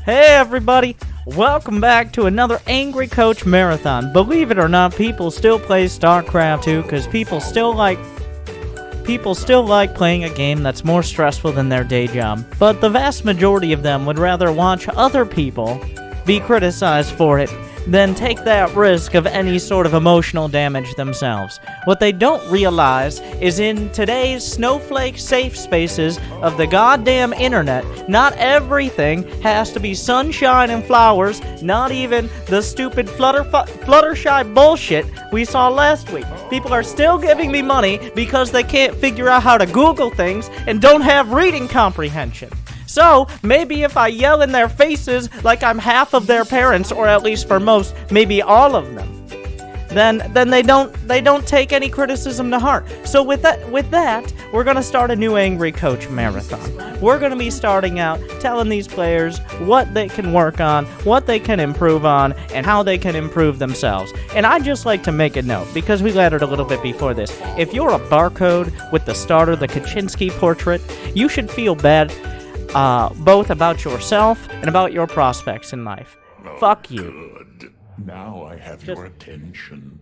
Hey everybody, welcome back to another Angry Coach Marathon. Believe it or not, people still play Starcraft 2 because people still like playing a game that's more stressful than their day job. But the vast majority of them would rather watch other people be criticized for it than take that risk of any sort of emotional damage themselves. What they don't realize is in today's snowflake safe spaces of the goddamn internet, not everything has to be sunshine and flowers, not even the stupid Fluttershy bullshit we saw last week. People are still giving me money because they can't figure out how to Google things and don't have reading comprehension. So, maybe if I yell in their faces like I'm half of their parents, or at least for most, maybe all of them, then they don't take any criticism to heart. So with that, we're gonna start a new Angry Coach Marathon. We're gonna be starting out telling these players what they can work on, what they can improve on, and how they can improve themselves. And I'd just like to make a note, because we laddered a little bit before this. If you're a barcode with the starter, the Kaczynski portrait, you should feel bad both about yourself and about your prospects in life. Fuck you. Good. Now I have your attention.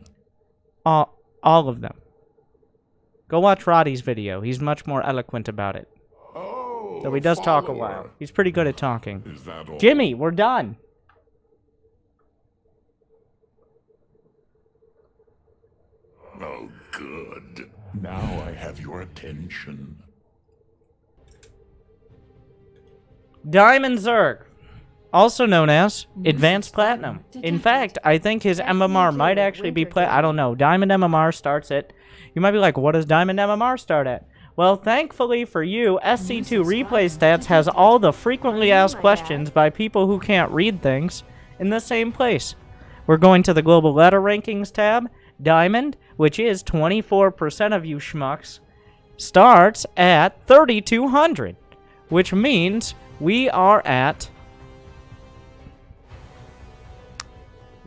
All of them. Go watch Roddy's video. He's much more eloquent about it. Oh, Though he does talk a while. He's pretty good at talking. Is that all? Jimmy, we're done. Oh, good. Now I have your attention. Diamond Zerg, also known as Advanced Platinum. In fact, I think his MMR might actually be I don't know. Diamond MMR starts at... You might be like, what does Diamond MMR start at? Well, thankfully for you, SC2 Replay Stats has all the frequently asked questions by people who can't read things in the same place. We're going to the Global Letter Rankings tab. Diamond, which is 24% of you schmucks, starts at 3,200, which means we are at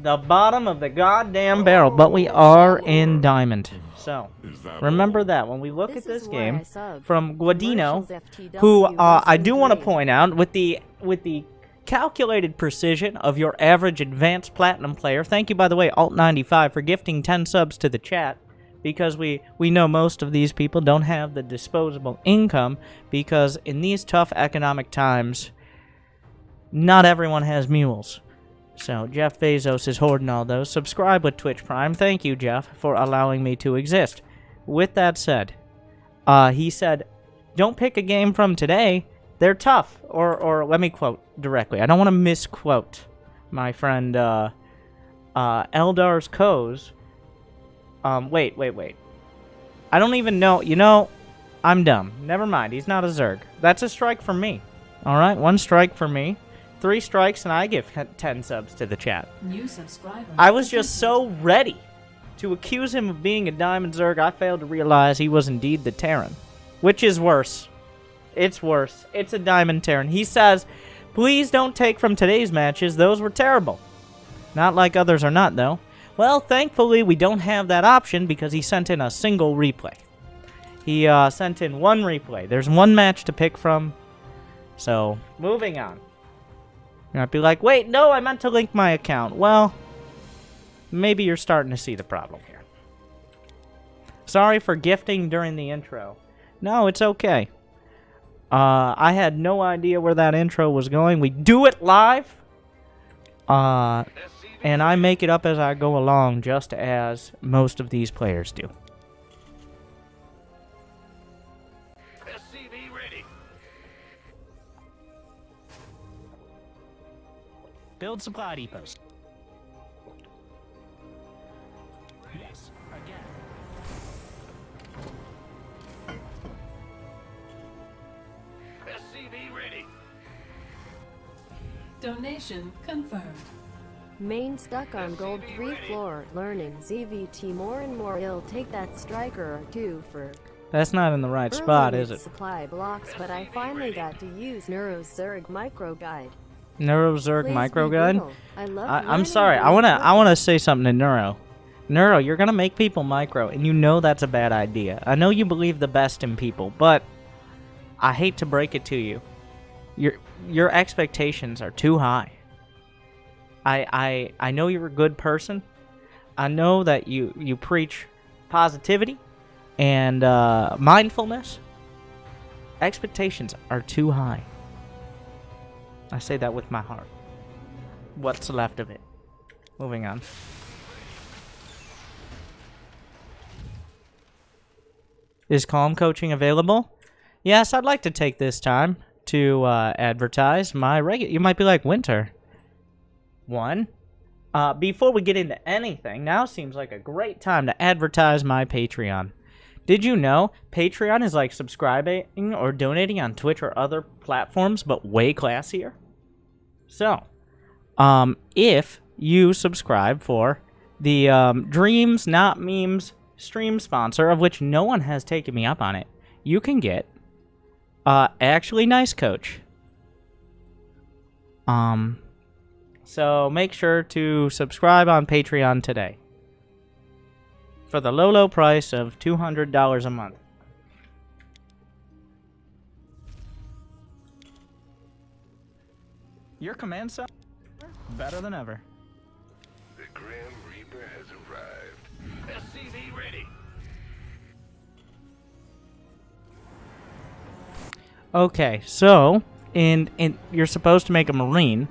the bottom of the goddamn barrel, but we are in Diamond. So, remember that when we look at this game from Guadino, who I do want to point out, with the calculated precision of your average Advanced Platinum player. Thank you, by the way, Alt95, for gifting 10 subs to the chat, because we know most of these people don't have the disposable income, because in these tough economic times, not everyone has mules. So Jeff Bezos is hoarding all those. Subscribe with Twitch Prime. Thank you, Jeff, for allowing me to exist. With that said, he said, don't pick a game from today. They're tough. Or let me quote directly. I don't want to misquote my friend Eldar's Coz. Wait. I don't even know. You know, I'm dumb. Never mind. He's not a Zerg. That's a strike for me. Alright, 1 strike for me. 3 strikes and I give 10 subs to the chat. New subscriber. I was just so ready to accuse him of being a Diamond Zerg, I failed to realize he was indeed the Terran. Which is worse. It's worse. It's a Diamond Terran. He says, please don't take from today's matches. Those were terrible. Not like others are not, though. Well, thankfully, we don't have that option because he sent in a single replay. He sent in 1 replay. There's 1 match to pick from. So, moving on. You might be like, wait, no, I meant to link my account. Well, maybe you're starting to see the problem here. Sorry for gifting during the intro. No, it's okay. I had no idea where that intro was going. We do it live. And I make it up as I go along, just as most of these players do. SCV ready. Build supply depots. Yes, again. SCV ready. Donation confirmed. Main stuck on gold 3 floor, learning ZVT more and more. He'll take that striker or 2 for... That's not in the right spot, is it? Supply blocks, but I finally got to use NeuroZerg micro guide. NeuroZerg micro guide? I'm sorry. learning I wanna say something to Neuro. Neuro, you're gonna make people micro, and you know that's a bad idea. I know you believe the best in people, but I hate to break it to you. Your expectations are too high. I know you're a good person. I know that you preach positivity and mindfulness. Expectations are too high. I say that with my heart. What's left of it? Moving on. Is Calm Coaching available? Yes, I'd like to take this time to advertise my regular. You might be like, Winter. One. Before we get into anything, now seems like a great time to advertise my Patreon. Did you know Patreon is like subscribing or donating on Twitch or other platforms, but way classier? So, if you subscribe for the Dreams Not Memes stream sponsor, of which no one has taken me up on it, you can get actually nice coach. So make sure to subscribe on Patreon today for the low price of $200 a month. Your command center better than ever. The Grim Reaper has arrived. SCV ready. Okay, so in you're supposed to make a Marine.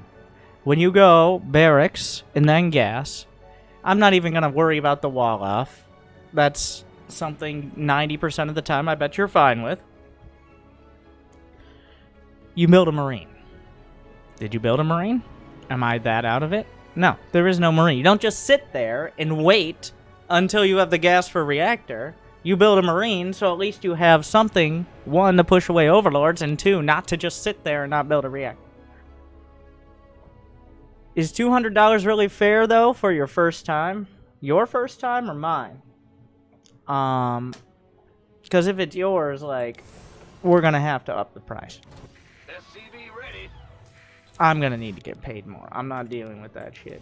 When you go barracks and then gas, I'm not even gonna worry about the wall off. That's something 90% of the time I bet you're fine with. You build a Marine. Did you build a Marine? Am I that out of it? No, there is no Marine. You don't just sit there and wait until you have the gas for reactor. You build a Marine, so at least you have something, one, to push away overlords, and two, not to just sit there and not build a reactor. Is $200 really fair, though, for your first time? Your first time or mine? Because if it's yours, like, we're going to have to up the price. SCV ready. I'm going to need to get paid more. I'm not dealing with that shit.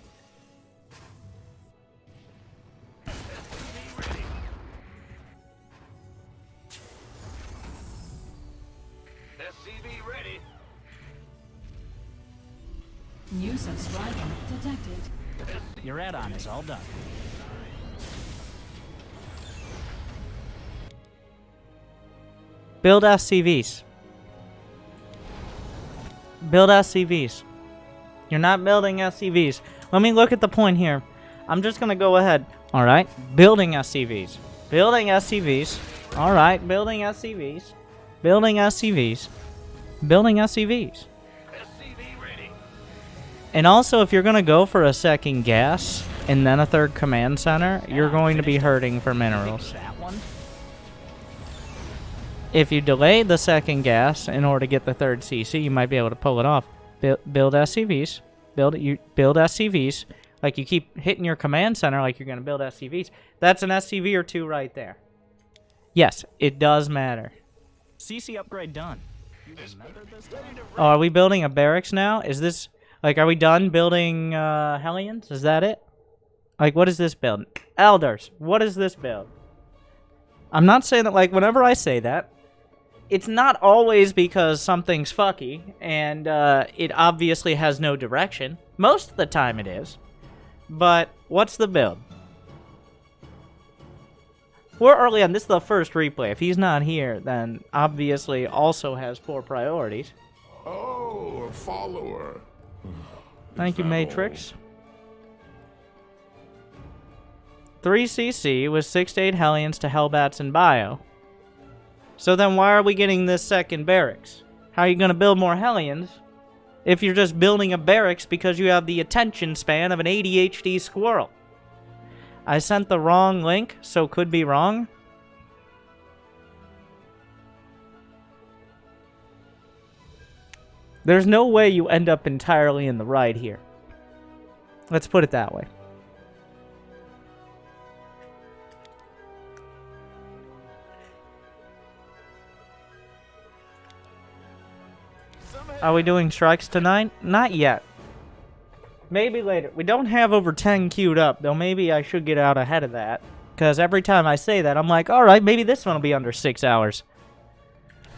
SCV ready. SCV ready. New subscriber detected. Your add-on is all done. Build SCVs. Build SCVs. You're not building SCVs. Let me look at the point here. I'm just going to go ahead. All right. Building SCVs. Building SCVs. All right. Building SCVs. Building SCVs. Building SCVs. SCV ready. And also, if you're going to go for a second gas and then a third command center, you're going to be hurting for minerals. If you delay the second gas in order to get the third CC, you might be able to pull it off. Build SCVs. Build SCVs. Like you keep hitting your command center like you're going to build SCVs. That's an SCV or two right there. Yes, it does matter. CC upgrade done. Oh, are we building a barracks now? Is this... Like, are we done building Hellions? Is that it? Like, what is this build? Elders, what is this build? I'm not saying that, like, whenever I say that, it's not always because something's fucky, and it obviously has no direction. Most of the time it is. But, what's the build? We're early on. This is the first replay. If he's not here, then obviously also has poor priorities. Oh, a follower. Thank you, Is that Matrix. 3cc with 6 to 8 Hellions to Hellbats and Bio. So then why are we getting this second barracks? How are you going to build more Hellions if you're just building a barracks because you have the attention span of an ADHD squirrel? I sent the wrong link, so could be wrong. There's no way you end up entirely in the right here. Let's put it that way. Are we doing strikes tonight? Not yet. Maybe later. We don't have over 10 queued up, though maybe I should get out ahead of that. Because every time I say that, I'm like, alright, maybe this one will be under 6 hours.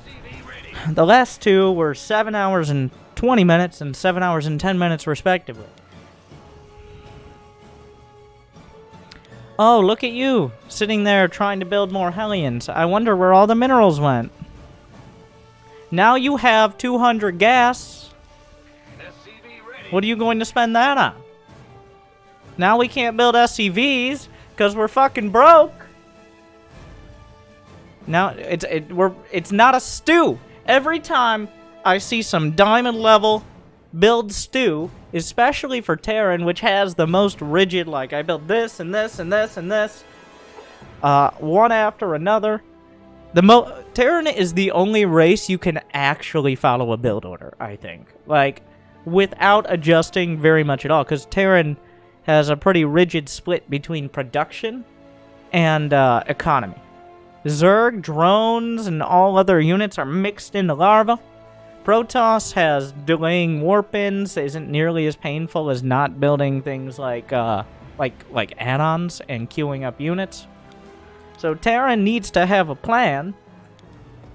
SCV ready. The last two were 7 hours and 20 minutes and 7 hours and 10 minutes respectively. Oh, look at you, sitting there trying to build more Hellions. I wonder where all the minerals went. Now you have 200 gas. What are you going to spend that on? Now we can't build SCVs because we're fucking broke. Now it's not a stew. Every time I see some diamond level build stew, especially for Terran, which has the most rigid, like I built this and this and this and this, one after another. Terran is the only race you can actually follow a build order, I think. Like, without adjusting very much at all, because Terran has a pretty rigid split between production and economy. Zerg, drones, and all other units are mixed into larva. Protoss has delaying warp-ins, isn't nearly as painful as not building things like add-ons and queuing up units. So Terran needs to have a plan.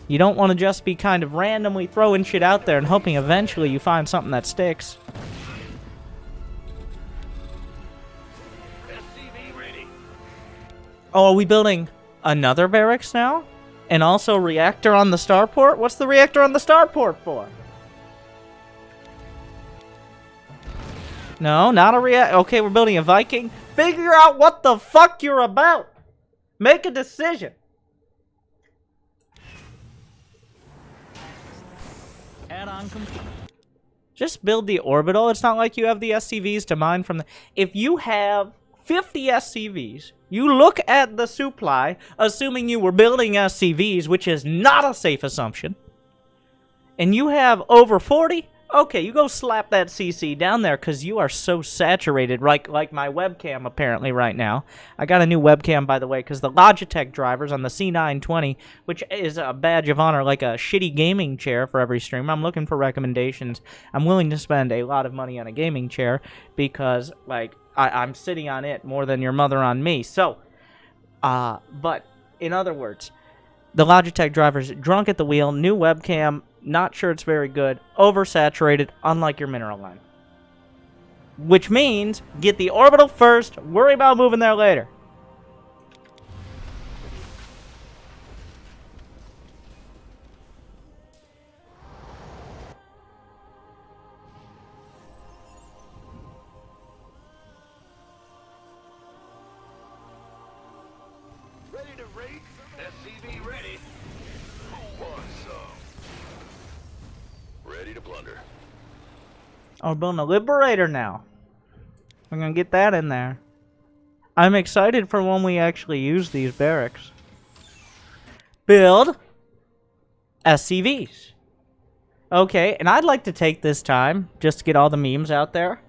You don't want to just be kind of randomly throwing shit out there and hoping eventually you find something that sticks. Oh, are we building another barracks now? And also reactor on the starport? What's the reactor on the starport for? No, not a reactor. Okay, we're building a Viking. Figure out what the fuck you're about. Make a decision. Add-on complete. Just build the orbital. It's not like you have the SCVs to mine from the... If you have 50 SCVs, you look at the supply, assuming you were building SCVs, which is not a safe assumption, and you have over 40, okay, you go slap that CC down there because you are so saturated, like my webcam apparently right now. I got a new webcam, by the way, because the Logitech drivers on the C920, which is a badge of honor, like a shitty gaming chair for every stream. I'm looking for recommendations. I'm willing to spend a lot of money on a gaming chair because, like, I'm sitting on it more than your mother on me. So, but in other words, the Logitech driver's drunk at the wheel, new webcam, not sure it's very good, oversaturated, unlike your mineral line. Which means, get the orbital first, worry about moving there later. SCV ready. Who wants some? Ready to plunder. Oh, we're building a Liberator now. I'm gonna get that in there. I'm excited for when we actually use these barracks. Build SCVs. Okay, and I'd like to take this time just to get all the memes out there.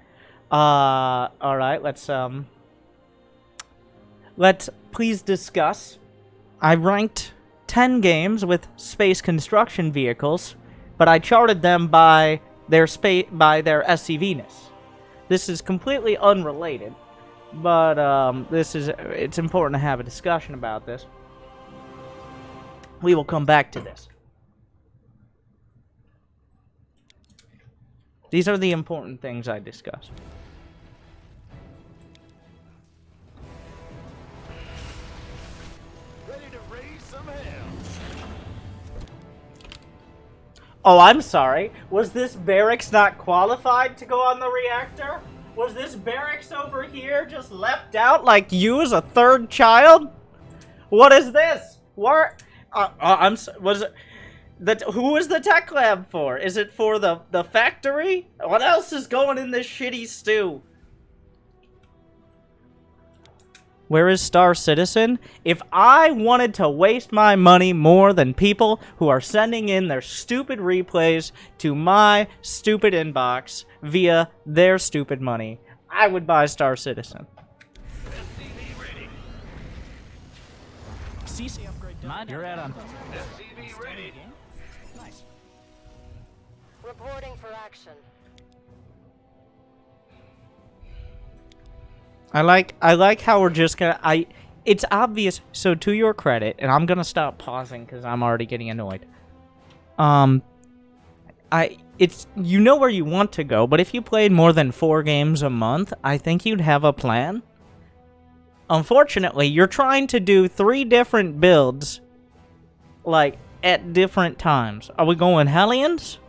Alright, let's please discuss. I ranked 10 games with space construction vehicles, but I charted them by their SCV-ness. This is completely unrelated, but it's important to have a discussion about this. We will come back to this. These are the important things I discussed. Oh, I'm sorry. Was this barracks not qualified to go on the reactor? Was this barracks over here just left out like you as a third child? What is this? What? Who is the tech lab for? Is it for the factory? What else is going in this shitty stew? Where is Star Citizen? If I wanted to waste my money more than people who are sending in their stupid replays to my stupid inbox via their stupid money, I would buy Star Citizen. SCV ready. CC upgrade done. You're at on. SCV ready. Nice. Reporting for action. I like how we're just gonna, it's obvious, so to your credit, and I'm gonna stop pausing because I'm already getting annoyed. You know where you want to go, but if you played more than 4 games a month, I think you'd have a plan. Unfortunately, you're trying to do 3 different builds, like, at different times. Are we going Hellions?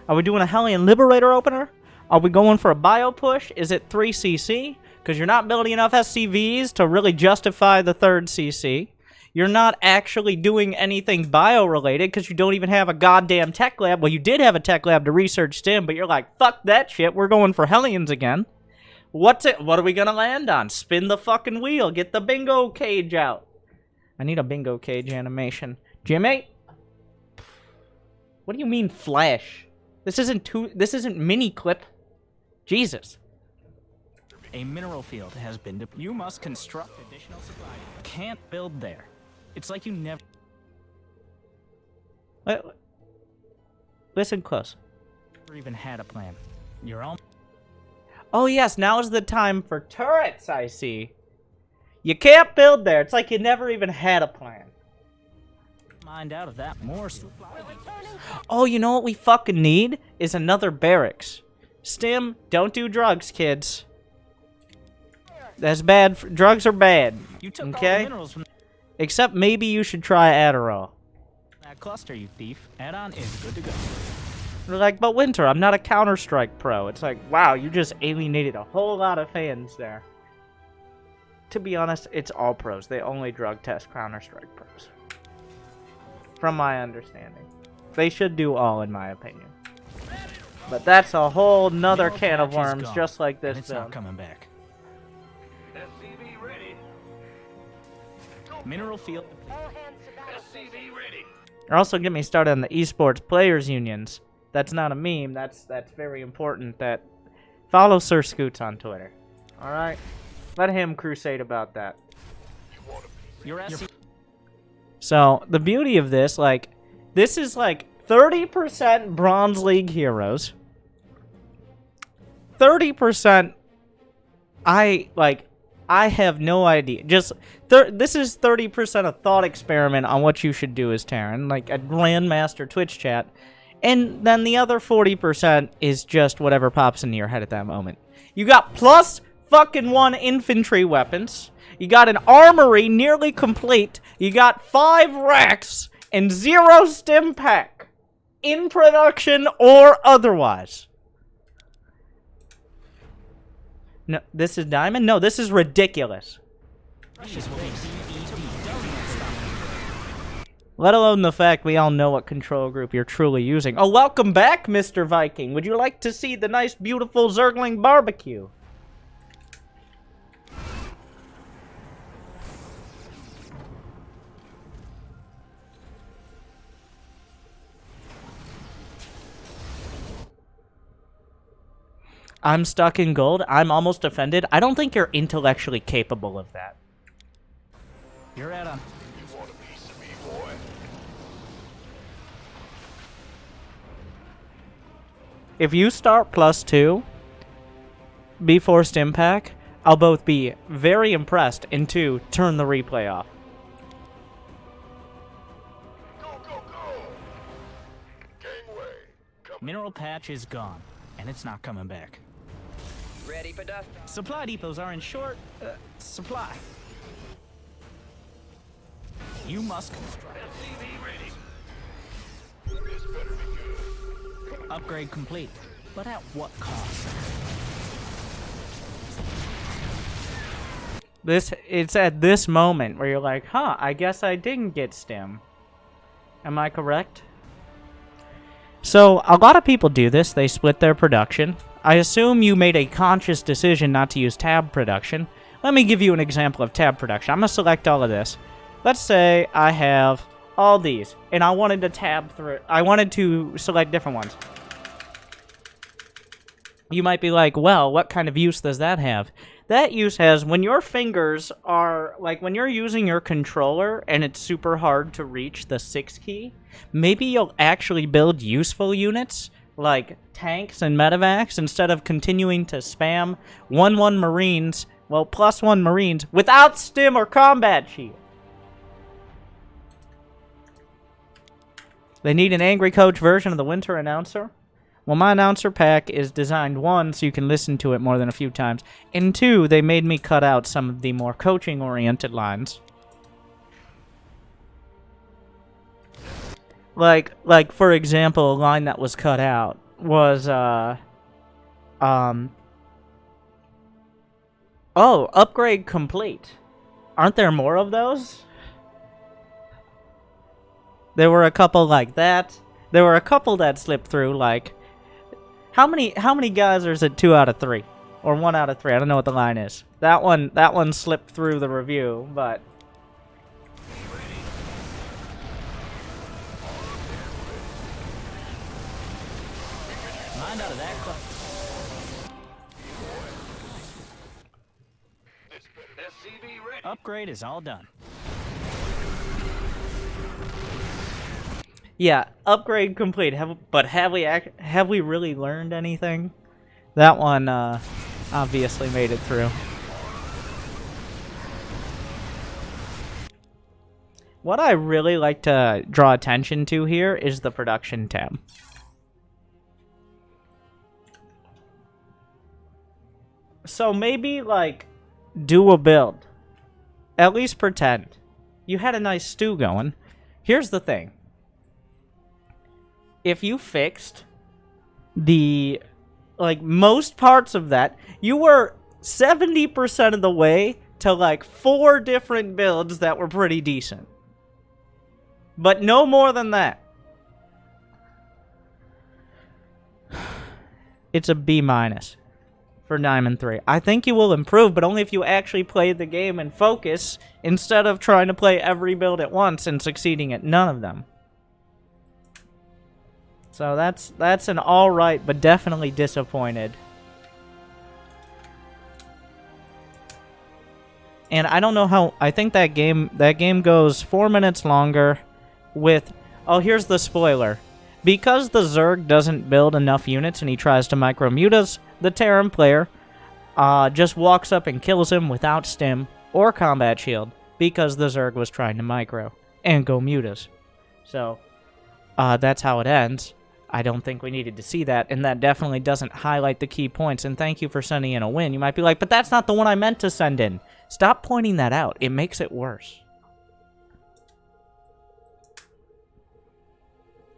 Are we doing a Hellion Liberator opener? Are we going for a bio push? Is it 3cc? Because you're not building enough SCVs to really justify the 3rd CC. You're not actually doing anything bio-related because you don't even have a goddamn tech lab. Well, you did have a tech lab to research STEM, but you're like, fuck that shit, we're going for Hellions again. What are we gonna land on? Spin the fucking wheel. Get the bingo cage out. I need a bingo cage animation. Jimmy? What do you mean flash? This isn't mini clip. Jesus. A mineral field has been you must construct additional supply. Can't build there. It's like you never Listen close. even had a plan. You're all Oh yes, now is the time for turrets, I see. You can't build there. It's like you never even had a plan. mind out of that more supply. Oh, you know what we fucking need? Is another barracks. Stim, don't do drugs, kids. That's bad. Drugs are bad. You took all the Okay? minerals from Except maybe you should try Adderall. that cluster, you thief. Add-on is good to go. They're like, but Winter, I'm not a Counter-Strike pro. It's like, wow, you just alienated a whole lot of fans there. To be honest, it's all pros. They only drug test Counter-Strike pros. From my understanding. They should do all, in my opinion. But that's a whole nother Mineral can of patch is worms, gone, just like and this it's film. not coming back. SCV ready. Mineral field. SCV ready. Also, get me started on the esports players unions. That's not a meme. That's very important. That follow Sir Scoots on Twitter. All right, let him crusade about that. Your SC So the beauty of this, like, this is like 30% Bronze League heroes. 30%. I have no idea. Just this is 30% a thought experiment on what you should do as Terran, like a Grandmaster Twitch chat, and then the other 40% is just whatever pops into your head at that moment. You got plus fucking 1 infantry weapons. You got an armory nearly complete. You got 5 racks and 0 stim pack in production or otherwise. No, this is diamond? No, this is ridiculous. Let alone the fact we all know what control group you're truly using. Oh, welcome back, Mr. Viking. Would you like to see the nice, beautiful Zergling barbecue? I'm stuck in gold. I'm almost offended. I don't think you're intellectually capable of that. You're add-on. You want a piece of me, boy? If you start +2 before stim pack, I'll both be very impressed and 2, turn the replay off. Go, go, go! Gangway. Come. Mineral patch is gone, and it's not coming back. Ready for dust. Supply depots are in short supply. You must construct. SCV ready. This better be good. Upgrade complete, but at what cost? It's at this moment where you're like, huh, I guess I didn't get stim. Am I correct? So, a lot of people do this. They split their production. I assume you made a conscious decision not to use tab production. Let me give you an example of tab production. I'm going to select all of this. Let's say I have all these, and I wanted to tab through. I wanted to select different ones. You might be like, well, what kind of use does that have? That use has when your fingers are, like when you're using your controller and it's super hard to reach the 6 key, maybe you'll actually build useful units like tanks and medevacs instead of continuing to spam 1-1 Marines, well, +1 Marines without stim or combat shield. They need an angry coach version of the winter announcer. Well, my announcer pack is designed, 1, so you can listen to it more than a few times, and 2, they made me cut out some of the more coaching-oriented lines. Like, for example, a line that was cut out was, oh, upgrade complete. Aren't there more of those? There were a couple like that. There were a couple that slipped through, like, how many guys are it 2 out of 3? Or 1 out of 3? I don't know what the line is. That one slipped through the review, but Mind out of that club. Upgrade is all done. yeah, upgrade complete. But have we really learned anything? That one obviously made it through. What I really like to draw attention to here is the production tab. So maybe, like, do a build. At least pretend. You had a nice stew going. Here's the thing. If you fixed the, like, most parts of that, you were 70% of the way to, like, 4 different builds that were pretty decent. But no more than that. It's a B- for Diamond 3. I think you will improve, but only if you actually play the game and focus, instead of trying to play every build at once and succeeding at none of them. So that's an alright, but definitely disappointed. And I don't know how, I think that game goes 4 minutes longer with, oh, here's the spoiler. Because the Zerg doesn't build enough units and he tries to micro-mute us, the Terran player just walks up and kills him without stim or combat shield because the Zerg was trying to micro and go mute us. So, that's how it ends. I don't think we needed to see that, and that definitely doesn't highlight the key points, and thank you for sending in a win. You might be like, but that's not the one I meant to send in. Stop pointing that out. It makes it worse.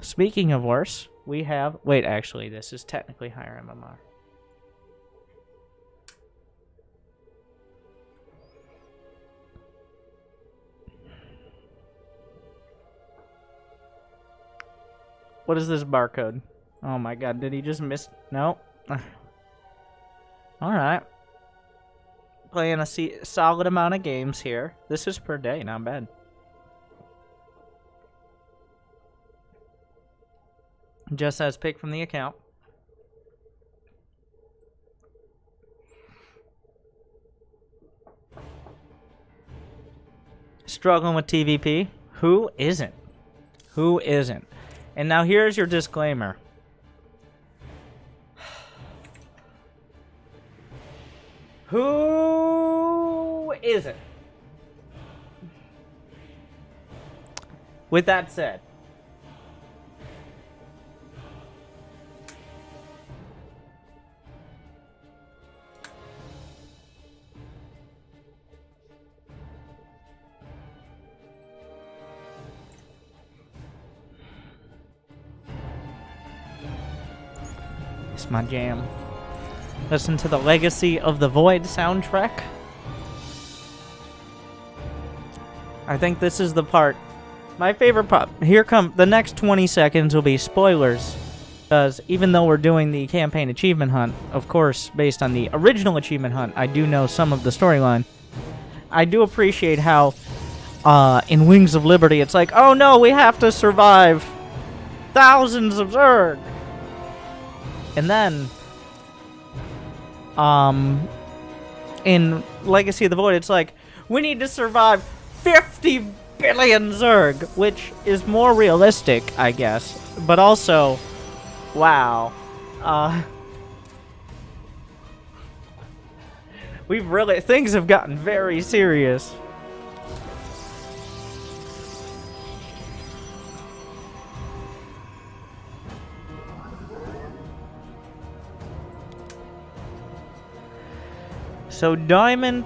Speaking of worse, we have... Wait, actually, this is technically higher MMR. What is this barcode? Oh my god, did he just miss... No. Alright. Playing a solid amount of games here. This is per day, not bad. Just says pick from the account. Struggling with TVP? Who isn't? Who isn't? And now here's your disclaimer. Who isn't? With that said, it's my jam. Listen to the Legacy of the Void soundtrack. I think this is the part. My favorite part. Here come the next 20 seconds will be spoilers. Because even though we're doing the campaign achievement hunt, of course, based on the original achievement hunt, I do know some of the storyline. I do appreciate how in Wings of Liberty, it's like, oh no, we have to survive thousands of Zerg. And then, in Legacy of the Void, it's like, we need to survive 50 billion Zerg, which is more realistic, I guess. But also, wow. Things have gotten very serious. So Diamond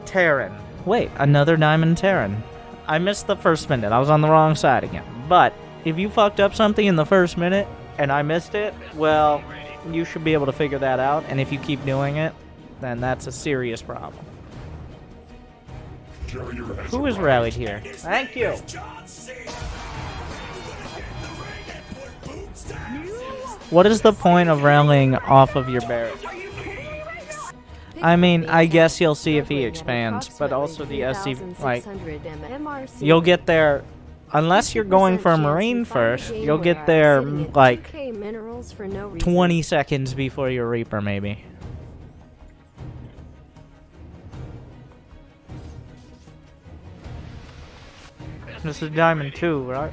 Terran. Wait, another Diamond Terran. I missed the first minute. I was on the wrong side again. But if you fucked up something in the first minute and I missed it, well, you should be able to figure that out. And if you keep doing it, then that's a serious problem. Who is rallied here? Thank you. What is the point of rallying off of your barracks? I mean, I guess you'll see if he expands, but also the SCV, like, you'll get there, unless you're going for a Marine first, you'll get there, like, 20 seconds before your Reaper, maybe. This is Diamond 2, right?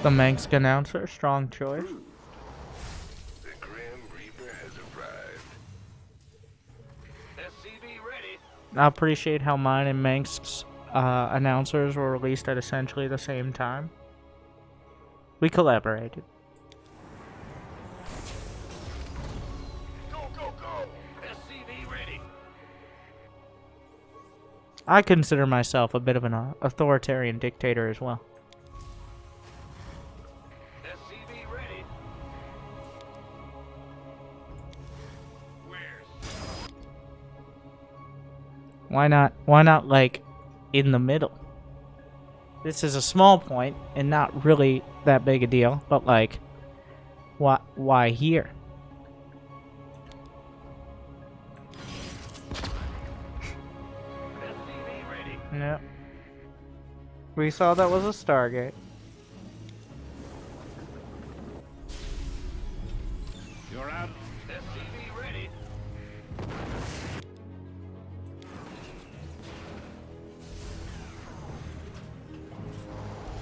The Manx announcer, strong choice. The Grim Reaper has arrived. SCV ready. I appreciate how mine and Manx's announcers were released at essentially the same time. We collaborated. Go, go, go! SCV ready. I consider myself a bit of an authoritarian dictator as well. SCV ready. Where's? Why not like in the middle? This is a small point and not really that big a deal, but like why here? SCV ready. Yep. We saw that was a Stargate. You're out. SCV ready.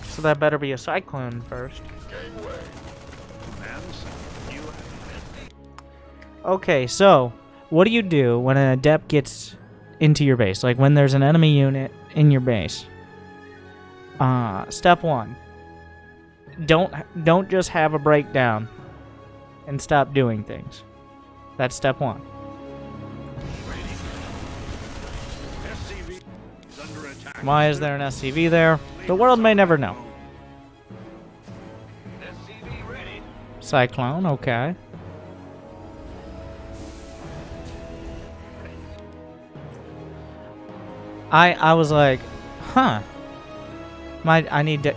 So that better be a Cyclone first. Gangway. Commands. You. Okay, so what do you do when an adept gets into your base? Like when there's an enemy unit in your base. Step 1. Don't just have a breakdown and stop doing things. That's step 1. SCV is under attack. Why is there an SCV there? The world may never know. SCV ready. Cyclone, okay. I was like, huh. I need to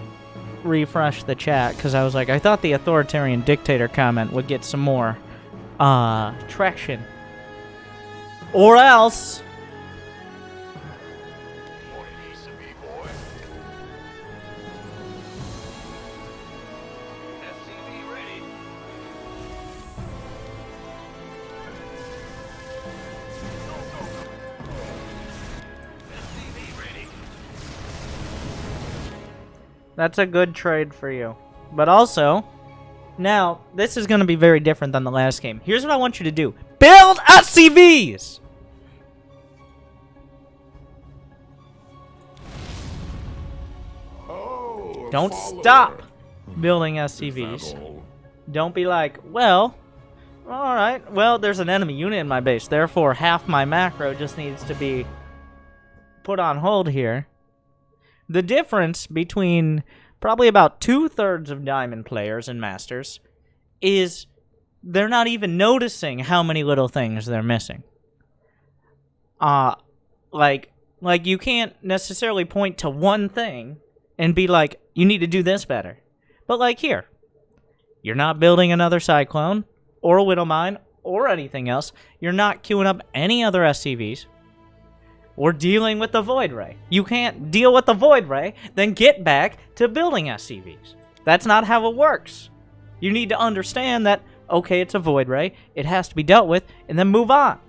refresh the chat because I was like, I thought the authoritarian dictator comment would get some more traction. Or else Want a piece of me, boy? SCV ready. SCV ready. that's a good trade for you. But also, now, this is going to be very different than the last game. Here's what I want you to do. Build SCVs! Oh, Don't follower. stop building Is that SCVs. all? Don't be like, well, alright, well, there's an enemy unit in my base, therefore half my macro just needs to be put on hold here. The difference between probably about 2/3 of Diamond players and Masters is they're not even noticing how many little things they're missing. Like you can't necessarily point to one thing and be like, you need to do this better. But like here, you're not building another Cyclone, or a Widow Mine, or anything else. You're not queuing up any other SCVs, or dealing with the Void Ray. You can't deal with the Void Ray, then get back to building SCVs. That's not how it works. You need to understand that, okay, it's a Void Ray, it has to be dealt with, and then move on.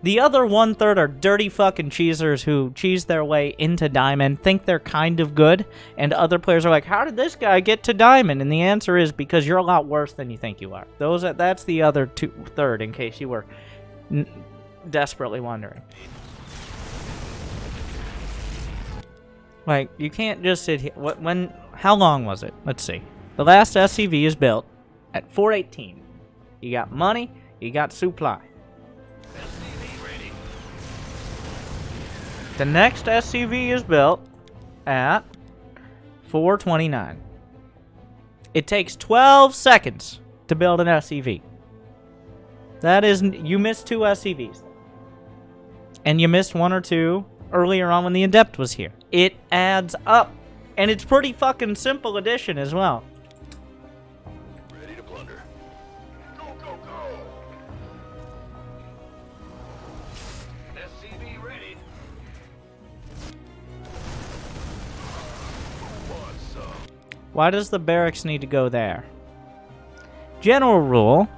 The other 1/3 are dirty fucking cheesers who cheese their way into Diamond, think they're kind of good, and other players are like, how did this guy get to Diamond? And the answer is because you're a lot worse than you think you are. That's the other 2/3, in case you were desperately wondering. Like, you can't just sit here. How long was it? Let's see. The last SCV is built at 418. You got money, you got supply. The next SCV is built at 429. It takes 12 seconds to build an SCV. That is, you missed 2 SCVs. And you missed 1 or 2 earlier on when the Adept was here. It adds up. And it's pretty fucking simple addition as well. Ready to plunder. Go, go, go! SCV ready. What's up? Why does the barracks need to go there? General rule: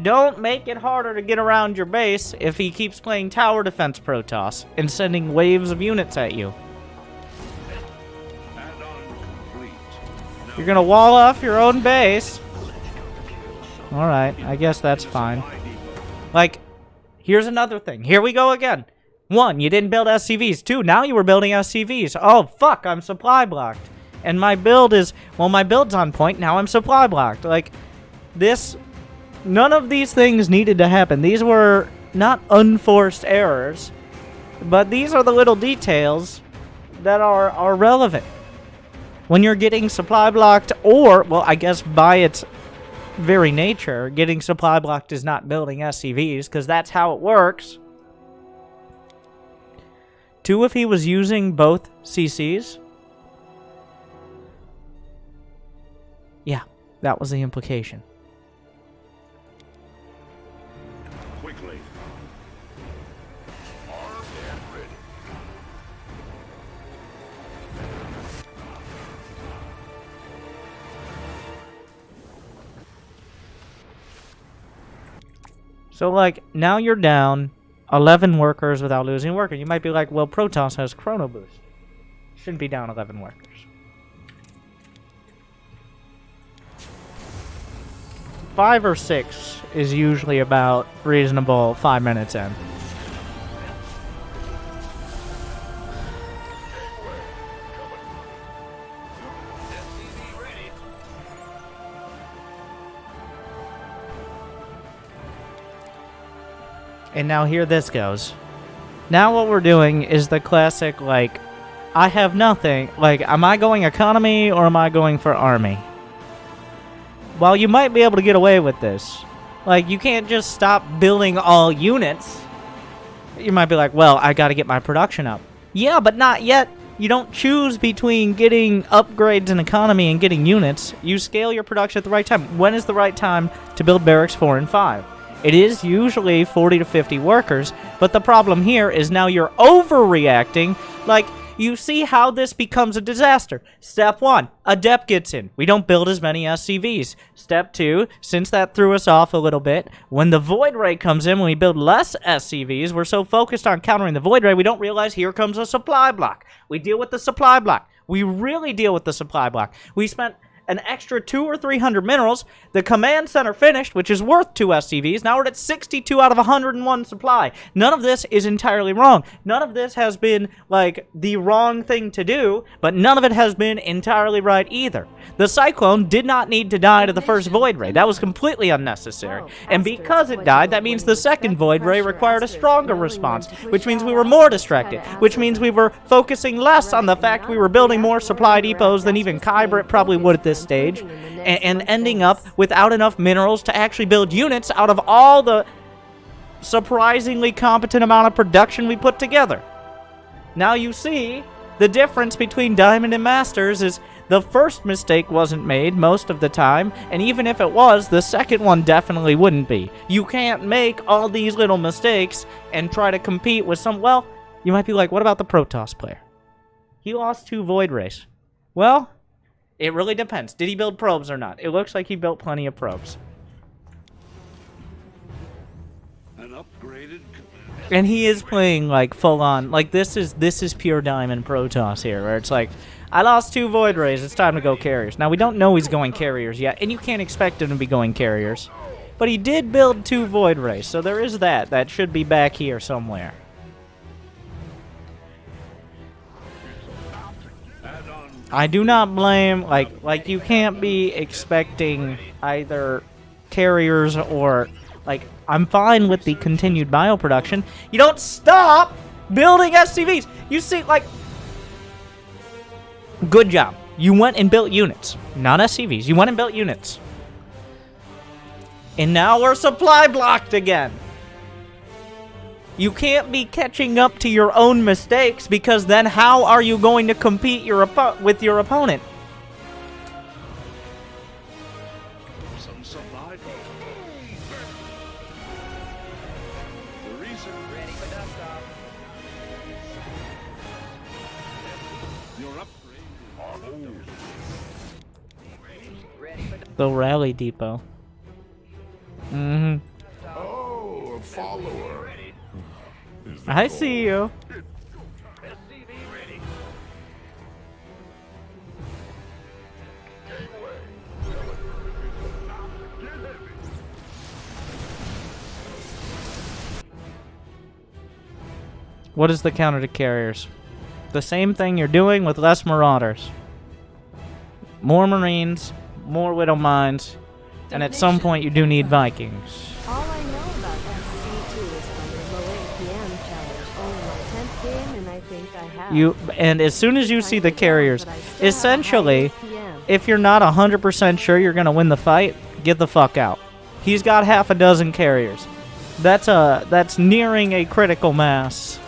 don't make it harder to get around your base if he keeps playing tower defense Protoss and sending waves of units at you. You're gonna wall off your own base. Alright, I guess that's fine. Like, here's another thing. Here we go again. 1, you didn't build SCVs. 2, now you were building SCVs. Oh, fuck, I'm supply blocked. And my build is, well, my build's on point, now I'm supply blocked. Like, this, none of these things needed to happen. These were not unforced errors, but these are the little details that are relevant. When you're getting supply blocked, or, well, I guess by its very nature, getting supply blocked is not building SCVs, because that's how it works. 2, if he was using both CCs. Yeah, that was the implication. Quickly. Armed and ready. So, like, now you're down 11 workers without losing a worker. You might be like, well, Protoss has Chrono Boost. Shouldn't be down 11 workers. 5 or 6 is usually about reasonable 5 minutes in. And now here this goes. Now what we're doing is the classic, like, I have nothing. Like, am I going economy or am I going for army? While you might be able to get away with this, like, you can't just stop building all units. You might be like, well, I gotta get my production up. Yeah, but not yet. You don't choose between getting upgrades in economy and getting units. You scale your production at the right time. When is the right time to build barracks 4 and 5? It is usually 40 to 50 workers, but the problem here is now you're overreacting. Like, you see how this becomes a disaster. Step 1, Adept gets in. We don't build as many SCVs. Step 2, since that threw us off a little bit, when the Void Ray comes in, when we build less SCVs, we're so focused on countering the Void Ray, we don't realize here comes a supply block. We deal with the supply block. We really deal with the supply block. We spent an extra 200 or 300 minerals. The command center finished, which is worth 2 SCVs. Now we're at 62 out of 101 supply. None of this is entirely wrong. None of this has been, like, the wrong thing to do, but none of it has been entirely right either. The Cyclone did not need to die to the first Void Ray. That was completely unnecessary. And because it died, that means the second Void Ray required a stronger response, which means we were more distracted, which means we were focusing less on the fact we were building more supply depots than even Kyber probably would at this stage, and ending up without enough minerals to actually build units out of all the surprisingly competent amount of production we put together. Now you see, the difference between Diamond and Masters is the first mistake wasn't made most of the time, and even if it was, the second one definitely wouldn't be. You can't make all these little mistakes and try to compete with some, well, you might be like, what about the Protoss player? He lost 2 Void Rays. Well, it really depends. Did he build probes or not? It looks like he built plenty of probes. An upgrade. And he is playing like full on. Like this is pure diamond Protoss here, where it's like, I lost 2 Void Rays, it's time to go carriers. Now we don't know he's going carriers yet, and you can't expect him to be going carriers. But he did build 2 Void Rays, so there is that. That should be back here somewhere. I do not blame, like you can't be expecting either carriers or, like, I'm fine with the continued bioproduction. You don't stop building SCVs! You see, like, good job. You went and built units, not SCVs. You went and built units. And now we're supply blocked again. You can't be catching up to your own mistakes, because then how are you going to compete with your opponent? Ready for dust off. Ready for dust The rally depot. Mm-hmm. Oh, a follower. I see you. What is the counter to carriers? The same thing you're doing with less Marauders. More Marines, more Widow Mines, and at some point you do need Vikings. All I know about SC2 is from the low 8 PM challenge. Only my 10th game, and I think I have. And as soon as you see the carriers, But I still have a high essentially, 8 PM. if you're not 100% sure you're going to win the fight, get the fuck out. He's got half a dozen carriers. That's nearing a critical mass.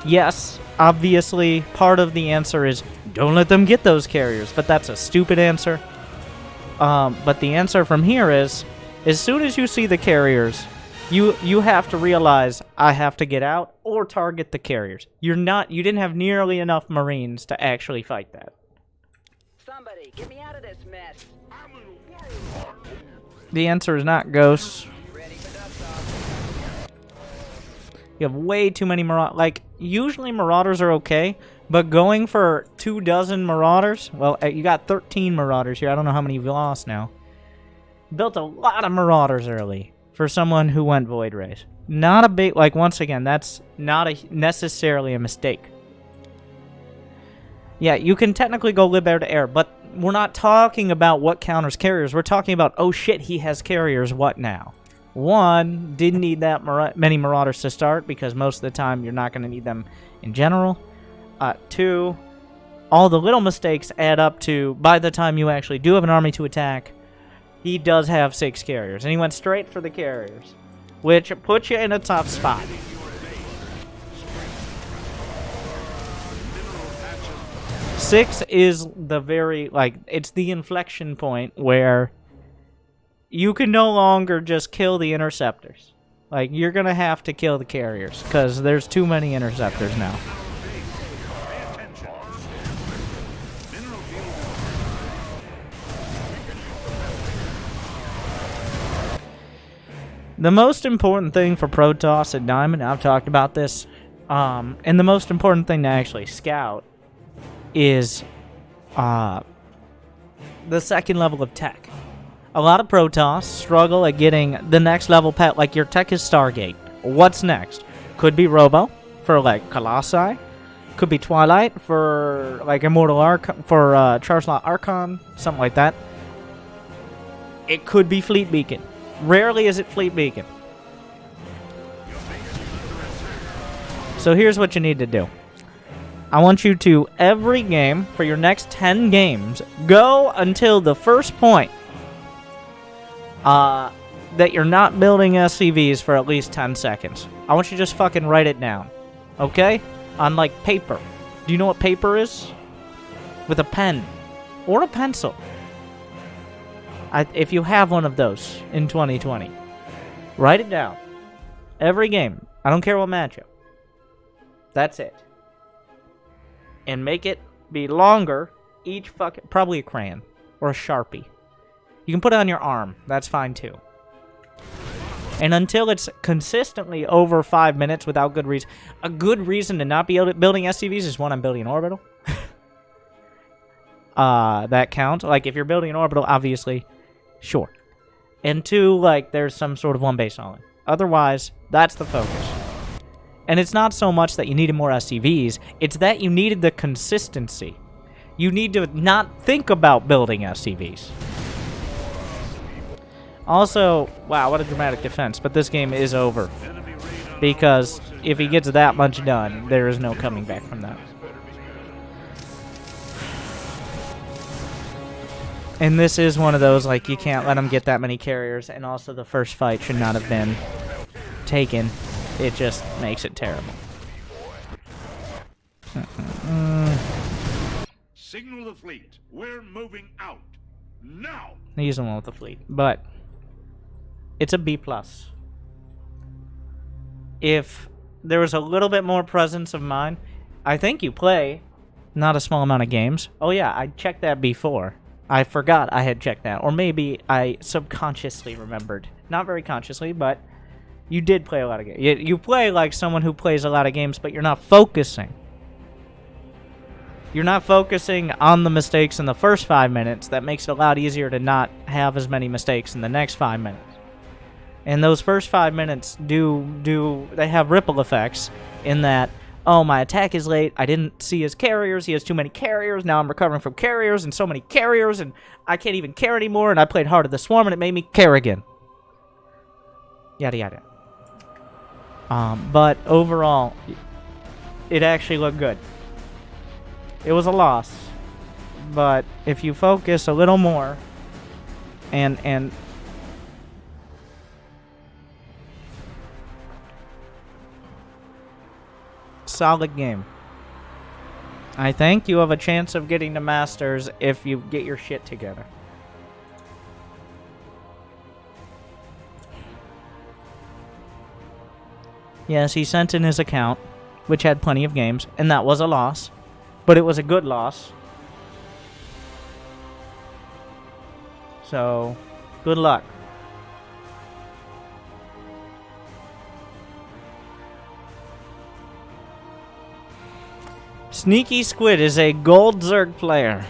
Yes, obviously, part of the answer is don't let them get those carriers, but that's a stupid answer. But the answer from here is, as soon as you see the carriers, you have to realize I have to get out or target the carriers. You didn't have nearly enough Marines to actually fight that. Somebody, get me out of this mess. The answer is not ghosts. Ready for dust off. You have way too many Marauders. Like, usually Marauders are okay, but going for 24 Marauders, well, you got 13 Marauders here. I don't know how many you've lost now. Built a lot of Marauders early for someone who went Void Rays. Not a big, like, once again, that's not necessarily a mistake. Yeah, you can technically go Lib Air to Air, but we're not talking about what counters carriers. We're talking about, oh shit, he has carriers, what now? One, didn't need that many Marauders to start, because most of the time you're not going to need them in general. Two, all the little mistakes add up to, by the time you actually do have an army to attack, he does have 6 carriers, and he went straight for the carriers, which puts you in a tough spot. Six is the very, like, it's the inflection point where you can no longer just kill the interceptors. Like, you're gonna have to kill the carriers, because there's too many interceptors now. The most important thing for Protoss at Diamond, I've talked about this, and the most important thing to actually scout is the second level of tech. A lot of Protoss struggle at getting the next level pet, like your tech is Stargate. What's next? Could be Robo for like Colossi. Could be Twilight for like Immortal Archon, for Charge Lot Archon, something like that. It could be Fleet Beacon. Rarely is it Fleet Beacon. So here's what you need to do. I want you to, every game, for your next 10 games, go until the first point that you're not building SCVs for at least 10 seconds. I want you to just fucking write it down. Okay? On, like, paper. Do you know what paper is? With a pen. Or a pencil. If you have one of those in 2020. Write it down. Every game. I don't care what matchup. That's it. And make it be longer each fucking... Probably a crayon. Or a Sharpie. You can put it on your arm. That's fine, too. And until it's consistently over 5 minutes without good reason, a good reason to not be building SCVs is one, I'm building an orbital. That counts. Like, if you're building an orbital, obviously, sure. And two, like, there's some sort of one base on it. Otherwise, that's the focus. And it's not so much that you needed more SCVs, it's that you needed the consistency. You need to not think about building SCVs. Also, wow, what a dramatic defense, but this game is over. Because if he gets that much done, there is no coming back from that. And this is one of those, like, you can't let him get that many carriers, and also the first fight should not have been taken. It just makes it terrible. Signal the fleet. We're moving out. Now! He's the one with the fleet, but it's a B+. If there was a little bit more presence of mind, I think you play not a small amount of games. Oh yeah, I checked that before. I forgot I had checked that, or maybe I subconsciously remembered. Not very consciously, but you did play a lot of games. You play like someone who plays a lot of games, but you're not focusing. You're not focusing on the mistakes in the first 5 minutes. That makes it a lot easier to not have as many mistakes in the next 5 minutes. And those first 5 minutes they have ripple effects in that, oh, my attack is late, I didn't see his carriers, he has too many carriers, now I'm recovering from carriers, and so many carriers, and I can't even care anymore, and I played Heart of the Swarm, and it made me care again. Yada yada. But overall, it actually looked good. It was a loss, but if you focus a little more, and solid game. I think you have a chance of getting to Masters if you get your shit together. Yes, he sent in his account, which had plenty of games, and that was a loss, but it was a good loss. So, good luck. Sneaky Squid is a gold Zerg player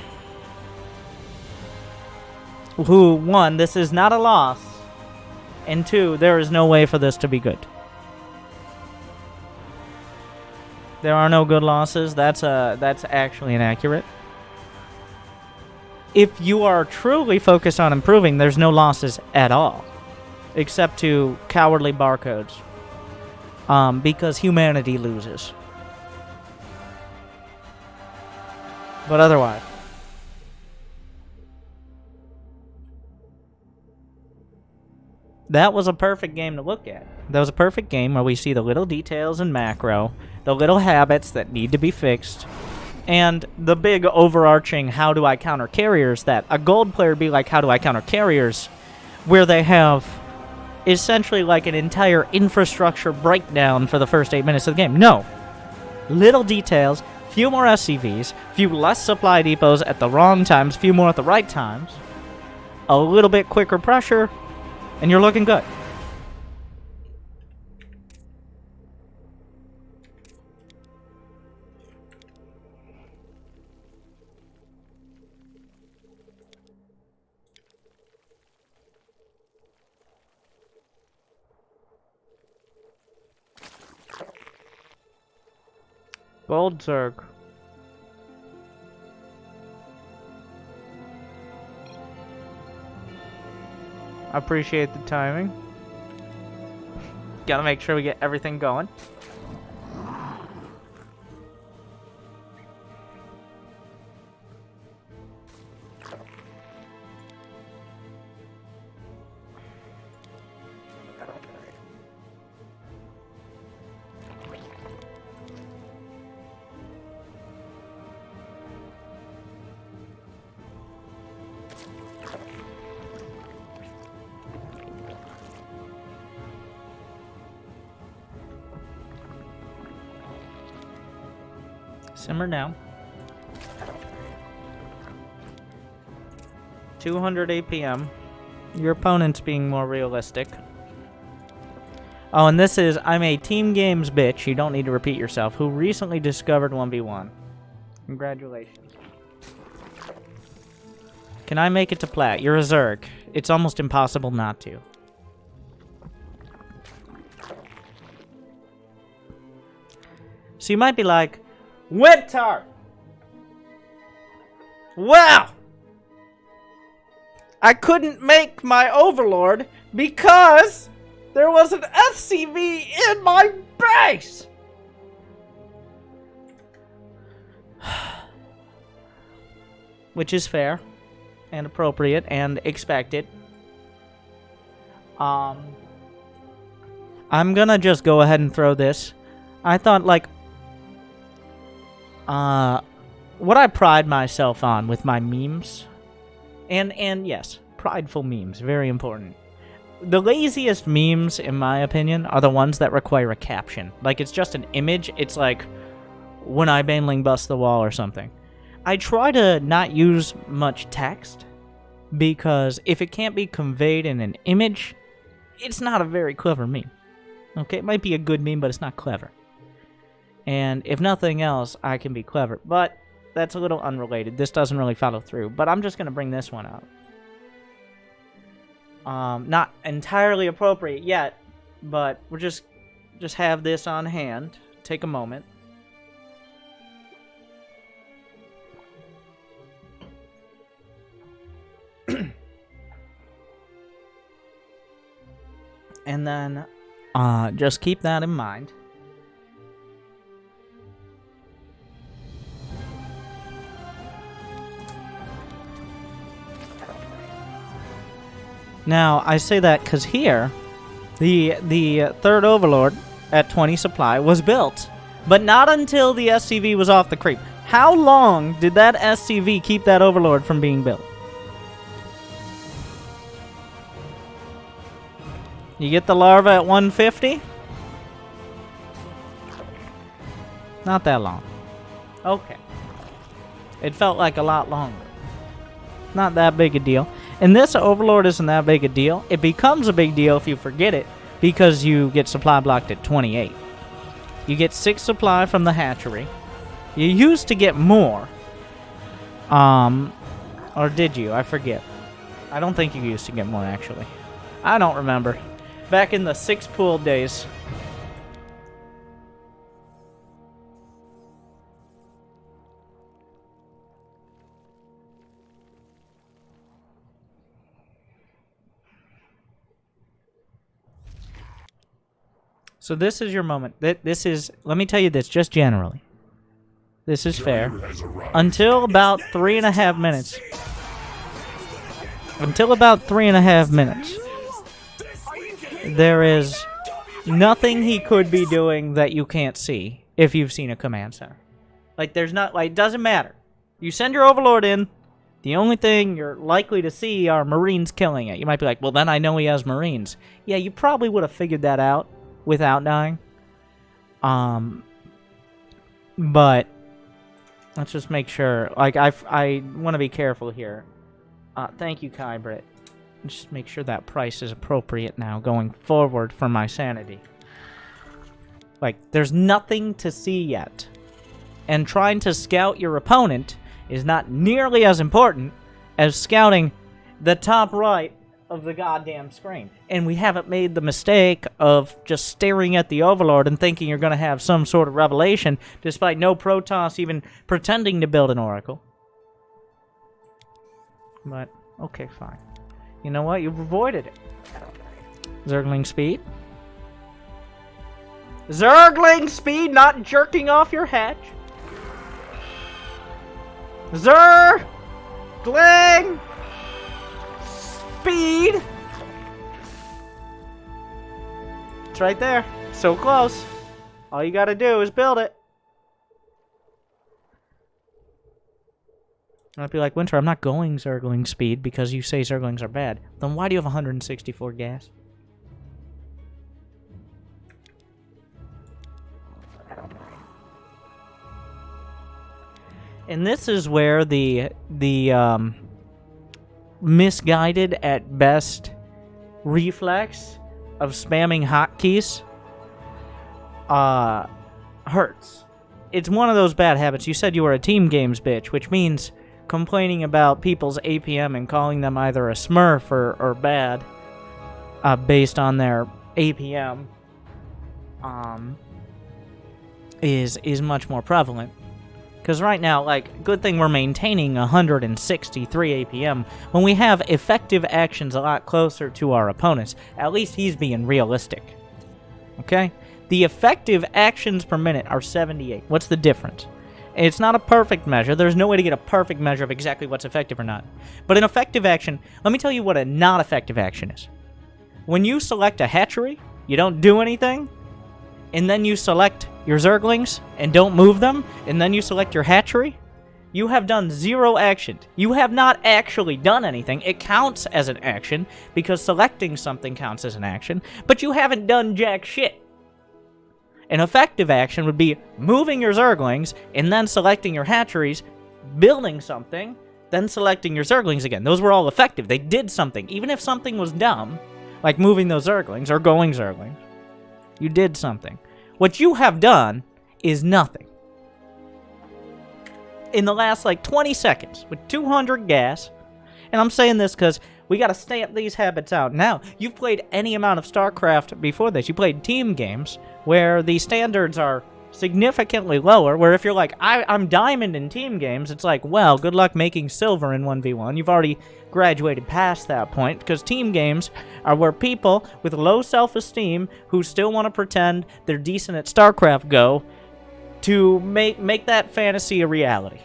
who, one, this is not a loss, and two, there is no way for this to be good. There are no good losses. That's actually inaccurate. If you are truly focused on improving, there's no losses at all, except to cowardly barcodes, because humanity loses. But otherwise, that was a perfect game to look at. That was a perfect game where we see the little details in macro, the little habits that need to be fixed, and the big overarching how do I counter carriers that a gold player would be like, how do I counter carriers, where they have essentially like an entire infrastructure breakdown for the first 8 minutes of the game. No. Little details, few more SCVs, few less supply depots at the wrong times, few more at the right times, a little bit quicker pressure, and you're looking good. Gold Zerg. Appreciate the timing. Gotta make sure we get everything going. Simmer down. 200 APM. Your opponent's being more realistic. Oh, and this is, I'm a Team Games bitch, you don't need to repeat yourself, who recently discovered 1v1. Congratulations. Can I make it to plat? You're a Zerg. It's almost impossible not to. So you might be like, Winter! Well! I couldn't make my Overlord because there was an SCV in my base! Which is fair and appropriate and expected. I'm gonna just go ahead and throw this. I thought, like, what I pride myself on with my memes, and yes, prideful memes, very important. The laziest memes, in my opinion, are the ones that require a caption. Like, it's just an image. It's like, when I Baneling bust the wall or something. I try to not use much text, because if it can't be conveyed in an image, it's not a very clever meme. Okay, it might be a good meme, but it's not clever. And if nothing else, I can be clever. But that's a little unrelated. This doesn't really follow through. But I'm just going to bring this one up. Not entirely appropriate yet, but we'll just have this on hand. Take a moment. And then just keep that in mind. Now, I say that because here, the third Overlord at 20 supply was built, but not until the SCV was off the creep. How long did that SCV keep that Overlord from being built? You get the larva at 150? Not that long. Okay. It felt like a lot longer. Not that big a deal. And this Overlord isn't that big a deal. It becomes a big deal if you forget it, because you get supply blocked at 28. You get 6 supply from the hatchery. You used to get more. Or did you? I forget. I don't think you used to get more, actually. I don't remember. Back in the 6 pool days. So this is your moment. This is, let me tell you this, just generally. This is fair. Until about 3.5 minutes. Until about 3.5 minutes. There is nothing he could be doing that you can't see if you've seen a command center. Like, there's not, like, it doesn't matter. You send your Overlord in, the only thing you're likely to see are Marines killing it. You might be like, well, then I know he has Marines. Yeah, you probably would have figured that out without dying. But let's just make sure. Like, I want to be careful here. Thank you, Kai Britt. Just make sure that price is appropriate now going forward for my sanity. Like, there's nothing to see yet. And trying to scout your opponent is not nearly as important as scouting the top right of the goddamn screen. And we haven't made the mistake of just staring at the Overlord and thinking you're going to have some sort of revelation, despite no Protoss even pretending to build an Oracle. But, okay, fine. You know what? You've avoided it. Zergling speed. Zergling speed, not jerking off your hatch. Zergling speed. It's right there. So close. All you gotta do is build it. I'd be like, Winter, I'm not going Zergling speed because you say Zerglings are bad. Then why do you have 164 gas? And this is where the misguided at best reflex of spamming hotkeys hurts. It's one of those bad habits. You said you were a team games bitch, which means complaining about people's APM and calling them either a smurf or bad based on their APM is much more prevalent. Because right now, like, good thing we're maintaining 163 APM when we have effective actions a lot closer to our opponents. At least he's being realistic. Okay? The effective actions per minute are 78. What's the difference? It's not a perfect measure. There's no way to get a perfect measure of exactly what's effective or not. But an effective action, let me tell you what a not effective action is. When you select a hatchery, you don't do anything, and then you select your Zerglings and don't move them, and then you select your hatchery, you have done 0 action. You have not actually done anything. It counts as an action because selecting something counts as an action, but you haven't done jack shit. An effective action would be moving your Zerglings and then selecting your hatcheries, building something, then selecting your Zerglings again. Those were all effective. They did something. Even if something was dumb, like moving those Zerglings or going Zerglings, you did something. What you have done is nothing. In the last, 20 seconds, with 200 gas, and I'm saying this because we got to stamp these habits out now. You've played any amount of StarCraft before this. You played team games where the standards are significantly lower, where if you're like, I'm diamond in team games, it's like, well, good luck making silver in 1v1. You've already graduated past that point, because team games are where people with low self-esteem who still want to pretend they're decent at StarCraft go to make that fantasy a reality.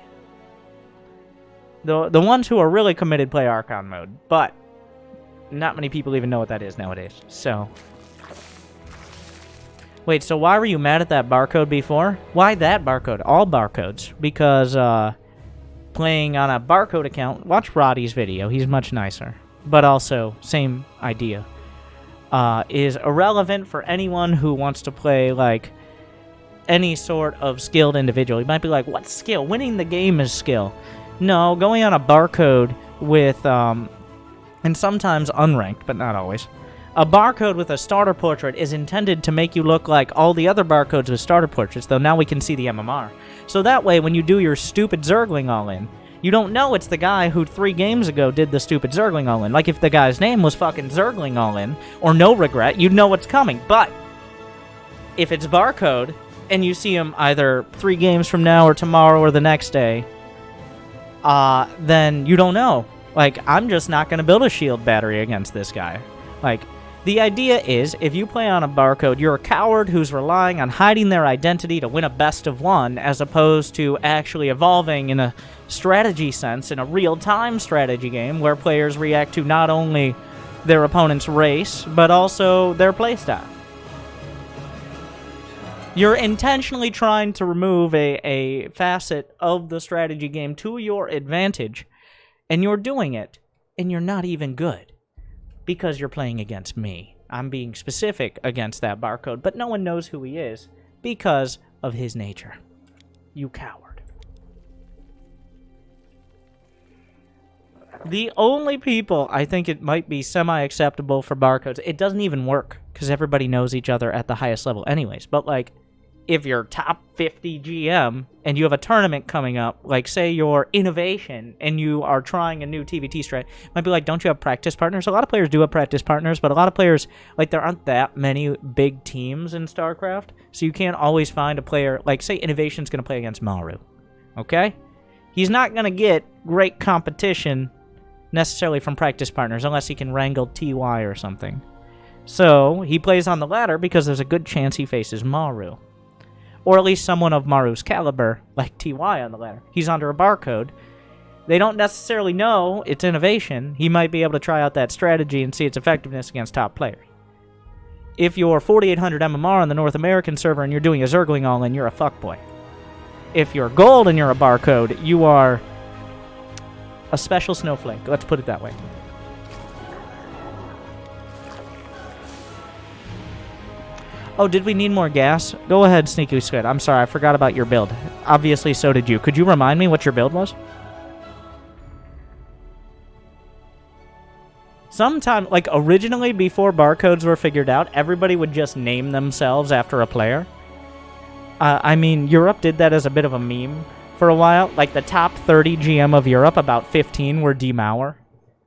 The ones who are really committed play Archon mode, but not many people even know what that is nowadays. So, wait, so why were you mad at that barcode before? Why that barcode? All barcodes. Because playing on a barcode account, watch Roddy's video, he's much nicer. But also, same idea. Is irrelevant for anyone who wants to play, any sort of skilled individual. You might be like, what skill? Winning the game is skill. No, going on a barcode with, and sometimes unranked, but not always. A barcode with a starter portrait is intended to make you look like all the other barcodes with starter portraits, though now we can see the MMR. So that way, when you do your stupid Zergling all-in, you don't know it's the guy who 3 games ago did the stupid Zergling all-in. Like, if the guy's name was fucking Zergling all-in, or No Regret, you'd know what's coming. But, if it's barcode, and you see him either 3 games from now, or tomorrow, or the next day, then you don't know. I'm just not going to build a shield battery against this guy. The idea is, if you play on a barcode, you're a coward who's relying on hiding their identity to win a best of one, as opposed to actually evolving in a strategy sense, in a real-time strategy game, where players react to not only their opponent's race, but also their playstyle. You're intentionally trying to remove a facet of the strategy game to your advantage, and you're doing it, and you're not even good. Because you're playing against me. I'm being specific against that barcode, but no one knows who he is because of his nature. You coward. The only people I think it might be semi-acceptable for barcodes, it doesn't even work because everybody knows each other at the highest level anyways, but if you're top 50 GM and you have a tournament coming up, say you're Innovation and you are trying a new TVT strat, might be like, don't you have practice partners? A lot of players do have practice partners, but a lot of players, there aren't that many big teams in StarCraft, so you can't always find a player, say Innovation's going to play against Maru, okay? He's not going to get great competition necessarily from practice partners unless he can wrangle TY or something. So, he plays on the ladder because there's a good chance he faces Maru. Or at least someone of Maru's caliber, like TY on the ladder. He's under a barcode. They don't necessarily know it's Innovation. He might be able to try out that strategy and see its effectiveness against top players. If you're 4800 MMR on the North American server and you're doing a Zergling all-in, you're a fuckboy. If you're gold and you're a barcode, you are a special snowflake. Let's put it that way. Oh, did we need more gas? Go ahead, Sneaky Squid. I'm sorry, I forgot about your build. Obviously, so did you. Could you remind me what your build was? Sometime, like originally before barcodes were figured out, everybody would just name themselves after a player. I mean, Europe did that as a bit of a meme for a while. Like the top 30 GM of Europe, about 15 were Demauer,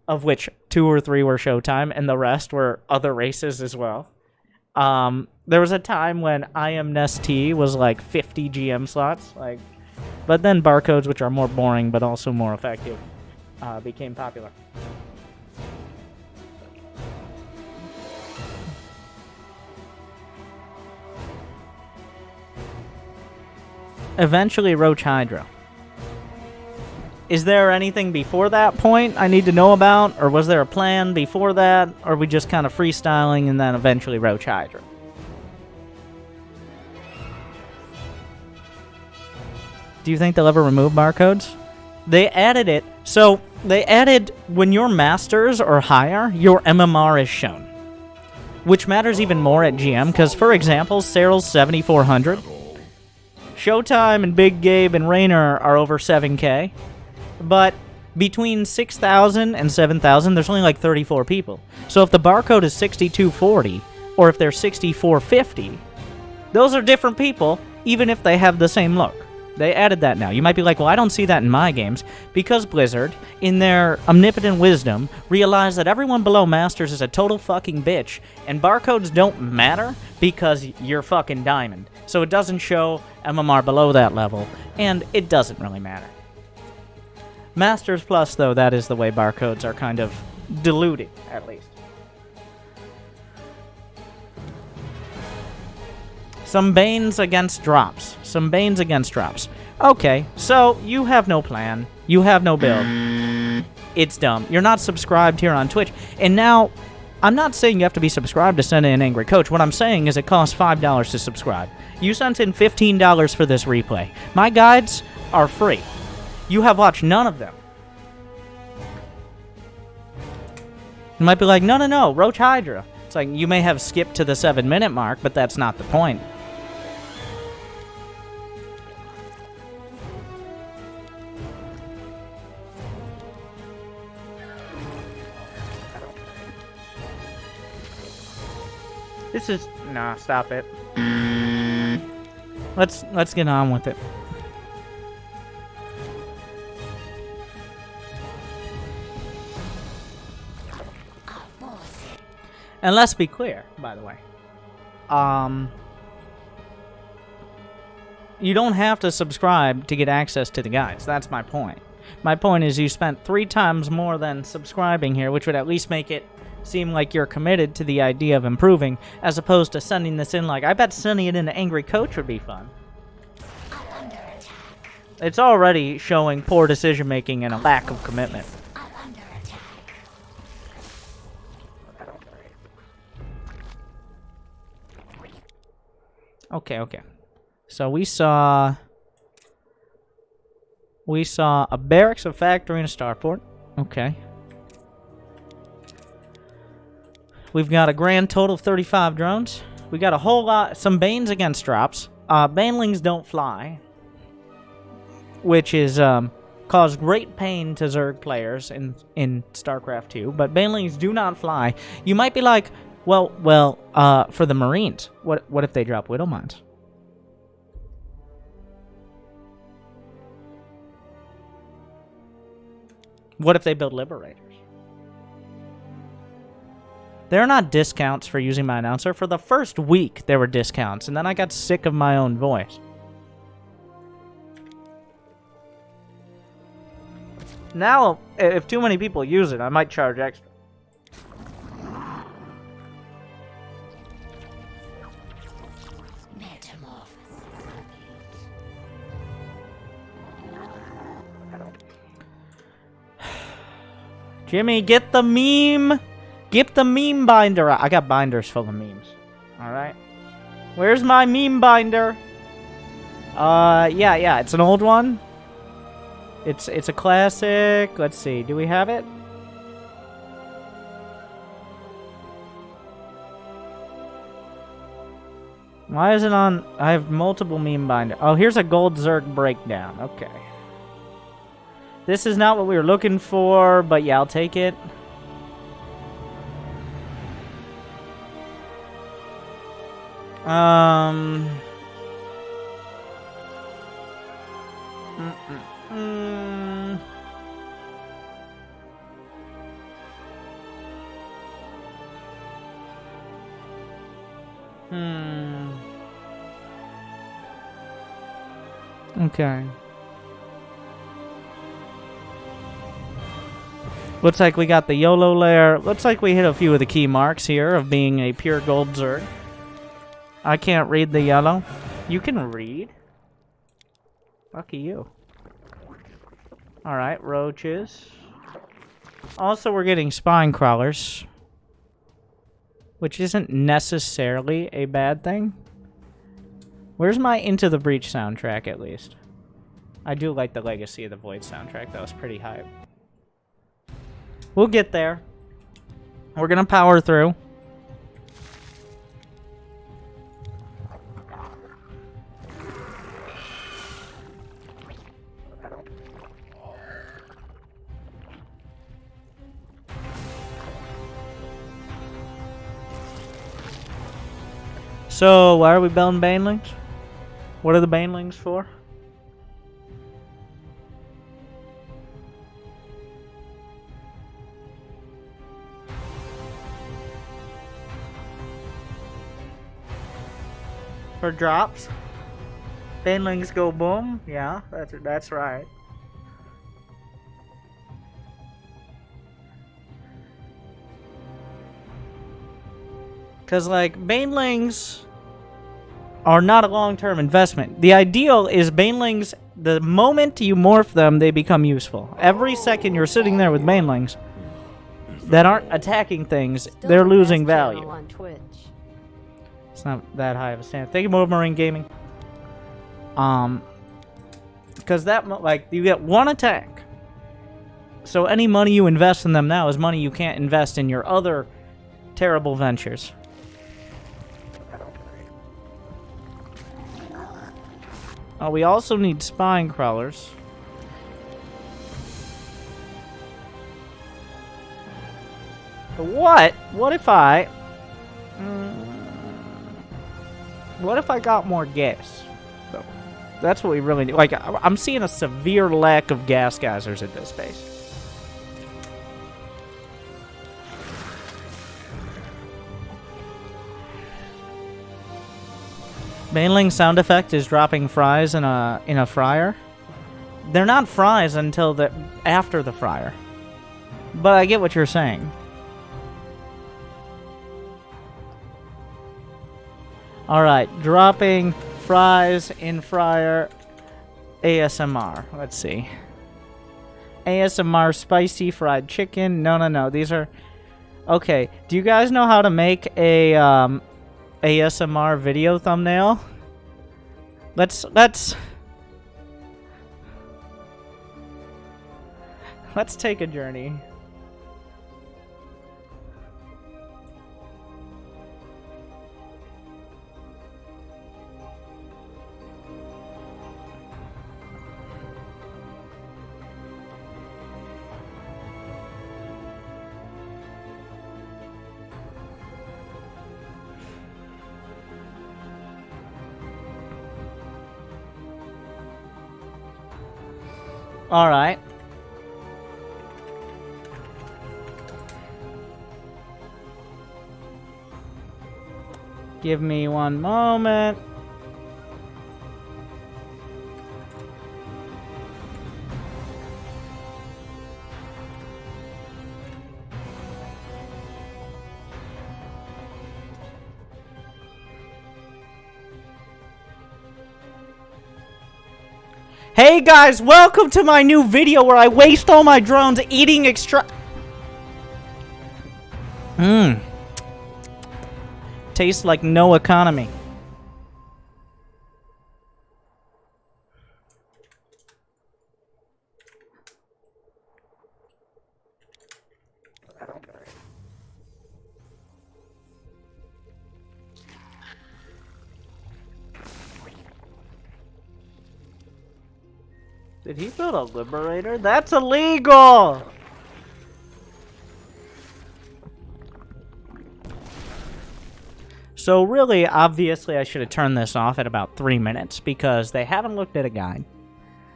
of which 2 or 3 were Showtime, and the rest were other races as well. There was a time when IMNST was like 50 GM slots, but then barcodes, which are more boring but also more effective, became popular. Eventually Roach Hydra. Is there anything before that point I need to know about? Or was there a plan before that? Or are we just kind of freestyling and then eventually Roach Hydra? Do you think they'll ever remove barcodes? They added it. So they added when you're masters or higher, your MMR is shown. Which matters even more at GM because, for example, Cyril's 7,400. Showtime and Big Gabe and Raynor are over 7K. But between 6,000 and 7,000, there's only like 34 people. So if the barcode is 6,240, or if they're 6,450, those are different people, even if they have the same look. They added that now. You might be like, well, I don't see that in my games. Because Blizzard, in their omnipotent wisdom, realized that everyone below Masters is a total fucking bitch, and barcodes don't matter because you're fucking Diamond. So it doesn't show MMR below that level, and it doesn't really matter. Masters Plus, though, that is the way barcodes are kind of diluted, at least. Some Banes against drops. Some Banes against drops. Okay, so you have no plan. You have no build. It's dumb. You're not subscribed here on Twitch. And now, I'm not saying you have to be subscribed to send in an angry coach. What I'm saying is it costs $5 to subscribe. You sent in $15 for this replay. My guides are free. You have watched none of them. You might be like, no, Roach Hydra. It's like, you may have skipped to the 7-minute mark, but that's not the point. This is... Nah, stop it. Let's get on with it. And let's be clear, by the way. You don't have to subscribe to get access to the guides. That's my point. My point is you spent 3 times more than subscribing here, which would at least make it seem like you're committed to the idea of improving, as opposed to sending this in like, I bet sending it in to Angry Coach would be fun. It's already showing poor decision-making and a lack of commitment. Okay. So we saw a barracks, a factory, and a starport. Okay. We've got a grand total of 35 drones. We got a whole lot, some Banes against drops. Banelings don't fly, which is caused great pain to Zerg players in Starcraft 2. But Banelings do not fly. You might be like, well, for the Marines, what if they drop Widow Mines? What if they build Liberators? There are not discounts for using my announcer. For the first week, there were discounts, and then I got sick of my own voice. Now, if too many people use it, I might charge extra. Jimmy, get the meme! Get the meme binder. I got binders full of memes. Alright. Where's my meme binder? Yeah, it's an old one. It's a classic. Let's see, do we have it? Why is it on? I have multiple meme binder. Oh, here's a gold Zerg breakdown. Okay. This is not what we were looking for, but yeah, I'll take it. Um. Mm-mm-mm. Okay. Looks like we got the YOLO layer. Looks like we hit a few of the key marks here of being a pure gold Zerg. I can't read the yellow. You can read? Lucky you. Alright, roaches. Also, we're getting spine crawlers. Which isn't necessarily a bad thing. Where's my Into the Breach soundtrack, at least? I do like the Legacy of the Void soundtrack. That was pretty hype. We'll get there. We're gonna power through. So, why are we building banelings? What are the banelings for? For drops? Banelings go boom? Yeah, that's right. Because, like, banelings are not a long-term investment. The ideal is banelings, the moment you morph them, they become useful. Every second you're sitting there with banelings that aren't attacking things, Still they're the losing best channel value. on Twitch. It's not that high of a standard. Thank you, Marine Gaming. Because that, like, you get one attack. So any money you invest in them now is money you can't invest in your other terrible ventures. Oh, we also need spine crawlers. But what? What if I... what if I got more gas? So, that's what we really need. Like, I'm seeing a severe lack of gas geysers at this base. Baneling sound effect is dropping fries in a fryer. They're not fries until after the fryer. But I get what you're saying. Alright, dropping fries in fryer ASMR. Let's see. ASMR spicy fried chicken. No. These are... Okay, do you guys know how to make a ASMR video thumbnail? Let's take a journey. All right. Give me one moment. Hey guys, welcome to my new video where I waste all my drones eating Tastes like no economy. Did he build a liberator? That's illegal! So really, obviously, I should have turned this off at about 3 minutes because they haven't looked at a guide.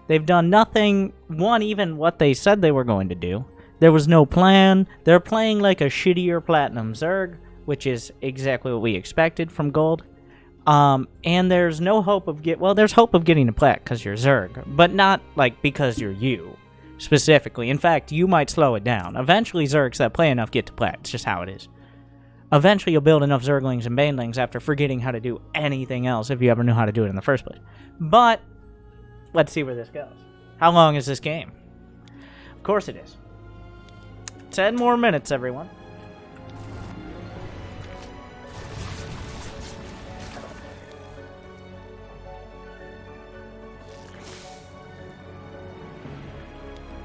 They've done nothing, even what they said they were going to do. There was no plan. They're playing like a shittier Platinum Zerg, which is exactly what we expected from Gold. And there's no hope of there's hope of getting a Plat because you're Zerg, but not, like, because you're you, specifically. In fact, you might slow it down. Eventually, Zergs that play enough get to Plat. It's just how it is. Eventually, you'll build enough Zerglings and Banelings after forgetting how to do anything else if you ever knew how to do it in the first place. But, let's see where this goes. How long is this game? Of course it is. 10 more minutes, everyone.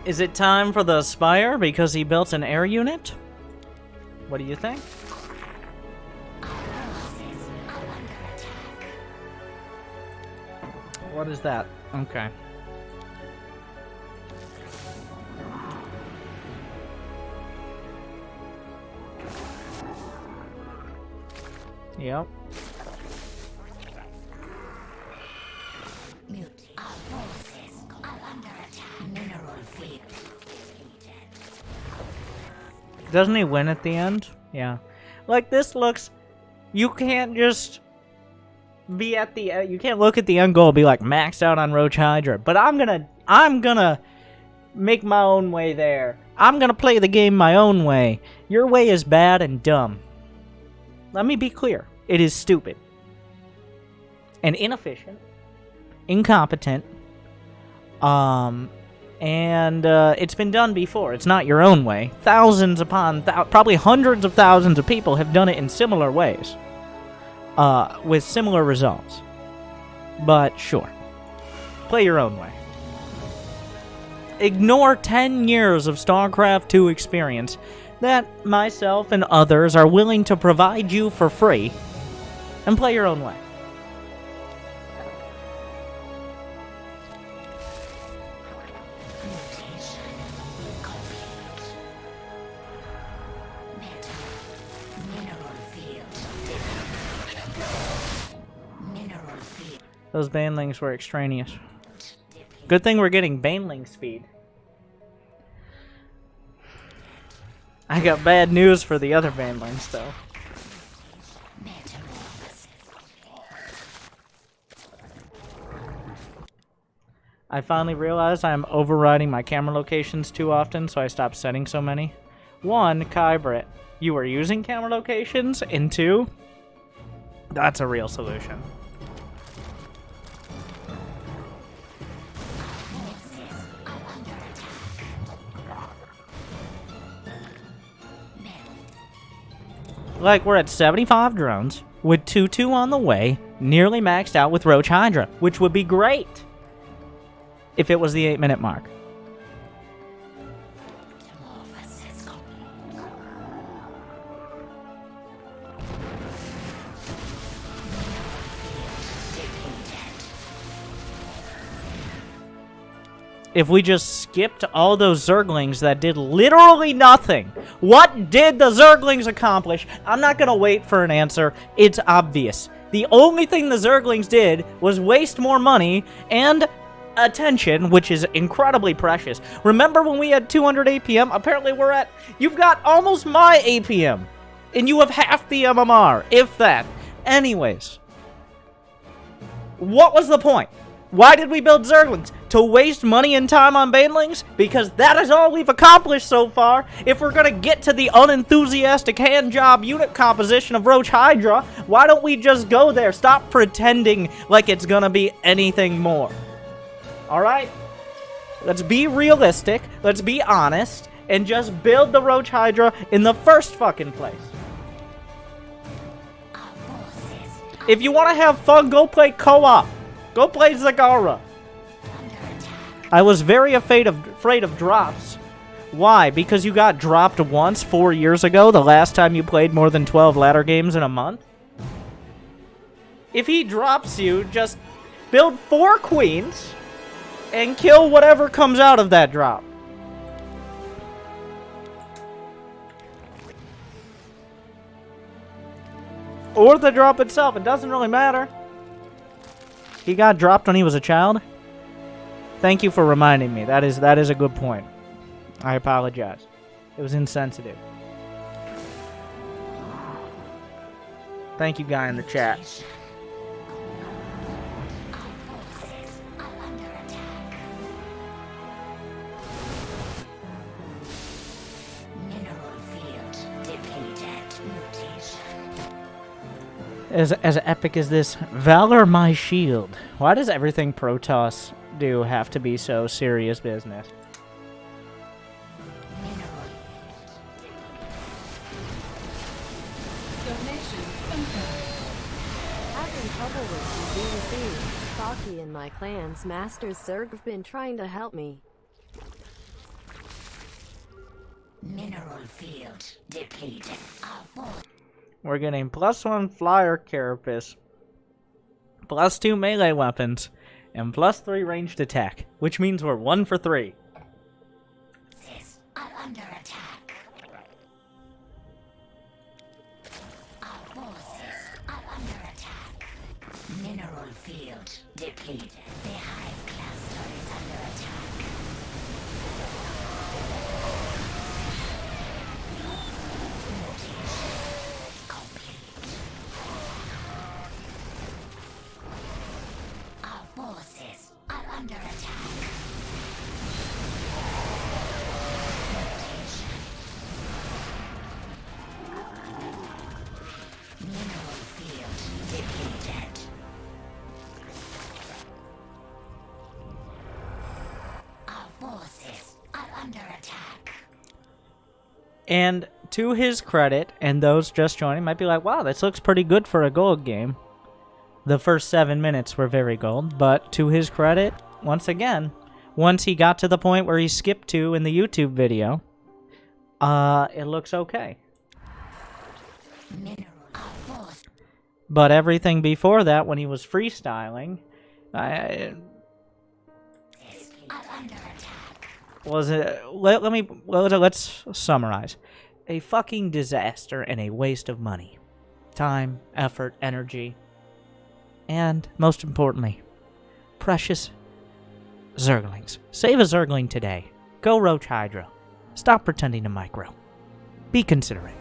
Is it time for the Spire because he built an air unit? What do you think? What is that? Okay. Yep. Doesn't he win at the end? Yeah. Like, this looks... You can't just be at the... you can't look at the end goal and be like, maxed out on Roach Hydra. But I'm gonna make my own way there. I'm gonna play the game my own way. Your way is bad and dumb. Let me be clear. It is stupid. And inefficient. Incompetent. And it's been done before. It's not your own way. Thousands upon probably hundreds of thousands of people have done it in similar ways. With similar results. But sure. Play your own way. Ignore 10 years of StarCraft 2 experience that myself and others are willing to provide you for free, and play your own way. Those banelings were extraneous. Good thing we're getting baneling speed. I got bad news for the other banelings, though. I finally realized I'm overriding my camera locations too often, so I stopped setting so many. 1, Kybrit, you are using camera locations, and 2, that's a real solution. Like, we're at 75 drones, with 2-2 on the way, nearly maxed out with Roach Hydra, which would be great if it was the 8-minute mark. If we just skipped all those Zerglings that did literally nothing. What did the Zerglings accomplish? I'm not going to wait for an answer. It's obvious. The only thing the Zerglings did was waste more money and attention, which is incredibly precious. Remember when we had 200 APM? Apparently we're at... You've got almost my APM. And you have half the MMR, if that. Anyways. What was the point? Why did we build Zerglings? To waste money and time on banelings? Because that is all we've accomplished so far. If we're gonna get to the unenthusiastic handjob unit composition of Roach Hydra, why don't we just go there? Stop pretending like it's gonna be anything more. Alright? Let's be realistic, let's be honest, and just build the Roach Hydra in the first fucking place. If you want to have fun, go play co-op. Go play Zagara. I was very afraid of drops. Why? Because you got dropped once 4 years ago, the last time you played more than 12 ladder games in a month? If he drops you, just build 4 queens and kill whatever comes out of that drop. or the drop itself. It doesn't really matter. He got dropped when he was a child. Thank you for reminding me. That is a good point. I apologize. It was insensitive. Thank you, guy in the chat. As epic as this, Valor my shield. Why does everything Protoss do have to be so serious business? Having trouble with DZ. Saki and my clan's masters Zerg have been trying to help me. Mineral field depleted. We're getting +1 flyer carapace, +2 melee weapons, and +3 ranged attack, which means we're 1 for 3. Are under attack. Our forces are under attack. Mineral field depleted. The hive cluster is under attack. Mutation complete. Our forces are under attack. Mineral field depleted. Our forces are under attack. And to his credit, and those just joining might be like, wow, this looks pretty good for a gold game. The first 7 minutes were very gold, but to his credit, once again, once he got to the point where he skipped to in the YouTube video, it looks okay. Mineral force But everything before that, when he was freestyling, are under attack. was it? Let's summarize: a fucking disaster and a waste of money, time, effort, energy, and most importantly, precious Zerglings. Save a Zergling today. Go Roach Hydra. Stop pretending to micro. Be considerate.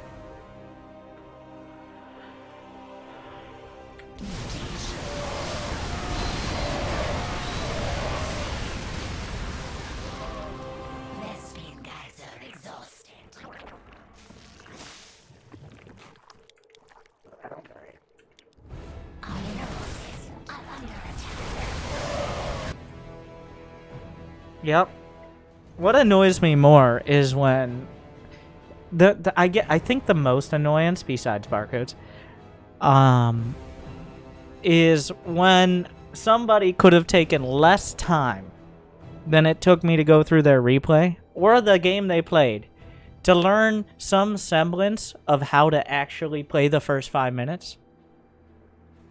Lesbian guys are exhausted. Our mineral forces are under attack. Yep. What annoys me more is when I think the most annoyance besides barcodes is when somebody could have taken less time than it took me to go through their replay or the game they played to learn some semblance of how to actually play the first 5 minutes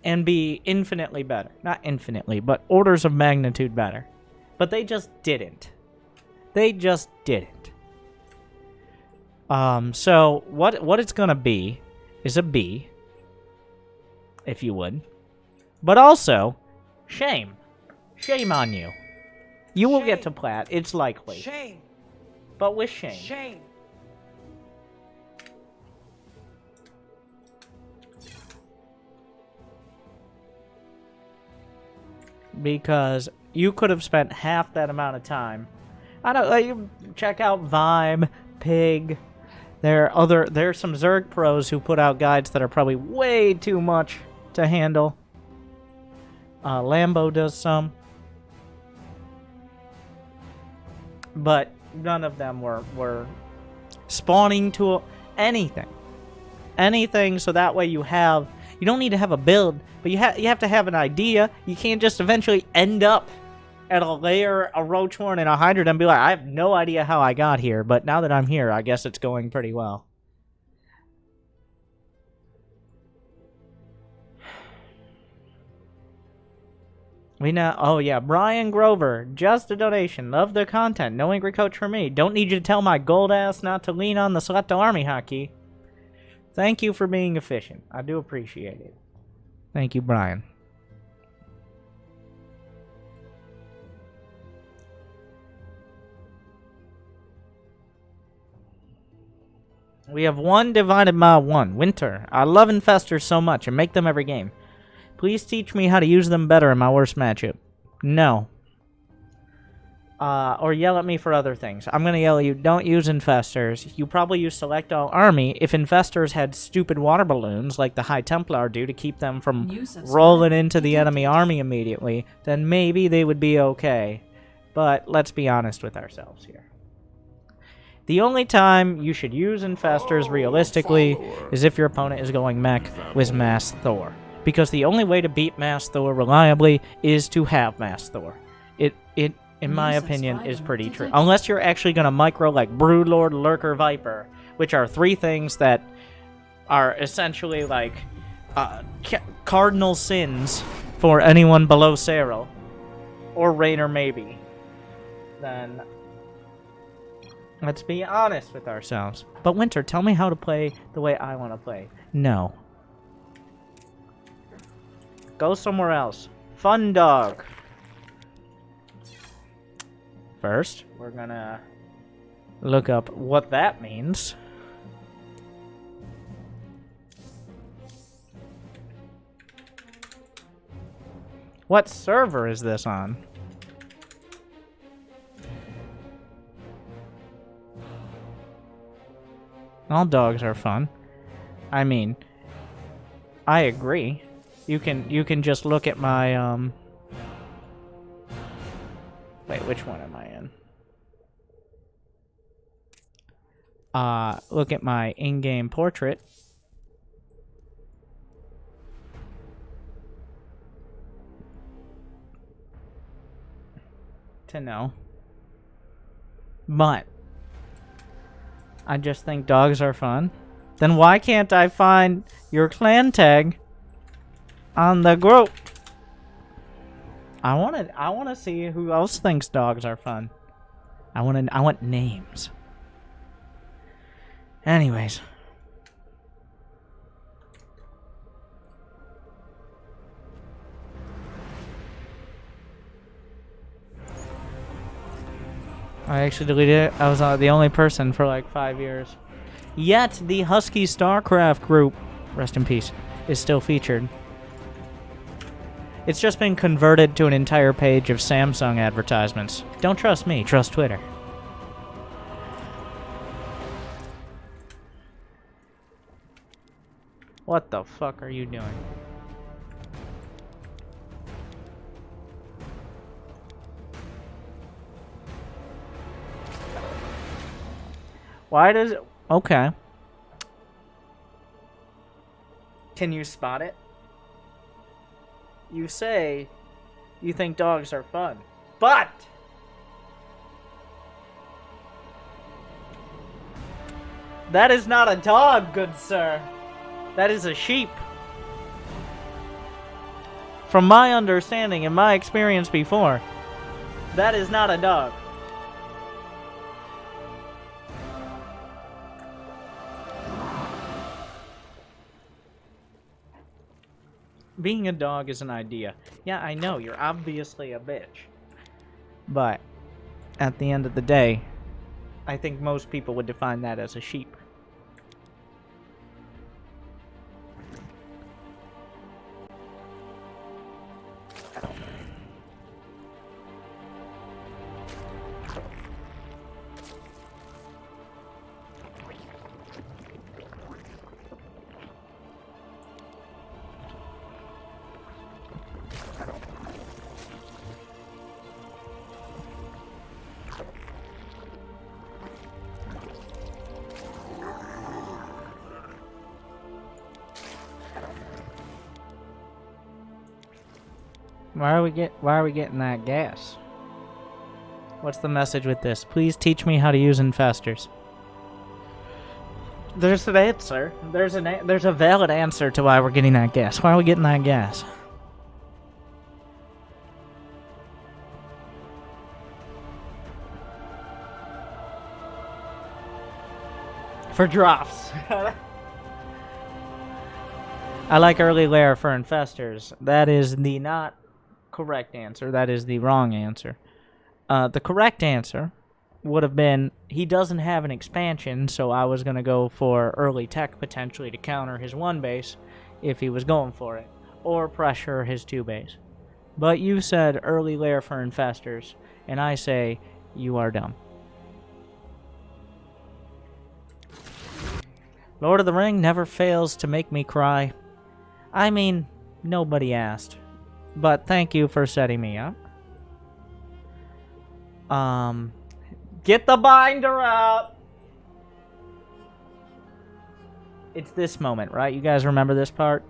and be infinitely better. Not infinitely, but orders of magnitude better. But they just didn't. They just didn't. So what it's gonna be is a B, if you would. But also, shame. Shame on you. You will get to plat, it's likely. Shame. But with shame. Shame. Because you could have spent half that amount of time. I don't like, check out Vime, Pig. There's some Zerg pros who put out guides that are probably way too much to handle. Lambo does some. But none of them were spawning to anything. Anything, so that way you don't need to have a build, but you have to have an idea. You can't just eventually end up at a lair, a Roachhorn, and a Hydra and be like, I have no idea how I got here, but now that I'm here, I guess it's going pretty well. Oh yeah, Brian Grover, just a donation. Love the content. No angry coach for me. Don't need you to tell my gold ass not to lean on the Selecto Army hotkey. Thank you for being efficient. I do appreciate it. Thank you, Brian. We have 1 divided by 1. Winter. I love infestors so much and make them every game. Please teach me how to use them better in my worst matchup. No. Or yell at me for other things. I'm gonna yell at you, don't use infestors. You probably use select all army if infestors had stupid water balloons like the High Templar do to keep them from rolling into the enemy army immediately, then maybe they would be okay. But let's be honest with ourselves here. The only time you should use infestors realistically is if your opponent is going mech with Mass Thor. Because the only way to beat Mass Thor reliably is to have Mass Thor. It in my opinion, is pretty true. Unless you're actually going to micro like Broodlord, Lurker, Viper, which are 3 things that are essentially like cardinal sins for anyone below Cyril. Or Rainer maybe. Then let's be honest with ourselves. But Winter, tell me how to play the way I want to play. No. Go somewhere else. Fun dog. First, we're gonna look up what that means. What server is this on? All dogs are fun. I mean, I agree. You can just look at my wait, which one am I in? Look at my in-game portrait. To know. But I just think dogs are fun. Then why can't I find your clan tag on the group? I want to see who else thinks dogs are fun. I want names. Anyways. I actually deleted it. I was the only person for like 5 years. Yet the Husky Starcraft group, rest in peace, is still featured. It's just been converted to an entire page of Samsung advertisements. Don't trust me, trust Twitter. What the fuck are you doing? Why does it... Okay. Can you spot it? You say you think dogs are fun, but that is not a dog, good sir. That is a sheep. From my understanding and my experience before, that is not a dog. Being a dog is an idea. Yeah, I know, you're obviously a bitch. But, at the end of the day, I think most people would define that as a sheep. Why are we getting that gas? What's the message with this? Please teach me how to use infestors. There's an answer. There's a valid answer to why we're getting that gas. Why are we getting that gas? For drops. I like early lair for infestors. That is the not correct answer. That is the wrong answer. The correct answer would have been he doesn't have an expansion, so I was going to go for early tech potentially to counter his 1 base if he was going for it, or pressure his 2 base. But you said early lair for infestors, and I say you are dumb. Lord of the Ring never fails to make me cry. I mean, nobody asked. But thank you for setting me up. Get the binder out! It's this moment, right? You guys remember this part?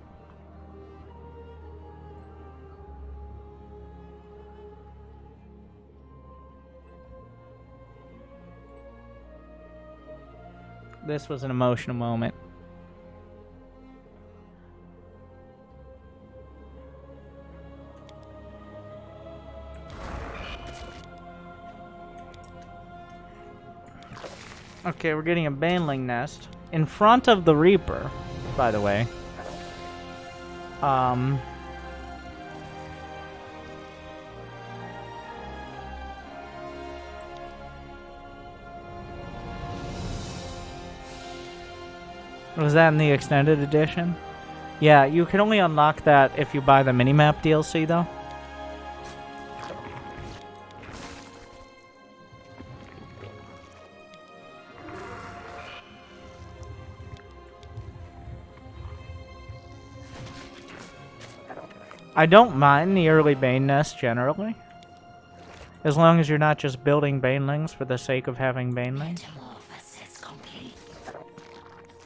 This was an emotional moment. Okay, we're getting a Baneling nest in front of the Reaper, by the way. Was that in the extended edition? Yeah, you can only unlock that if you buy the minimap DLC, though. I don't mind the early Bane nest generally. As long as you're not just building Banelings for the sake of having Banelings. Metamorphosis complete.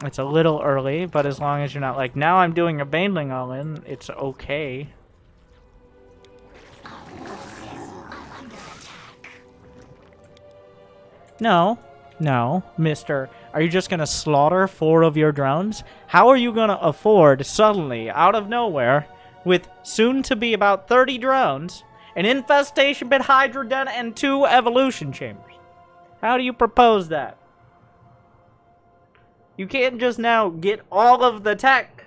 It's a little early, but as long as you're not like, now I'm doing a Baneling all in, it's okay. No, mister. Are you just gonna slaughter 4 of your drones? How are you gonna afford, suddenly, out of nowhere, with soon to be about 30 drones, an infestation pit, Hydra den, and 2 evolution chambers? How do you propose that? You can't just now get all of the tech.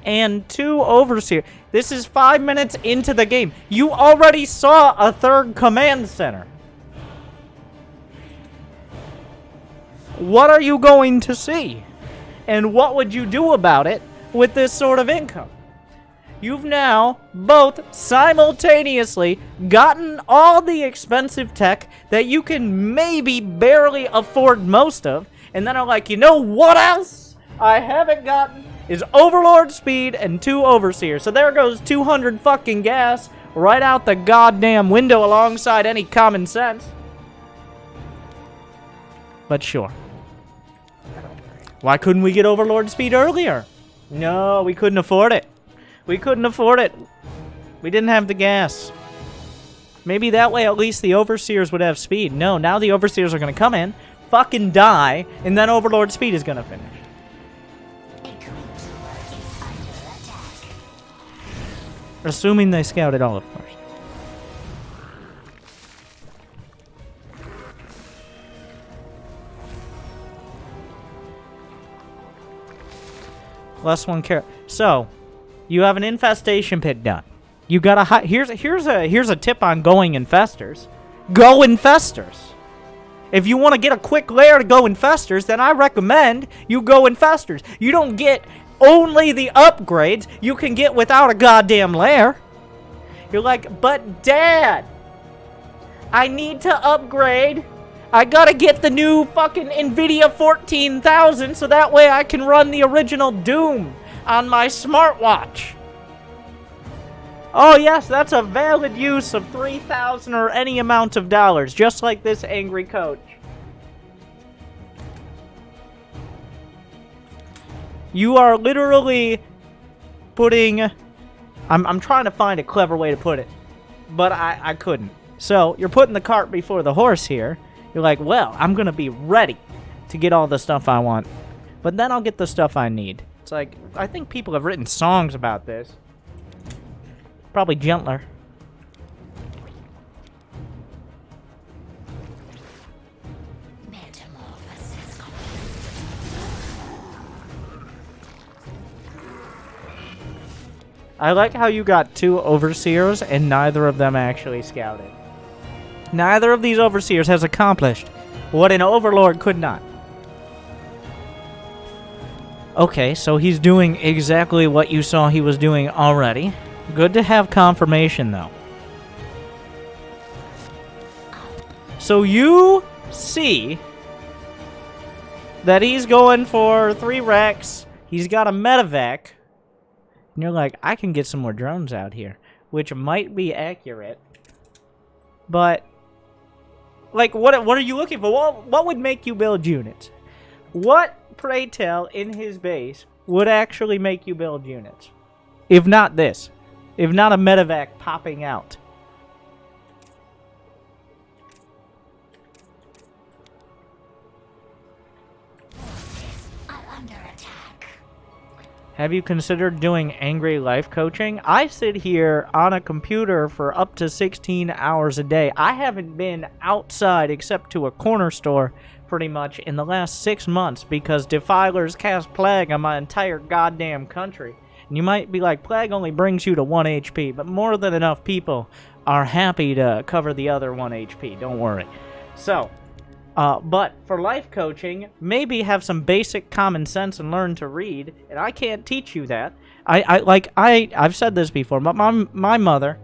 And 2 Overseer. This is 5 minutes into the game. You already saw a 3rd command center. What are you going to see? And what would you do about it with this sort of income? You've now both simultaneously gotten all the expensive tech that you can maybe barely afford most of, and then are like, you know what else I haven't gotten is Overlord speed and 2 Overseers. So there goes 200 fucking gas right out the goddamn window alongside any common sense. But sure. Why couldn't we get Overlord speed earlier? No, we couldn't afford it. We couldn't afford it. We didn't have the gas. Maybe that way at least the Overseers would have speed. No, now the Overseers are going to come in, fucking die, and then Overlord speed is going to finish. Assuming they scouted all, of course. Less 1 care. So, you have an infestation pit done. You got a here's a tip on going infestors. Go infestors. If you want to get a quick lair to go infestors, then I recommend you go infestors. You don't get only the upgrades you can get without a goddamn lair. You're like, but Dad, I need to upgrade. I gotta get the new fucking NVIDIA 14,000 so that way I can run the original Doom on my smartwatch. Oh yes, that's a valid use of 3,000 or any amount of dollars, just like this angry coach. You are literally putting... I'm trying to find a clever way to put it, but I couldn't. So, you're putting the cart before the horse here. You're like, well, I'm going to be ready to get all the stuff I want, but then I'll get the stuff I need. It's like, I think people have written songs about this. Probably gentler. Metamorphosis I like how you got 2 overseers and neither of them actually scouted. Neither of these overseers has accomplished what an overlord could not. Okay, so he's doing exactly what you saw he was doing already. Good to have confirmation, though. So you see that he's going for 3 Rex. He's got a medevac. And you're like, I can get some more drones out here. Which might be accurate. But, like, what are you looking for? What would make you build units? What, pray tell, in his base would actually make you build units? If not this. If not a medevac popping out. are under attack. Have you considered doing angry life coaching? I sit here on a computer for up to 16 hours a day. I haven't been outside except to a corner store pretty much in the last 6 months because defilers cast plague on my entire goddamn country. And you might be like, plague only brings you to 1 HP, but more than enough people are happy to cover the other 1 HP. Don't worry. So, but for life coaching, maybe have some basic common sense and learn to read. And I can't teach you that. I've said this before, but my mother,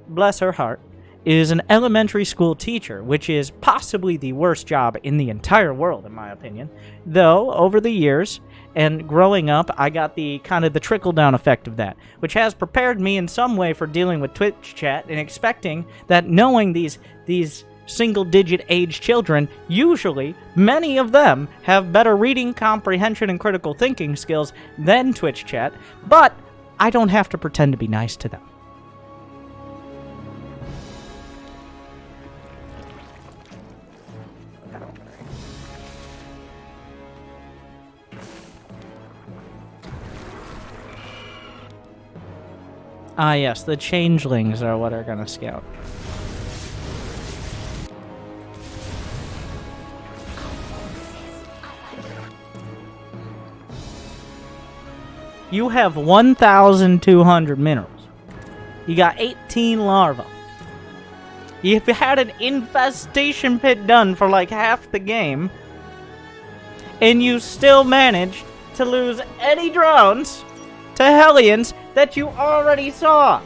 bless her heart, is an elementary school teacher, which is possibly the worst job in the entire world, in my opinion. Though, over the years and growing up, I got the kind of the trickle-down effect of that, which has prepared me in some way for dealing with Twitch chat and expecting that knowing these single-digit age children, usually, many of them have better reading, comprehension, and critical thinking skills than Twitch chat, but I don't have to pretend to be nice to them. Ah, yes, the changelings are what are gonna scout. You have 1,200 minerals. You got 18 larvae. You've had an infestation pit done for like half the game, and you still managed to lose any drones to Hellions that you already saw.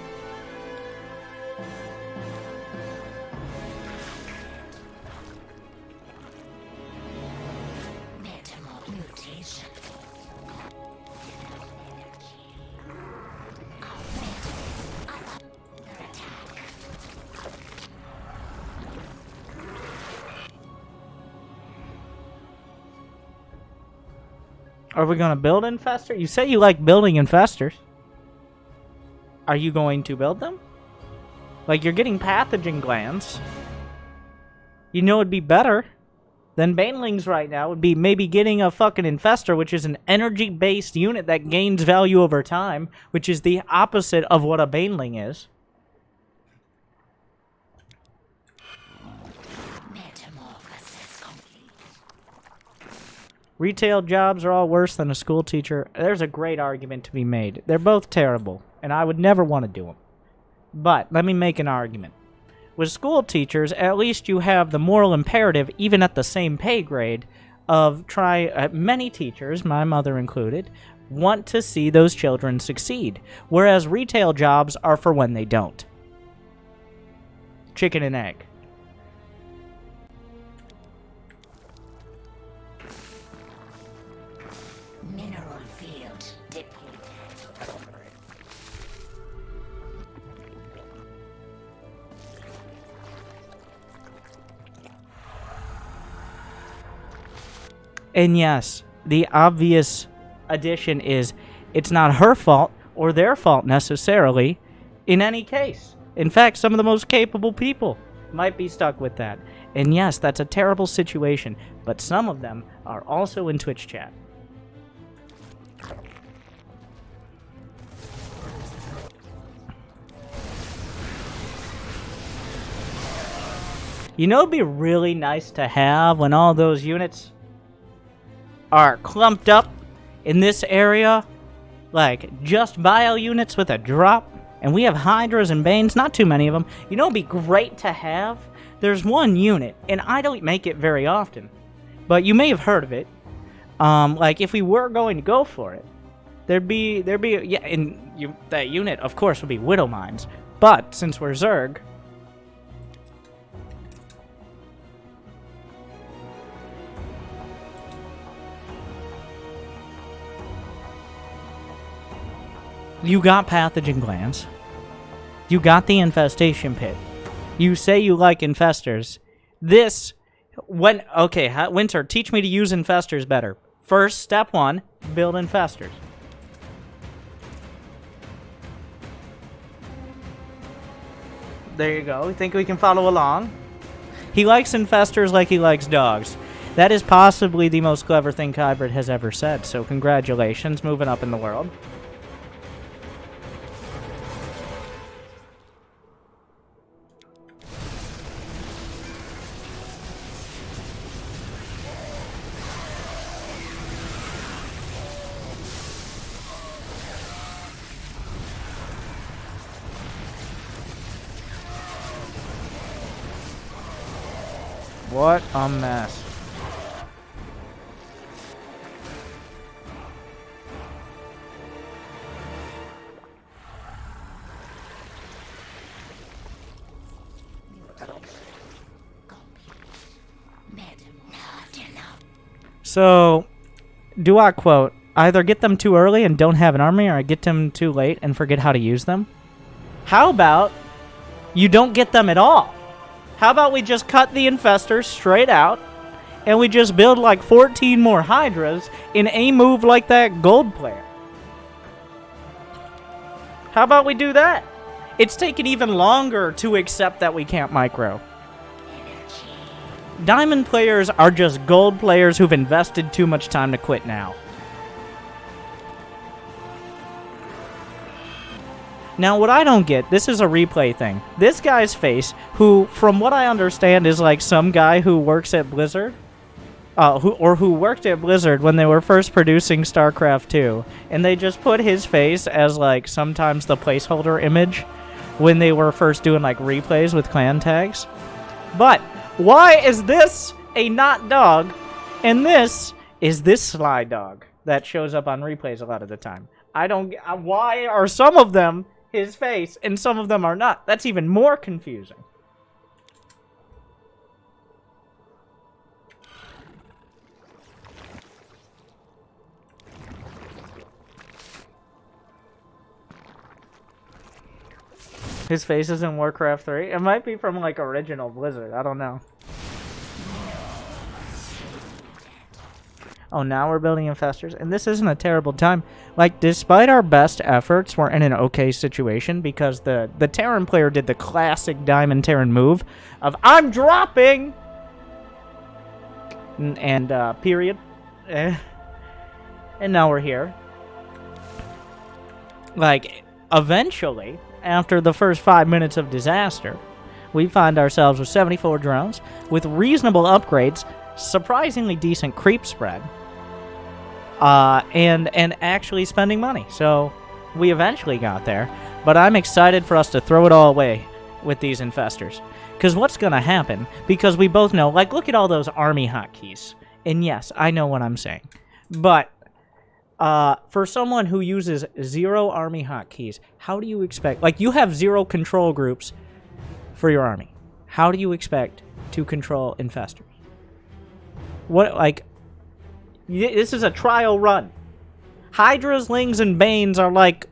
Mutation. Are we gonna build infestors? You say you like building infestors. Are you going to build them? Like, you're getting pathogen glands. You know it'd be better than banelings right now would be maybe getting a fucking infestor, which is an energy-based unit that gains value over time, which is the opposite of what a baneling is. Metamorphosis complete. Retail jobs are all worse than a school teacher. There's a great argument to be made. They're both terrible, and I would never want to do them. But let me make an argument. With school teachers, at least you have the moral imperative, even at the same pay grade, of many teachers, my mother included, want to see those children succeed. Whereas retail jobs are for when they don't. Chicken and egg. Mineral field depleted. And yes, the obvious addition is it's not her fault or their fault necessarily in any case. In fact, some of the most capable people might be stuck with that. And yes, that's a terrible situation, but some of them are also in Twitch chat. You know, it'd be really nice to have when all those units are clumped up in this area, like just bio units with a drop, and we have Hydras and Banes, not too many of them. You know, it'd be great to have. There's one unit, and I don't make it very often, but you may have heard of it. Like if we were going to go for it, there'd be yeah, and that unit of course would be Widow Mines, but since we're Zerg. You got pathogen glands. You got the infestation pit. You say you like infestors. Okay, Winter, teach me to use infestors better. First, step 1, build infestors. There you go. Think we can follow along? He likes infestors like he likes dogs. That is possibly the most clever thing Kybrid has ever said, so congratulations, moving up in the world. What a mess. So, do I quote, either get them too early and don't have an army, or I get them too late and forget how to use them? How about you don't get them at all? How about we just cut the infestors straight out, and we just build like 14 more Hydras in a move like that gold player? How about we do that? It's taken even longer to accept that we can't micro. Diamond players are just gold players who've invested too much time to quit now. Now, what I don't get, this is a replay thing. This guy's face, who, from what I understand, is like some guy who works at Blizzard, who worked at Blizzard when they were first producing Starcraft 2, and they just put his face as like sometimes the placeholder image when they were first doing like replays with clan tags. But why is this a not dog, and this is this sly dog that shows up on replays a lot of the time? I don't. Why are some of them his face and some of them are not? That's even more confusing. His face is in Warcraft 3. It might be from like original Blizzard. I don't know. Oh, now we're building infestors, and this isn't a terrible time. Like, despite our best efforts, we're in an okay situation because the Terran player did the classic Diamond Terran move of I'm dropping, and period. And now we're here. Like, eventually, after the first 5 minutes of disaster, we find ourselves with 74 drones with reasonable upgrades, surprisingly decent creep spread. And actually spending money. So we eventually got there, but I'm excited for us to throw it all away with these infestors. Because what's going to happen, because we both know, like, look at all those army hotkeys. And yes, I know what I'm saying. But for someone who uses 0 army hotkeys, how do you expect, like, you have 0 control groups for your army. How do you expect to control infestors? What, like, this is a trial run. Hydras, Lings, and Banes are like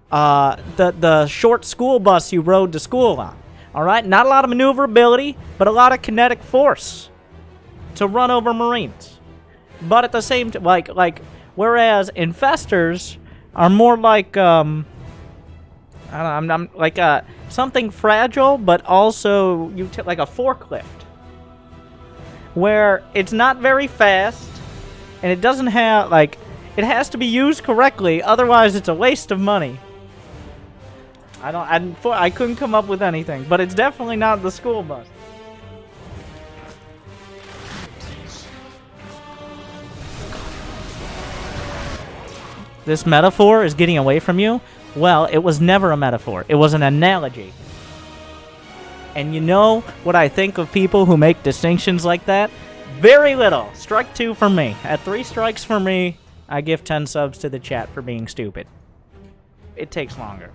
the short school bus you rode to school on. Alright? Not a lot of maneuverability, but a lot of kinetic force to run over Marines. But at the same time, like, whereas infestors are more like, I'm like something fragile, but also like a forklift. Where it's not very fast, and it doesn't have, like, it has to be used correctly, otherwise it's a waste of money. I couldn't come up with anything, but it's definitely not the school bus. This metaphor is getting away from you. Well, it was never a metaphor. It was an analogy. And you know what I think of people who make distinctions like that? Very little. Strike 2 for me. At 3 strikes for me, I give 10 subs to the chat for being stupid. It takes longer.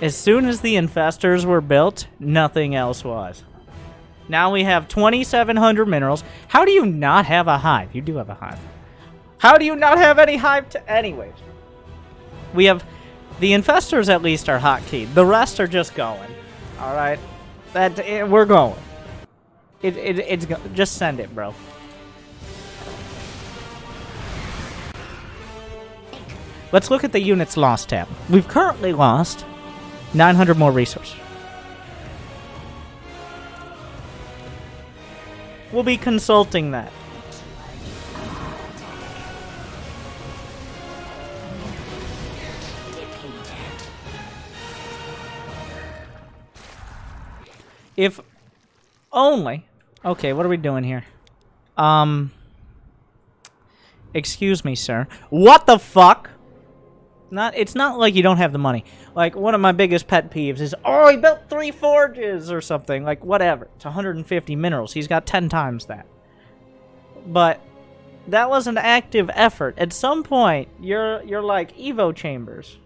As soon as the infestors were built, nothing else was. Now we have 2,700 minerals. How do you not have a hive? You do have a hive. How do you not have any hive to... Anyways. We have... The infestors at least are hotkeyed. The rest are just going. Alright? We're going. Just send it, bro. Let's look at the units lost tab. We've currently lost 900 more resources. We'll be consulting that. If only... Okay, what are we doing here? Excuse me, sir. What the fuck? It's not like you don't have the money. Like, one of my biggest pet peeves is, oh, he built 3 forges or something. Like, whatever. It's 150 minerals. He's got 10 times that. But that was an active effort. At some point, you're like Evo chambers.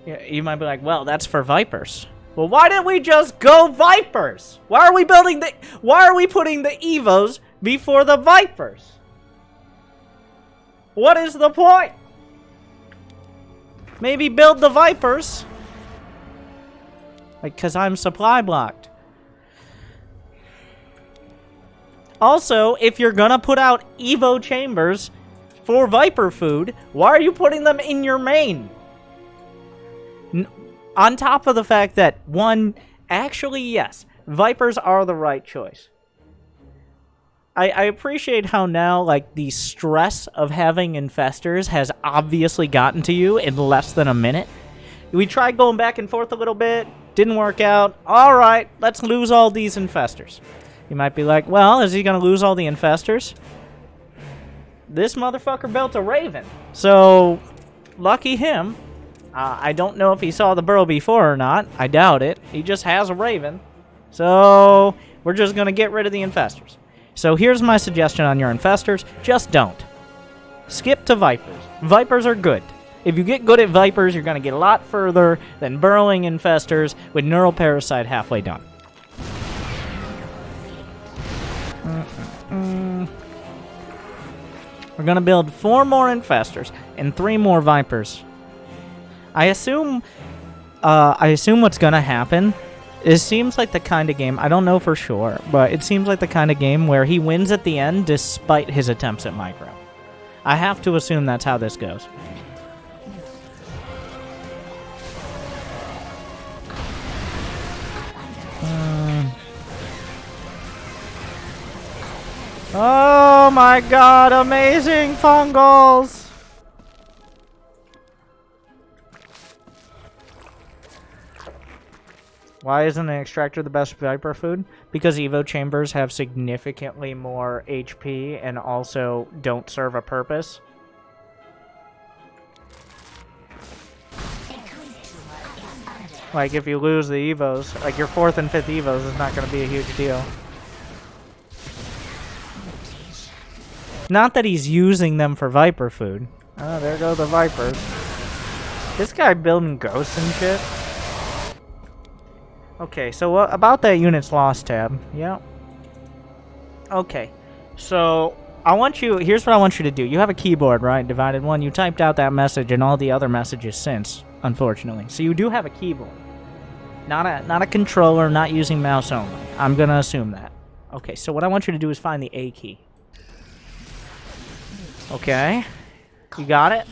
Yeah, you might be like, well, that's for Vipers. Well, why didn't we just go Vipers? Why are we putting the Evos before the Vipers? What is the point? Maybe build the Vipers. Like, cause I'm supply blocked. Also, if you're gonna put out Evo chambers for Viper food, why are you putting them in your main? On top of the fact that, one, actually, yes, Vipers are the right choice. I appreciate how now, like, the stress of having infestors has obviously gotten to you in less than a minute. We tried going back and forth a little bit, didn't work out. All right, let's lose all these infestors. You might be like, well, is he going to lose all the infestors? This motherfucker built a Raven, so lucky him. I don't know if he saw the burrow before or not. I doubt it. He just has a Raven. So we're just going to get rid of the infestors. So here's my suggestion on your infestors. Just don't. Skip to Vipers. Vipers are good. If you get good at Vipers, you're going to get a lot further than burrowing infestors with Neural Parasite halfway done. We're going to build 4 more infestors and 3 more Vipers. I assume what's gonna happen. It seems like the kind of game, I don't know for sure, but it seems like the kind of game where he wins at the end despite his attempts at micro. I have to assume that's how this goes. Oh my god, amazing fungals! Why isn't an extractor the best Viper food? Because Evo chambers have significantly more HP and also don't serve a purpose. Like, if you lose the Evos, like your 4th and 5th Evos is not going to be a huge deal. Not that he's using them for Viper food. Oh, there go the Vipers. This guy building ghosts and shit. Okay, so about that units lost tab. Yeah. Okay. So, here's what I want you to do. You have a keyboard, right? Divided 1. You typed out that message and all the other messages since, unfortunately. So you do have a keyboard. Not a controller, not using mouse only. I'm gonna assume that. Okay, so what I want you to do is find the A key. Okay. You got it?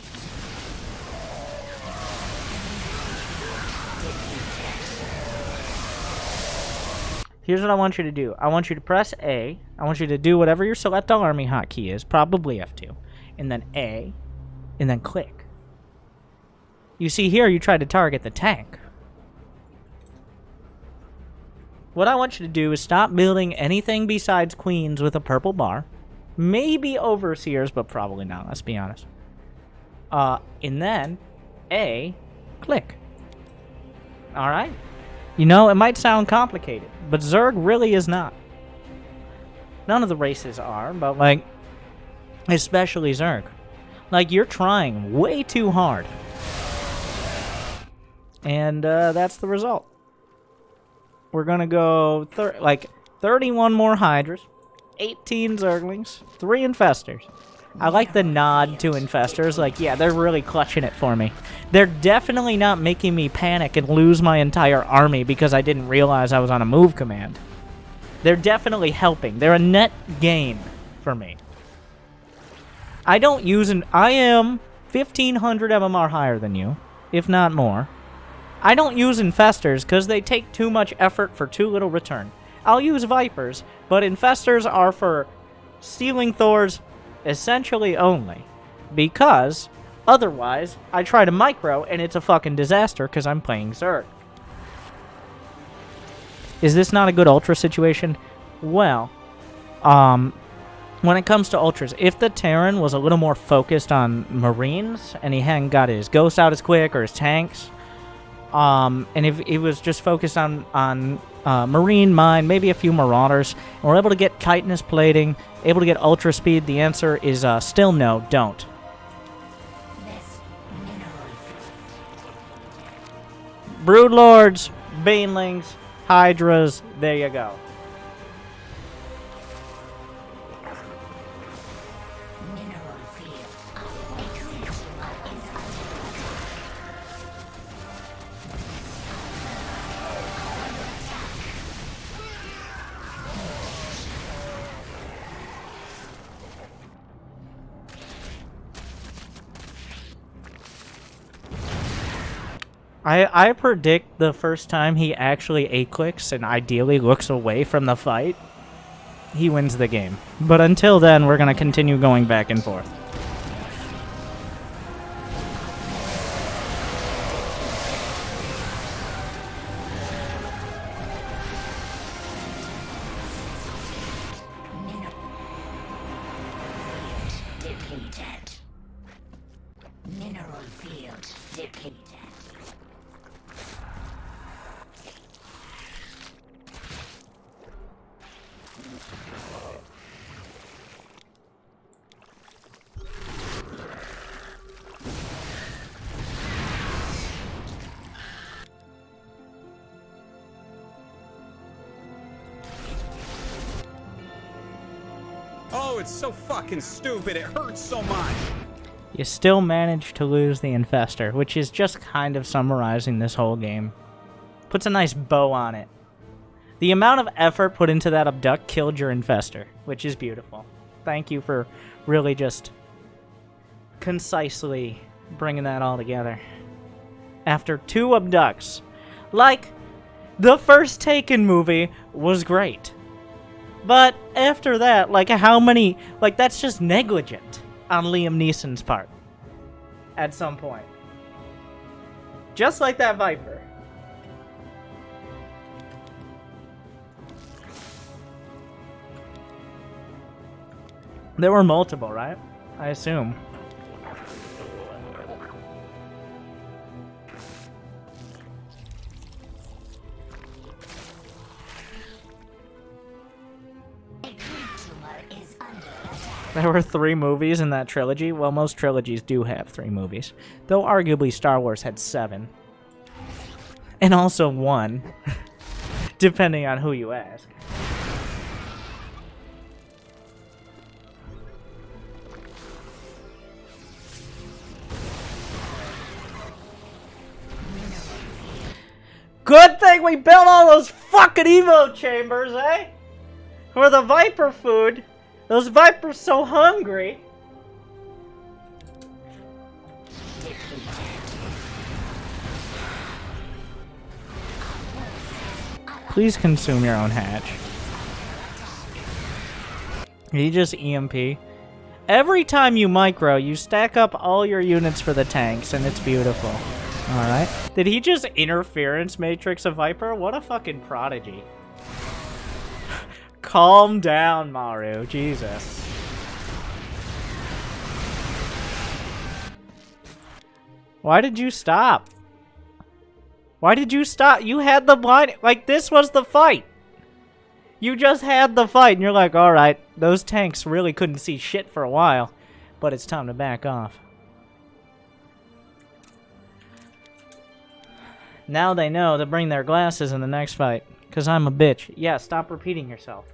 Here's what I want you to do. I want you to press A. I want you to do whatever your select all army hotkey is, probably F2, and then A, and then click. You see here, you tried to target the tank. What I want you to do is stop building anything besides queens with a purple bar. Maybe overseers, but probably not, let's be honest. And then A, click. Alright? You know, it might sound complicated, but Zerg really is not. None of the races are, but, like, especially Zerg. Like, you're trying way too hard. And, that's the result. We're gonna go, 31 more Hydras, 18 Zerglings, 3 Infestors. I like the nod to Infestors, like, yeah, they're really clutching it for me. They're definitely not making me panic and lose my entire army because I didn't realize I was on a move command. They're definitely helping. They're a net gain for me. I don't use I am 1,500 MMR higher than you, if not more. I don't use Infestors because they take too much effort for too little return. I'll use Vipers, but Infestors are for stealing Thors essentially only, because otherwise I try to micro and it's a fucking disaster because I'm playing Zerg. Is this not a good Ultra situation? Well, when it comes to Ultras, if the Terran was a little more focused on Marines and he hadn't got his Ghosts out as quick or his tanks, and if he was just focused on Marine Mine, maybe a few Marauders, and we're able to get Chitinous Plating, able to get Ultra Speed, the answer is still no, don't. Broodlords, Banelings, Hydras, there you go. I predict the first time he actually A-clicks and ideally looks away from the fight, he wins the game. But until then, we're going to continue going back and forth. Depleted. Mineral field depleted. Oh, it's so fucking stupid. It hurts so much. You still managed to lose the Infestor, which is just kind of summarizing this whole game. Puts a nice bow on it. The amount of effort put into that Abduct killed your Infestor, which is beautiful. Thank you for really just concisely bringing that all together. After 2 Abducts, like, the first Taken movie was great. But after that, like, how many... Like, that's just negligent on Liam Neeson's part. At some point. Just like that Viper. There were multiple, right? I assume. There were 3 movies in that trilogy. Well, most trilogies do have 3 movies. Though arguably Star Wars had 7. And also 1. Depending on who you ask. Good thing we built all those fucking Evo chambers, eh? For the Viper food. Those Vipers so hungry. Please consume your own hatch. He just EMP. Every time you micro, you stack up all your units for the tanks, and it's beautiful. Alright. Did he just interference matrix a Viper? What a fucking prodigy. Calm down, Maru. Jesus. Why did you stop? Why did you stop? You had the blind... Like, this was the fight. You just had the fight, and you're like, alright, those tanks really couldn't see shit for a while, but it's time to back off. Now they know to bring their glasses in the next fight, because I'm a bitch. Yeah, stop repeating yourself.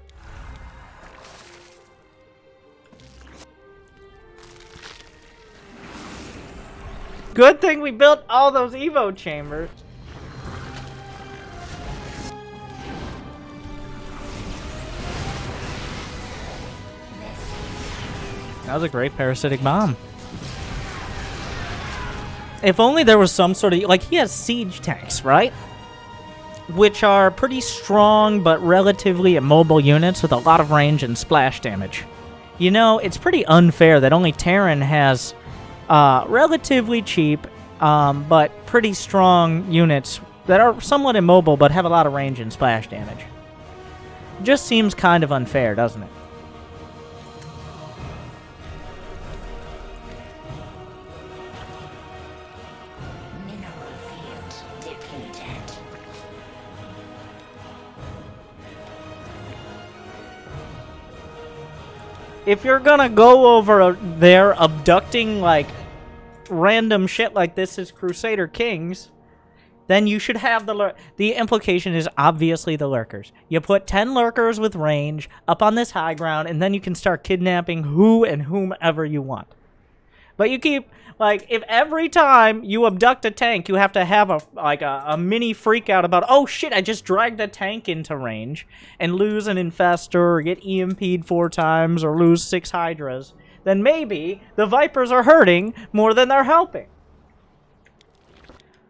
Good thing we built all those Evo chambers. That was a great parasitic bomb. If only there was some sort of... Like, he has siege tanks, right? Which are pretty strong, but relatively immobile units with a lot of range and splash damage. You know, it's pretty unfair that only Terran has relatively cheap, but pretty strong units that are somewhat immobile, but have a lot of range and splash damage. Just seems kind of unfair, doesn't it? If you're gonna go over there abducting, like, random shit like this as Crusader Kings, then you should have the implication is obviously the lurkers. You put 10 lurkers with range up on this high ground, and then you can start kidnapping who and whomever you want. But you keep... Like, if every time you abduct a tank, you have to have a mini freak out about, oh shit, I just dragged a tank into range, and lose an infestor, or get EMP'd 4 times, or lose 6 Hydras, then maybe the Vipers are hurting more than they're helping.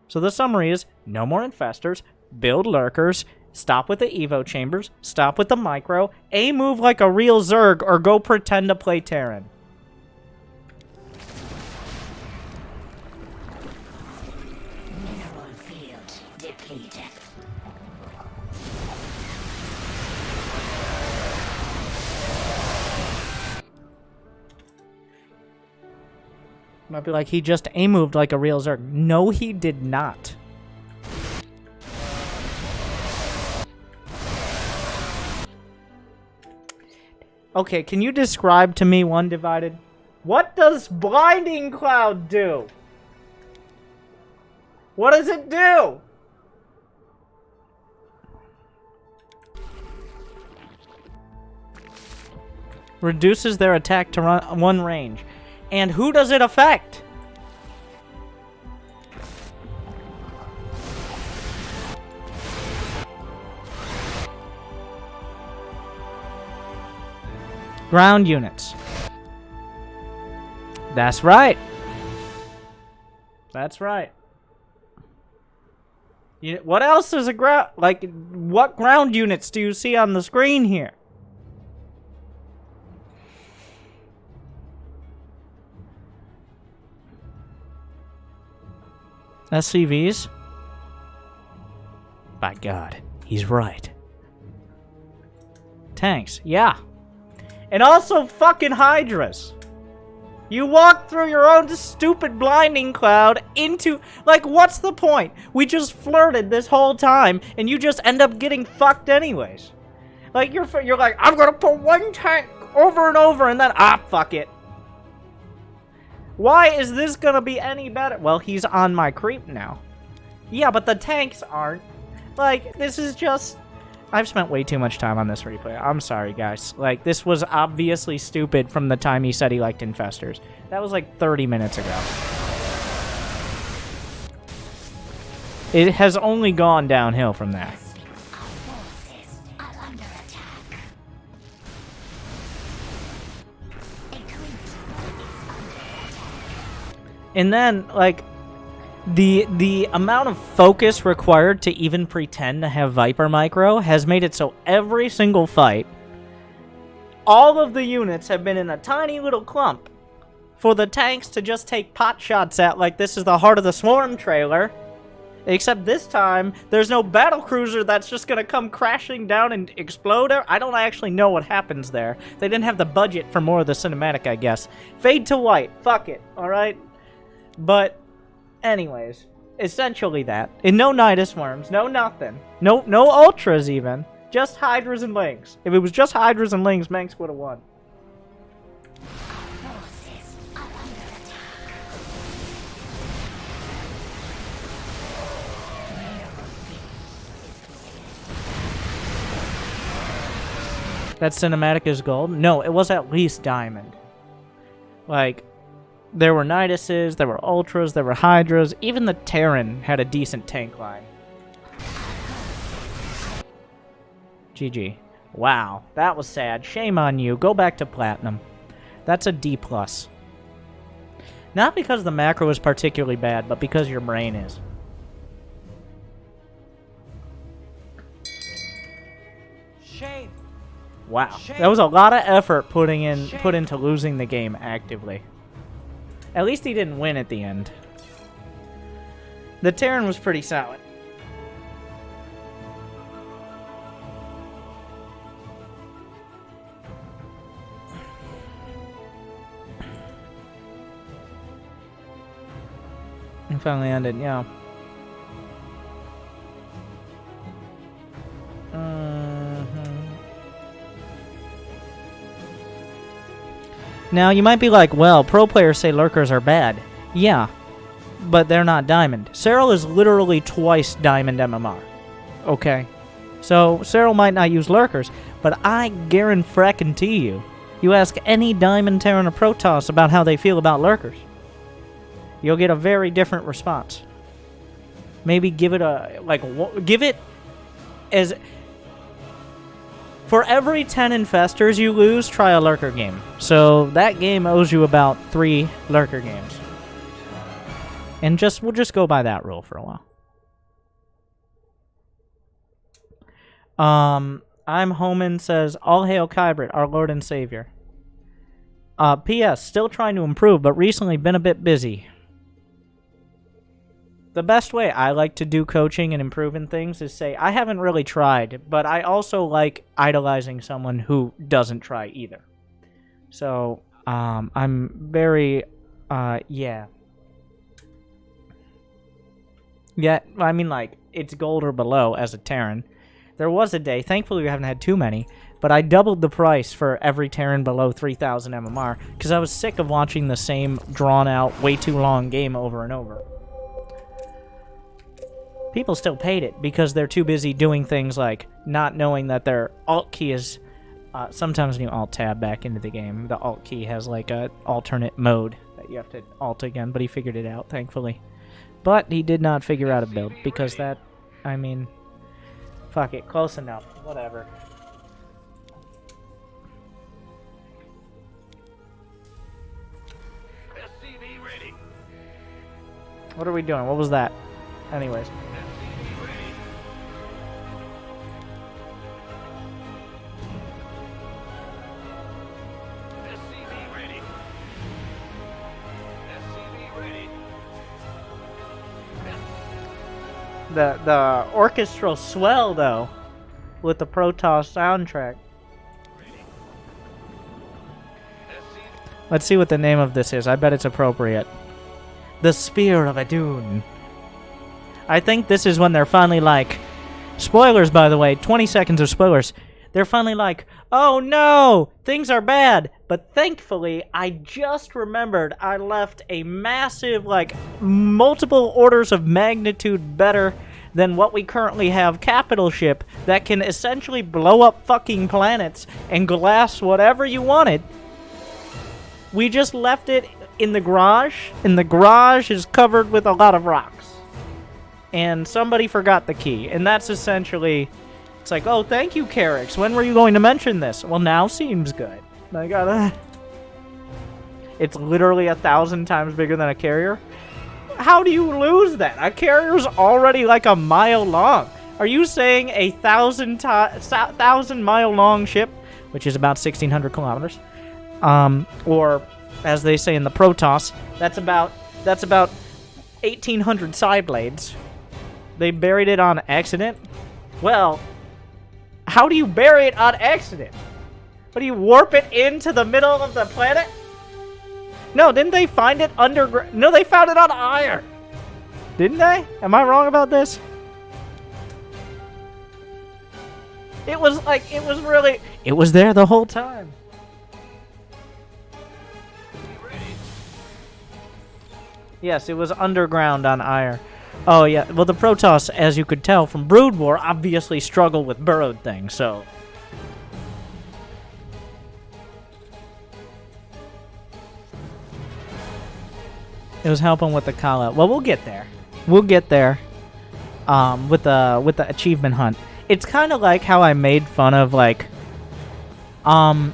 So the summary is, no more infestors, build lurkers, stop with the Evo chambers, stop with the micro, move like a real Zerg, or go pretend to play Terran. Might be like, he just moved like a real Zerg. No, he did not. Okay, can you describe to me One Divided? What does Blinding Cloud do? What does it do? Reduces their attack to 1 range. And who does it affect? Ground units. That's right. That's right. What else is a ground... Like, what ground units do you see on the screen here? SCVs? By God, he's right. Tanks, yeah. And also fucking Hydras. You walk through your own stupid blinding cloud into... Like, what's the point? We just flirted this whole time, and you just end up getting fucked anyways. Like, you're like, I'm gonna put 1 tank over and over, and then, fuck it. Why is this gonna be any better? Well, he's on my creep now. Yeah, but the tanks aren't. Like, this is just... I've spent way too much time on this replay. I'm sorry, guys. Like, this was obviously stupid from the time he said he liked infestors. That was like 30 minutes ago. It has only gone downhill from there. And then, like, The amount of focus required to even pretend to have Viper Micro has made it so every single fight, all of the units have been in a tiny little clump for the tanks to just take pot shots at like this is the Heart of the Swarm trailer. Except this time, there's no battlecruiser that's just gonna come crashing down and explode. I don't actually know what happens there. They didn't have the budget for more of the cinematic, I guess. Fade to white. Fuck it, alright? But, anyways, essentially that. And no Nidus Worms, no nothing. No Ultras even. Just Hydras and Lings. If it was just Hydras and Lings, Manx would have won. Forces are under attack. That cinematic is gold? No, it was at least diamond. Like, there were Niduses, there were Ultras, there were Hydras. Even the Terran had a decent tank line. GG. Wow, that was sad. Shame on you. Go back to Platinum. That's a D+. Not because the macro is particularly bad, but because your brain is. Shame. Wow, that was a lot of effort put into losing the game actively. At least he didn't win at the end. The Terran was pretty solid. And finally ended, yeah. Now, you might be like, well, pro players say lurkers are bad. Yeah, but they're not diamond. Cyril is literally twice diamond MMR. Okay? So, Cyril might not use lurkers, but I guarantee you, you ask any diamond Terran or Protoss about how they feel about lurkers, you'll get a very different response. Maybe give it a, give it as... For every 10 infestors you lose, try a lurker game. So that game owes you about 3 lurker games. And we'll just go by that rule for a while. I'm Homan says, all hail Kybrit, our Lord and Savior. P.S. Still trying to improve, but recently been a bit busy. The best way I like to do coaching and improving things is say, I haven't really tried, but I also like idolizing someone who doesn't try either. So, I'm very, yeah. Yeah, I mean, like, it's gold or below as a Terran. There was a day, thankfully we haven't had too many, but I doubled the price for every Terran below 3,000 MMR, because I was sick of watching the same drawn-out, way too long game over and over. People still paid it because they're too busy doing things like not knowing that their alt key is... sometimes when you alt tab back into the game, the alt key has like a alternate mode that you have to alt again, but he figured it out, thankfully. But he did not figure out a build because that... I mean... Fuck it, close enough. Whatever. SCV ready. What are we doing? What was that? Anyways. SCV ready. SCV ready. SCV ready. The orchestral swell, though, with the Protoss soundtrack. Let's see what the name of this is. I bet it's appropriate. The Spear of Adun. I think this is when they're finally like... Spoilers, by the way. 20 seconds of spoilers. They're finally like, oh no! Things are bad! But thankfully, I just remembered I left a massive, like, multiple orders of magnitude better than what we currently have capital ship that can essentially blow up fucking planets and glass whatever you wanted. We just left it in the garage, and the garage is covered with a lot of rocks. And somebody forgot the key, and that's essentially... It's like, oh, thank you, Carrix. When were you going to mention this? Well, now seems good. I gotta... It's literally 1,000 times bigger than a carrier. How do you lose that? A carrier's already like a mile long. Are you saying a 1,000-mile long ship, which is about 1,600 kilometers, or as they say in the Protoss, that's about 1,800 side blades. They buried it on accident? Well, how do you bury it on accident? What, do you warp it into the middle of the planet? No, didn't they find it underground? No, they found it on Ire. Didn't they? Am I wrong about this? It was there the whole time. Yes, it was underground on Ire. Oh, yeah. Well, the Protoss, as you could tell from Brood War, obviously struggle with burrowed things, so... It was helping with the call-out. Well, we'll get there. We'll get there. With the achievement hunt. It's kind of like how I made fun of, like I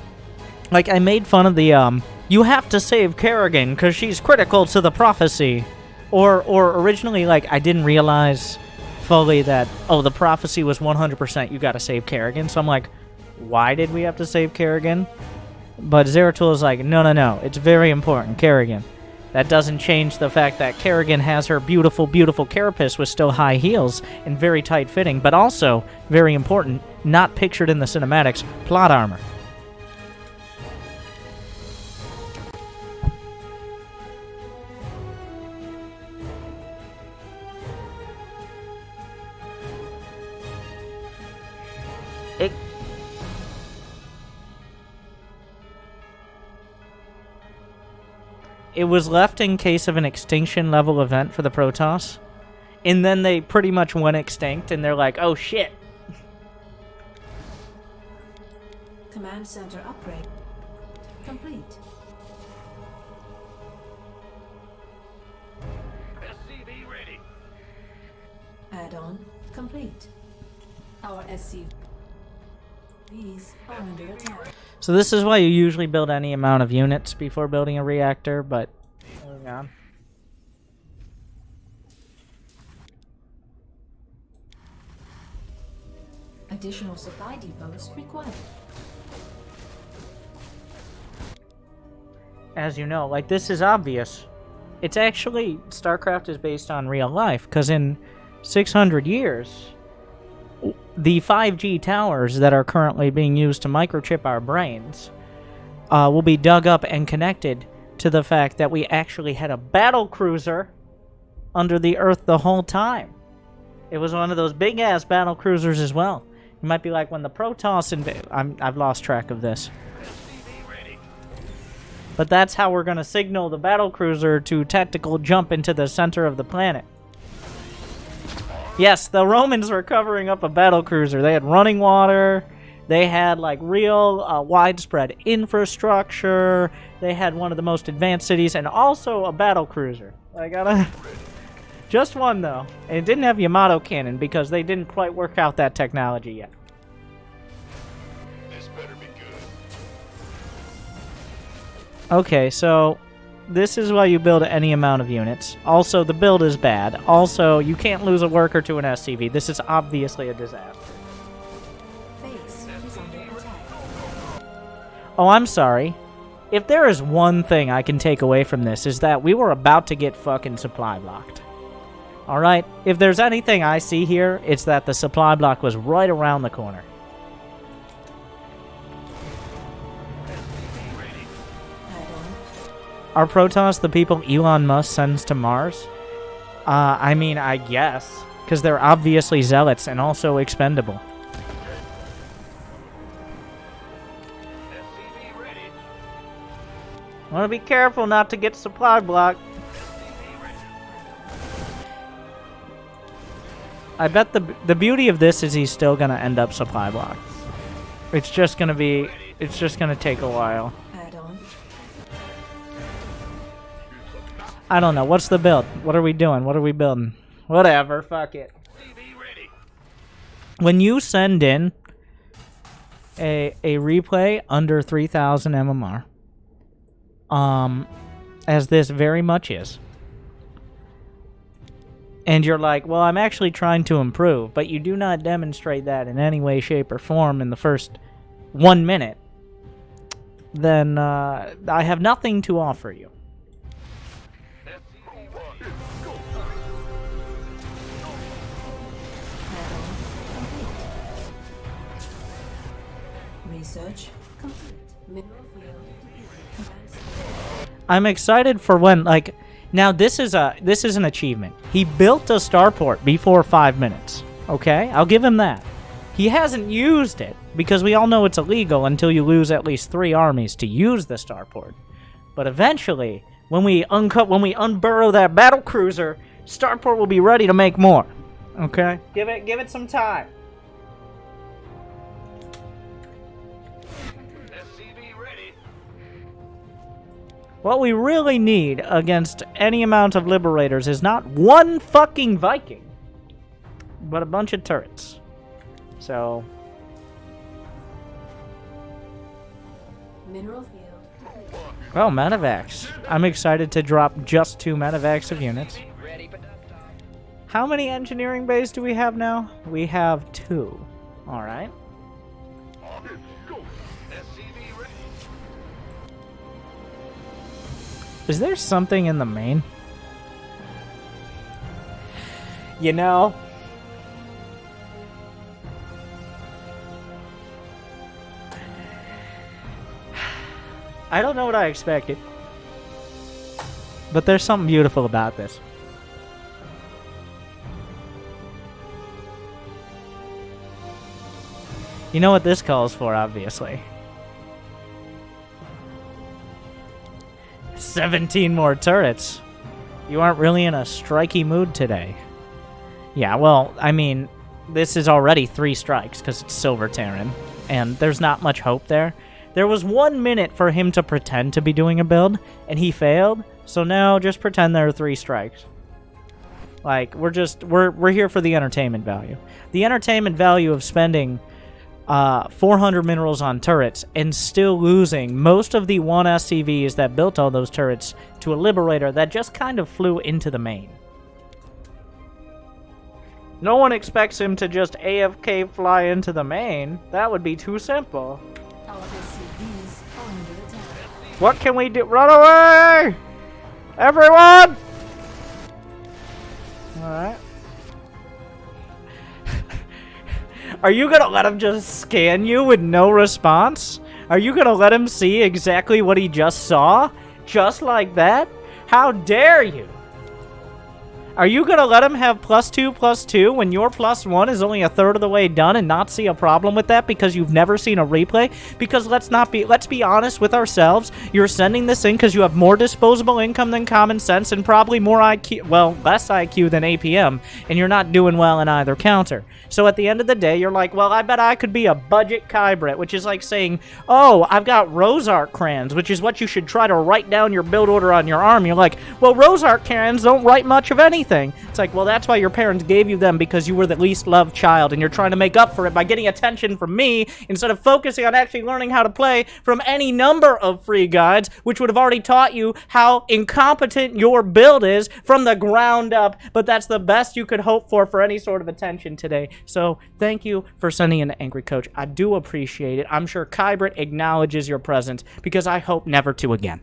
made fun of the, you have to save Kerrigan because she's critical to the prophecy. Or originally, like, I didn't realize fully that, oh, the prophecy was 100% you gotta save Kerrigan. So I'm like, why did we have to save Kerrigan? But Zeratul is like, no, it's very important, Kerrigan. That doesn't change the fact that Kerrigan has her beautiful, beautiful carapace with still high heels and very tight fitting, but also, very important, not pictured in the cinematics, plot armor. It was left in case of an extinction level event for the Protoss. And then they pretty much went extinct and they're like, oh shit. Command center upgrade complete. SCV ready. Add-on complete. Our SCVs are under attack. So this is why you usually build any amount of units before building a reactor, but moving on. Additional supply depots required. As you know, like, this is obvious. It's actually, StarCraft is based on real life, because in 600 years, the 5G towers that are currently being used to microchip our brains will be dug up and connected to the fact that we actually had a battle cruiser under the Earth the whole time. It was one of those big-ass battle cruisers as well. It might be like when the Protoss I've lost track of this. But that's how we're going to signal the battle cruiser to tactical jump into the center of the planet. Yes, the Romans were covering up a battle cruiser. They had running water. They had, like, real widespread infrastructure. They had one of the most advanced cities and also a battle cruiser. I gotta... Just one, though. And it didn't have Yamato cannon because they didn't quite work out that technology yet. This better be good. Okay, so... This is why you build any amount of units. Also, the build is bad. Also, you can't lose a worker to an SCV. This is obviously a disaster. Base is under attack. Oh, I'm sorry. If there is one thing I can take away from this, is that we were about to get fucking supply blocked. Alright? If there's anything I see here, it's that the supply block was right around the corner. Are Protoss the people Elon Musk sends to Mars? I mean, I guess. Because they're obviously zealots and also expendable. SCV ready. I want to be careful not to get supply blocked. I bet the beauty of this is he's still going to end up supply blocked. It's just going to take a while. I don't know. What's the build? What are we doing? What are we building? Whatever. Fuck it. When you send in a replay under 3,000 MMR, as this very much is, and you're like, well, I'm actually trying to improve, but you do not demonstrate that in any way, shape, or form in the first 1 minute, then I have nothing to offer you. Research complete. Mineral field commenced. I'm excited for when, like, now this is an achievement. He built a starport before 5 minutes. Okay, I'll give him that. He hasn't used it because we all know it's illegal until you lose at least 3 armies to use the starport. But eventually, when we unburrow that battle cruiser, starport will be ready to make more. Okay, give it some time. What we really need against any amount of liberators is not one fucking Viking, but a bunch of turrets. So, Mineral field. well, medevacs. I'm excited to drop just 2 medevacs of units. Ready for dust off. How many engineering bays do we have now? We have 2. All right. Is there something in the main? You know, I don't know what I expected, but there's something beautiful about this. You know what this calls for, obviously. 17 more turrets. You aren't really in a striky mood today. Yeah, well, I mean, this is already 3 strikes because it's Silver Terran, and there's not much hope there. There was 1 minute for him to pretend to be doing a build, and he failed, so now just pretend there are 3 strikes. Like, we're here for the entertainment value. The entertainment value of spending 400 minerals on turrets and still losing most of the 1 SCVs that built all those turrets to a Liberator that just kind of flew into the main. No one expects him to just AFK fly into the main. That would be too simple. Our SCVs are under attack. What can we do? Run away! Everyone! Alright. Are you gonna let him just scan you with no response? Are you gonna let him see exactly what he just saw? Just like that? How dare you? Are you gonna let him have +2/+2 when your +1 is only a third of the way done and not see a problem with that because you've never seen a replay? Because let's be honest with ourselves. You're sending this in because you have more disposable income than common sense and probably more IQ, well, less IQ than APM, and you're not doing well in either counter. So at the end of the day, you're like, well, I bet I could be a budget Kybrit, which is like saying, oh, I've got Rosark crayons, which is what you should try to write down your build order on your arm. You're like, well, Rosark crayons don't write much of anything. It's like, well, that's why your parents gave you them, because you were the least loved child, and you're trying to make up for it by getting attention from me instead of focusing on actually learning how to play from any number of free guides, which would have already taught you how incompetent your build is from the ground up. But that's the best you could hope for any sort of attention today. So thank you for sending in Angry Coach. I do appreciate it. I'm sure Kybrit acknowledges your presence, because I hope never to again.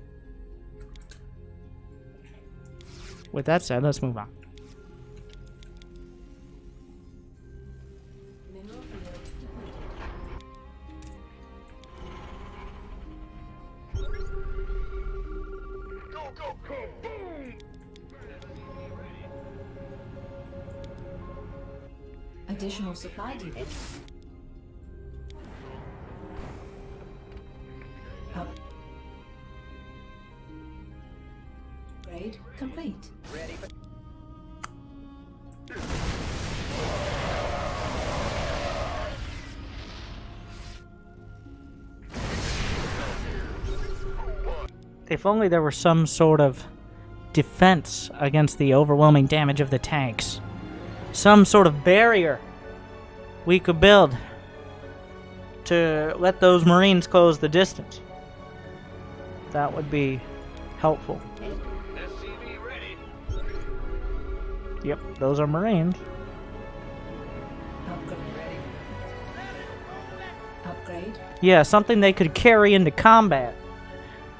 With that said, let's move on. Mineral field depleted. Go, go, go, boom! Additional supply depot. Upgrade complete. Ready for If only there were some sort of defense against the overwhelming damage of the tanks. Some sort of barrier we could build to let those Marines close the distance. That would be helpful. SCV ready. Yep, those are Marines. Upgrade. Yeah, something they could carry into combat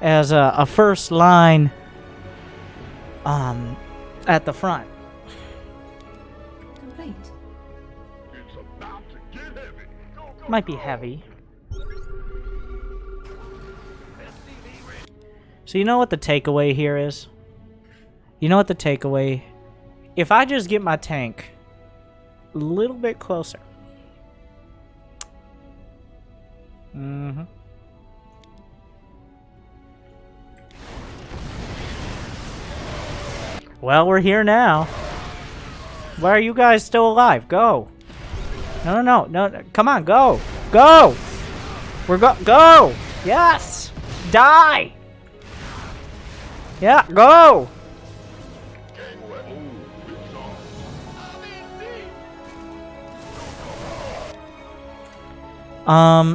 as a first line at the front. Complete. It's about to get heavy. Go, go, Might be go. heavy. So you know what the takeaway here is? You know what the takeaway? If I just get my tank a little bit closer. Well, we're here now. Why are you guys still alive? Go. No. Come on, go. Go. Go. Yes. Die. Yeah, go.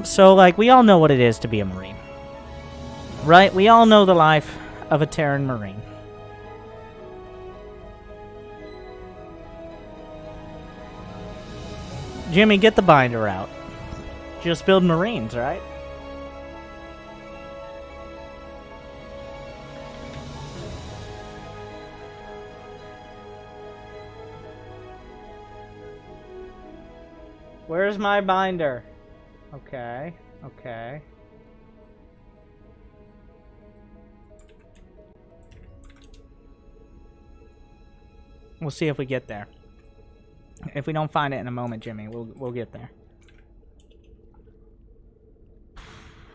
So, like, we all know what it is to be a Marine. Right? We all know the life of a Terran Marine. Jimmy, get the binder out. Just build Marines, right? Where's my binder? Okay. We'll see if we get there. If we don't find it in a moment, Jimmy, we'll get there.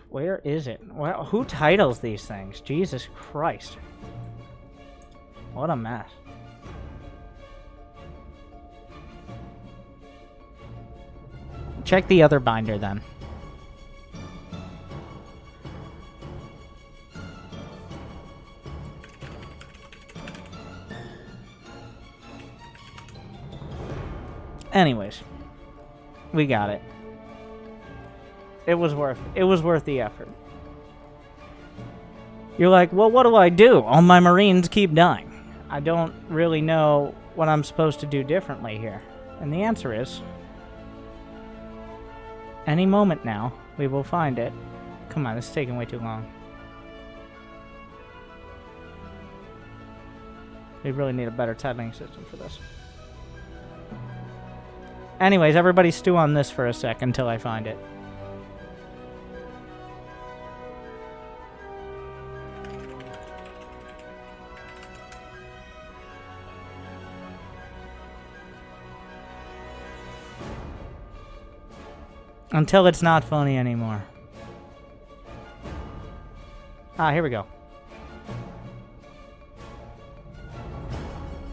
Where is it? Well, who titles these things? Jesus Christ. What a mess. Check the other binder then. Anyways, we got it. It was worth the effort. You're like, well, what do I do? All my Marines keep dying. I don't really know what I'm supposed to do differently here. And the answer is, any moment now, we will find it. Come on, this is taking way too long. We really need a better titling system for this. Anyways, everybody stew on this for a sec until I find it. Until it's not funny anymore. Ah, here we go.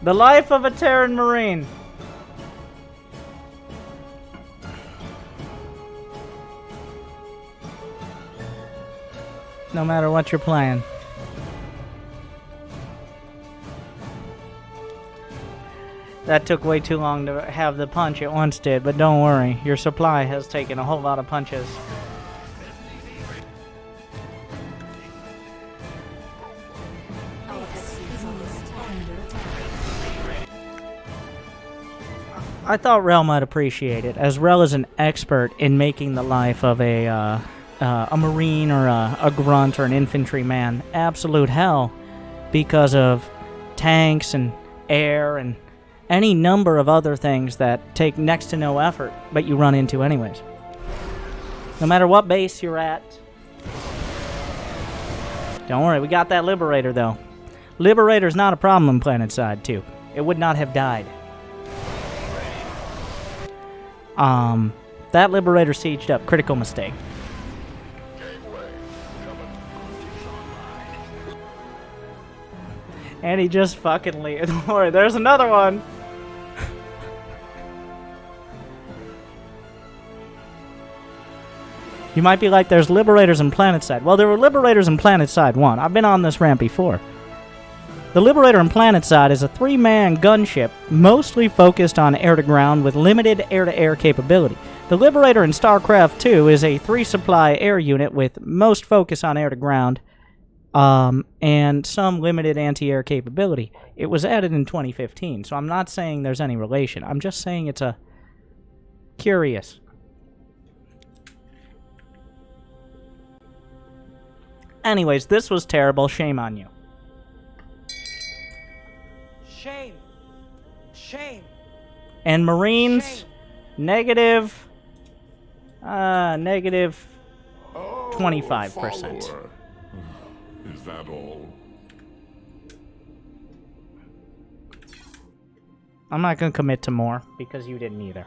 The life of a Terran Marine. No matter what you're playing. That took way too long to have the punch it once did, but don't worry, your supply has taken a whole lot of punches. I thought Rel might appreciate it, as Rel is an expert in making the life of a Marine or a grunt or an infantryman absolute hell because of tanks and air and any number of other things that take next to no effort, but you run into anyways. No matter what base you're at. Don't worry, we got that Liberator, though. Liberator's not a problem in PlanetSide 2. It would not have died. That Liberator sieged up. Critical mistake. And he just fucking leaves. Don't worry, there's another one. You might be like, there's Liberators in PlanetSide. Well, there were Liberators in PlanetSide 1. I've been on this ramp before. The Liberator in PlanetSide is a 3-man gunship, mostly focused on air-to-ground with limited air-to-air capability. The Liberator in StarCraft 2 is a 3-supply air unit with most focus on air-to-ground and some limited anti-air capability. It was added in 2015, so I'm not saying there's any relation. I'm just saying it's a curious. Anyways, this was terrible. Shame on you. Shame. Shame. And Marines, Shame. negative Oh, 25%. follower. Is that all? I'm not going to commit to more because you didn't either.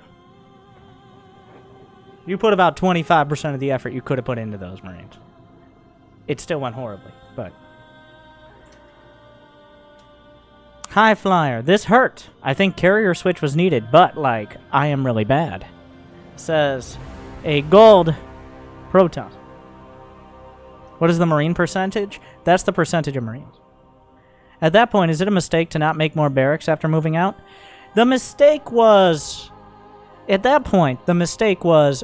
You put about 25% of the effort you could have put into those Marines. It still went horribly, but... High Flyer, this hurt. I think carrier switch was needed, but, like, I am really bad. Says a gold proton. What is the Marine percentage? That's the percentage of Marines. At that point, is it a mistake to not make more barracks after moving out? The mistake was... At that point, the mistake was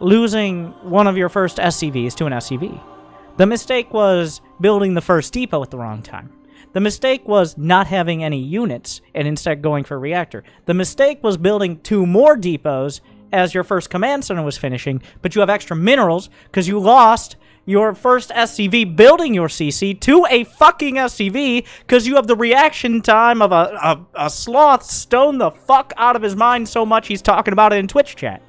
losing one of your first SCVs to an SCV. The mistake was building the first depot at the wrong time. The mistake was not having any units and instead going for a reactor. The mistake was building 2 more depots as your first command center was finishing, but you have extra minerals because you lost your first SCV building your CC to a fucking SCV because you have the reaction time of a sloth stoned the fuck out of his mind so much he's talking about it in Twitch chat.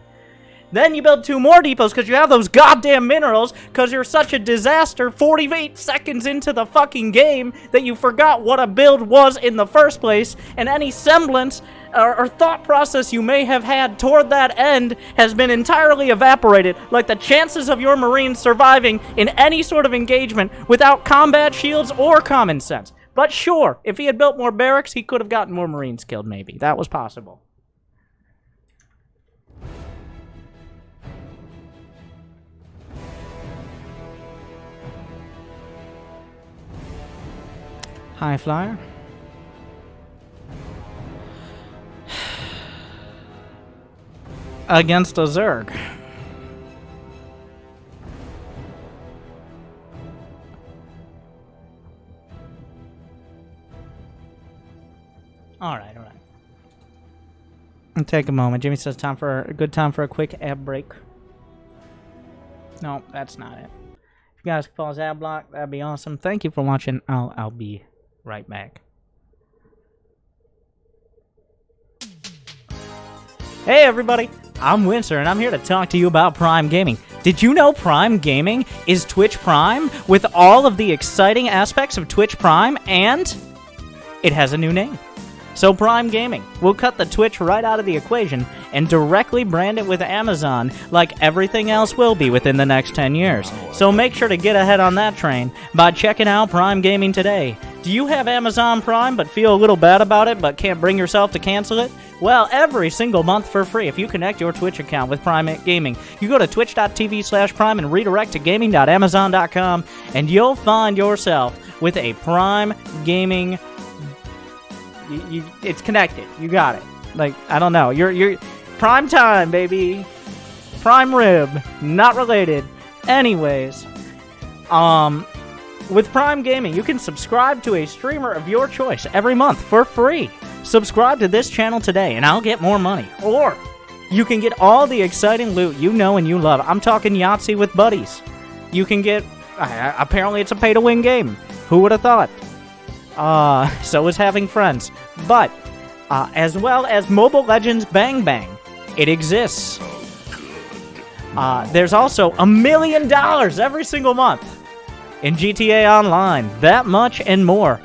Then you build 2 more depots because you have those goddamn minerals because you're such a disaster 48 seconds into the fucking game that you forgot what a build was in the first place, and any semblance or thought process you may have had toward that end has been entirely evaporated, like the chances of your Marines surviving in any sort of engagement without combat shields or common sense. But sure, if he had built more barracks, he could have gotten more Marines killed, maybe. That was possible. High Flyer. Against a Zerg. Alright. I'll take a moment. Jimmy says a good time for a quick ab break. No, that's not it. If you guys can pause ad block, that'd be awesome. Thank you for watching. I'll be right back. Hey everybody, I'm Winter and I'm here to talk to you about Prime Gaming. Did you know Prime Gaming is Twitch Prime with all of the exciting aspects of Twitch Prime, and it has a new name. So Prime Gaming will cut the Twitch right out of the equation and directly brand it with Amazon like everything else will be within the next 10 years. So make sure to get ahead on that train by checking out Prime Gaming today. Do you have Amazon Prime but feel a little bad about it but can't bring yourself to cancel it? Well, every single month for free if you connect your Twitch account with Prime Gaming. You go to twitch.tv/Prime and redirect to gaming.amazon.com and you'll find yourself with a Prime Gaming. It's connected. You got it. Like, I don't know. You're Prime Time, baby. Prime Rib. Not related. Anyways, with Prime Gaming, you can subscribe to a streamer of your choice every month for free. Subscribe to this channel today, and I'll get more money. Or you can get all the exciting loot you know and you love. I'm talking Yahtzee with buddies. You can get... apparently, it's a pay-to-win game. Who would have thought? So is having friends. But, as well as Mobile Legends Bang Bang. It exists. There's also $1 million every single month in GTA Online. That much and more.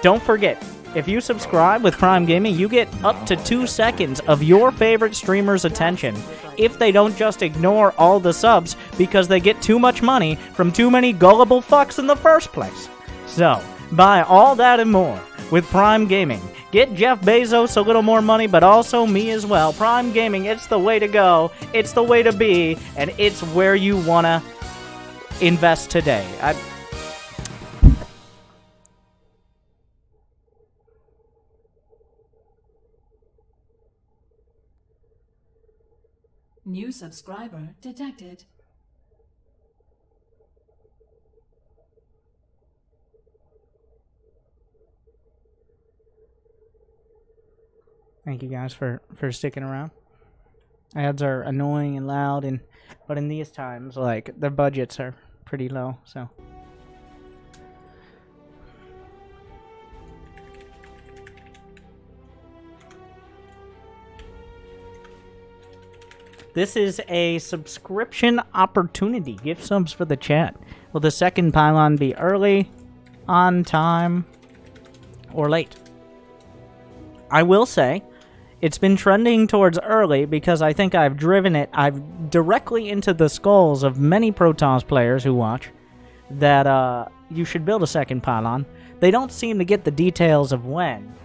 Don't forget, if you subscribe with Prime Gaming, you get up to 2 seconds of your favorite streamer's attention if they don't just ignore all the subs because they get too much money from too many gullible fucks in the first place. So, buy all that and more with Prime Gaming. Get Jeff Bezos a little more money, but also me as well. Prime Gaming, it's the way to go, it's the way to be, and it's where you want to invest today. New subscriber detected. Thank you guys for sticking around. Ads are annoying and loud, but in these times, like, the budgets are pretty low, so. This is a subscription opportunity. Gift subs for the chat. Will the second pylon be early, on time, or late? I will say, it's been trending towards early because I think I've driven it directly into the skulls of many Protoss players who watch that you should build a second pylon. They don't seem to get the details of when.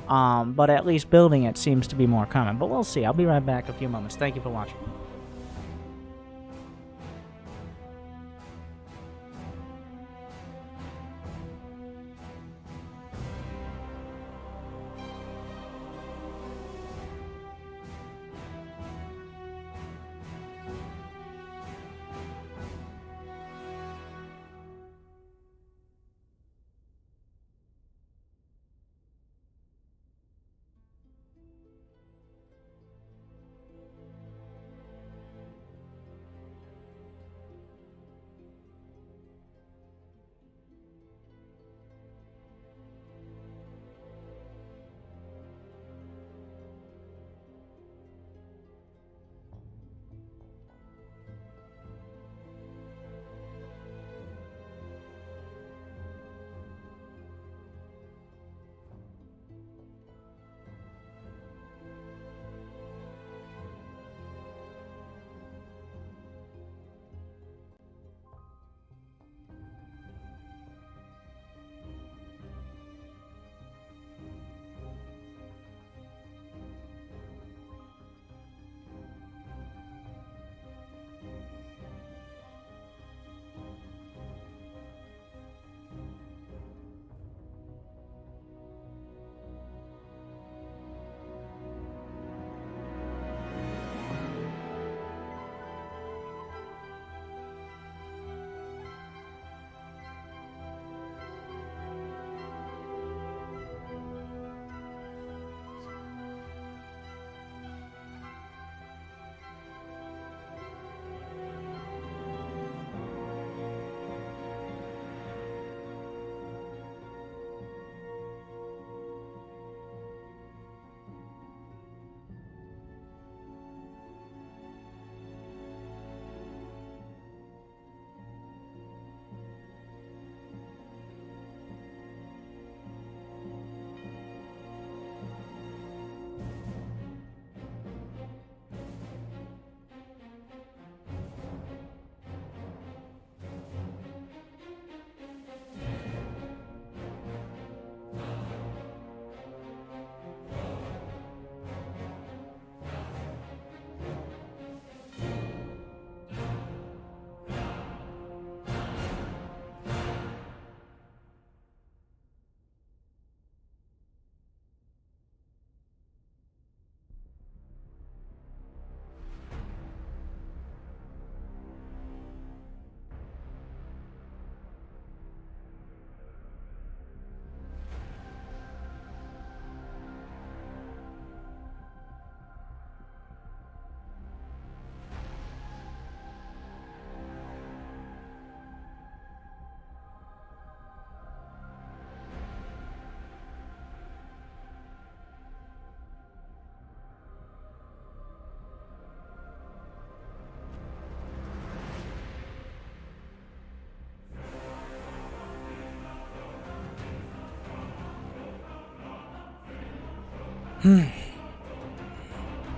But at least building it seems to be more common. But we'll see. I'll be right back in a few moments. Thank you for watching.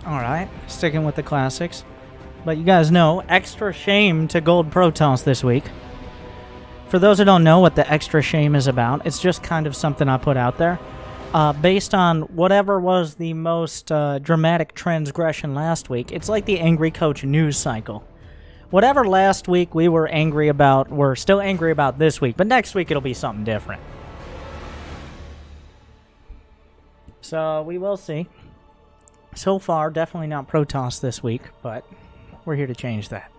Alright, sticking with the classics. But you guys know, extra shame to Gold Protoss this week. For those who don't know what the extra shame is about, it's just kind of something I put out there. Based on whatever was the most dramatic transgression last week, it's like the Angry Coach news cycle. Whatever last week we were angry about, we're still angry about this week, but next week it'll be something different. So we will see. So far, definitely not Protoss this week, but we're here to change that.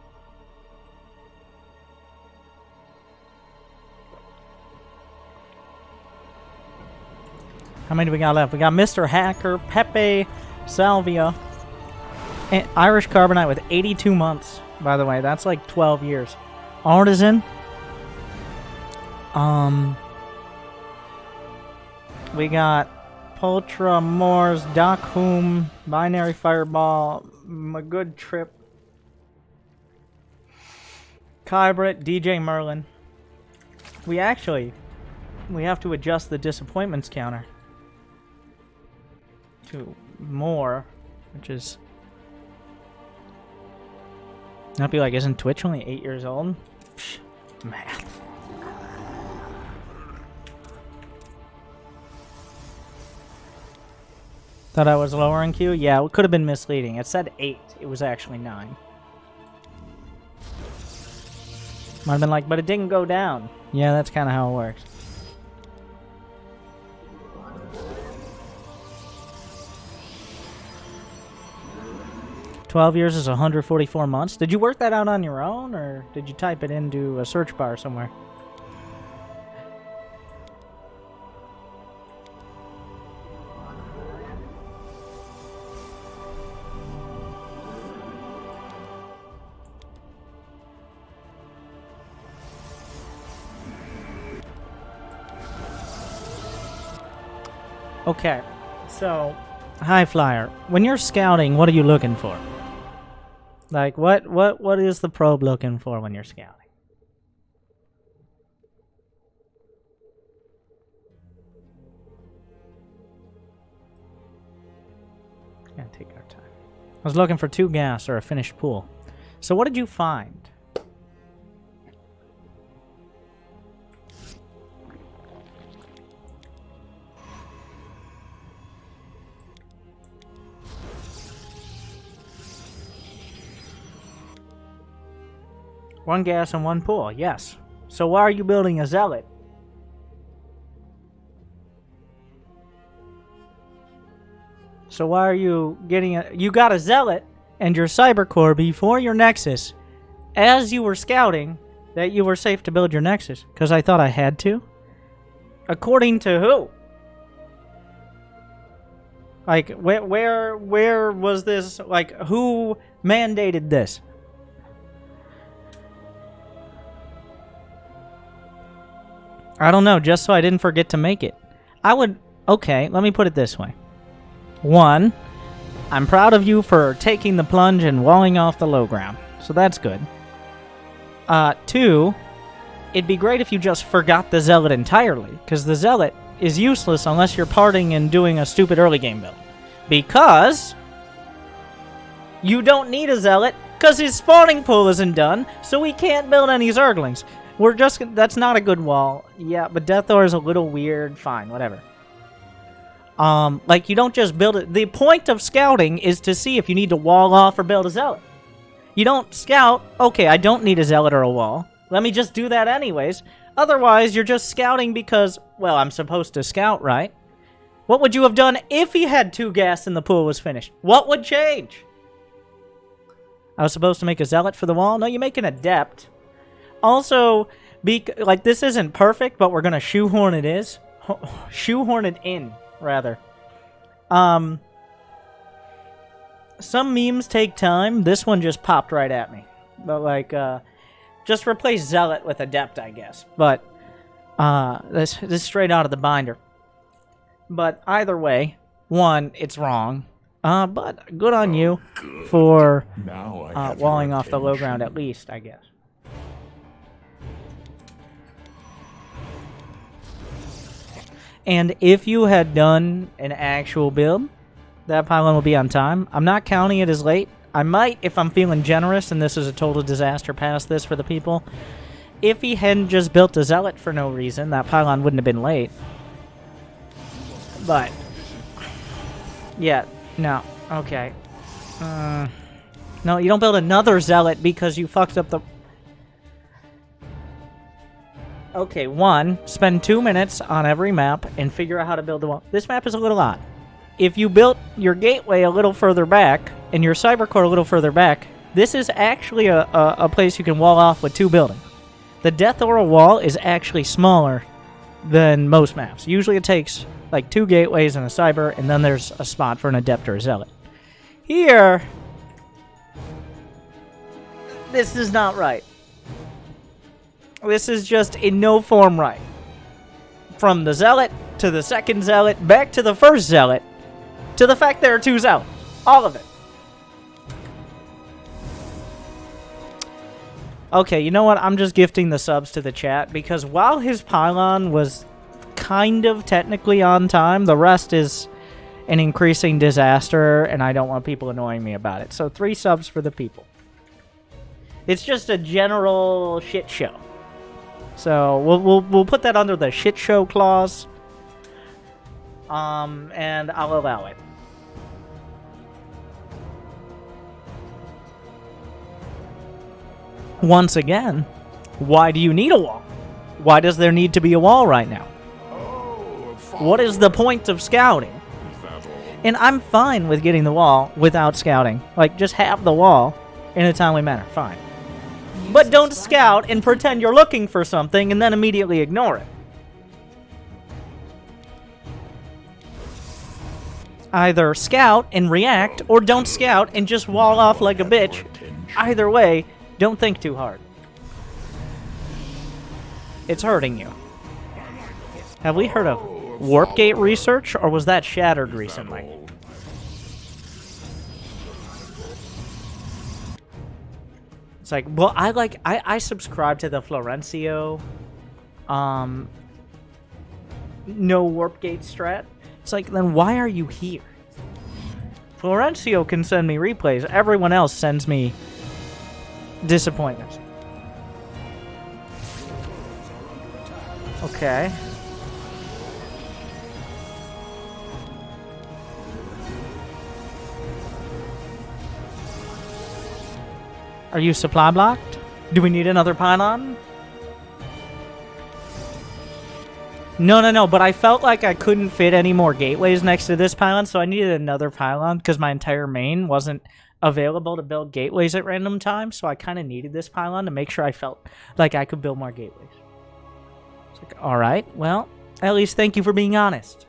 How many do we got left? We got Mr. Hacker, Pepe, Salvia, and Irish Carbonite with 82 months, by the way. That's like 12 years. Artisan. We got Poltra, Moors, Doc Hoom, Binary Fireball, A Good Trip, Kybrit, DJ Merlin. We have to adjust the disappointments counter to more, which is... Not be like, isn't Twitch only 8 years old? Psh, math. Thought I was lowering Q? Yeah, it could have been misleading. It said 8. It was actually 9. Might have been like, but it didn't go down. Yeah, that's kind of how it works. $12 years is 144 months. Did you work that out on your own, or did you type it into a search bar somewhere? Okay, so, High Flyer, when you're scouting, what are you looking for? Like, what is the probe looking for when you're scouting? Gonna take our time. I was looking for 2 gas or a finished pool. So what did you find? One gas and 1 pool, yes. So why are you building a zealot? So why are you getting a... You got a zealot and your cyber core before your nexus as you were scouting that you were safe to build your nexus. Because I thought I had to. According to who? Like, where was this... Like, who mandated this? I don't know, just so I didn't forget to make it. I would... Okay, let me put it this way. 1, I'm proud of you for taking the plunge and walling off the low ground. So that's good. 2, it'd be great if you just forgot the Zealot entirely, because the Zealot is useless unless you're partying and doing a stupid early game build. Because you don't need a Zealot, because his spawning pool isn't done, so we can't build any Zerglings. We're just... That's not a good wall. Yeah, but Death Ore is a little weird. Fine, whatever. Like, you don't just build it. The point of scouting is to see if you need to wall off or build a Zealot. You don't scout, okay, I don't need a Zealot or a wall. Let me just do that anyways. Otherwise, you're just scouting because, well, I'm supposed to scout, right? What would you have done if he had 2 gas and the pool was finished? What would change? I was supposed to make a Zealot for the wall? No, you make an Adept. Also, like, this isn't perfect, but we're gonna shoehorn it shoehorn it in, rather. Some memes take time. This one just popped right at me. But, like, just replace Zealot with Adept, I guess. But, this is straight out of the binder. But either way, 1, it's wrong. But good on you for walling off the low ground at least, I guess. And if you had done an actual build, that pylon will be on time. I'm not counting it as late. I might, if I'm feeling generous, and this is a total disaster past this for the people. If he hadn't just built a Zealot for no reason, that pylon wouldn't have been late. But, yeah, no, okay. No, you don't build another Zealot because you fucked up the... Okay, 1, spend 2 minutes on every map and figure out how to build the wall. This map is a little odd. If you built your gateway a little further back and your cybercore a little further back, this is actually a place you can wall off with 2 buildings. The Death Aura wall is actually smaller than most maps. Usually it takes like 2 gateways and a cyber, and then there's a spot for an adept or a zealot. Here, this is not right. This is just in no form right. From the zealot to the second zealot, back to the first zealot, to the fact there are 2 zealots. All of it. Okay, you know what? I'm just gifting the subs to the chat, because while his pylon was kind of technically on time, the rest is an increasing disaster, and I don't want people annoying me about it. So 3 subs for the people. It's just a general shit show. So we'll put that under the shit show clause. And I'll allow it. Once again, why do you need a wall? Why does there need to be a wall right now? What is the point of scouting? And I'm fine with getting the wall without scouting. Like, just have the wall in a timely manner. Fine. But don't scout and pretend you're looking for something and then immediately ignore it. Either scout and react, or don't scout and just wall off like a bitch. Either way, don't think too hard. It's hurting you. Have we heard of warp gate research, or was that shattered recently? It's like, well, I subscribe to the Florencio no warp gate strat. It's like, then why are you here? Florencio can send me replays. Everyone else sends me disappointments. Okay. Are you supply blocked? Do we need another pylon? No, but I felt like I couldn't fit any more gateways next to this pylon, so I needed another pylon because my entire main wasn't available to build gateways at random times, so I kind of needed this pylon to make sure I felt like I could build more gateways. It's like, alright, well, at least thank you for being honest.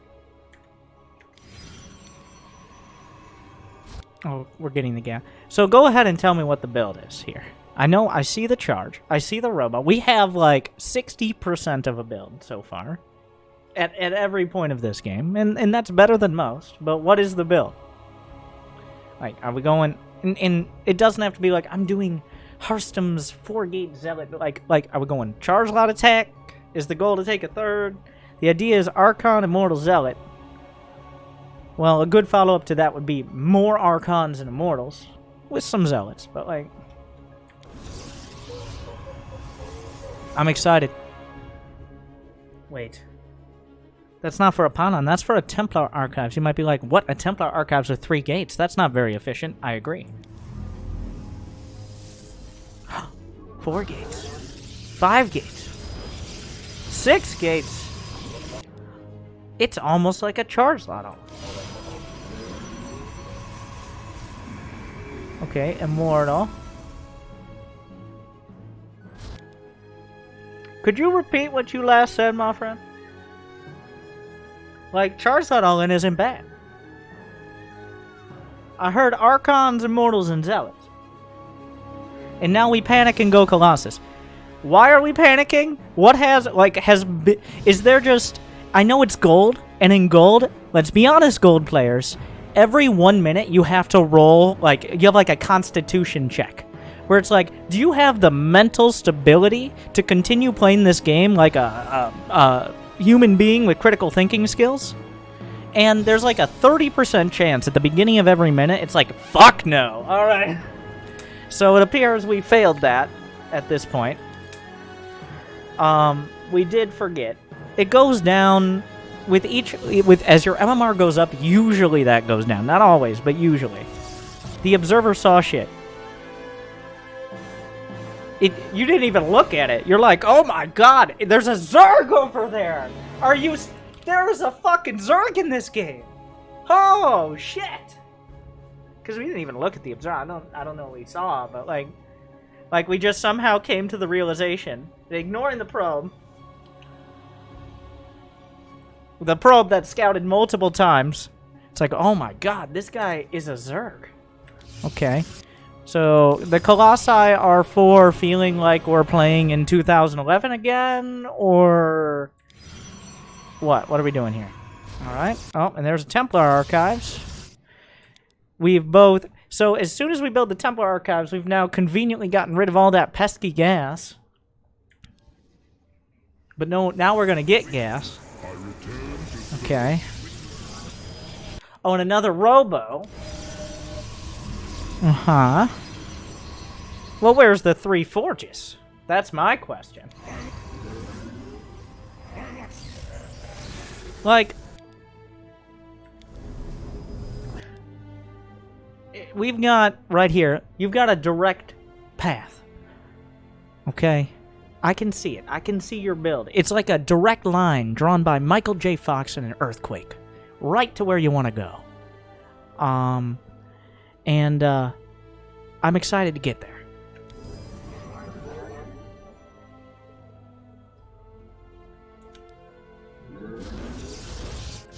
Oh, we're getting the gap. So go ahead and tell me what the build is here. I know, I see the charge. I see the robot. We have like 60% of a build so far. At every point of this game. And that's better than most. But what is the build? Like, are we going... And it doesn't have to be like, I'm doing Hearthstone's 4-gate zealot. But like, are we going charge lot attack? Is the goal to take a third? The idea is Archon, Immortal, Zealot. Well, a good follow-up to that would be more Archons and Immortals. With some Zealots. But like... I'm excited. Wait. That's not for a pylon. That's for a Templar Archives. You might be like, what? A Templar Archives with 3 gates? That's not very efficient. I agree. 4 gates. 5 gates. 6 gates. It's almost like a charge lot. Okay, Immortal. Could you repeat what you last said, my friend? Like, charge lot all-in isn't bad. I heard Archons, Immortals, and Zealots. And now we panic and go Colossus. Why are we panicking? What has, like, is there just... I know it's gold, and in gold, let's be honest, gold players, every 1 minute you have to roll, like, you have, like, a constitution check. Where it's like, do you have the mental stability to continue playing this game like a human being with critical thinking skills? And there's like a 30% chance at the beginning of every minute, it's like, fuck no. Alright. So it appears we failed that at this point. We did forget. It goes down with as your MMR goes up, usually that goes down. Not always, but usually. The observer saw shit. You didn't even look at it. You're like, oh my god, there's a Zerg over there. There's a fucking Zerg in this game. Oh, shit. Because we didn't even look at the observer. I don't know what we saw, but like we just somehow came to the realization that ignoring the probe, The probe that scouted multiple times. It's like, oh my god, this guy is a Zerg. Okay. So, the Colossi are for feeling like we're playing in 2011 again, or... What? What are we doing here? Alright. Oh, and there's a Templar Archives. We've both... So, as soon as we build the Templar Archives, we've now conveniently gotten rid of all that pesky gas. But no, now we're gonna get gas. Okay. Oh, and another Robo. Uh-huh. Well, where's the 3 forges? That's my question. Like... We've got, right here, you've got a direct path. Okay? I can see it. I can see your build. It's like a direct line drawn by Michael J. Fox in an earthquake. Right to where you want to go. I'm excited to get there.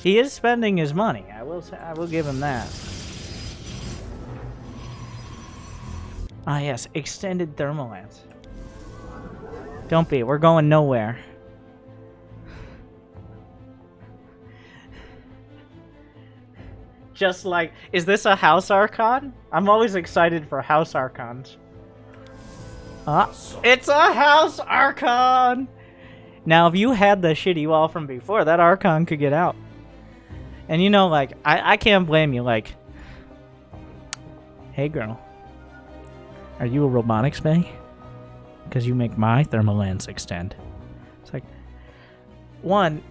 He is spending his money. I will give him that. Ah, yes, extended thermal lance. Don't be. We're going nowhere. Just like, is this a House Archon? I'm always excited for House Archons. It's a House Archon! Now, if you had the shitty wall from before, that Archon could get out. And you know, like, I can't blame you, like... Hey, girl. Are you a robotics bay? Because you make my thermal lance extend. It's like... 1,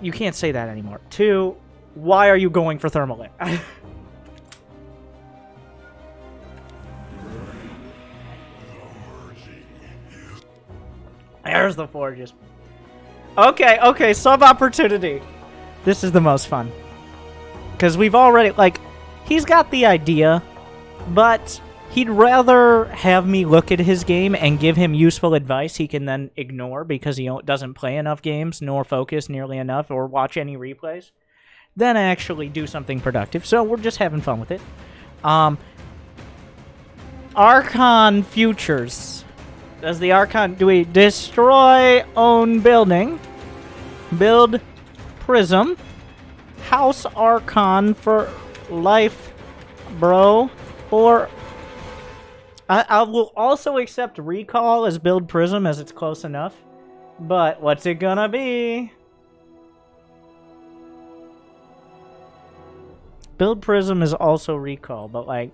you can't say that anymore. 2, why are you going for thermal lance? There's the forges. Okay, sub-opportunity. This is the most fun. Because we've already, like, he's got the idea, but he'd rather have me look at his game and give him useful advice he can then ignore because he doesn't play enough games, nor focus nearly enough, or watch any replays, than actually do something productive. So we're just having fun with it. Archon Futures. Does the Archon... Do we destroy own building? Build Prism. House Archon for life, bro. Or... I will also accept Recall as Build Prism as it's close enough. But what's it gonna be? Build Prism is also Recall, but like...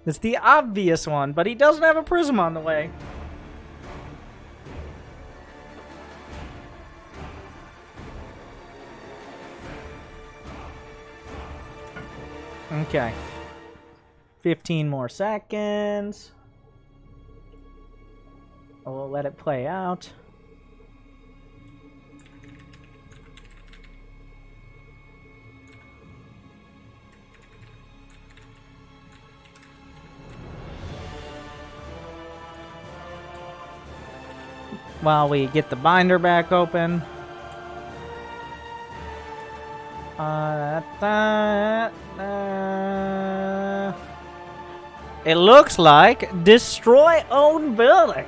It's the obvious one, but he doesn't have a Prism on the way. Okay. 15 more seconds. We'll let it play out. While we get the binder back open. It looks like destroy own building.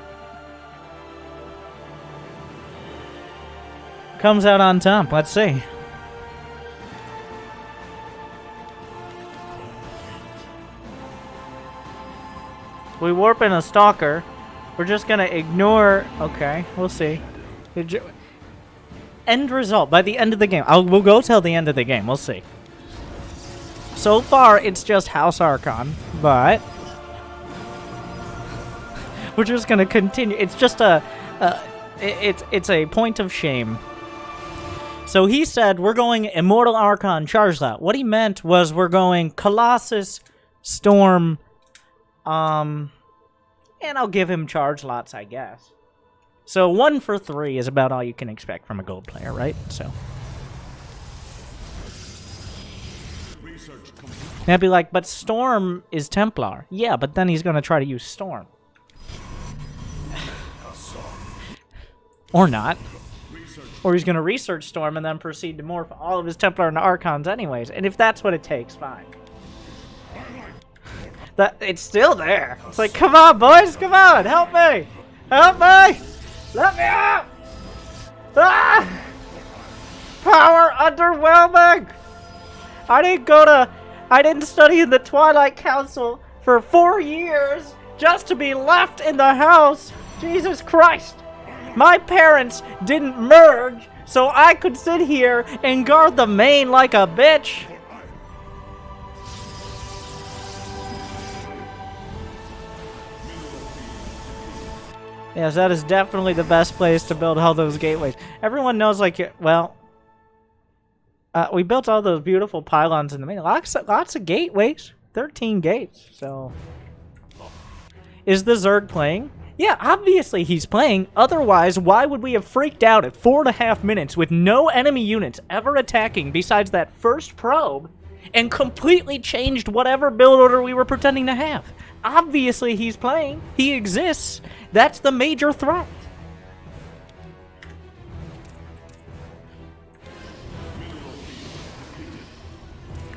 Comes out on top. Let's see. We warp in a stalker. We're just gonna ignore... Okay, we'll see. End result, by the end of the game. We'll go till the end of the game, we'll see. So far, it's just House Archon, but... We're just gonna continue. It's just it's a point of shame. So he said, we're going Immortal Archon Charge Lot. What he meant was we're going Colossus, Storm, and I'll give him charge lots, I guess. So 1 for 3 is about all you can expect from a gold player, right? So. And I'd be like, but Storm is Templar. Yeah, but then he's going to try to use Storm. Or not. Or he's going to research storm and then proceed to morph all of his Templar into Archons anyways. And if that's what it takes, fine. It's still there. It's like, come on, boys, come on, help me! Help me! Let me out! Ah! Power underwhelming! I didn't study in the Twilight Council for 4 years just to be left in the house. Jesus Christ! My parents didn't merge so I could sit here and guard the main like a bitch. Yes, that is definitely the best place to build all those gateways. Everyone knows, like, well, we built all those beautiful pylons in the main. Lots of gateways. 13 gates, so. Is the Zerg playing? Yeah, obviously he's playing. Otherwise, why would we have freaked out at 4.5 minutes with no enemy units ever attacking besides that first probe and completely changed whatever build order we were pretending to have? Obviously he's playing. He exists. That's the major threat.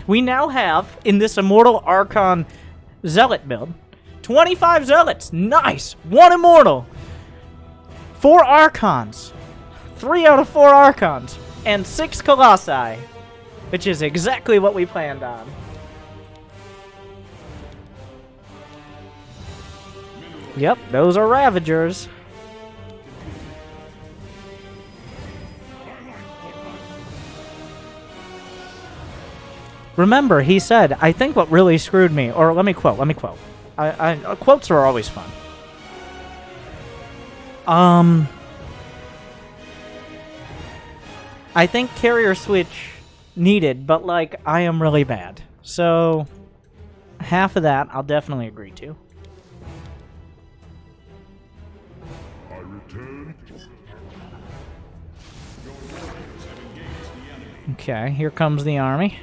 We now have, in this Immortal Archon Zealot build, 25 Zealots. Nice. 1 Immortal. 4 Archons. 3 out of 4 Archons. And 6 Colossi. Which is exactly what we planned on. Yep, those are Ravagers. Remember, he said, I think what really screwed me, or let me quote. Quotes are always fun. I think carrier switch needed, but like, I am really bad. So, half of that I'll definitely agree to. Okay, here comes the army.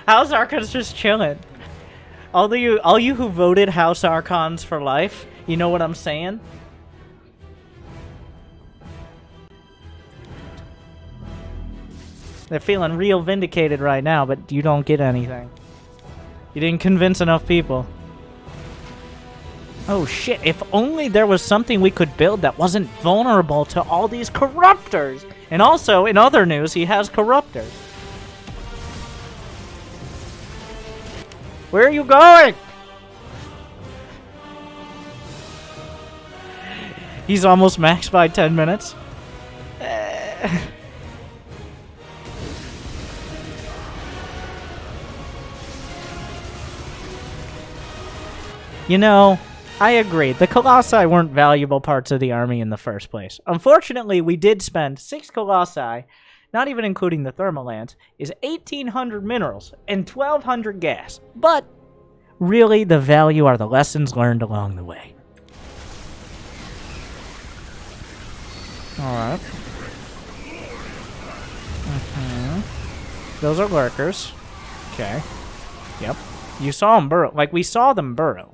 House Archons just chilling. All you who voted House Archons for life, you know what I'm saying? They're feeling real vindicated right now, but you don't get anything. You didn't convince enough people. Oh shit, if only there was something we could build that wasn't vulnerable to all these corruptors. And also, in other news, he has corruptors. Where are you going? He's almost maxed by 10 minutes. You know, I agree. The Colossi weren't valuable parts of the army in the first place. Unfortunately, we did spend 6 Colossi, not even including the Thermalance, is 1,800 minerals and 1,200 gas. But really, the value are the lessons learned along the way. Alright. Those are lurkers. Okay. Yep. You saw them burrow. Like, we saw them burrow.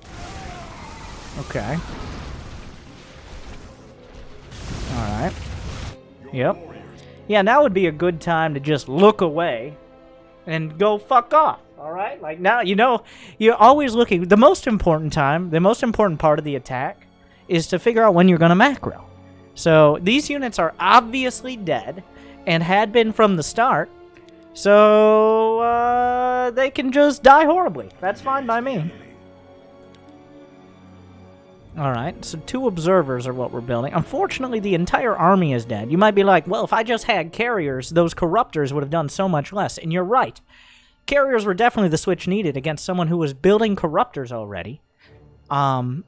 Okay. Alright. Yep. Yeah, now would be a good time to just look away and go fuck off. Alright? Like, now, you know, you're always looking. The most important time, the most important part of the attack is to figure out when you're going to macro. So, these units are obviously dead and had been from the start. So, they can just die horribly. That's fine by me. Alright, so 2 observers are what we're building. Unfortunately, the entire army is dead. You might be like, well, if I just had carriers, those corruptors would have done so much less. And you're right. Carriers were definitely the switch needed against someone who was building corruptors already. I'm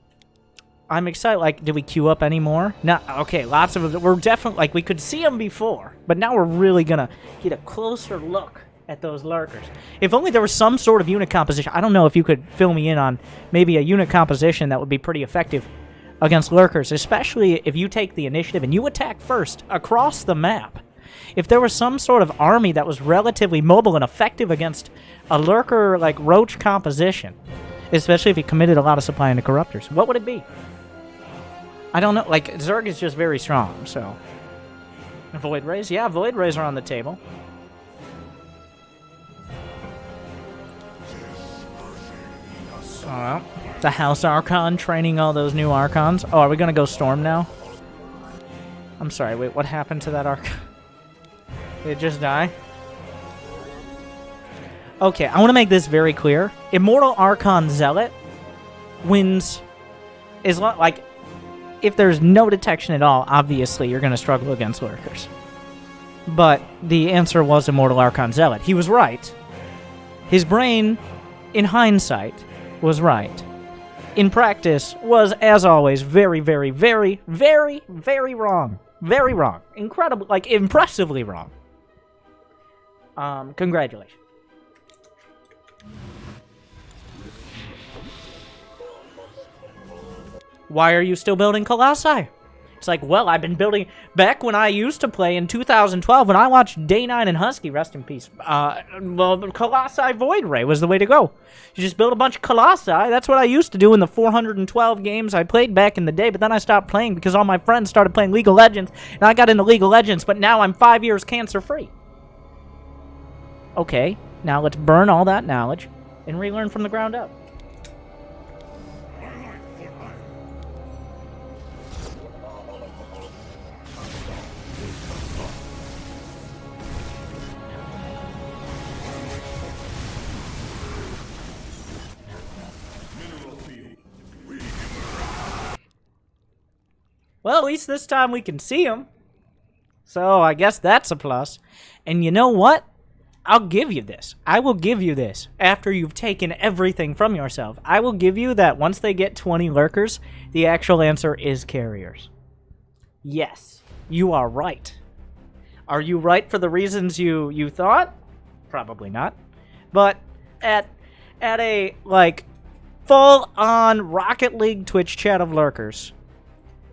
excited. Like, did we queue up any more? No, okay, lots of them. We're definitely, like, we could see them before, but now we're really gonna get a closer look at those lurkers. If only there was some sort of unit composition. I don't know if you could fill me in on maybe a unit composition that would be pretty effective against lurkers, especially if you take the initiative and you attack first across the map. If there was some sort of army that was relatively mobile and effective against a lurker, like, roach composition, especially if he committed a lot of supply into corruptors, what would it be? I don't know. Like, Zerg is just very strong, so. Void Rays? Yeah, Void Rays are on the table. Oh, the House Archon training all those new Archons. Oh, are we gonna go Storm now? I'm sorry, wait, what happened to that Archon? Did it just die? Okay, I want to make this very clear. Immortal Archon Zealot wins is like, if there's no detection at all, obviously you're going to struggle against Lurkers. But the answer was Immortal Archon Zealot. He was right. His brain, in hindsight, was right. In practice, was, as always, very, very, very, very, very wrong. Very wrong. Incredible, like, impressively wrong. Congratulations. Why are you still building Colossi? It's like, well, I've been building... Back when I used to play in 2012, when I watched Day 9 and Husky, rest in peace, well, Colossi Void Ray was the way to go. You just build a bunch of Colossi. That's what I used to do in the 412 games I played back in the day, but then I stopped playing because all my friends started playing League of Legends, and I got into League of Legends, but now I'm 5 years cancer-free. Okay, now let's burn all that knowledge and relearn from the ground up. Well, at least this time we can see them. So I guess that's a plus. And you know what? I'll give you this. I will give you this. After you've taken everything from yourself, I will give you that once they get 20 lurkers, the actual answer is carriers. Yes, you are right. Are you right for the reasons you thought? Probably not. But at a, like, full-on Rocket League Twitch chat of lurkers,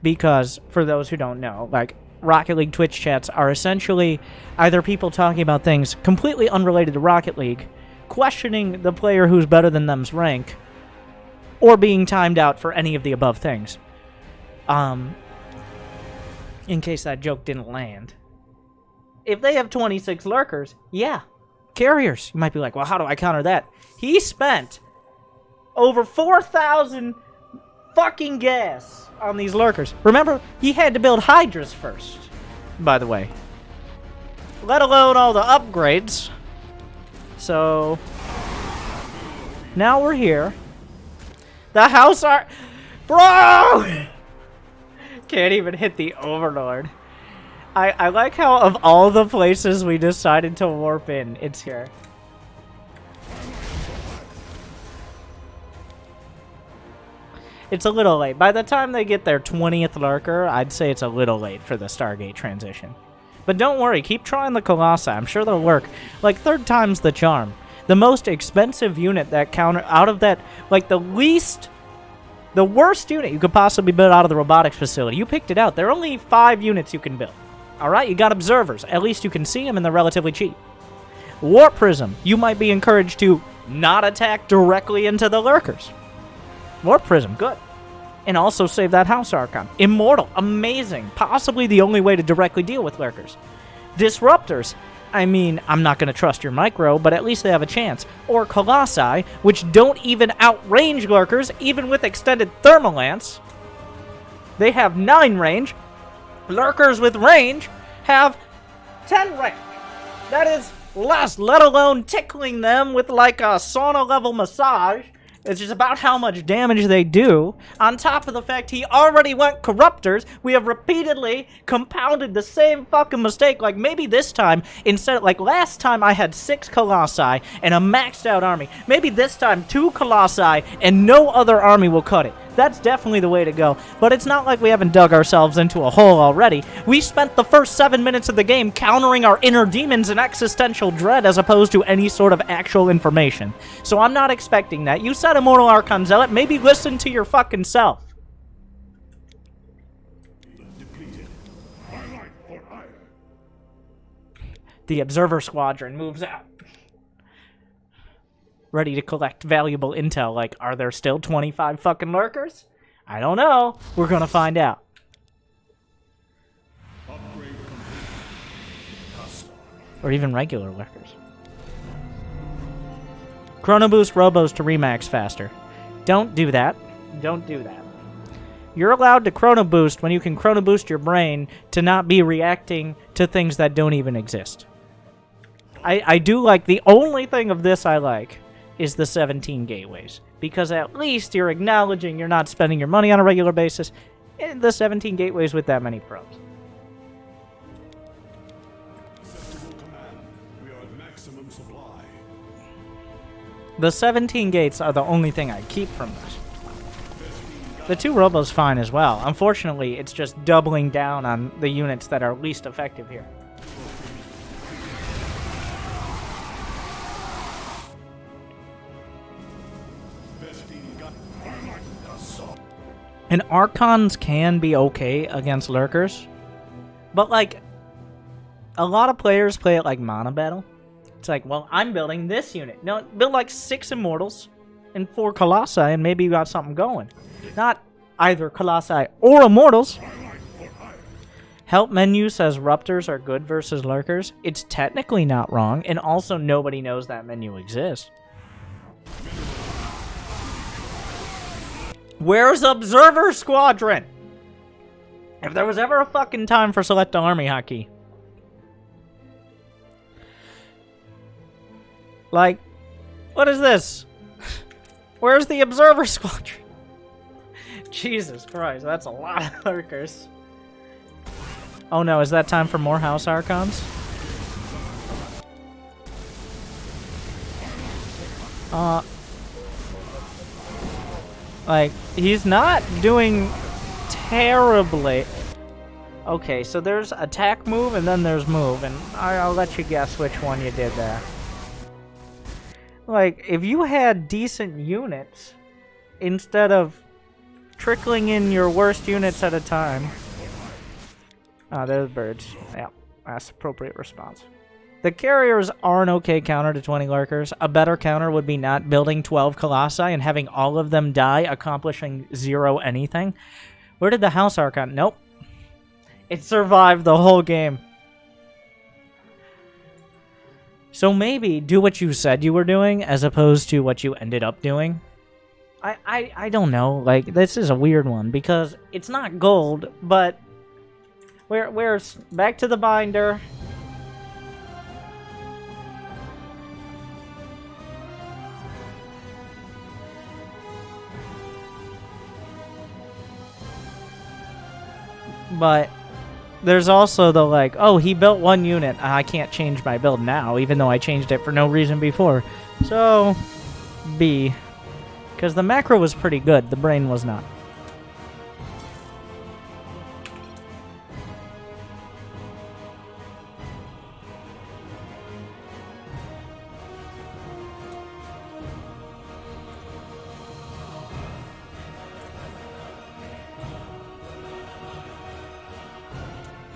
because, for those who don't know, like, Rocket League Twitch chats are essentially either people talking about things completely unrelated to Rocket League, questioning the player who's better than them's rank, or being timed out for any of the above things. In case that joke didn't land. If they have 26 lurkers, yeah, carriers. You might be like, well, how do I counter that? He spent over 4,000 fucking gas on these lurkers. Remember, he had to build Hydras first, by the way. Let alone all the upgrades. So, now we're here. The house are... Bro! Can't even hit the Overlord. I like how of all the places we decided to warp in, it's here. It's a little late. By the time they get their 20th lurker, I'd say it's a little late for the Stargate transition. But don't worry, keep trying the Colossi. I'm sure they'll work. Like, third time's the charm. The most expensive unit that counter out of that, like, the worst unit you could possibly build out of the robotics facility. You picked it out. There are only 5 units you can build. Alright, you got observers. At least you can see them and they're relatively cheap. Warp Prism. You might be encouraged to not attack directly into the lurkers. Warp Prism, good. And also save that House Archon. Immortal, amazing. Possibly the only way to directly deal with lurkers. Disruptors. I mean, I'm not going to trust your micro, but at least they have a chance. Or Colossi, which don't even outrange lurkers, even with extended Thermal Lance. They have 9 range. Lurkers with range have 10 range. That is less, let alone tickling them with like a sauna-level massage. It's just about how much damage they do. On top of the fact he already went Corruptors, we have repeatedly compounded the same fucking mistake. Like, maybe this time, instead of, like, last time I had 6 Colossi and a maxed out army. Maybe this time 2 Colossi and no other army will cut it. That's definitely the way to go. But it's not like we haven't dug ourselves into a hole already. We spent the first 7 minutes of the game countering our inner demons and existential dread as opposed to any sort of actual information. So I'm not expecting that. You said Immortal Archon Zealot. Maybe listen to your fucking self. The Observer Squadron moves out. Ready to collect valuable intel, like, are there still 25 fucking lurkers? I don't know. We're gonna find out. Or even regular lurkers. Chrono Boost Robos to remax faster. Don't do that. Don't do that. You're allowed to Chrono Boost when you can Chrono Boost your brain to not be reacting to things that don't even exist. I do like, the only thing of this I like is the 17 gateways. Because at least you're acknowledging you're not spending your money on a regular basis. And the 17 gateways with that many probes. The 17 gates are the only thing I keep from this. The 2 Robo's fine as well. Unfortunately, it's just doubling down on the units that are least effective here. And Archons can be okay against Lurkers. But, like, a lot of players play it like Mana Battle. It's like, well, I'm building this unit. No, build like 6 Immortals and 4 Colossi, and maybe you got something going. Not either Colossi or Immortals. Help menu says Ruptors are good versus Lurkers. It's technically not wrong, and also nobody knows that menu exists. Where's Observer Squadron? If there was ever a fucking time for Select Army hockey. Like, what is this? Where's the Observer Squadron? Jesus Christ, that's a lot of lurkers. Oh no, is that time for more House Archons? Like, he's not doing terribly. Okay, so there's attack move and then there's move, and I'll let you guess which one you did there. Like, if you had decent units, instead of trickling in your worst units at a time. Ah, there's birds. Yeah, that's appropriate response. The carriers are an okay counter to 20 lurkers. A better counter would be not building 12 Colossi and having all of them die, accomplishing 0 anything. Where did the House Archon? Nope. It survived the whole game. So maybe do what you said you were doing as opposed to what you ended up doing. I don't know. Like, this is a weird one because it's not gold, but where's back to the binder. But there's also the, like, oh, he built 1 unit. I can't change my build now, even though I changed it for no reason before. So, B. Because the macro was pretty good. The brain was not.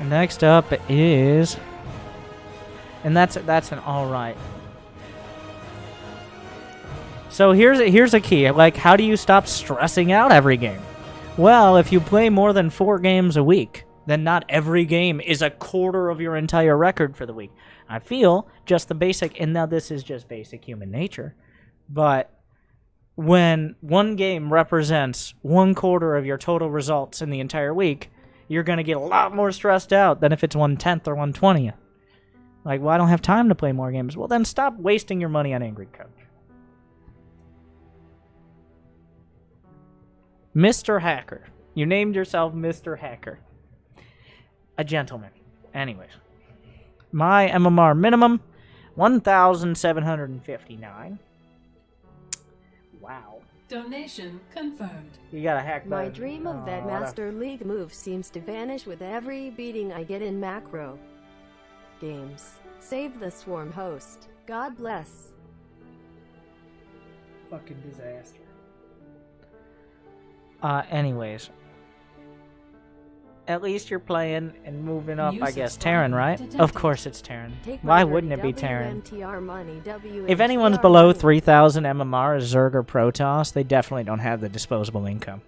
Next up is, and that's an all right. So here's a key. Like, how do you stop stressing out every game? Well, if you play more than 4 games a week, then not every game is a quarter of your entire record for the week. I feel just the basic, and now this is just basic human nature, but when one game represents 1/4 of your total results in the entire week, you're going to get a lot more stressed out than if it's 1/10 or 1/20. Like, well, I don't have time to play more games. Well, then stop wasting your money on Angry Coach. Mr. Hacker. You named yourself Mr. Hacker. A gentleman. Anyways. My MMR minimum, 1,759. Wow. Donation confirmed. You gotta hack My that. dream of that Master League move seems to vanish with every beating I get in macro games. Save the swarm host. God bless. Fucking disaster. Anyways. At least you're playing and moving up, I guess. Terran, right? Of course it's Terran. Why wouldn't it be Terran? If anyone's below 3,000 MMR as Zerg or Protoss, they definitely don't have the disposable income.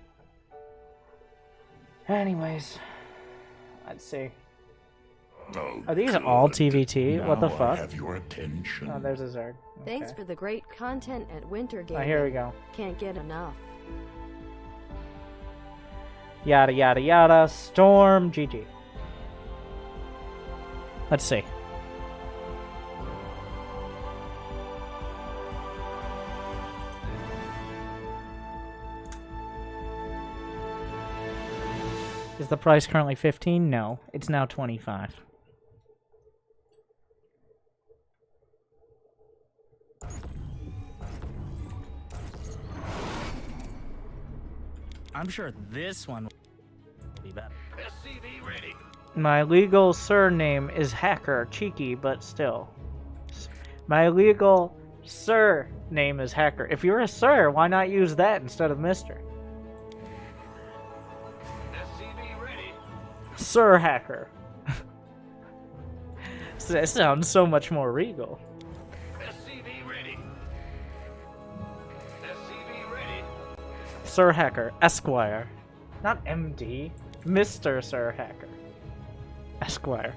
Anyways. Let's see. Are these all TVT? What the Now I fuck? have your attention. Oh, there's a Zerg. Thanks Okay. for the great content at Winter Gaming. Here we go. Can't get enough. Yada yada yada. Storm. GG. Let's see. Is the price currently 15? No, it's now 25. I'm sure this one will be better. SCV ready. My legal surname is Hacker. Cheeky, but still. My legal surname is Hacker. If you're a sir, why not use that instead of Mr.? SCV ready. Sir Hacker. That sounds so much more regal. SCV ready. SCV ready. Sir Hacker, Esquire. Not MD. Mr. Sir Hacker. Esquire.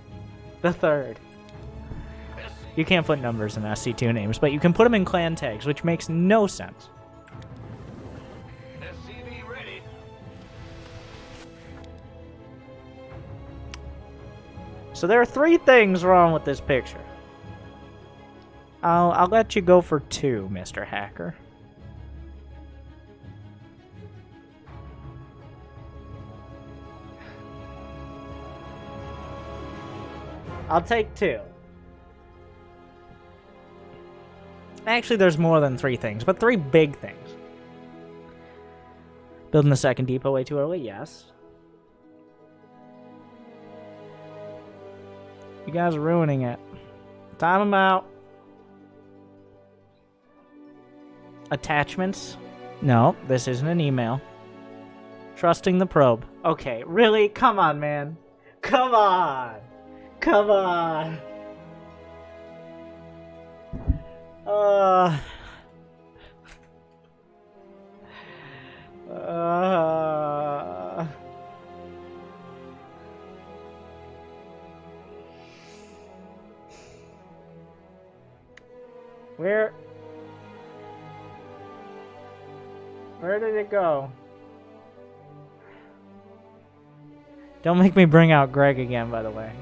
The third. You can't put numbers in SC2 names, but you can put them in clan tags, which makes no sense. SCV ready. So there are 3 things wrong with this picture. I'll let you go for 2, Mr. Hacker. I'll take 2. Actually, there's more than 3 things, but 3 big things. Building the second depot way too early? Yes. You guys are ruining it. Time them out. Attachments? No, this isn't an email. Trusting the probe. Okay, really? Come on, man. Come on. Come on. Where did it go? Don't make me bring out Greg again, by the way.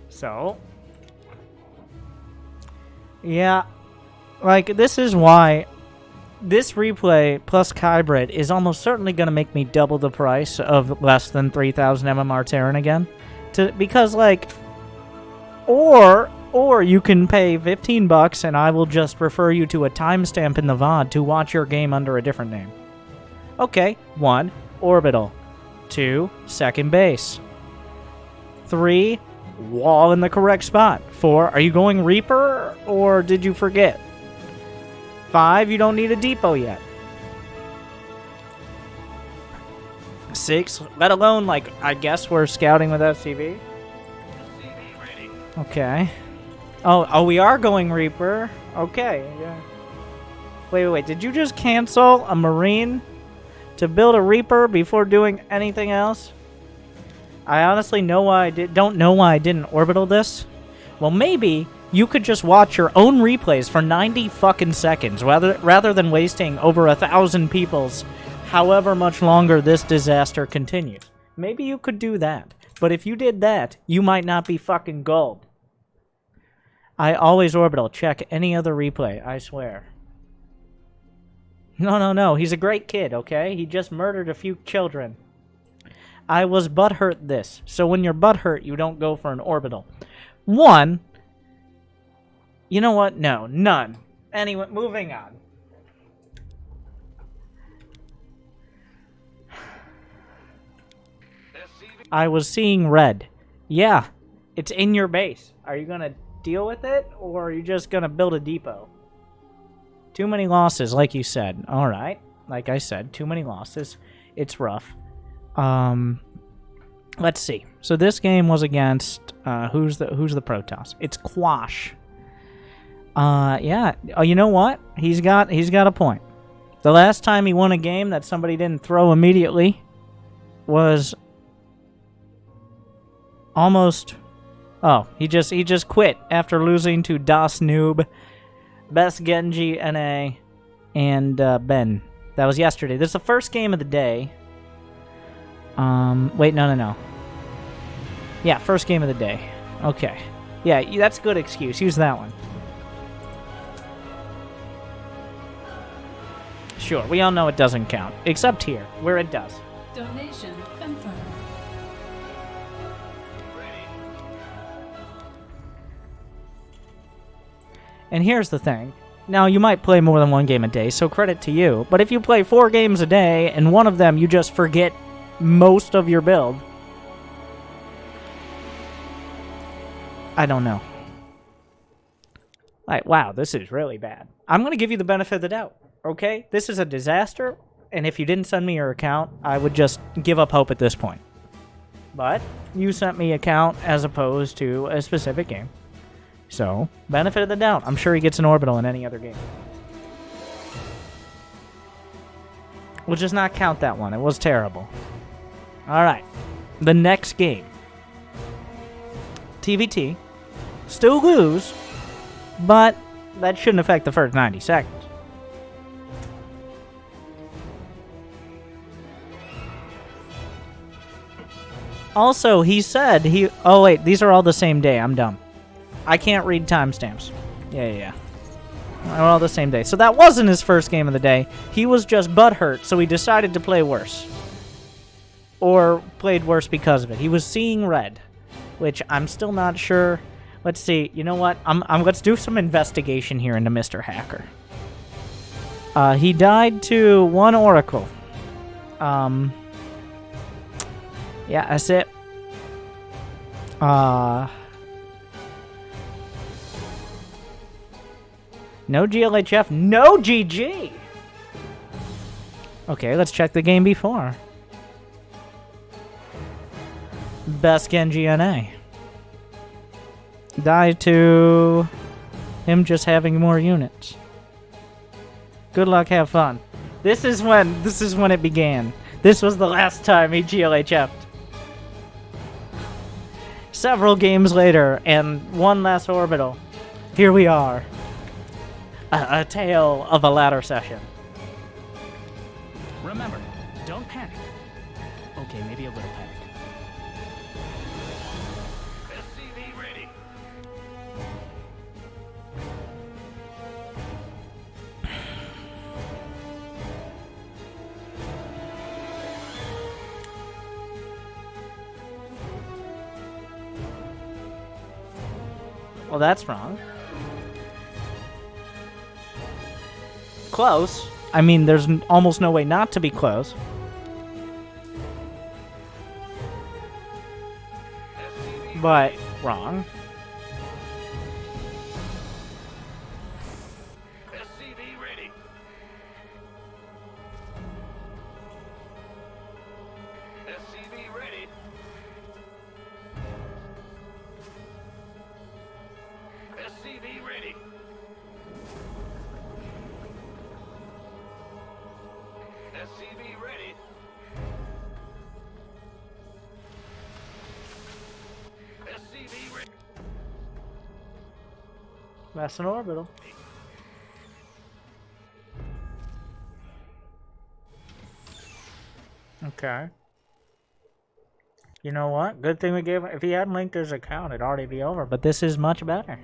So, yeah, like, this is why this replay plus Kybrid is almost certainly going to make me double the price of less than 3,000 MMR Terran again. Because, like, or you can pay 15 bucks and I will just refer you to a timestamp in the VOD to watch your game under a different name. Okay, 1, Orbital. 2, second base. 3, wall in the correct spot. 4, are you going Reaper or did you forget? 5, you don't need a depot yet. 6, let alone, like, I guess we're scouting with SCV. Okay. Oh, we are going Reaper. Okay, yeah. Wait, did you just cancel a Marine to build a Reaper before doing anything else? I honestly don't know why I didn't orbital this. Well, maybe you could just watch your own replays for 90 fucking seconds rather than wasting over 1,000 people's however much longer this disaster continues. Maybe you could do that. But if you did that, you might not be fucking gold. I always orbital. Check any other replay, I swear. No. He's a great kid, okay? He just murdered a few children. I was butthurt this. So when you're butthurt, you don't go for an orbital. 1. You know what? No, none. Anyway, moving on. I was seeing red. Yeah, it's in your base. Are you gonna deal with it, or are you just gonna build a depot? Too many losses, like you said. Alright, like I said, too many losses. It's rough. Let's see. So this game was against who's the Protoss? It's Quash. Yeah. Oh, you know what? He's got a point. The last time he won a game that somebody didn't throw immediately was almost. Oh, he just quit after losing to Das Noob, Best Genji NA, and Ben. That was yesterday. This is the first game of the day. Wait, no. Yeah, first game of the day. Okay. Yeah, that's a good excuse. Use that one. Sure, we all know it doesn't count. Except here, where it does. Donation confirmed. And here's the thing. Now, you might play more than one game a day, so credit to you. But if you play 4 games a day, and one of them you just forget most of your build, I don't know. Like, wow, this is really bad. I'm going to give you the benefit of the doubt, okay? This is a disaster, and if you didn't send me your account, I would just give up hope at this point. But you sent me account as opposed to a specific game. So, benefit of the doubt. I'm sure he gets an orbital in any other game. We'll just not count that one. It was terrible. Alright. The next game. TVT. Still lose, but that shouldn't affect the first 90 seconds. Also, he said he... Oh, wait. These are all the same day. I'm dumb. I can't read timestamps. Yeah. They're all the same day. So that wasn't his first game of the day. He was just butthurt, so he decided to play worse. Or played worse because of it. He was seeing red, which I'm still not sure. Let's see. You know what? Let's do some investigation here into Mr. Hacker. He died to 1 Oracle. Yeah, that's it. No GLHF, no GG! Okay, let's check the game before. Best Genji NA. Died to him just having more units. Good luck, have fun. This is when it began. This was the last time he GLHF'd. Several games later, and one last orbital. Here we are. A tale of a ladder session. Remember, don't panic. Okay, maybe a little panic. SCV ready. Well, that's wrong. Close. I mean, there's almost no way not to be close. But wrong. SCV ready. SCV ready. SCV ready. SCV ready. SCV ready. That's an orbital. Okay. You know what? Good thing we gave him. If he hadn't linked his account, it'd already be over. But this is much better.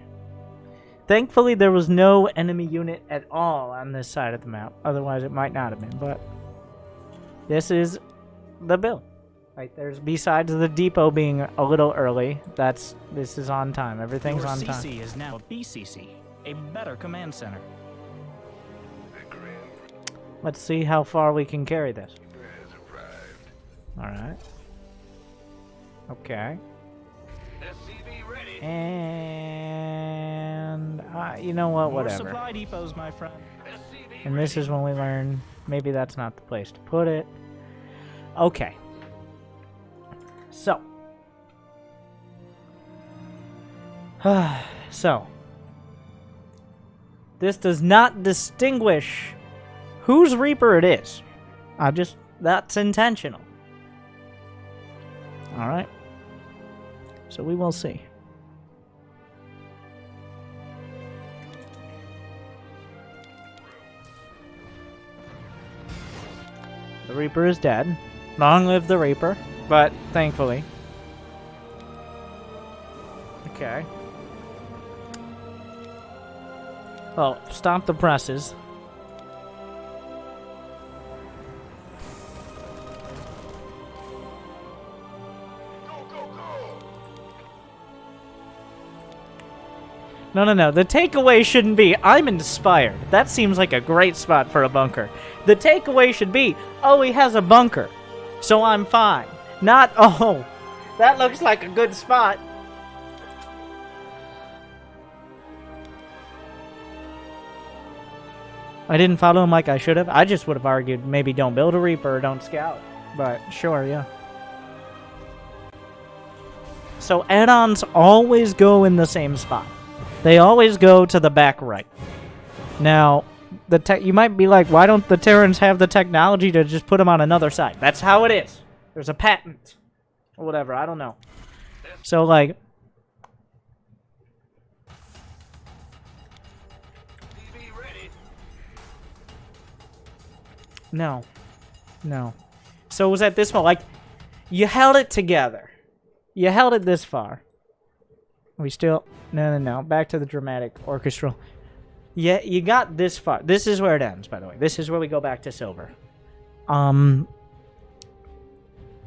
Thankfully, there was no enemy unit at all on this side of the map. Otherwise, it might not have been. But this is the build. Right, there's besides the depot being a little early. This is on time. Everything's Your on CC time. is now a BCC, a better command center. The Grand Let's see how far we can carry this. Reaper has arrived. All right. Okay. SCV ready. And you know what? More Whatever. supply depots, my friend. SCV And this is when we learn maybe that's not the place to put it. Okay. So. So. This does not distinguish whose Reaper it is. That's intentional. Alright. So we will see. The Reaper is dead. Long live the Reaper, but thankfully. Okay. Well, stop the presses. No. The takeaway shouldn't be, I'm inspired. That seems like a great spot for a bunker. The takeaway should be, oh, he has a bunker, so I'm fine. Not, oh, that looks like a good spot. I didn't follow him like I should have. I just would have argued maybe don't build a Reaper or don't scout. But sure, yeah. So add-ons always go in the same spot. They always go to the back right. Now, you might be like, why don't the Terrans have the technology to just put them on another side? That's how it is. There's a patent. Or whatever, I don't know. So, like... No. So it was at this point, like, you held it together. You held it this far. We still... No. Back to the dramatic orchestral. Yeah, you got this far. This is where it ends, by the way. This is where we go back to silver.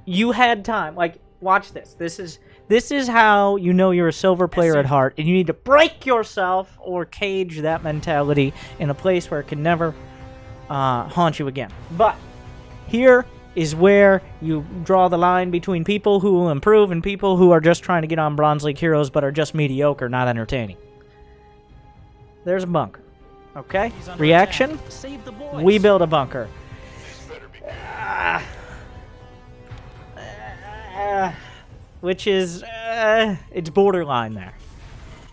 You had time. Like, watch this. This is how you know you're a silver player at heart, and you need to break yourself or cage that mentality in a place where it can never haunt you again. But here is where you draw the line between people who will improve and people who are just trying to get on Bronze League heroes but are just mediocre, not entertaining. There's a bunker. Okay? Reaction? We build a bunker. Which is... it's borderline there.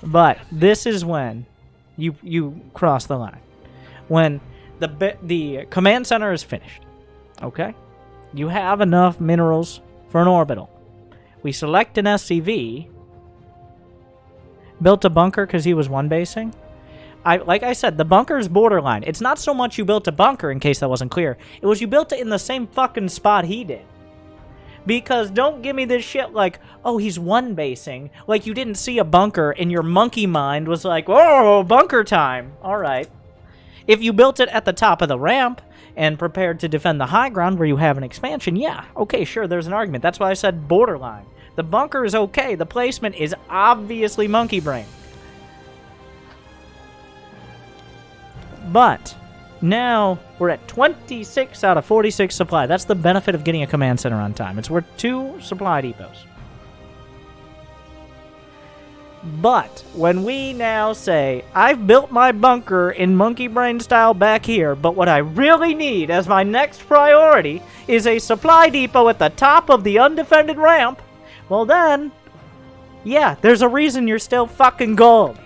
But this is when you cross the line. When the command center is finished. Okay? You have enough minerals for an orbital. We select an SCV. Built a bunker because he was one-basing. Like I said, the bunker is borderline. It's not so much you built a bunker, in case that wasn't clear. It was you built it in the same fucking spot he did. Because don't give me this shit like, oh, he's one-basing. Like you didn't see a bunker and your monkey mind was like, oh, bunker time. Alright. If you built it at the top of the ramp and prepared to defend the high ground where you have an expansion, yeah, okay, sure, there's an argument. That's why I said borderline. The bunker is okay. The placement is obviously monkey brain. But now we're at 26 out of 46 supply. That's the benefit of getting a command center on time. It's worth 2 supply depots. But when we now say, I've built my bunker in monkey brain style back here, but what I really need as my next priority is a supply depot at the top of the undefended ramp, well then, yeah, there's a reason you're still fucking gold.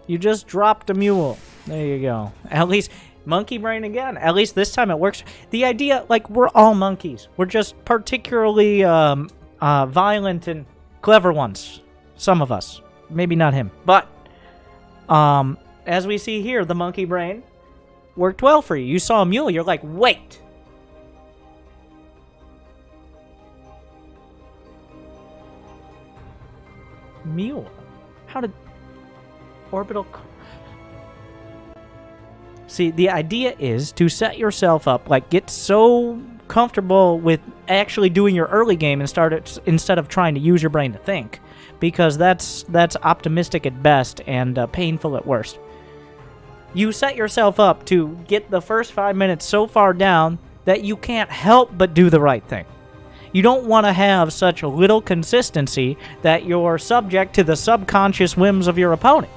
You just dropped a mule. There you go. At least, monkey brain again. At least this time it works. The idea, like, we're all monkeys. We're just particularly violent and clever ones. Some of us. Maybe not him. But, as we see here, the monkey brain worked well for you. You saw a mule, you're like, wait. Mule? How did... Orbital... See, the idea is to set yourself up, like, get so comfortable with actually doing your early game and instead of trying to use your brain to think, because that's optimistic at best and painful at worst. You set yourself up to get the first 5 minutes so far down that you can't help but do the right thing. You don't want to have such little consistency that you're subject to the subconscious whims of your opponent.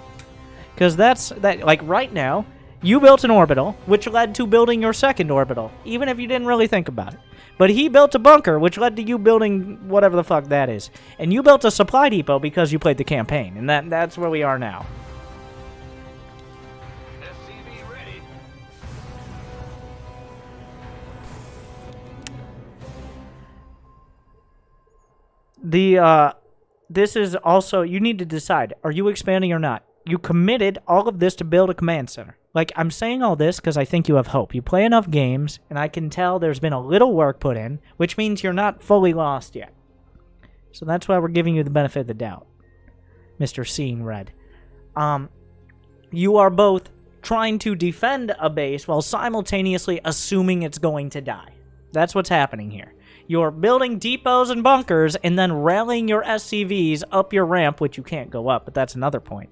Because like right now, you built an orbital, which led to building your second orbital, even if you didn't really think about it. But he built a bunker, which led to you building whatever the fuck that is. And you built a supply depot because you played the campaign, and that's where we are now. SCV ready. This is also, you need to decide, are you expanding or not? You committed all of this to build a command center. Like, I'm saying all this because I think you have hope. You play enough games, and I can tell there's been a little work put in, which means you're not fully lost yet. So that's why we're giving you the benefit of the doubt, Mr. Seeing Red. You are both trying to defend a base while simultaneously assuming it's going to die. That's what's happening here. You're building depots and bunkers and then rallying your SCVs up your ramp, which you can't go up, but that's another point.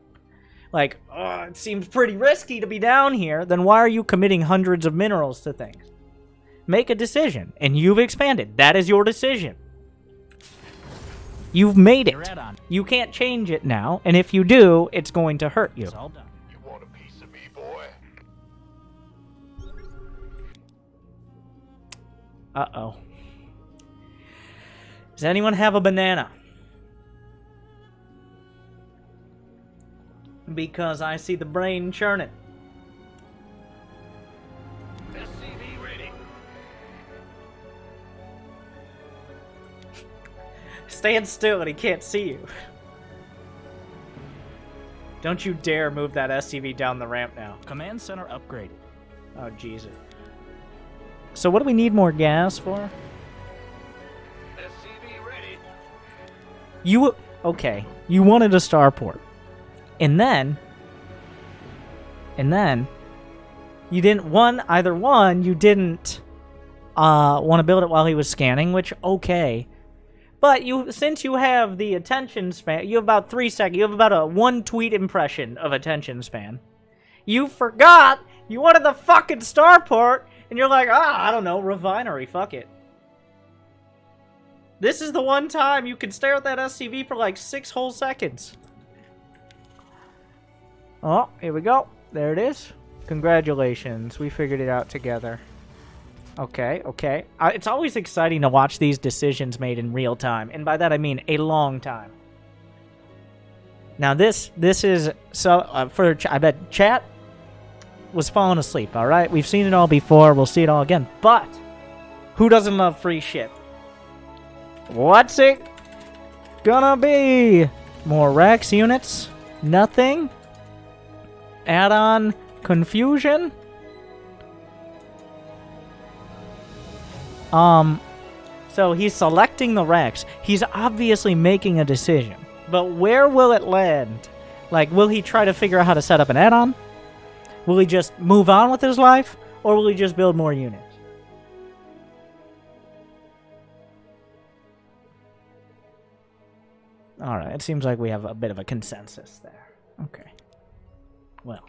Like, it seems pretty risky to be down here, then why are you committing hundreds of minerals to things? Make a decision, and you've expanded. That is your decision. You've made it. You can't change it now, and if you do, it's going to hurt you. You want a piece of me, boy? Uh-oh. Does anyone have a banana? Because I see the brain churning. SCV ready. Stand still and he can't see you. Don't you dare move that SCV down the ramp now. Command center upgraded. Oh, Jesus. So what do we need more gas for? SCV ready. Okay, you wanted a starport. And then, you didn't, you didn't want to build it while he was scanning, which, okay. But since you have the attention span, you have about 3 seconds, you have about a 1 tweet impression of attention span. You forgot you wanted the fucking starport, and you're like, I don't know, refinery, fuck it. This is the one time you can stare at that SCV for like 6 whole seconds. Oh, here we go. There it is. Congratulations. We figured it out together. Okay. It's always exciting to watch these decisions made in real time. And by that I mean a long time. Now this is... so I bet chat was falling asleep, alright? We've seen it all before. We'll see it all again. But who doesn't love free shit? What's it gonna be? More Rex units? Nothing? Add-on confusion? So he's selecting the Rex. He's obviously making a decision. But where will it land? Like, will he try to figure out how to set up an add-on? Will he just move on with his life? Or will he just build more units? Alright, it seems like we have a bit of a consensus there. Okay. Well.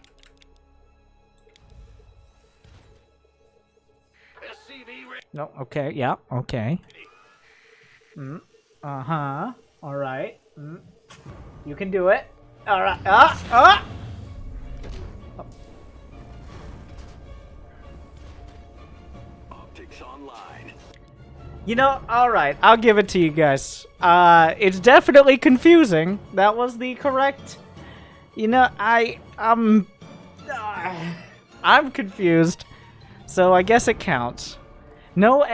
No, okay, yeah, okay. Uh-huh. Alright. You can do it. Alright. Oh. Optics online. You know, alright, I'll give it to you guys. It's definitely confusing. That was the correct... You know, I'm confused. So I guess it counts. No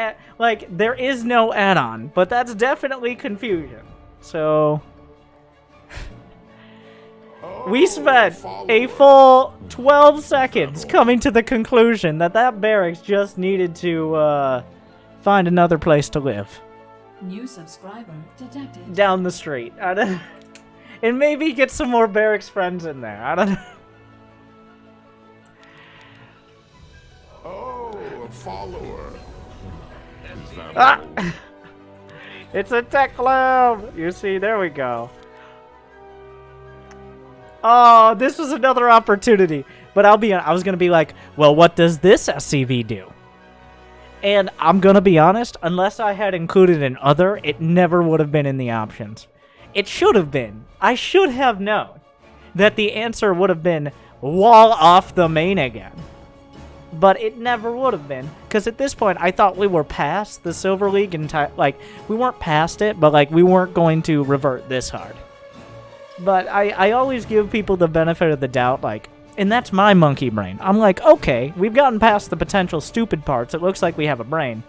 there is no add-on, but that's definitely confusion. So we spent a full 12 seconds coming to the conclusion that barracks just needed to find another place to live. New subscriber detected. Down the street. And maybe get some more barracks friends in there. I don't know. Oh, a follower. Ah! It's a tech lab! You see, there we go. Oh, this was another opportunity. But I was gonna be like, well, what does this SCV do? And I'm gonna be honest, unless I had included an other, it never would have been in the options. It should have been. I should have known that the answer would have been wall off the main again. But it never would have been, because at this point I thought we were past the Silver League like, we weren't past it, but like we weren't going to revert this hard. But I always give people the benefit of the doubt, like, and that's my monkey brain. I'm like, okay, we've gotten past the potential stupid parts. It looks like we have a brain.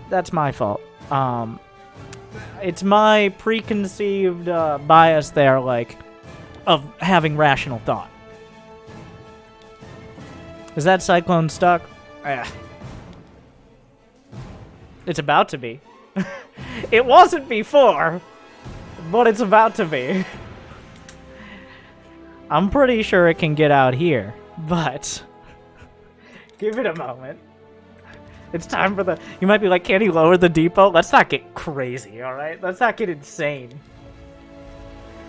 That's my fault. It's my preconceived bias there, like, of having rational thought. Is that cyclone stuck? It's about to be. It wasn't before, but it's about to be. I'm pretty sure it can get out here, but give it a moment. It's time for the... You might be like, can he lower the depot? Let's not get crazy, alright? Let's not get insane.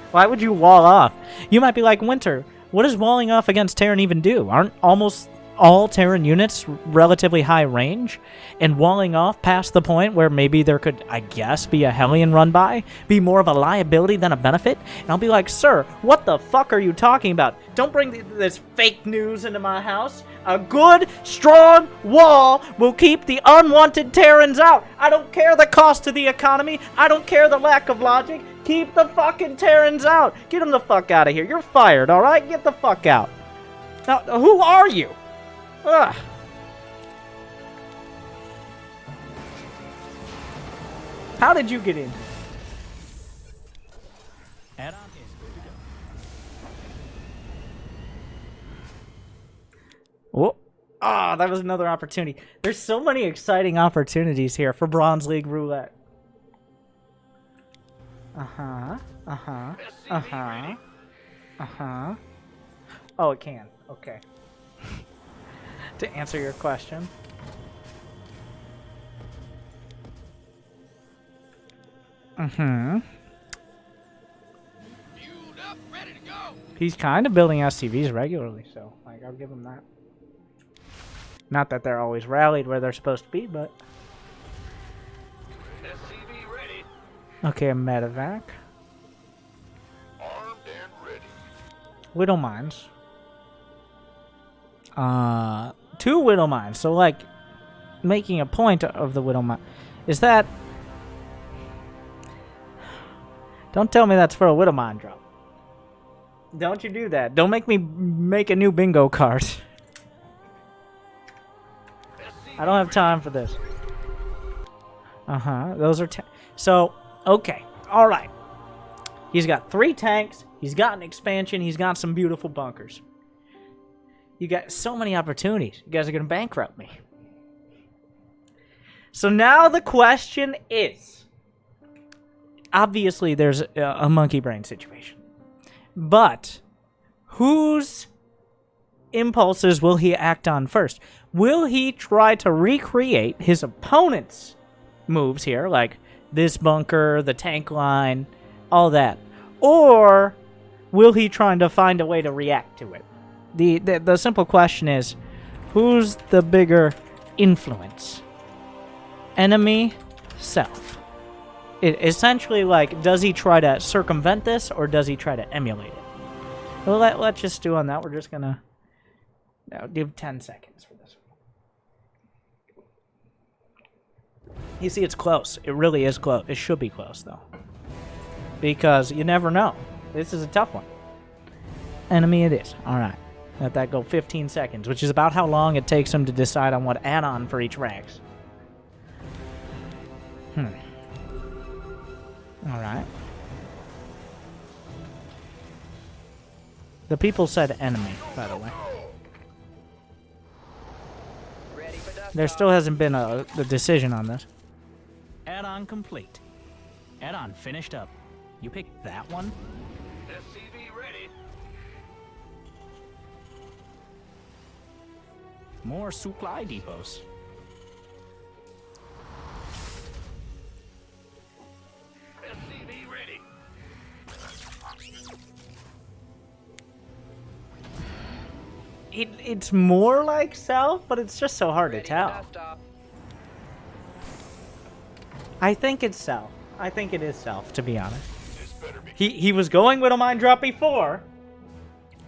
Why would you wall off? You might be like, Winter, what does walling off against Terran even do? Aren't almost all Terran units relatively high range? And walling off past the point where maybe there could, I guess, be a Hellion run by, be more of a liability than a benefit? And I'll be like, sir, what the fuck are you talking about? Don't bring this fake news into my house. A good, strong wall will keep the unwanted Terrans out. I don't care the cost to the economy. I don't care the lack of logic. Keep the fucking Terrans out. Get them the fuck out of here. You're fired, alright? Get the fuck out. Now, who are you? Ugh. How did you get in? Add-on is good to go. Oh, that was another opportunity. There's so many exciting opportunities here for Bronze League Roulette. Uh-huh. Uh-huh. Uh-huh. Uh-huh. Oh, it can. Okay. To answer your question. Mm-hmm. He's kind of building SCVs regularly, so like I'll give him that. Not that they're always rallied where they're supposed to be, but SCV ready. okay, a medevac. Armed and ready. Widow mines. 2 widow mines. So like making a point of the widow mine. Is that? Don't tell me that's for a widow mine drop. Don't you do that. Don't make me make a new bingo card. I don't have time for this. Uh-huh. Those are so, okay. All right. He's got 3 tanks. He's got an expansion. He's got some beautiful bunkers. You got so many opportunities. You guys are going to bankrupt me. So now the question is, obviously there's a monkey brain situation, but whose impulses will he act on first? Will he try to recreate his opponent's moves here, like this bunker, the tank line, all that? Or will he try to find a way to react to it? The simple question is, who's the bigger influence? Enemy, self. Essentially, like, does he try to circumvent this, or does he try to emulate it? Well, let's just do on that. We're just gonna give 10 seconds for this one. You see, it's close. It really is close. It should be close, though. Because you never know. This is a tough one. Enemy it is. Alright. Let that go 15 seconds, which is about how long it takes him to decide on what add-on for each rags. Alright. The people said enemy, by the way. There still hasn't been a decision on this. Add-on complete. Add-on finished up. You picked that one? SCV ready. More supply depots. SCV ready. It's more like self, but it's just so hard to tell. I think it's Self. I think it is Self, to be honest. He was going Widowmine drop before.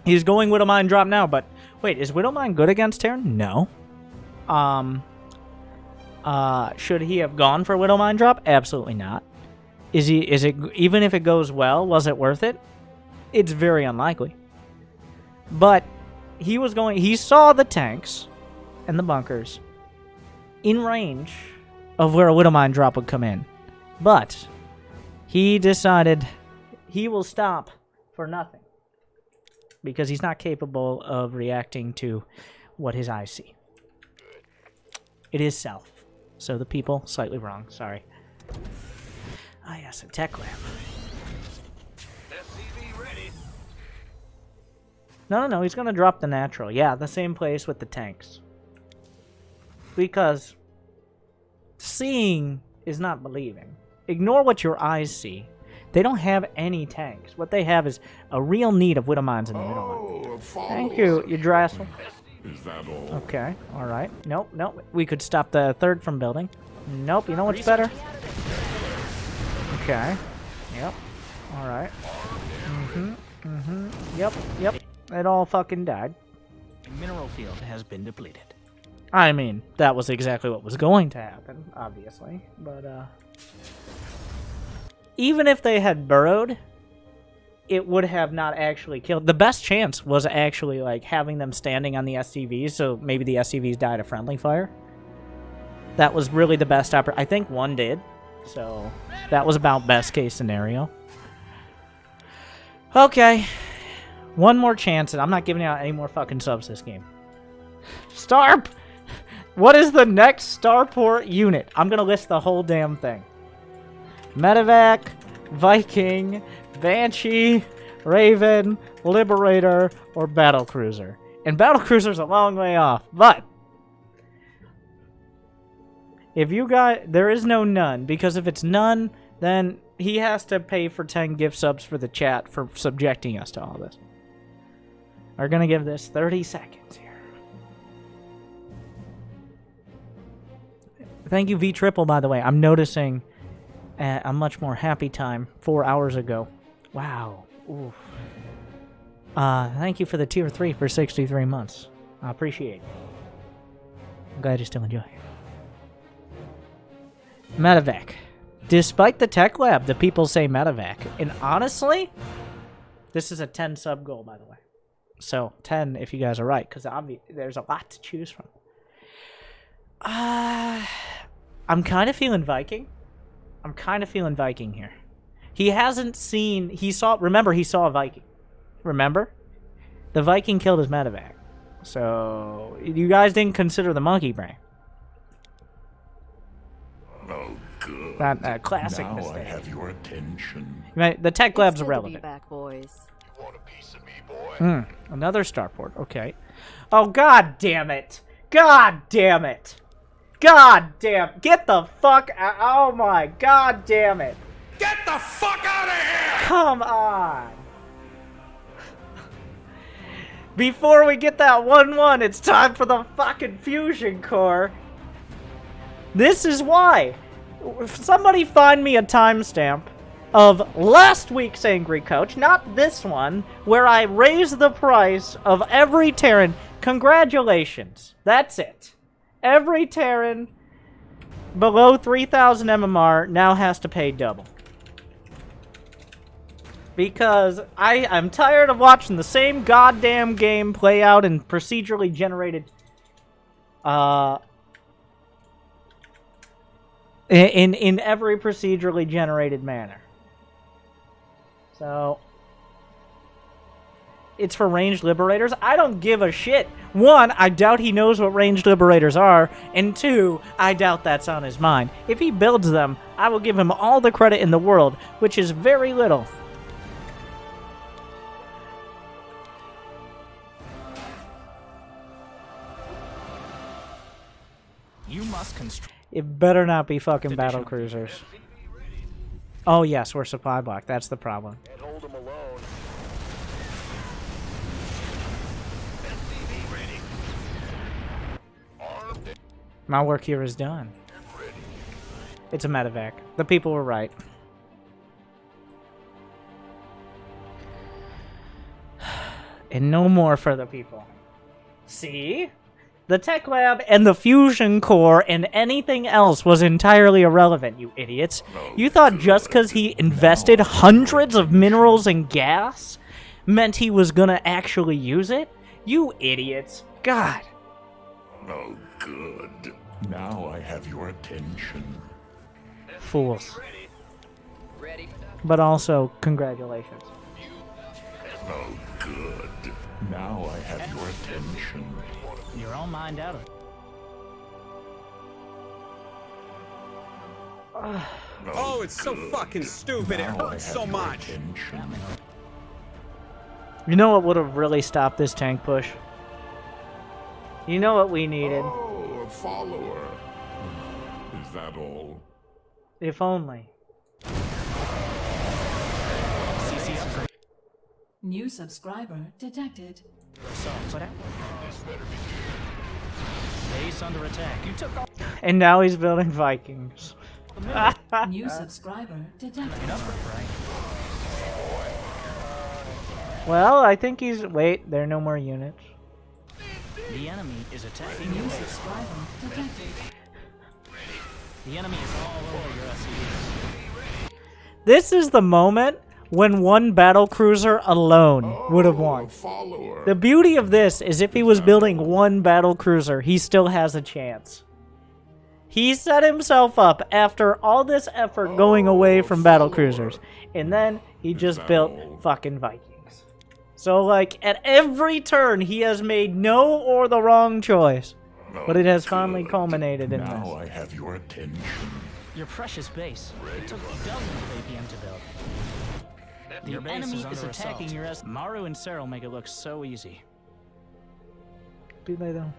He's going Widowmine drop now, but wait, is Widowmine good against Terran? No. Should he have gone for Widowmine drop? Absolutely not. Is it even if it goes well, was it worth it? It's very unlikely. But he saw the tanks and the bunkers in range of where a Widowmine drop would come in. But he decided he will stop for nothing because he's not capable of reacting to what his eyes see. It is Self. So the people, slightly wrong, sorry. Ah yes, a tech lab. SCV ready. No, he's gonna drop the natural. Yeah, the same place with the tanks. Because seeing is not believing. Ignore what your eyes see. They don't have any tanks. What they have is a real need of Widowmines in the middle. Thank you, Yggdrasil. Is that all? Okay, alright. Nope. We could stop the third from building. Nope, you know what's better? Okay. Yep. Alright. Yep. It all fucking died. The mineral field has been depleted. I mean, that was exactly what was going to happen, obviously. But, even if they had burrowed, it would have not actually killed. The best chance was actually, like, having them standing on the SCVs, so maybe the SCVs died of friendly fire. That was really the best I think one did, so that was about best case scenario. Okay. One more chance, and I'm not giving out any more fucking subs this game. What is the next starport unit? I'm gonna list the whole damn thing. Medevac, Viking, Banshee, Raven, Liberator, or Battlecruiser. And Battlecruiser's a long way off, but if you got, there is no none, because if it's none, then he has to pay for 10 gift subs for the chat for subjecting us to all this. We're gonna give this 30 seconds here. Thank you, V-Triple, by the way. I'm noticing a much more happy time 4 hours ago. Wow. Oof. Thank you for the tier 3 for 63 months. I appreciate it. I'm glad you still enjoy it. Medevac. Despite the tech lab, the people say Medevac. And honestly, this is a 10 sub goal, by the way. So 10 if you guys are right, because there's a lot to choose from. I'm kind of feeling Viking. I'm kind of feeling Viking here. He hasn't seen... Remember, he saw a Viking. Remember? The Viking killed his medevac. So, you guys didn't consider the monkey brain. Oh, good. That classic now mistake. I have your attention. Right, the tech lab's It's good irrelevant. to be back, boys. You want a piece of me, boy? Another starport. Okay. Oh, god damn it. God damn it. God damn. Get the fuck out. Oh my god damn it. Get the fuck out of here! Come on. Before we get that 1-1, it's time for the fucking fusion core. This is why. Somebody find me a timestamp of last week's Angry Coach, not this one, where I raised the price of every Terran. Congratulations. That's it. Every Terran below 3,000 MMR now has to pay double. Because I'm tired of watching the same goddamn game play out in procedurally generated... in every procedurally generated manner. So... it's for ranged liberators. I don't give a shit. One, I doubt he knows what ranged liberators are. And two, I doubt that's on his mind. If he builds them, I will give him all the credit in the world, which is very little. You must construct. It better not be fucking battle cruisers. Oh yes, we're supply block. That's the problem. Can't hold them alone. My work here is done. It's a medevac. The people were right. And no more for the people. See? The tech lab and the fusion core and anything else was entirely irrelevant, you idiots. You thought just because he invested hundreds of minerals and gas meant he was gonna actually use it? You idiots. God. Oh, good. Now I have your attention. Fools. Ready. But also, congratulations. Oh, good. Now I have your attention. You're all mined out of it. Oh, it's so fucking stupid. It hurts so much. You know what would have really stopped this tank push? You know what we needed? Oh, a follower. Is that all? If only. CC upgrade. New subscriber detected. Put out. Base under attack. You took off. And now he's building Vikings. New subscriber detected. Right. Well, I think he's... Wait, there are no more units. The enemy is attacking New your base. subscriber detected. The enemy is all over your SCV. This is the moment when one battlecruiser alone would have won. Follower. The beauty of this is if he was building one battlecruiser, he still has a chance. He set himself up after all this effort going away from battlecruisers. And then he just built fucking Vikings. So, like, at every turn, he has made no or the wrong choice. But it has finally culminated in Now this. I have your attention. Your precious base. It took dozens of APM to build. The enemy is attacking your S. Maru and Cyril make it look so easy. Do they, though?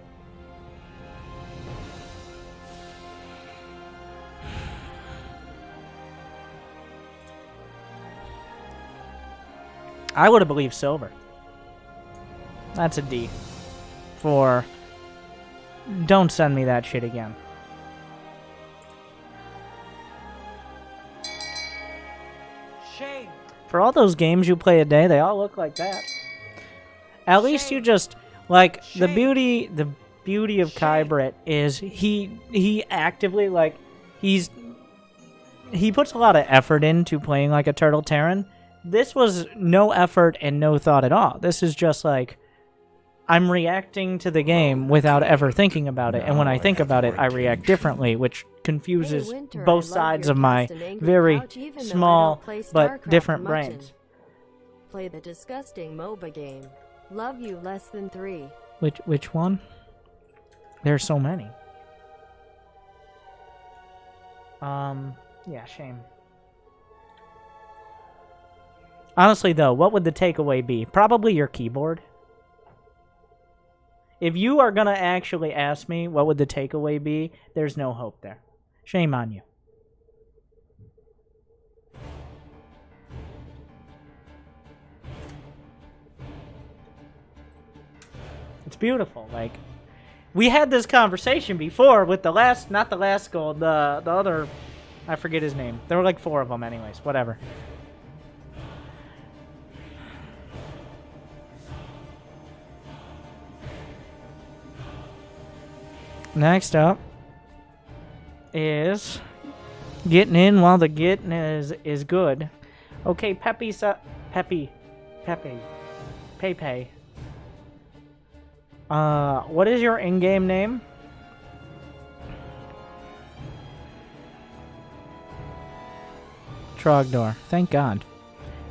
I would have believed silver. That's a D. For... Don't send me that shit again. Shame. For all those games you play a day, they all look like that. At least you just... Like, the beauty of Kybrit is he actively, like... He puts a lot of effort into playing like a Turtle Terran. This was no effort and no thought at all. This is just like, I'm reacting to the game without ever thinking about it. And when I think about it, I react differently, which confuses Hey, Winter, both I love sides your of my Fast and Angry very couch, even though I small don't play but Starcraft different muchin'. brains. Play the disgusting MOBA game. Love you less than 3. Which one? There's so many. Yeah, shame. Honestly, though, what would the takeaway be? Probably your keyboard. If you are going to actually ask me what would the takeaway be, there's no hope there. Shame on you. It's beautiful. Like, we had this conversation before with the last, not the last gold, the other, I forget his name. There were like 4 of them anyways, whatever. Next up is getting in while the getting is good. Okay, Pepe. What is your in-game name? Trogdor. Thank God.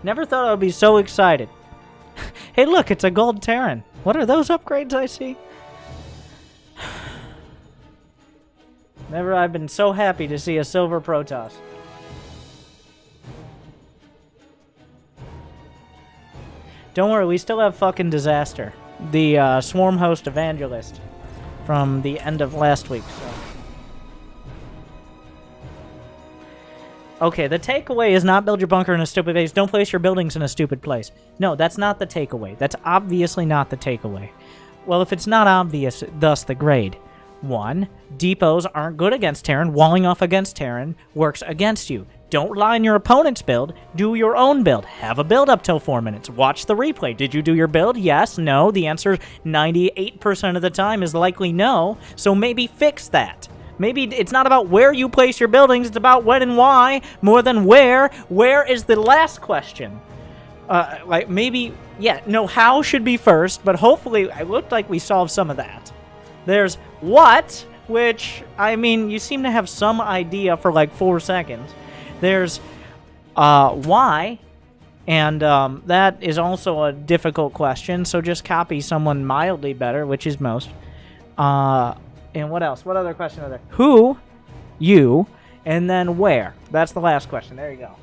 Never thought I would be so excited. Hey, look, it's a gold Terran. What are those upgrades I see? Never I've been so happy to see a silver Protoss. Don't worry, we still have fucking Disaster. The Swarm Host Evangelist from the end of last week. So. Okay, the takeaway is not build your bunker in a stupid base. Don't place your buildings in a stupid place. No, that's not the takeaway. That's obviously not the takeaway. Well, if it's not obvious, thus the grade. One, depots aren't good against Terran. Walling off against Terran works against you. Don't line your opponent's build. Do your own build. Have a build up till 4 minutes. Watch the replay. Did you do your build? Yes, no. The answer 98% of the time is likely no. So maybe fix that. Maybe it's not about where you place your buildings. It's about when and why more than where. Where is the last question? Like maybe, yeah, no, how should be first, but hopefully it looked like we solved some of that. There's what, which, I mean, you seem to have some idea for like 4 seconds. There's why, and that is also a difficult question, so just copy someone mildly better, which is most. And what else? What other question are there? Who, you, and then where. That's the last question. There you go.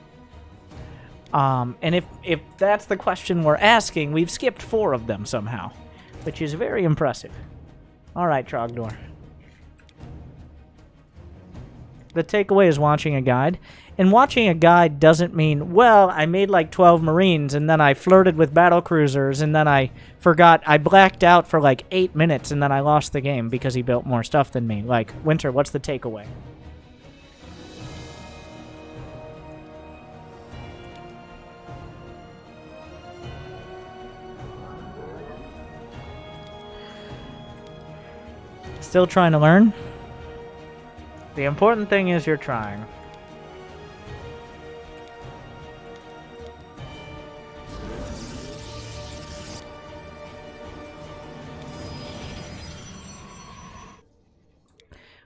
And if that's the question we're asking, we've skipped 4 of them somehow, which is very impressive. All right, Trogdor. The takeaway is watching a guide. And watching a guide doesn't mean, well, I made like 12 Marines, and then I flirted with battlecruisers, and then I forgot, I blacked out for like 8 minutes, and then I lost the game because he built more stuff than me. Like, Winter, what's the takeaway? Still trying to learn? The important thing is you're trying.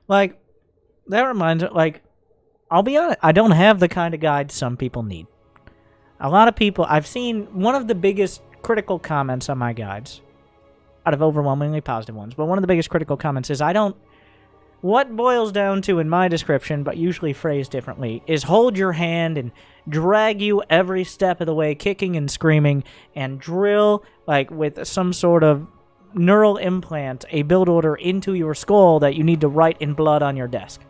Like, that reminds me, like, I'll be honest, I don't have the kind of guide some people need. A lot of people, I've seen one of the biggest critical comments on my guides, out of overwhelmingly positive ones, but one of the biggest critical comments is what boils down to in my description, but usually phrased differently, is hold your hand and drag you every step of the way, kicking and screaming, and drill, like, with some sort of neural implant, a build order into your skull that you need to write in blood on your desk.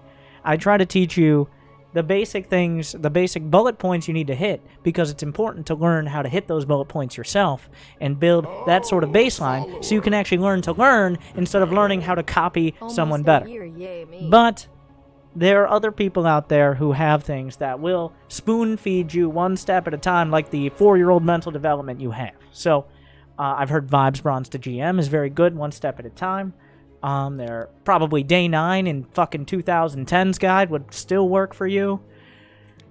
I try to teach you the basic things, the basic bullet points you need to hit, because it's important to learn how to hit those bullet points yourself and build that sort of baseline so you can actually learn to learn instead of learning how to copy someone better. But there are other people out there who have things that will spoon feed you one step at a time, like the 4-year-old mental development you have. So I've heard Vibes Bronze to GM is very good, one step at a time. They're probably day 9 in fucking 2010's guide would still work for you.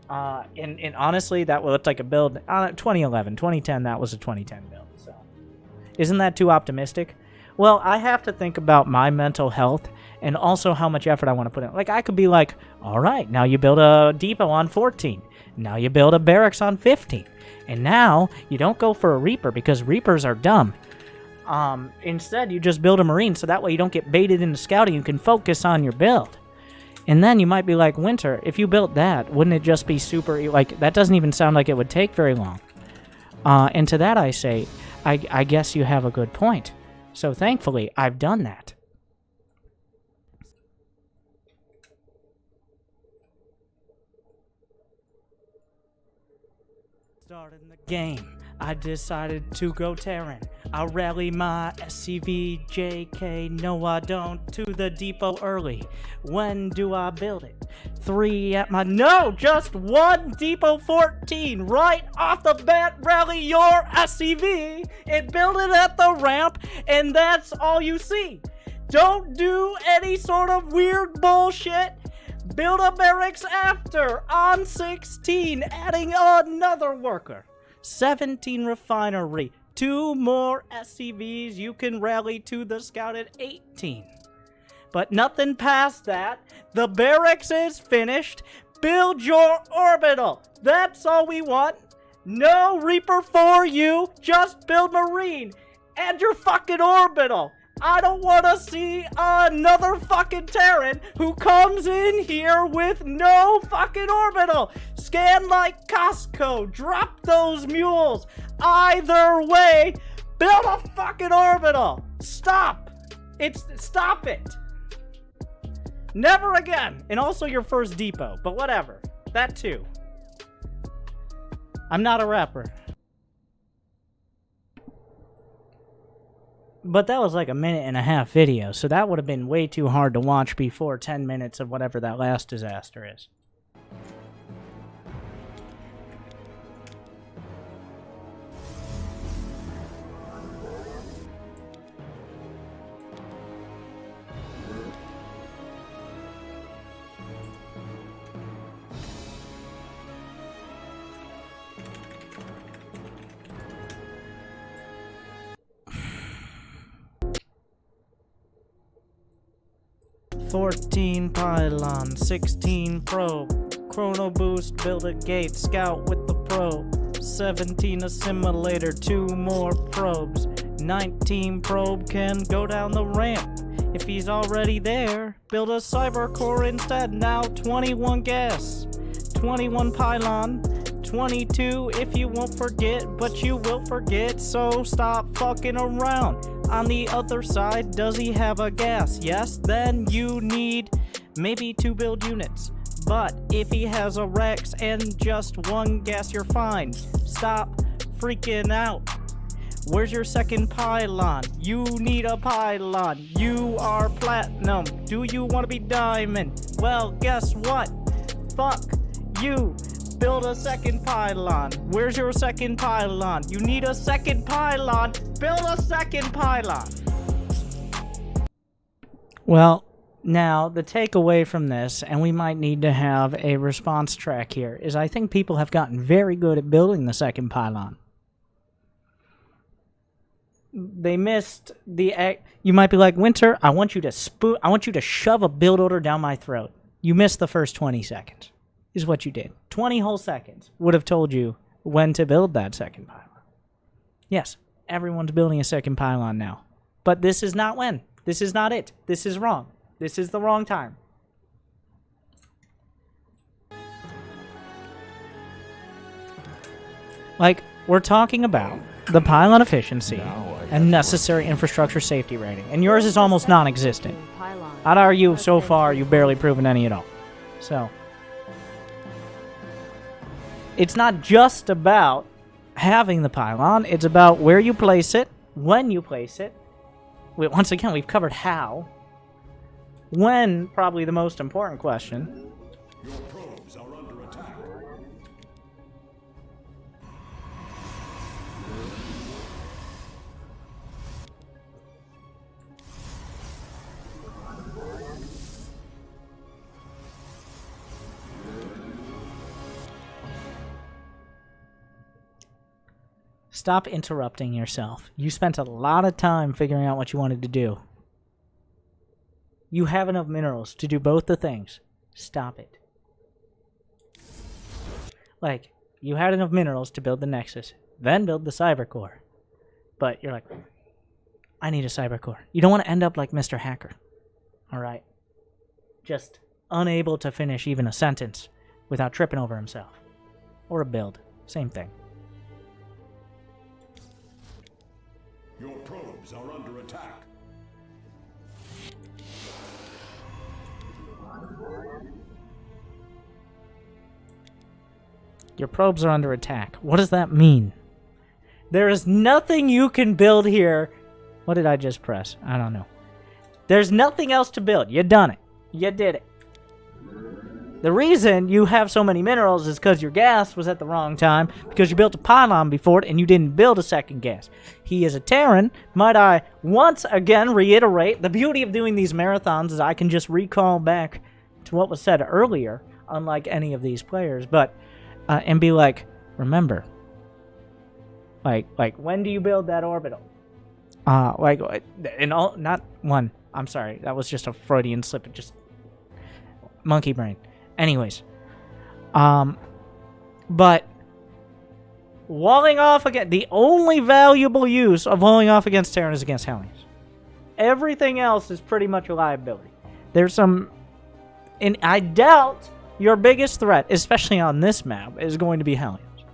And honestly, that looked like a build. 2011, 2010, that was a 2010 build. So, isn't that too optimistic? Well, I have to think about my mental health and also how much effort I want to put in. Like, I could be like, all right, now you build a depot on 14. Now you build a barracks on 15. And now you don't go for a Reaper because Reapers are dumb. Instead, you just build a Marine, so that way you don't get baited into scouting. You can focus on your build. And then you might be like, Winter, if you built that, wouldn't it just be super, like, that doesn't even sound like it would take very long. And to that I say, I guess you have a good point. So thankfully, I've done that. Starting the game, I decided to go Terran. I rally my SCV, JK, no I don't, to the depot early. When do I build it? 3 at my, no, just 1 depot 14, right off the bat, rally your SCV and build it at the ramp, and that's all you see. Don't do any sort of weird bullshit. Build a barracks after, on 16, adding another worker. 17 refinery, 2 more SCVs you can rally to the scout at 18. But nothing past that. The barracks is finished. Build your orbital. That's all we want. No Reaper for you. Just build Marine. And your fucking orbital. I don't want to see another fucking Terran who comes in here with no fucking orbital. Scan like Costco. Drop those mules. Either way, build a fucking orbital. Stop. Stop it. Never again. And also your first depot, but whatever. That too. I'm not a rapper. But that was like a 1.5-minute video, so that would have been way too hard to watch before 10 minutes of whatever that last disaster is. $14 pylon, 16 probe, chrono boost, build a gate, scout with the probe, 17 assimilator, 2 more probes, 19 probe can go down the ramp. If he's already there, build a cyber core instead. Now 21 gas, 21 pylon, 22 if you won't forget, but you will forget, so stop fucking around. On the other side, does he have a gas? Yes, then you need maybe 2 build units. But if he has a Rex and just 1 gas, you're fine. Stop freaking out. Where's your second pylon? You need a pylon. You are platinum. Do you want to be diamond? Well, guess what? Fuck you. Build a second pylon. Where's your second pylon? You need a second pylon. Build a second pylon. Well, now the takeaway from this, and we might need to have a response track here, is I think people have gotten very good at building the second pylon. They missed the... You might be like, Winter, I want you to shove a build order down my throat. You missed the first 20 seconds. Is what you did. 20 whole seconds would have told you when to build that second pylon. Yes, everyone's building a second pylon now. But this is not when. This is not it. This is wrong. This is the wrong time. Like, we're talking about the pylon efficiency and necessary infrastructure safety rating. And yours is almost non-existent. I'd argue so far you've barely proven any at all. So... it's not just about having the pylon, it's about where you place it, when you place it. Once again, we've covered how. When, probably the most important question. Your probes are under attack. Stop interrupting yourself. You spent a lot of time figuring out what you wanted to do. You have enough minerals to do both the things. Stop it. Like, you had enough minerals to build the Nexus, then build the Cyber Core. But you're like, I need a Cyber Core. You don't want to end up like Mr. Hacker. Alright? Just unable to finish even a sentence without tripping over himself. Or a build. Same thing. Your probes are under attack. Your probes are under attack. What does that mean? There is nothing you can build here. What did I just press? I don't know. There's nothing else to build. You done it. You did it. The reason you have so many minerals is because your gas was at the wrong time, because you built a pylon before it and you didn't build a second gas. He is a Terran. Might I once again reiterate, the beauty of doing these marathons is I can just recall back to what was said earlier, unlike any of these players, but and be like, remember, like when do you build that orbital? Not one. I'm sorry, that was just a Freudian slip. It just monkey brain. Anyways, but walling off again, the only valuable use of walling off against Terran is against Hellions. Everything else is pretty much a liability. There's some, and I doubt your biggest threat, especially on this map, is going to be Hellions.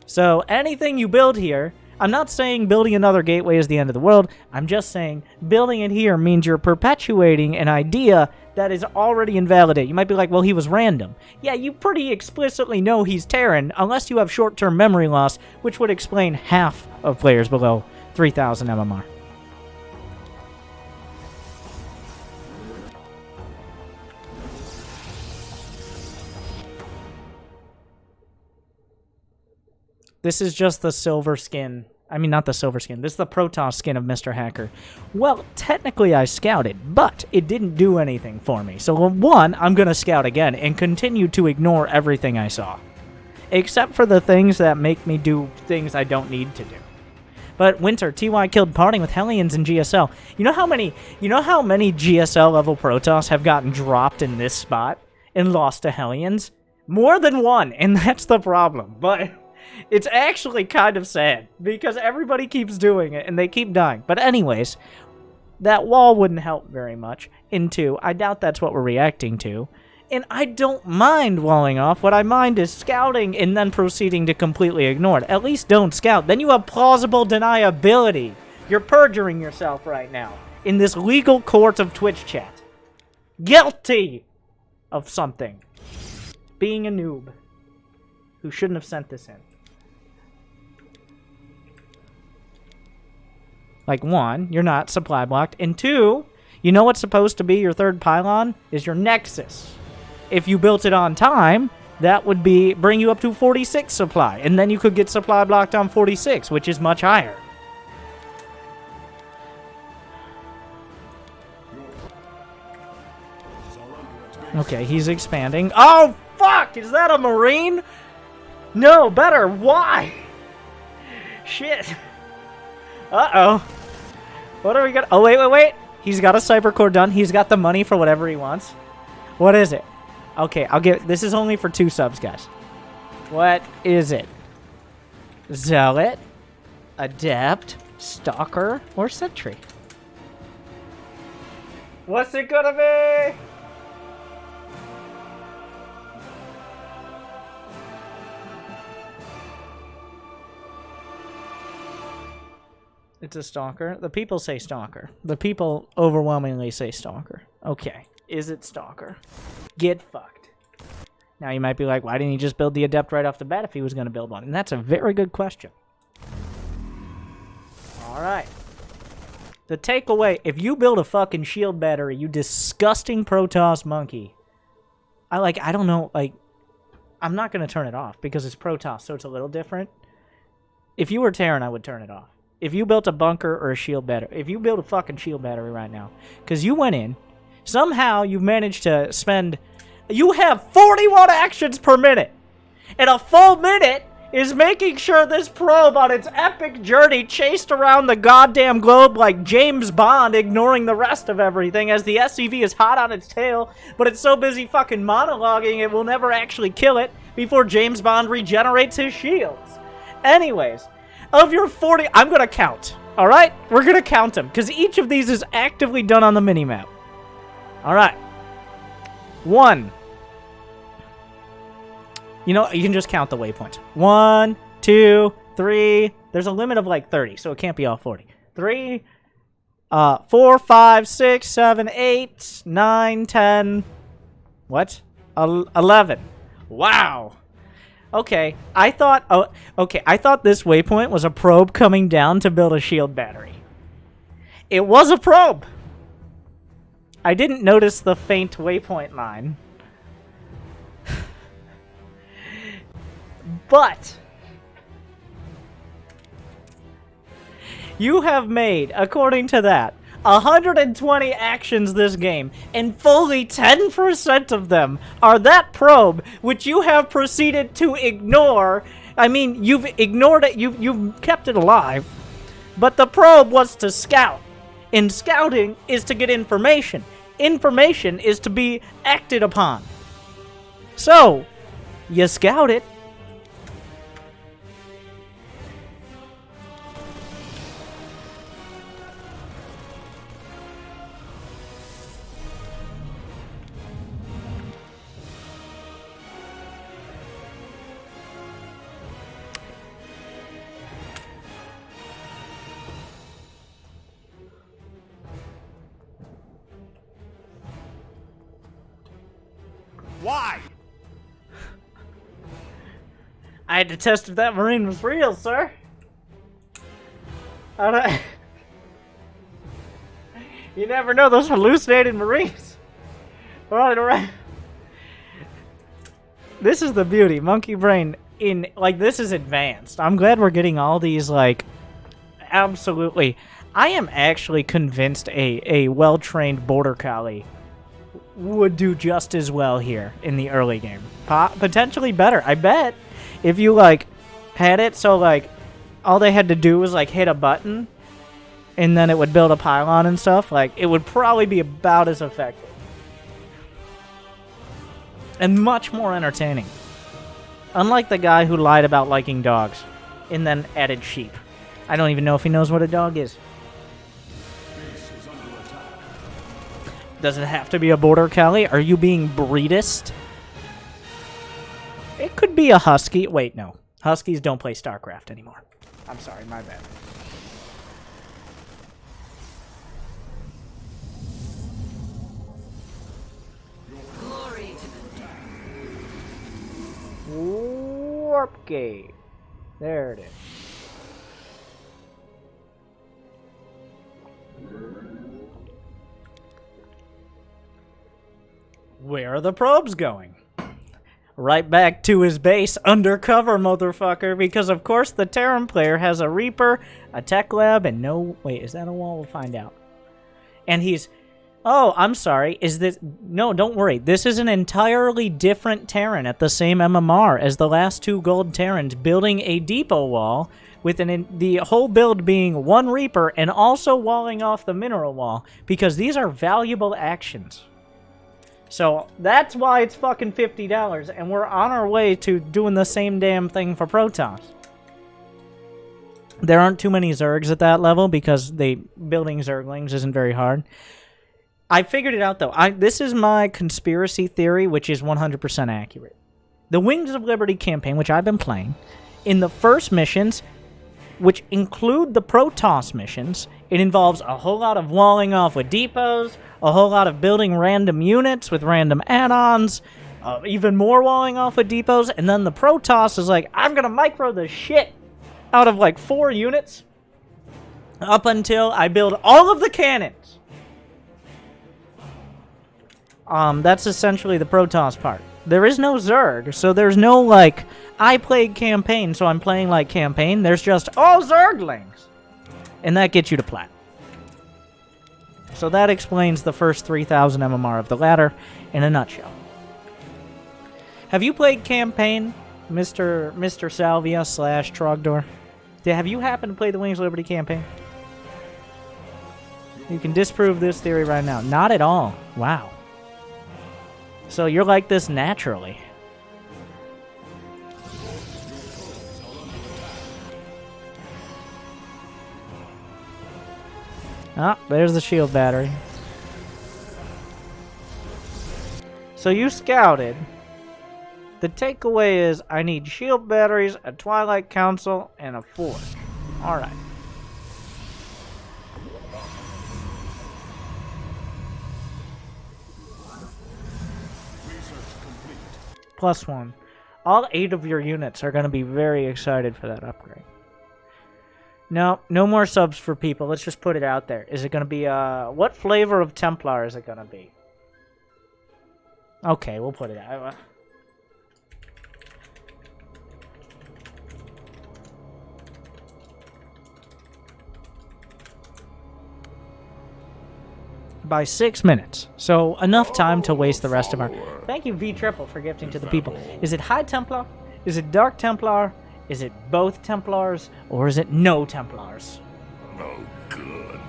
So anything you build here, I'm not saying building another gateway is the end of the world. I'm just saying building it here means you're perpetuating an idea that is already invalidated. You might be like, well, he was random. Yeah, you pretty explicitly know he's Terran, unless you have short-term memory loss, which would explain half of players below 3,000 MMR. This is just the silver skin. I mean, not the silver skin. This is the Protoss skin of Mr. Hacker. Well, technically I scouted, but it didn't do anything for me. So, one, I'm going to scout again and continue to ignore everything I saw. Except for the things that make me do things I don't need to do. But Winter, TY killed parting with Hellions in GSL. You know how many GSL level Protoss have gotten dropped in this spot and lost to Hellions? More than one, and that's the problem. But it's actually kind of sad because everybody keeps doing it and they keep dying. But anyways, that wall wouldn't help very much. And two, I doubt that's what we're reacting to. And I don't mind walling off. What I mind is scouting and then proceeding to completely ignore it. At least don't scout. Then you have plausible deniability. You're perjuring yourself right now in this legal court of Twitch chat. Guilty of something. Being a noob who shouldn't have sent this in. Like, one, you're not supply blocked. And two, you know what's supposed to be your third pylon? Is your Nexus. If you built it on time, that would bring you up to 46 supply. And then you could get supply blocked on 46, which is much higher. Okay, he's expanding. Oh, fuck! Is that a Marine? No, better. Why? Shit. Uh-oh. What are we gonna... Oh, wait. He's got a Cyber Core done. He's got the money for whatever he wants. What is it? Okay, I'll get... This is only for 2 subs, guys. What is it? Zealot, Adept, Stalker, or Sentry? What's it gonna be? It's a Stalker. The people say Stalker. The people overwhelmingly say Stalker. Okay. Is it Stalker? Get fucked. Now you might be like, why didn't he just build the Adept right off the bat if he was going to build one? And that's a very good question. Alright. The takeaway, if you build a fucking shield battery, you disgusting Protoss monkey. I don't know, I'm not going to turn it off because it's Protoss, so it's a little different. If you were Terran, I would turn it off. If you built a bunker or a shield battery, if you build a fucking shield battery right now, because you went in, somehow you managed to spend, you have 41 actions per minute, and a full minute is making sure this probe on its epic journey chased around the goddamn globe like James Bond, ignoring the rest of everything as the SCV is hot on its tail, but it's so busy fucking monologuing it will never actually kill it before James Bond regenerates his shields. Anyways, of your 40... I'm going to count. Alright? We're going to count them. Because each of these is actively done on the minimap. Alright. 1. You know, you can just count the waypoints. 1, 2, 3. There's a limit of like 30, so it can't be all 40. 3, 4, 5, 6, 7, 8, 9, 10... What? 11. Wow. Okay, I thought this waypoint was a probe coming down to build a shield battery. It was a probe. I didn't notice the faint waypoint line. But you have made, according to that, 120 actions this game, and fully 10% of them are that probe, which you have proceeded to ignore. I mean, you've ignored it, you've kept it alive, but the probe was to scout, and scouting is to get information. Information is to be acted upon. So, you scout it. Why? I had to test if that Marine was real, sir. You never know those hallucinated Marines. Alright. This is the beauty. Monkey Brain in, like, this is advanced. I'm glad we're getting all these, like, absolutely. I am actually convinced a well-trained border collie would do just as well here in the early game. Potentially better. I bet if you, like, had it so, like, all they had to do was, like, hit a button and then it would build a pylon and stuff, like, it would probably be about as effective. And much more entertaining. Unlike the guy who lied about liking dogs and then added sheep. I don't even know if he knows what a dog is. Does it have to be a border collie? Are you being breedist? It could be a husky. Wait, no. Huskies don't play StarCraft anymore. I'm sorry, my bad. Glory to the Warp gate. There it is. Where are the probes going? Right back to his base, undercover, motherfucker, because of course the Terran player has a Reaper, a tech lab, and no... Wait, is that a wall? We'll find out. And he's... Oh, I'm sorry. Is this... No, don't worry. This is an entirely different Terran at the same MMR as the last two gold Terrans, building a depot wall with the whole build being one Reaper and also walling off the mineral wall, because these are valuable actions. So that's why it's fucking $50, and we're on our way to doing the same damn thing for Protoss. There aren't too many Zergs at that level because building Zerglings isn't very hard. I figured it out though. This is my conspiracy theory, which is 100% accurate. The Wings of Liberty campaign, which I've been playing, in the first missions, which include the Protoss missions, it involves a whole lot of walling off with depots, a whole lot of building random units with random add-ons, even more walling off with depots, and then the Protoss is like, I'm gonna micro the shit out of like 4 units up until I build all of the cannons. That's essentially the Protoss part. There is no Zerg, so there's no like, I played campaign, so I'm playing like campaign. There's just all Zerglings. And that gets you to plat. So that explains the first 3,000 MMR of the ladder in a nutshell. Have you played campaign, Mr. Salvia / Trogdor? Have you happened to play the Wings of Liberty campaign? You can disprove this theory right now. Not at all. Wow. So you're like this naturally. Ah, there's the shield battery. So you scouted. The takeaway is I need shield batteries, a Twilight Council, and a forge. Alright. +1. All 8 of your units are going to be very excited for that upgrade. No more subs for people. Let's just put it out there. Is it going to be, what flavor of Templar is it going to be? Okay, we'll put it out. By 6 minutes. So, enough time to waste the rest of our... Thank you, V-Triple, for gifting to the people. Is it High Templar? Is it Dark Templar? Is it both Templars? Or is it no Templars? Oh, good.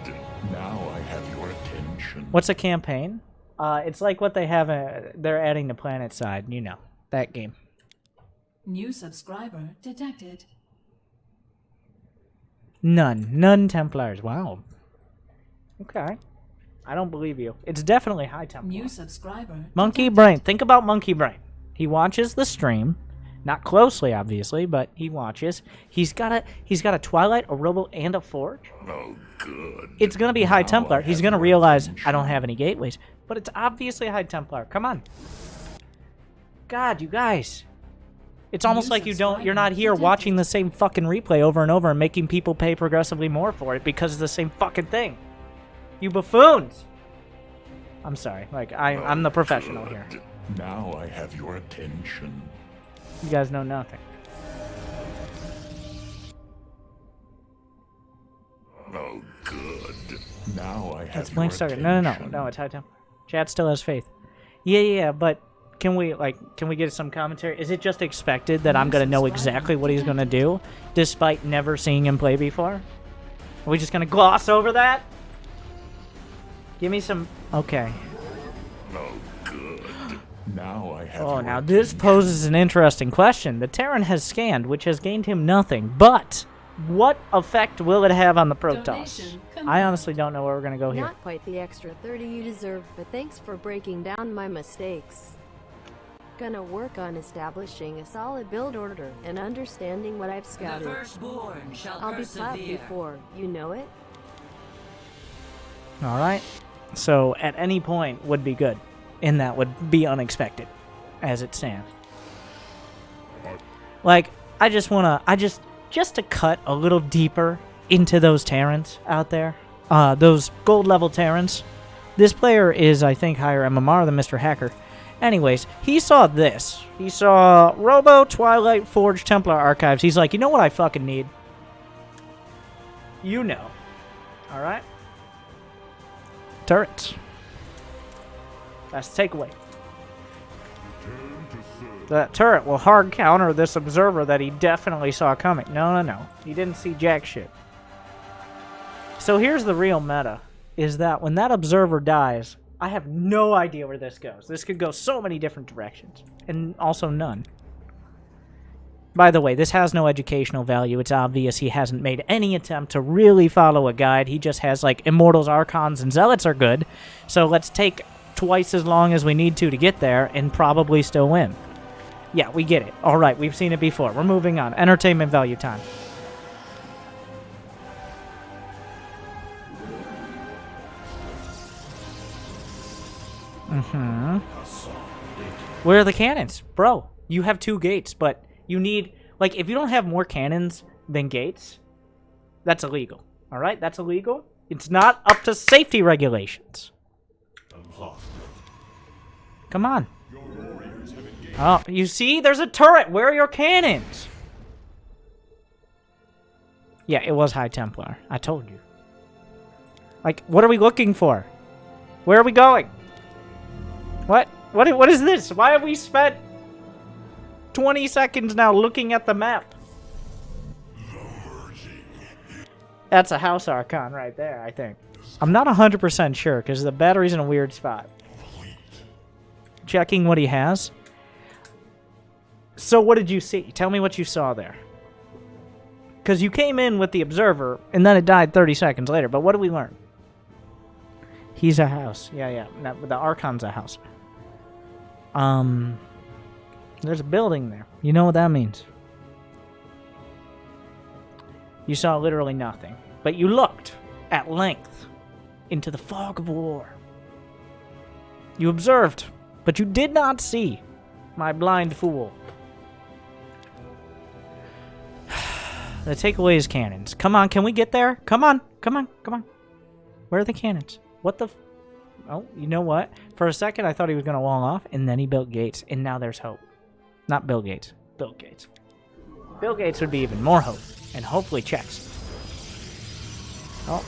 Now I have your attention. What's a campaign? It's like what they have... they're adding to PlanetSide. You know, that game. New subscriber detected. None Templars. Wow. Okay. I don't believe you. It's definitely High Templar. New subscriber. Monkey Brain. Think about Monkey Brain. He watches the stream, not closely, obviously, but he watches. He's got a Twilight, a Robo, and a Forge. Oh, good. It's gonna be High Templar. He's gonna realize I don't have any gateways, but it's obviously High Templar. Come on. God, you guys. It's almost like you're not here watching the same fucking replay over and over and making people pay progressively more for it because it's the same fucking thing. You buffoons! I'm sorry. Like, I'm the professional here. Now I have your attention. You guys know nothing. Now I have It's your WinterStarcraft. attention. No, it's high temp. Chat still has faith. Yeah, but can we get some commentary? Is it just expected that I'm gonna know exactly what he's gonna do, despite never seeing him play before? Are we just gonna gloss over that? Give me some. Okay. Oh, good. Now I have Oh, your now this attention. poses an interesting question. The Terran has scanned, which has gained him nothing, but what effect will it have on the Protoss? Donation I honestly don't know where we're gonna go here. Not quite the extra 30 you deserve, but thanks for breaking down my mistakes. Gonna work on establishing a solid build order and understanding what I've scouted. I'll be plat before you know it. Alright. So, at any point would be good. And that would be unexpected, as it stands. Like, I just wanna, just to cut a little deeper into those Terrans out there, those gold level Terrans. This player is, I think, higher MMR than Mr. Hacker. Anyways, he saw this. He saw Robo, Twilight, Forge, Templar Archives. He's like, you know what I fucking need? You know. Alright? Turrets. That's the takeaway. That turret will hard counter this observer that he definitely saw coming. No. He didn't see jack shit. So here's the real meta. Is that when that observer dies, I have no idea where this goes. This could go so many different directions. And also none. By the way, this has no educational value. It's obvious he hasn't made any attempt to really follow a guide. He just has, like, Immortals, Archons, and Zealots are good. So let's take twice as long as we need to get there and probably still win. Yeah, we get it. Alright, we've seen it before. We're moving on. Entertainment value time. Where are the cannons? Bro, you have 2 gates, but you need... Like, if you don't have more cannons than gates, that's illegal. Alright? That's illegal. It's not up to safety regulations. Come on. Oh, you see? There's a turret. Where are your cannons? Yeah, it was High Templar. I told you. Like, what are we looking for? Where are we going? What is this? Why have we spent 20 seconds now looking at the map? That's a House Archon right there, I think. I'm not 100% sure, because the battery's in a weird spot. Checking what he has. So what did you see? Tell me what you saw there. Because you came in with the Observer, and then it died 30 seconds later. But what did we learn? He's a house. Yeah. No, the Archon's a house. There's a building there. You know what that means. You saw literally nothing. But you looked at length into the fog of war. You observed, but you did not see, my blind fool. The takeaway is cannons. Come on, can we get there? Come on. Where are the cannons? What the... Oh, you know what? For a second, I thought he was going to wall off, and then he built gates, and now there's hope. Not Bill Gates. Bill Gates. Bill Gates would be even more hope, and hopefully checks. Oh.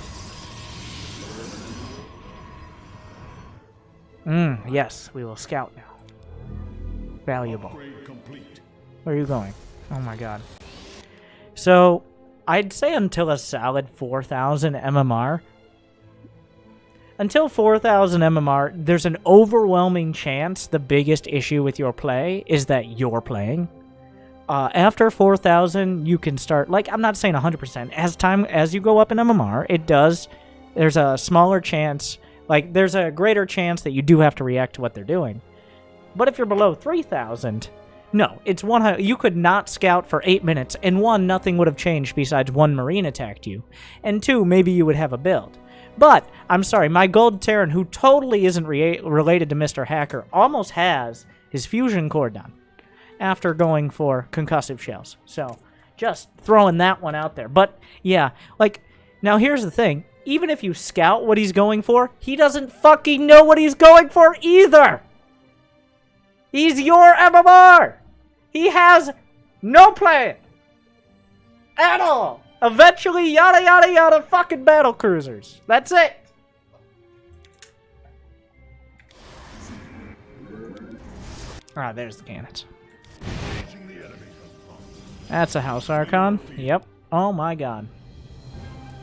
Yes, we will scout now. Valuable. Where are you going? Oh my god. So, I'd say until a solid 4,000 MMR. Until 4,000 MMR, there's an overwhelming chance the biggest issue with your play is that you're playing. After 4,000, you can start, like, I'm not saying 100%. As you go up in MMR, there's a smaller chance, like, there's a greater chance that you do have to react to what they're doing. But if you're below 3,000, no, it's you could not scout for 8 minutes, and 1, nothing would have changed besides 1 Marine attacked you, and 2, maybe you would have a build. But, I'm sorry, my Gold Terran, who totally isn't related to Mr. Hacker, almost has his fusion core done after going for concussive shells. So, just throwing that one out there. But, yeah, like, now here's the thing. Even if you scout what he's going for, he doesn't fucking know what he's going for either! He's your MMR! He has no plan! At all! Eventually, yada yada yada fucking battle cruisers. That's it! Ah, there's the cannons. That's a House Archon. Yep. Oh my god.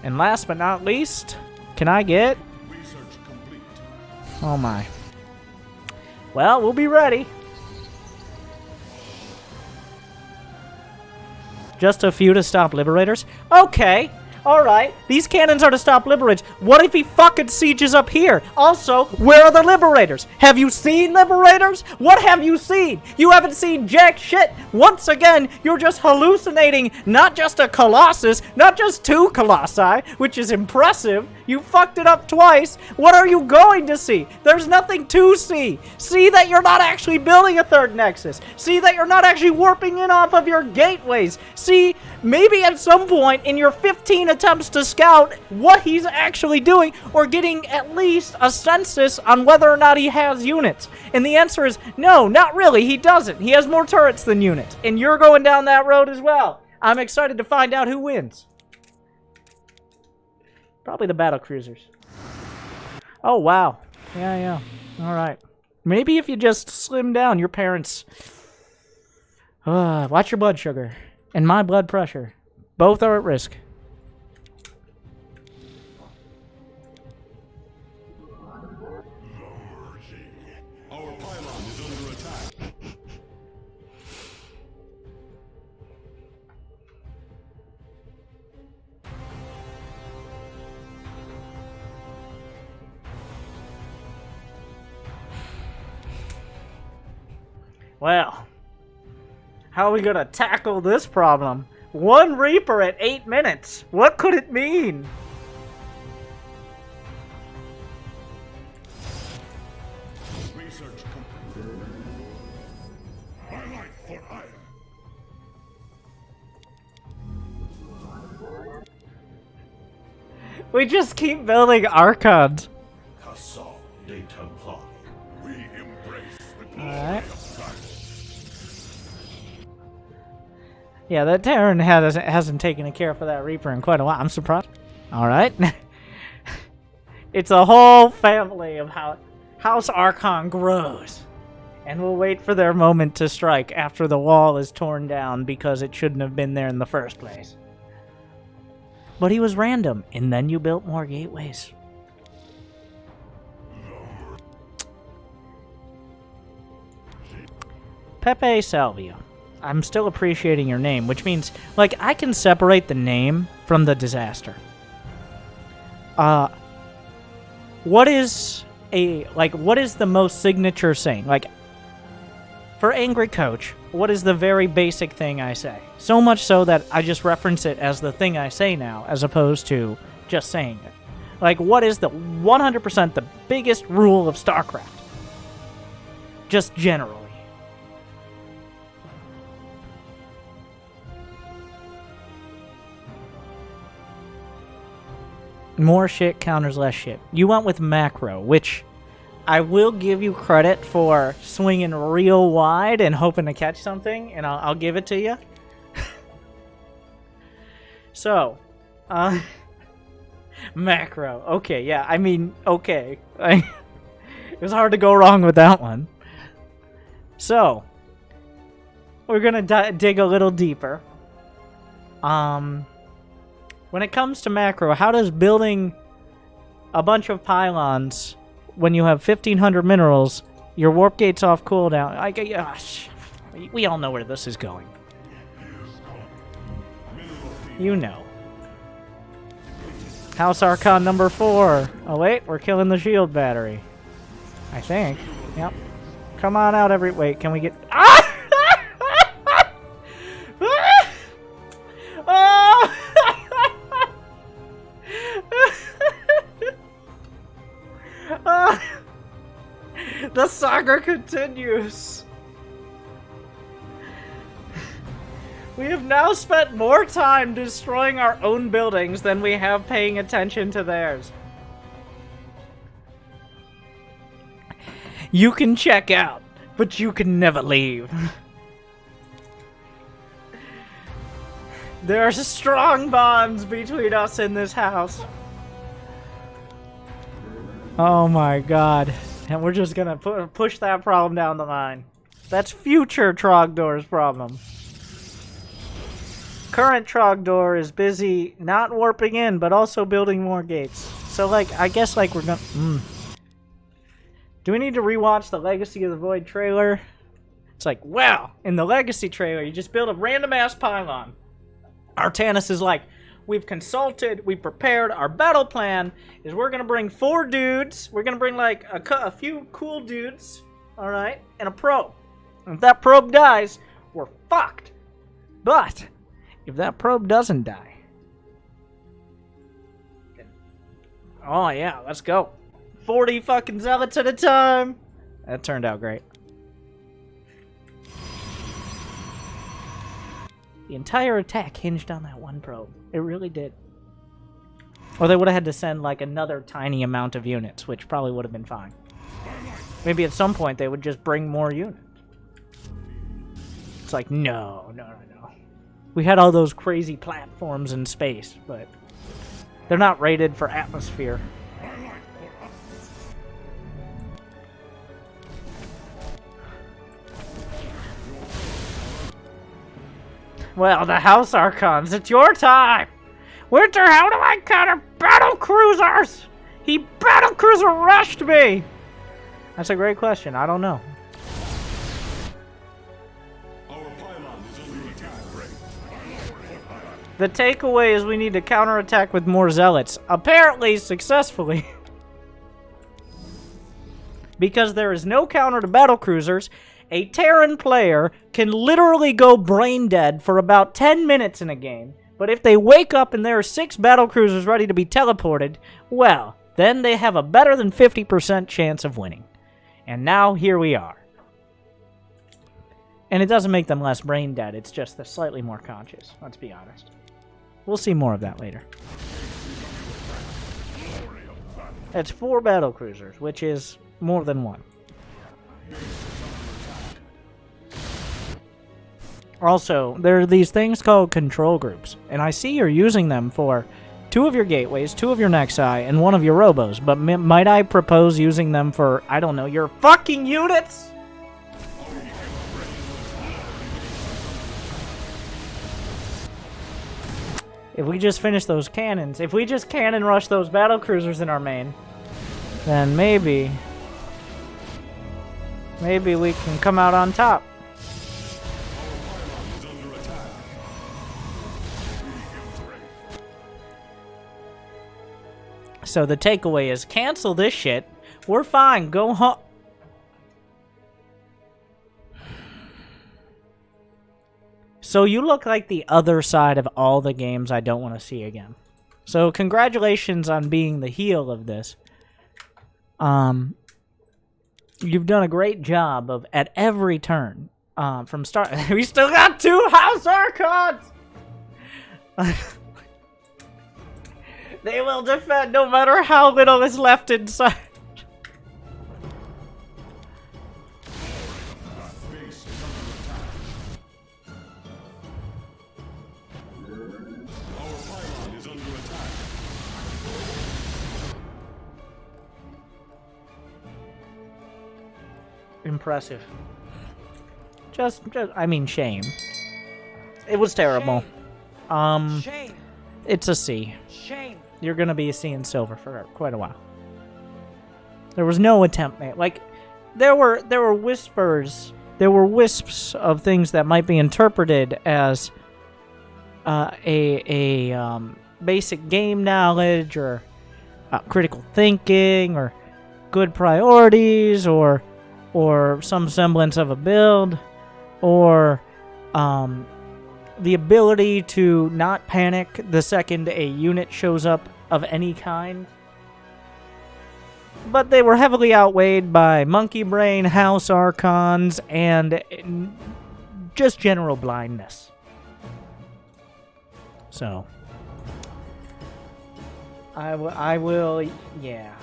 And last but not least, can I get... Oh my. Well, we'll be ready. Just a few to stop Liberators? Okay. Alright, these cannons are to stop Liberators. What if he fucking sieges up here? Also, where are the Liberators? Have you seen Liberators? What have you seen? You haven't seen jack shit. Once again, you're just hallucinating not just a Colossus, not just 2 Colossi, which is impressive. You fucked it up twice. What are you going to see? There's nothing to see. See that you're not actually building a 3rd Nexus. See that you're not actually warping in off of your gateways. See, maybe at some point in your 15 attempts to scout what he's actually doing, or getting at least a census on whether or not he has units. And the answer is no, not really. He doesn't. He has more turrets than units. And you're going down that road as well. I'm excited to find out who wins. Probably the battle cruisers. Oh, wow. Yeah. All right. Maybe if you just slim down, your parents... watch your blood sugar. And my blood pressure. Both are at risk. Our pylon is under attack. Well, how are we gonna tackle this problem? 1 Reaper at 8 minutes. What could it mean? Research complete. My life for hire. We just keep building Archons. Cassol de Templar. We embrace the glory Alright. of Starcraft. Yeah, that Terran hasn't taken care for that Reaper in quite a while. I'm surprised. Alright. It's a whole family of how House Archon grows. And we'll wait for their moment to strike after the wall is torn down because it shouldn't have been there in the first place. But he was random, and then you built more gateways. Pepe Salvio. I'm still appreciating your name, which means, like, I can separate the name from the disaster. What is the most signature saying? Like, for Angry Coach, what is the very basic thing I say? So much so that I just reference it as the thing I say now, as opposed to just saying it. Like, what is the 100% the biggest rule of StarCraft? Just generally. More shit counters less shit. You went with macro, which I will give you credit for swinging real wide and hoping to catch something, and I'll give it to you. So, macro. Okay, yeah, I mean, okay. It was hard to go wrong with that one. So, we're gonna dig a little deeper. When it comes to macro, how does building a bunch of pylons when you have 1,500 minerals, your warp gate's off cooldown? We all know where this is going. You know. House Archon number 4. Oh wait, we're killing the shield battery. I think. Yep. Come on out wait, can we get... Ah! Oh! The saga continues. We have now spent more time destroying our own buildings than we have paying attention to theirs. You can check out, but you can never leave. There are strong bonds between us in this house. Oh my god. And we're just gonna push that problem down the line. That's future Trogdor's problem. Current Trogdor is busy not warping in, but also building more gates. So, like, I guess, like, we're gonna... Do we need to rewatch the Legacy of the Void trailer? It's like, well, in the Legacy trailer, you just build a random-ass pylon. Artanis is like, we've consulted, we've prepared, our battle plan is we're gonna bring 4 dudes, we're gonna bring, like, a few cool dudes, alright, and a probe. And if that probe dies, we're fucked. But... if that probe doesn't die... oh yeah, let's go. 40 fucking zealots at a time! That turned out great. The entire attack hinged on that one probe. It really did. Or they would have had to send like another tiny amount of units, which probably would have been fine. Maybe at some point they would just bring more units. It's like, no. We had all those crazy platforms in space, but they're not rated for atmosphere. Well, the House Archons, it's your time! Winter, how do I counter battle cruisers? He battle cruiser rushed me! That's a great question. I don't know. The takeaway is we need to counterattack with more zealots. Apparently successfully. Because there is no counter to battlecruisers, a Terran player can literally go brain dead for about 10 minutes in a game. But if they wake up and there are 6 battlecruisers ready to be teleported, well, then they have a better than 50% chance of winning. And now here we are. And it doesn't make them less brain dead, it's just they're slightly more conscious, let's be honest. We'll see more of that later. That's 4 battlecruisers, which is more than 1. Also, there are these things called control groups, and I see you're using them for 2 of your gateways, 2 of your Nexi, and 1 of your robos, but might I propose using them for, I don't know, your fucking units? If we just finish those cannons, if we just cannon rush those battlecruisers in our main, then maybe we can come out on top. So the takeaway is cancel this shit. We're fine. Go home. So you look like the other side of all the games I don't want to see again. So congratulations on being the heel of this. You've done a great job of at every turn. From start, we still got 2 House Archons. They will defend no matter how little is left inside. Impressive. Just, I mean, shame. It was terrible. Shame. It's a C. Shame. You're gonna be a C in silver for quite a while. There was no attempt made. Like, there were whispers, there were wisps of things that might be interpreted as basic game knowledge or critical thinking or good priorities or some semblance of a build or the ability to not panic the second a unit shows up of any kind. But they were heavily outweighed by monkey brain, house archons, and just general blindness. So, I will, yeah.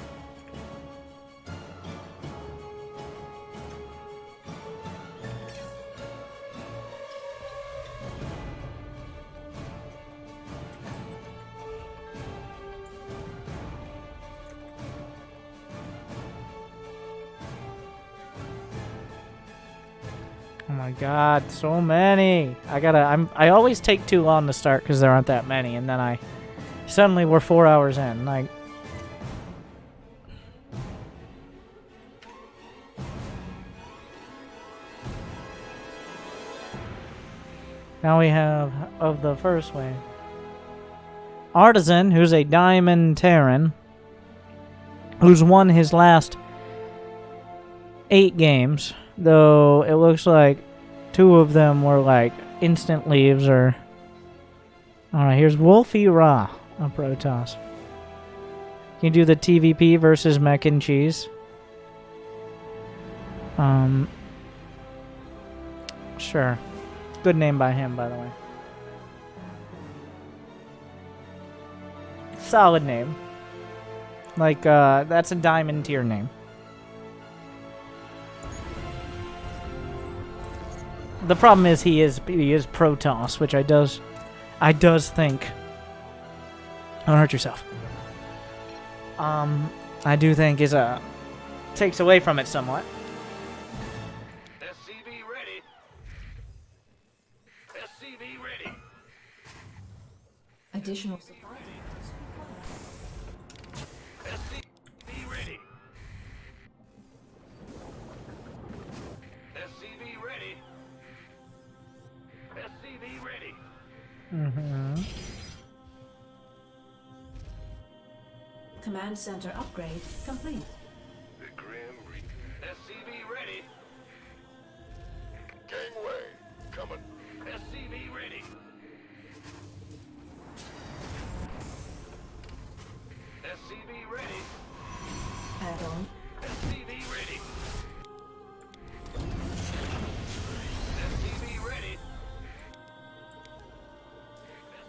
Oh my god, so many. I always take too long to start because there aren't that many, and then suddenly we're 4 hours in. Like, now we have of the first wave. Artisan, who's a Diamond Terran, who's won his last 8 games. Though it looks like 2 of them were like instant leaves or... Alright, here's Wolfie Ra, a Protoss. Can you do the TVP versus Mech and Cheese? Sure. Good name by him, by the way. Solid name. Like, that's a diamond tier name. The problem is he is Protoss, which I does think. Don't hurt yourself. I do think is takes away from it somewhat. SCV ready. SCV ready. Additional supply. SCV ready. SCV ready. SCV ready. Mm-hmm. Command center upgrade complete. The Grim Reaper. SCV ready. Gangway coming. SCV ready. SCV ready. Add-on. SCV ready. SCV ready.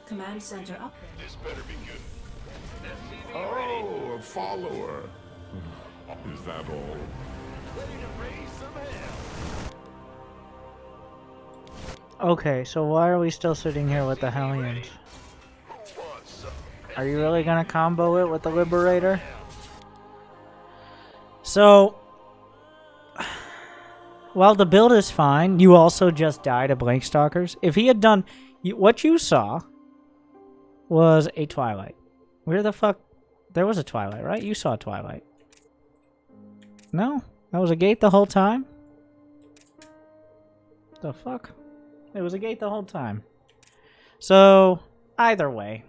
Command center upgrade. This better be good. SCV ready. Oh, a follower. Is that all? Ready to raise some hell. Okay, so why are we still sitting here with the Hellions? Who wants some? Are you really gonna combo it with the Liberator? So, while the build is fine, you also just died to Blank Stalkers. If he had done... What you saw was a Twilight. Where the fuck... There was a Twilight, right? You saw a Twilight. No? That was a gate the whole time? The fuck? It was a gate the whole time. So, either way,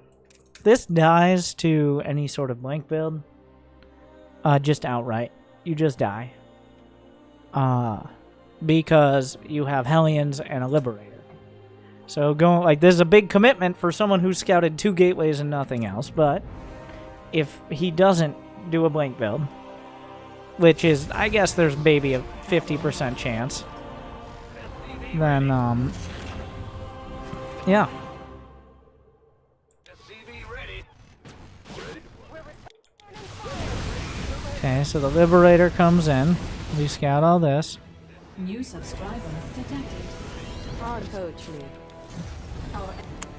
this dies to any sort of blank build. Just outright. You just die. Because you have Hellions and a Liberator. So, going like this is a big commitment for someone who scouted 2 gateways and nothing else, but if he doesn't do a blank build, which is, I guess there's maybe a 50% chance, then, yeah. SCV ready. Okay, so the Liberator comes in. We scout all this. New subscriber detected. Fraud coach me.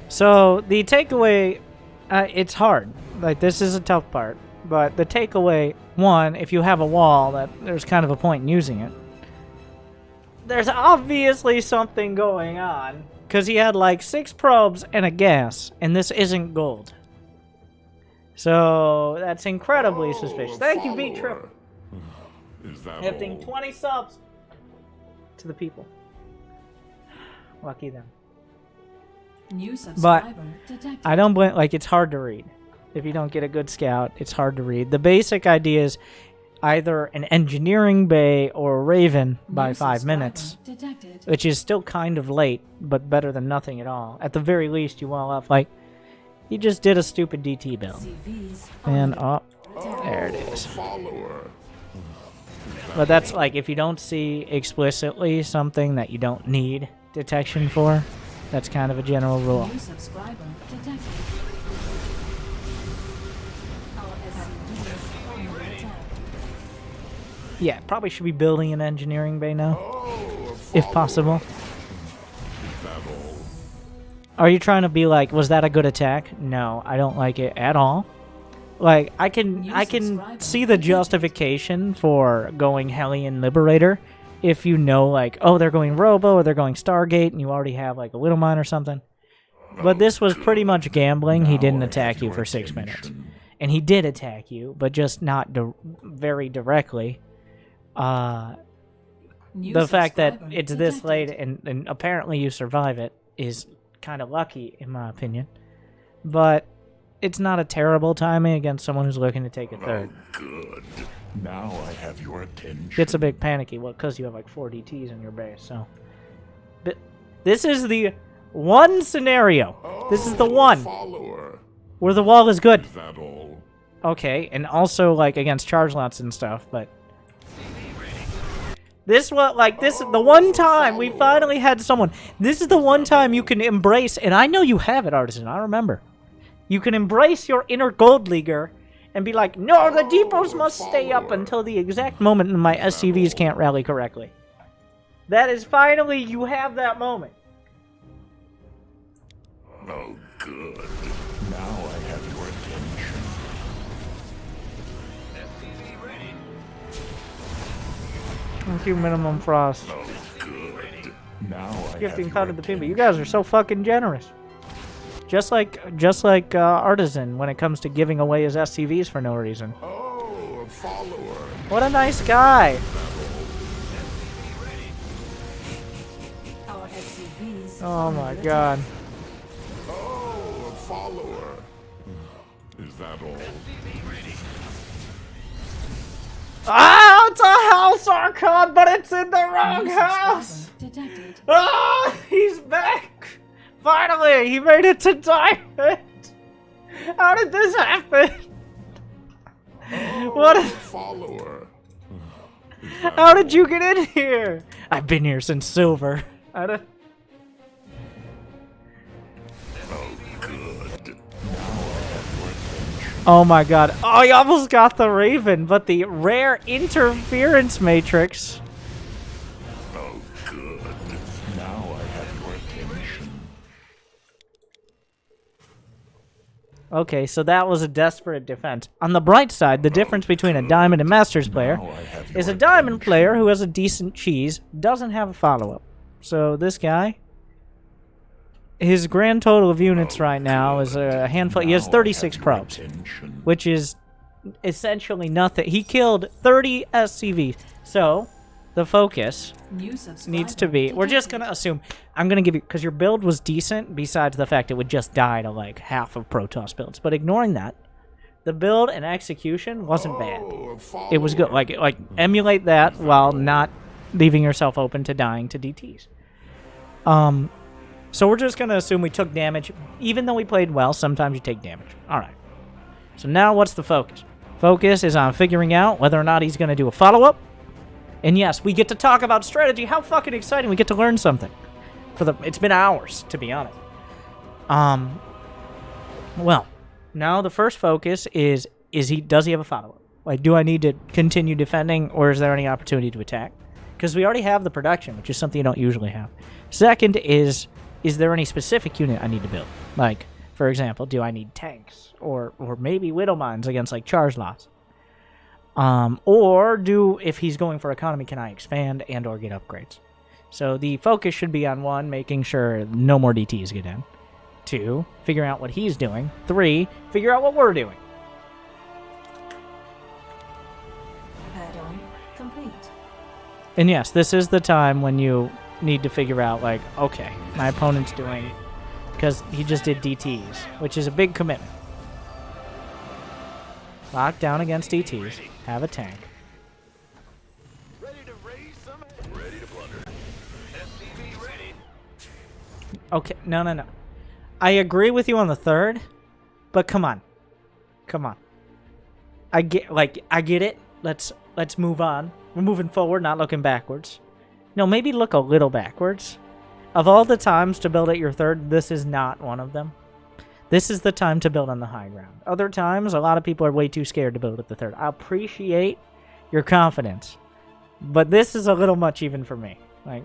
So, the takeaway, it's hard. Like, this is a tough part. But the takeaway, one, if you have a wall, that there's kind of a point in using it. There's obviously something going on. Because he had like 6 probes and a gas. And this isn't gold. So, that's incredibly suspicious. Thank you, V-Trip. Is that Gifting all? 20 subs to the people. Lucky them. New subscriber detected. I don't blame, like, it's hard to read. If you don't get a good scout, it's hard to read. The basic idea is either an engineering bay or a raven by New 5 subscriber minutes, detected. which is still kind of late, but better than nothing at all. At the very least, you well off, like, he just did a stupid DT build. CVs And, under there it Oh, is. a follower. But that's, like, if you don't see explicitly something that you don't need detection for, that's kind of a general rule. New subscriber detected. Our SCV under attack. Yeah, probably should be building an engineering bay now, Oh, a if follower. possible. Is that all? Are you trying to be like, was that a good attack? No, I don't like it at all. Like, I can see the justification for going Hellion Liberator if you know, like, oh, they're going Robo or they're going Stargate, and you already have, like, a Widow Mine or something. But this was pretty much gambling. He didn't attack you for 6 minutes. And he did attack you, but just not very directly. The fact that it's this late and apparently you survive it is kind of lucky, in my opinion. But it's not a terrible timing against someone who's looking to take a third. Oh, good. Now I have your attention. It's a bit panicky, well, because you have like 4 DTs in your base, so. But this is the one scenario. This is the one where the wall is good. Is that all? Okay, and also like against charge lots and stuff, but this was like this the one time we finally had someone. This is the one time you can embrace, and I know you have it, Artisan. I remember. You can embrace your inner gold leaguer and be like, no, the depots must stay up until the exact moment my SCVs can't rally correctly. That is finally, you have that moment. Oh, good. Now I have your attention. FPV ready. Thank you, Minimum Frost. Oh, good. Now I Gifting have pound your to the people. You attention. guys are so fucking generous. Just like Artisan when it comes to giving away his SCVs for no reason. Oh, a follower. What a nice guy. Our SCVs. Oh my god. Oh, a follower. Is that all? Ah, it's a house Archon, but it's in the wrong New house. subscriber detected. Ah, he's back. Finally, he made it to Diamond. How did this happen? Oh, What? a follower. How did you get in here? I've been here since Silver. I don't... Oh, good. Now I have your attention. Oh my god. Oh, he almost got the Raven, but the rare interference matrix. Oh, good. Now I have your attention. Okay, so that was a desperate defense. On the bright side, the difference between a Diamond and Masters player Now I have is a your Diamond attention. player who has a decent cheese, doesn't have a follow-up. So this guy, his grand total of units right now is a handful. He has Now I 36 have your probes, attention. which is essentially nothing. He killed 30 SCVs. So the focus New subscriber needs to be, we're just detected. gonna assume, I'm gonna give you, because your build was decent besides the fact it would just die to like half of Protoss builds, but ignoring that, the build and execution wasn't bad. Oh, a It was good. follower. Like emulate that while not leaving yourself open to dying to DTs. So we're just gonna assume we took damage. Even though we played well, sometimes you take damage. Alright. So now what's the focus? Focus is on figuring out whether or not he's gonna do a follow-up. And yes, we get to talk about strategy. How fucking exciting. We get to learn something. It's been hours, to be honest. Well, now the first focus is does he have a follow-up? Like, do I need to continue defending, or is there any opportunity to attack? Because we already have the production, which is something you don't usually have. Second is there any specific unit I need to build? Like, for example, do I need tanks? Or maybe Widow Mines against, like, charge lots? Or if he's going for economy, can I expand and or get upgrades? So the focus should be on 1, making sure no more DTs get in. 2, figuring out what he's doing. 3, figure out what we're doing. Add-on complete. And yes, this is the time when you need to figure out, like, okay, my opponent's doing, because he just did DTs, which is a big commitment. Lock down against DTs, have a tank. Ready to raise some. Ready to plunder. FPV ready. Okay, no. I agree with you on the third, but come on. I get it. Let's move on. We're moving forward, not looking backwards. No, maybe look a little backwards. Of all the times to build at your third, this is not one of them. This is the time to build on the high ground. Other times, a lot of people are way too scared to build at the third. I appreciate your confidence, but this is a little much even for me. Like,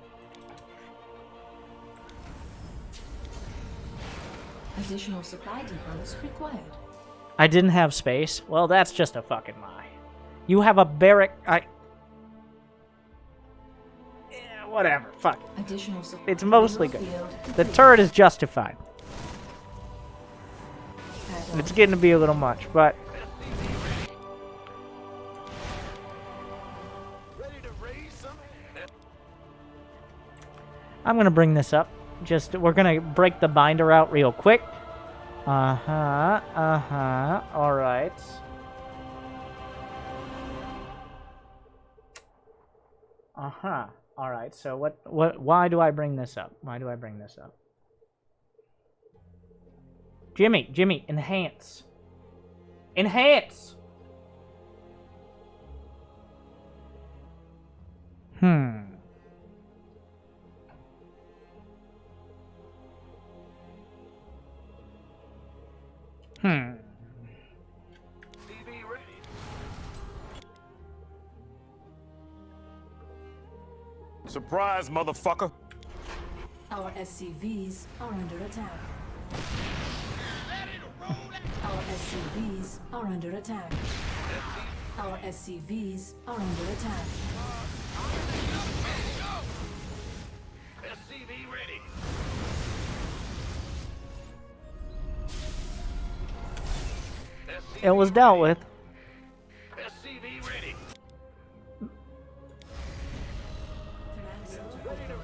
Additional supply depots required. I didn't have space. Well, that's just a fucking lie. You have a barrack. whatever. Fuck. Additional support. It's mostly good. Field The depleted. turret is justified. Add-on. It's getting to be a little much, but Ready to raise some? I'm gonna bring this up. We're gonna break the binder out real quick. Alright. Alright, so why do I bring this up? Jimmy, enhance. Enhance! TV ready. Surprise, motherfucker. Our SCVs are under attack. Our SCVs are under attack. Our SCVs are under attack. SCV ready. It was dealt with. SCV ready.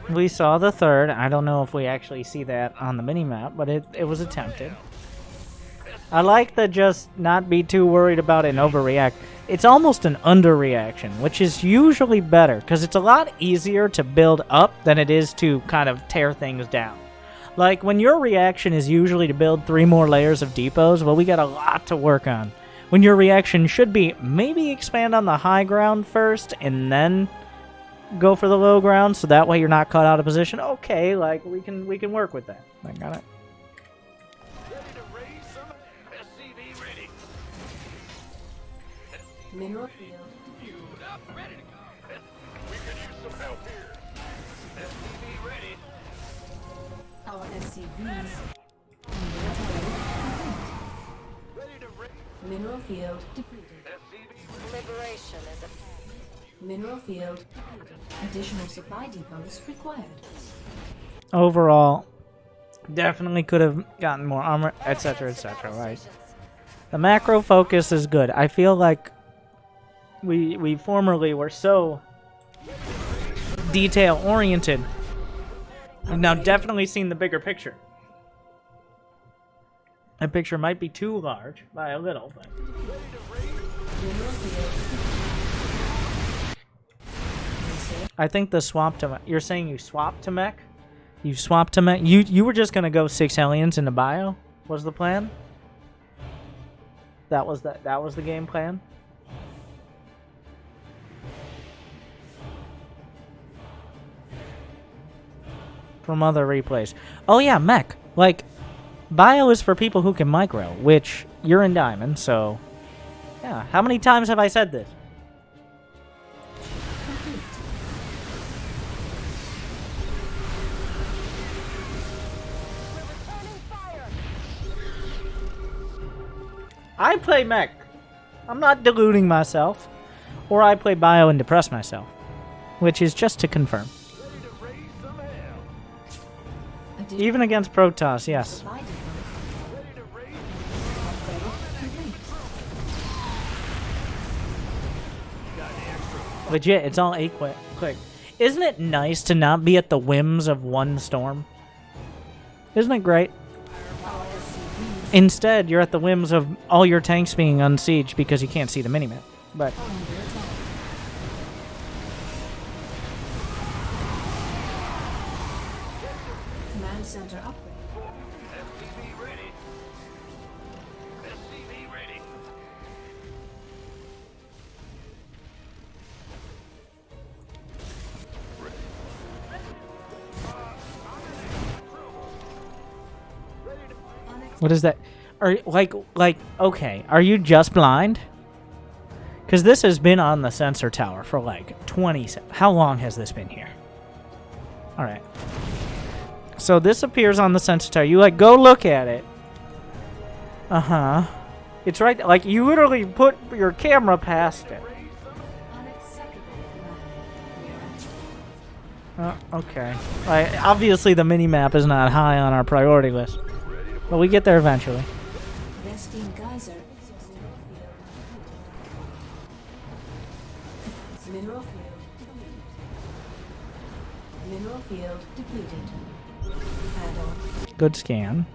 We saw the third. I don't know if we actually see that on the minimap, but it was attempted. I like the just not be too worried about it and overreact. It's almost an underreaction, which is usually better, because it's a lot easier to build up than it is to kind of tear things down. Like, when your reaction is usually to build 3 more layers of depots, well, we got a lot to work on. When your reaction should be maybe expand on the high ground first and then go for the low ground, so that way you're not caught out of position. Okay, like, we can work with that. I got it. Ready to raise some? SCV ready. Mineral field. Queued up, ready to go. We could use some help here. SCV ready. Our SCVs under attack. Ready to raise. Mineral field depleted. SCV Liberation is a Mineral field depleted. Additional supply depots required. Overall, definitely could have gotten more armor, etc., right? The macro focus is good. I feel like we formerly were so detail oriented. We've now definitely seen the bigger picture. That picture might be too large by a little, but Mineral field. I think the swap to mech. You're saying you swapped to mech? You swapped to mech? You were just gonna go 6 Hellions into bio? Was the plan? That was the game plan? From other replays. Oh yeah, mech. Like, bio is for people who can micro, which you're in diamond, so yeah. How many times have I said this? I play mech. I'm not deluding myself. Or I play bio and depress myself. Which is just to confirm. ready to raise some hell. Additional Even against Protoss, yes. supply depot. Ready to raise. Upgrade complete. Legit, it's all click. Isn't it nice to not be at the whims of one storm? Isn't it great? Our SCVs Instead, you're at the whims of all your tanks being unsieged because you can't see the minimap. But are under attack. Command center upgrade. SCV ready. SCV ready. what is that? Are like okay? Are you just blind? Because this has been on the sensor tower for like 20. How long has this been here? All right. So this appears on the sensor tower. You like go look at it. It's right. Like you literally put your camera past it. Unacceptable command. We are Okay. Obviously, the mini-map is not high on our priority list. But we get there eventually. Resting geyser. Mineral field. Mineral field depleted. Add-on. Good scan.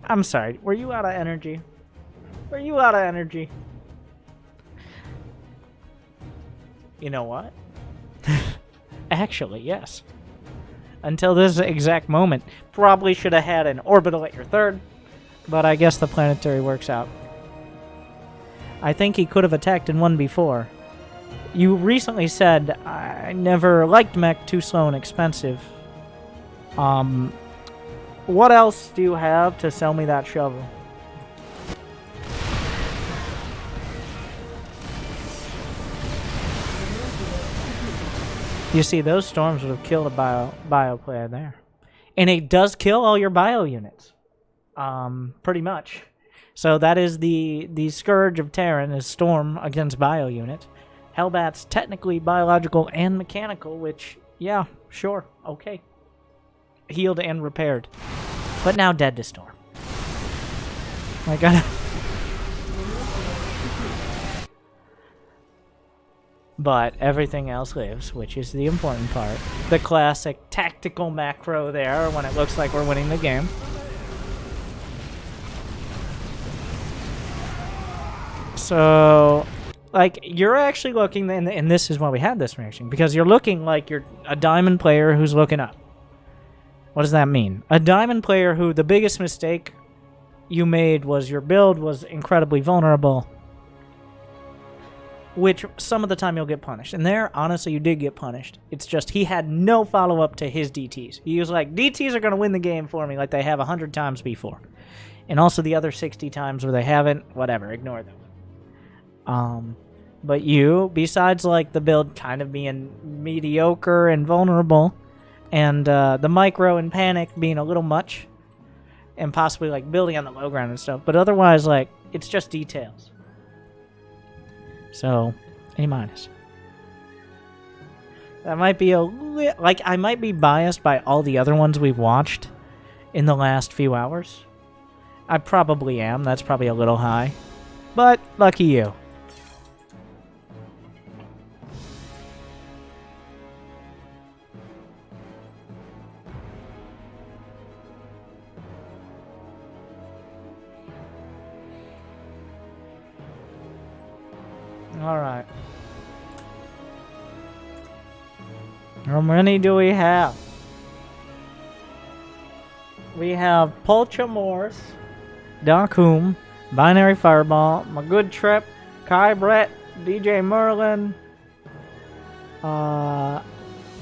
I'm sorry. Were you out of energy? Were you out of energy? You know what? Actually, yes. Until this exact moment, probably should have had an orbital at your third, but I guess the planetary works out. I think he could have attacked in one before. You recently said, I never liked mech, too slow and expensive. What else do you have to sell me that shovel? You see, those storms would have killed a bio player there. And it does kill all your bio units. Pretty much. So that is the scourge of Terran, is storm against bio unit. Hellbat's technically biological and mechanical, which, yeah, sure, okay. Healed and repaired. But now dead to storm. I gotta... But everything else lives, which is the important part. The classic tactical macro there when it looks like we're winning the game. So, like, you're actually looking, and this is why we had this reaction, because you're looking like you're a diamond player who's looking up. What does that mean? A diamond player who the biggest mistake you made was your build was incredibly vulnerable, which some of the time you'll get punished. And there, honestly, you did get punished. It's just he had no follow-up to his DTs. He was like, DTs are going to win the game for me like they have 100 times before. And also the other 60 times where they haven't, whatever, ignore them. But you, besides like the build kind of being mediocre and vulnerable, and the micro and panic being a little much, and possibly like building on the low ground and stuff, but otherwise, like, it's just details. So, A-. That might be like, I might be biased by all the other ones we've watched in the last few hours. I probably am. That's probably a little high. But, lucky you. Alright. How many do we have? We have Pulchamorse, Darkhoom, Binary Fireball, My Good Trip, Kai Brett, DJ Merlin,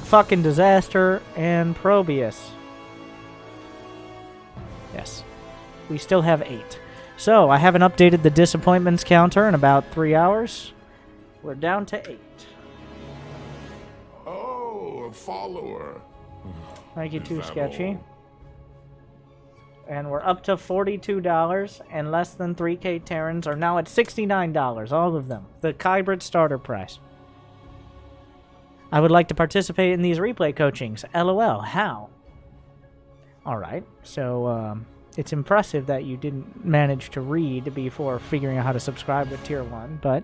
Fucking Disaster, and Probius. Yes. We still have 8. So, I haven't updated the disappointments counter in about 3 hours. We're down to 8. Oh, a follower. Thank you, Too Sketchy. And we're up to $42, and less than 3K Terrans are now at $69, all of them. The Kybrid starter price. I would like to participate in these replay coachings. LOL, how? Alright, so, it's impressive that you didn't manage to read before figuring out how to subscribe with Tier 1, but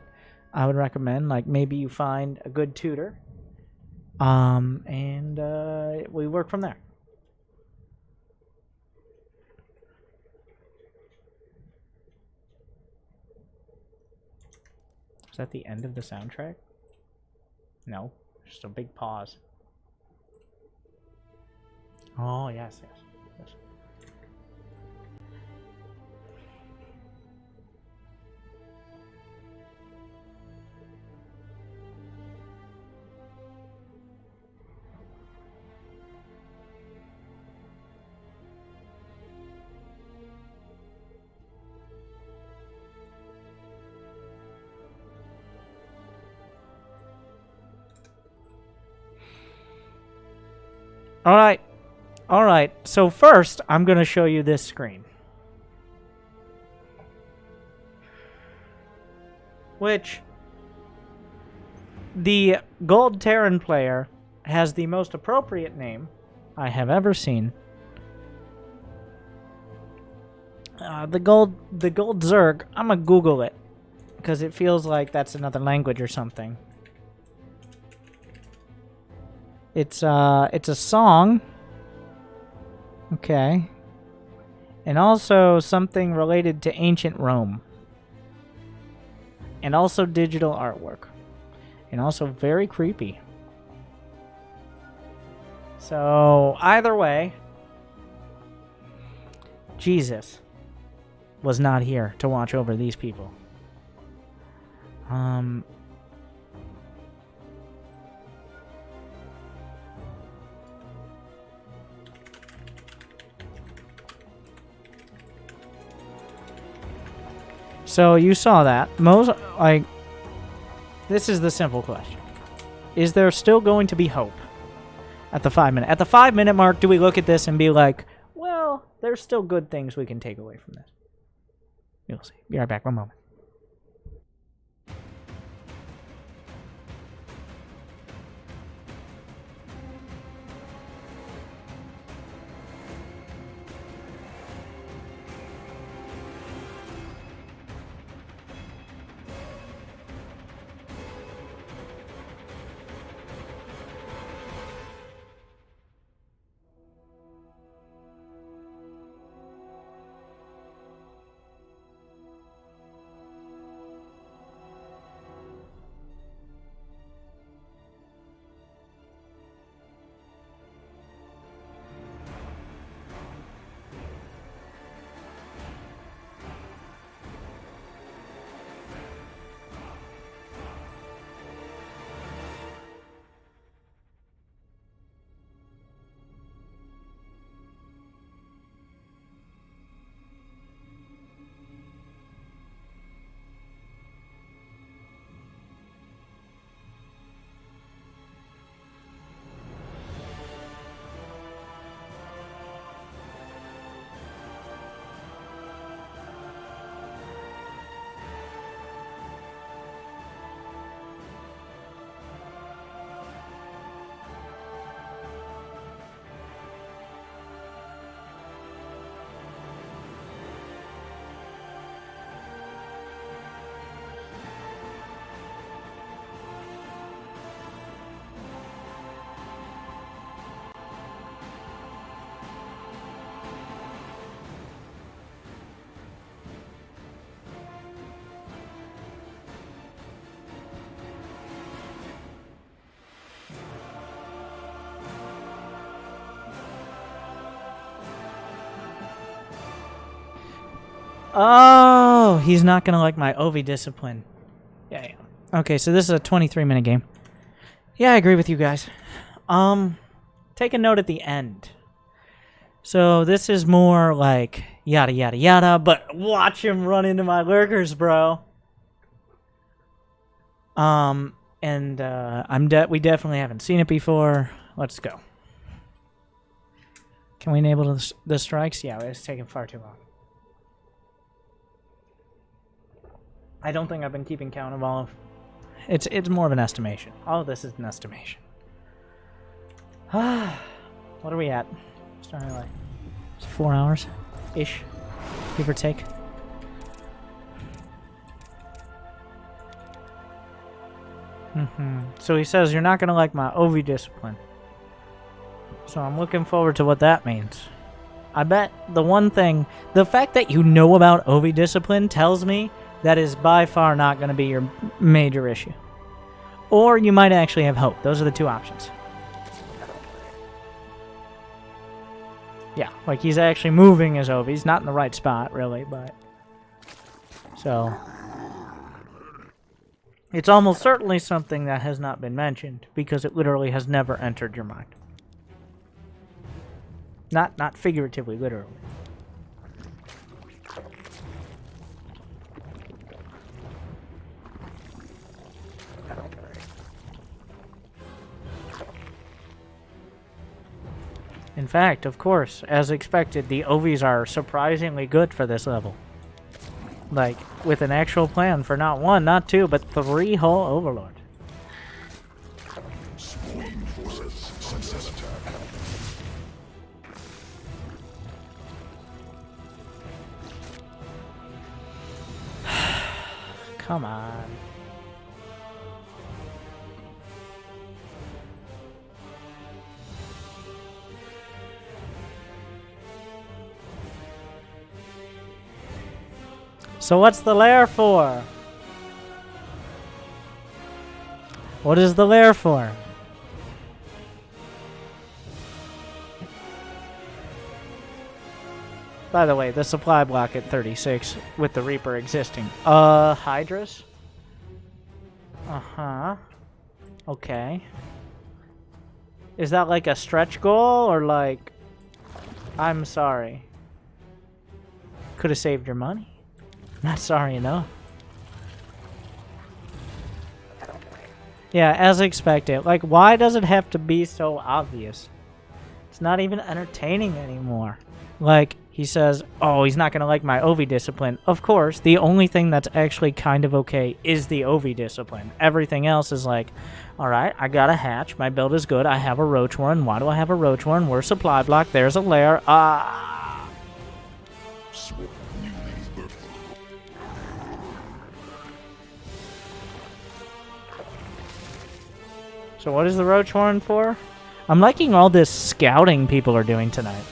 I would recommend, like, maybe you find a good tutor, and we work from there. Is that the end of the soundtrack? No, just a big pause. Oh, yes, yes. Alright, so first, I'm going to show you this screen. which the Gold Terran player has the most appropriate name I have ever seen. The gold Zerg, I'm gonna Google it because it feels like that's another language or something. It's a song. Okay. And also something related to ancient Rome. And also digital artwork. And also very creepy. So, either way, Jesus was not here to watch over these people. So you saw that. This is the simple question. Is there still going to be hope at the 5 minute? At the 5 minute mark, do we look at this and be like, well, there's still good things we can take away from this? You'll see. Be right back. One moment. Oh, he's not going to like my OV discipline. Yeah. Okay, so this is a 23-minute game. Yeah, I agree with you guys. Take a note at the end. So this is more like yada yada yada, but watch him run into my lurkers, bro. We definitely haven't seen it before. Let's go. Can we enable the strikes? Yeah, it's taking far too long. I don't think I've been keeping count of all of... It's more of an estimation. All of this is an estimation. What are we at? Starting like 4 hours-ish, give or take. So he says, you're not going to like my OV discipline. So I'm looking forward to what that means. I bet the one thing... The fact that you know about OV discipline tells me that is by far not going to be your major issue. Or you might actually have hope. Those are the two options. Yeah, like he's actually moving his OV. He's not in the right spot, really, but... So... It's almost certainly something that has not been mentioned, because it literally has never entered your mind. Not figuratively, literally. In fact, of course, as expected, the OVs are surprisingly good for this level. Like, with an actual plan for not 1, not 2, but 3 whole Overlord. Swarm forces success attack. Come on. So what's the lair for? What is the lair for? By the way, the supply block at 36 with the Reaper existing. Hydras? Uh-huh. Okay. Is that like a stretch goal or like... I'm sorry. Could have saved your money. Not sorry enough. Yeah, as expected. Like, why does it have to be so obvious? It's not even entertaining anymore. Like, he says, oh, he's not going to like my OV discipline. Of course, the only thing that's actually kind of okay is the OV discipline. Everything else is like, alright, I got a hatch. My build is good. I have a roach warren. Why do I have a roach warren? We're supply block. There's a lair. So what is the roach horn for? I'm liking all this scouting people are doing tonight.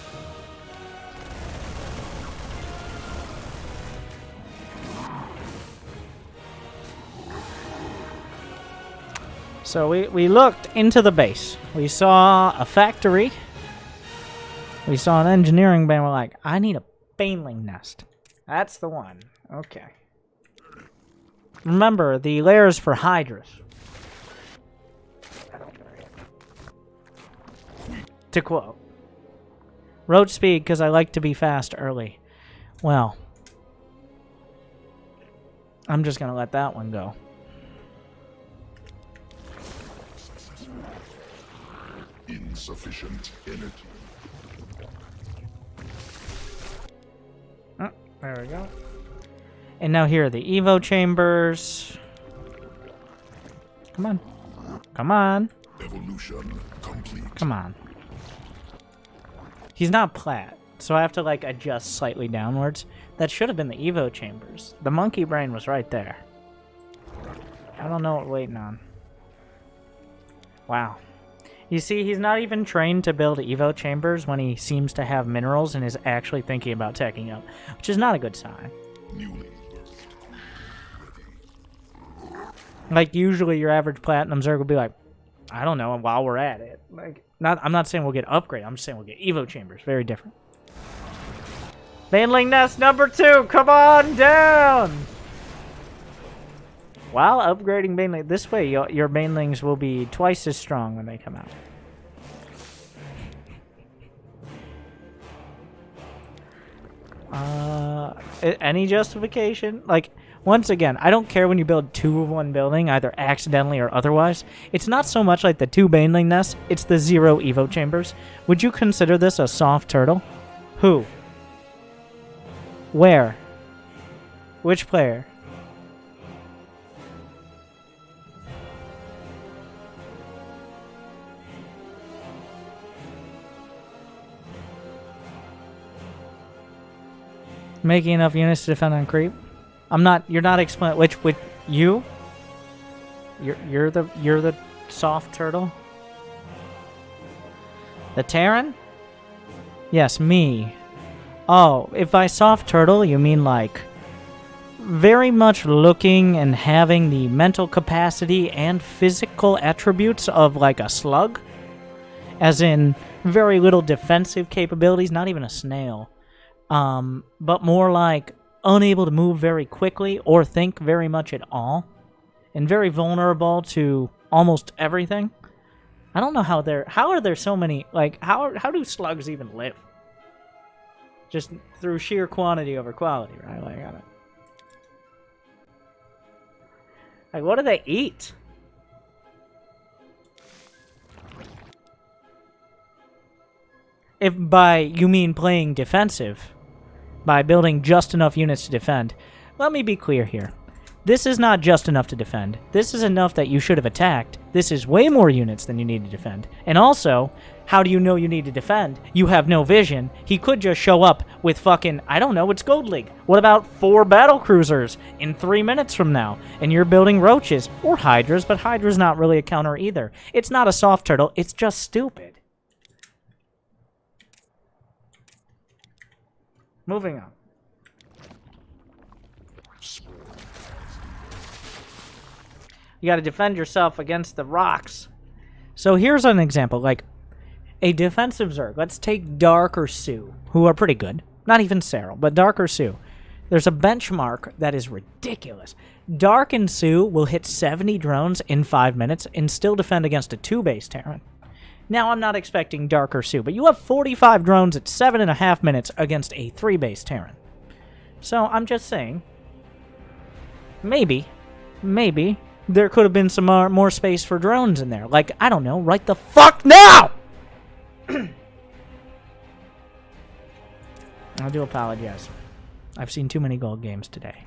So we looked into the base. We saw a factory. We saw an engineering bay. We're like, I need a baneling nest. That's the one. Okay. Remember, the lairs for hydras. To quote. Roach speed because I like to be fast early. Well. I'm just going to let that one go. Insufficient energy. Oh, there we go. And now here are the Evo chambers. Come on. Come on. Evolution complete. Come on. He's not plat, so I have to like adjust slightly downwards. That should have been the Evo chambers. The monkey brain was right there. I don't know what we're waiting on. Wow. You see, he's not even trained to build Evo chambers when he seems to have minerals and is actually thinking about teching up, which is not a good sign. Newly Like, usually your average platinum Zerg will be like, I don't know, while we're at it. Like, I'm not saying we'll get upgrade, I'm just saying we'll get Evo chambers. Very different. Baneling Nest number 2, come on down! While upgrading Baneling, this way your Banelings will be twice as strong when they come out. Any justification? Like, once again, I don't care when you build 2 of one building, either accidentally or otherwise. It's not so much like the 2 Baneling nests, it's the 0 Evo chambers. Would you consider this a soft turtle? Who? Where? Which player? Making enough units to defend on creep? You're not explaining which you? You're the soft turtle? The Terran? Yes, me. Oh, if by soft turtle you mean like very much looking and having the mental capacity and physical attributes of like a slug? As in very little defensive capabilities, not even a snail. But more like unable to move very quickly or think very much at all, and very vulnerable to almost everything. I don't know how are there so many, like, how do slugs even live? Just through sheer quantity over quality, right? Like, what do they eat? If by you mean playing defensive, by building just enough units to defend, let me be clear here. This is not just enough to defend. This is enough that you should have attacked. This is way more units than you need to defend. And also, how do you know you need to defend? You have no vision. He could just show up with fucking, I don't know, it's Gold League. What about 4 battle cruisers in 3 minutes from now? And you're building roaches or hydras, but hydra's not really a counter either. It's not a soft turtle, it's just stupid. Moving on. You got to defend yourself against the rocks. So here's an example, like a defensive Zerg. Let's take Dark or Sue, who are pretty good. Not even Cyril, but Dark or Sue. There's a benchmark that is ridiculous. Dark and Sue will hit 70 drones in 5 minutes and still defend against a 2-base Terran. Now, I'm not expecting Dark or Sue, but you have 45 drones at 7.5 minutes against a 3-base Terran. So I'm just saying, maybe, there could have been some more space for drones in there. Like, I don't know, right the fuck now! I do apologize. I've seen too many gold games today.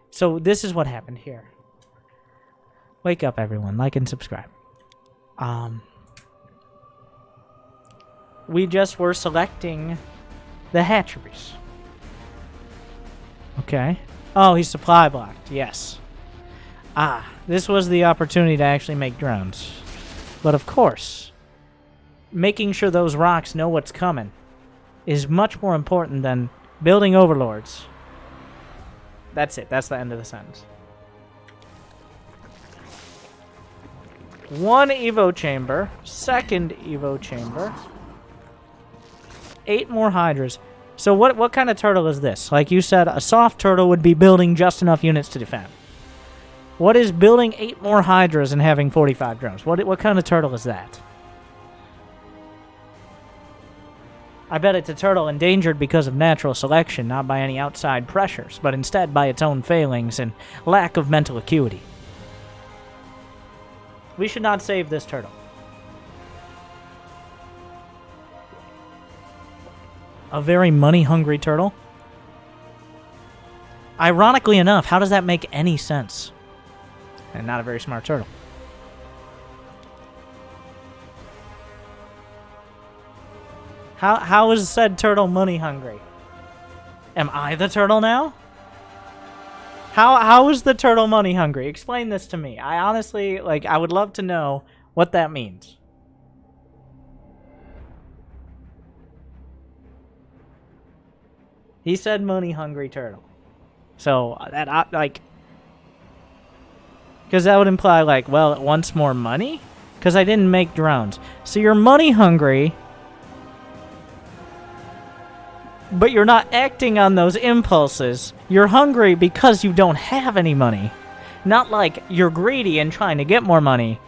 So, this is what happened here. Wake up, everyone. Like and subscribe. We just were selecting the hatcheries. Okay. Oh, he's supply blocked. Yes. This was the opportunity to actually make drones. But of course, making sure those rocks know what's coming is much more important than building overlords. That's it. That's the end of the sentence. 1 Evo chamber. 2nd Evo chamber. 8 more hydras. So what kind of turtle is this? Like you said, a soft turtle would be building just enough units to defend. What is building 8 more hydras and having 45 drones? What kind of turtle is that? I bet it's a turtle endangered because of natural selection, not by any outside pressures, but instead by its own failings and lack of mental acuity. We should not save this turtle. A very money-hungry turtle? Ironically enough, how does that make any sense? And not a very smart turtle. How is said turtle money hungry? Am I the turtle now? How is the turtle money hungry? Explain this to me. I honestly, like, I would love to know what that means. He said money hungry turtle. So, that, like... Because that would imply, like, well, it wants more money? Because I didn't make drones. So you're money hungry, but you're not acting on those impulses. You're hungry because you don't have any money. Not like you're greedy and trying to get more money.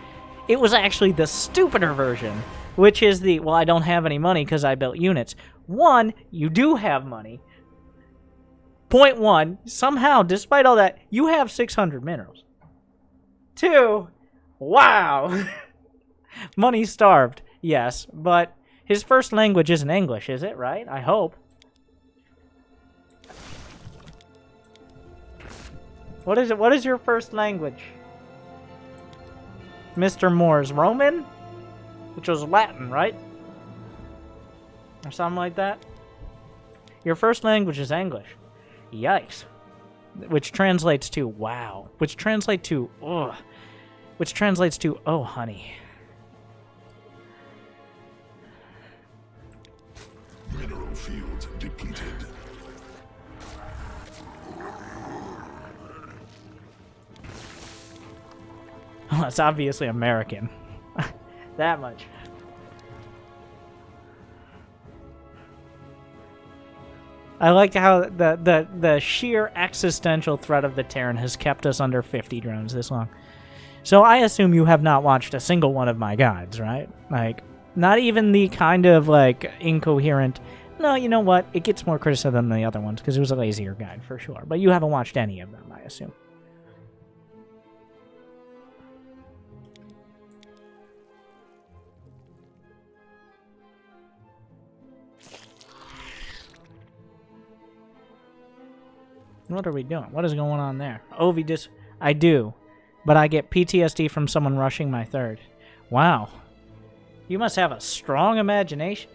It was actually the stupider version, which is the, well, I don't have any money because I built units. 1, you do have money. Point 1, somehow, despite all that, you have 600 minerals. 2, wow. Money starved, yes, but his first language isn't English, is it, right? I hope. What is it? What is your first language? Mr. Moore's Roman? Which was Latin, right? Or something like that? Your first language is English. Yikes. Which translates to wow. Which translates to ugh. Which translates to oh honey. Mineral field depleted. Well, it's obviously American. That much. I like how the sheer existential threat of the Terran has kept us under 50 drones this long. So I assume you have not watched a single one of my guides, right? Like, not even the kind of, like, incoherent... No, you know what? It gets more criticism than the other ones, because it was a lazier guide, for sure. But you haven't watched any of them, I assume. What are we doing? What is going on there? Ovi just... I do. But I get PTSD from someone rushing my third. Wow. You must have a strong imagination.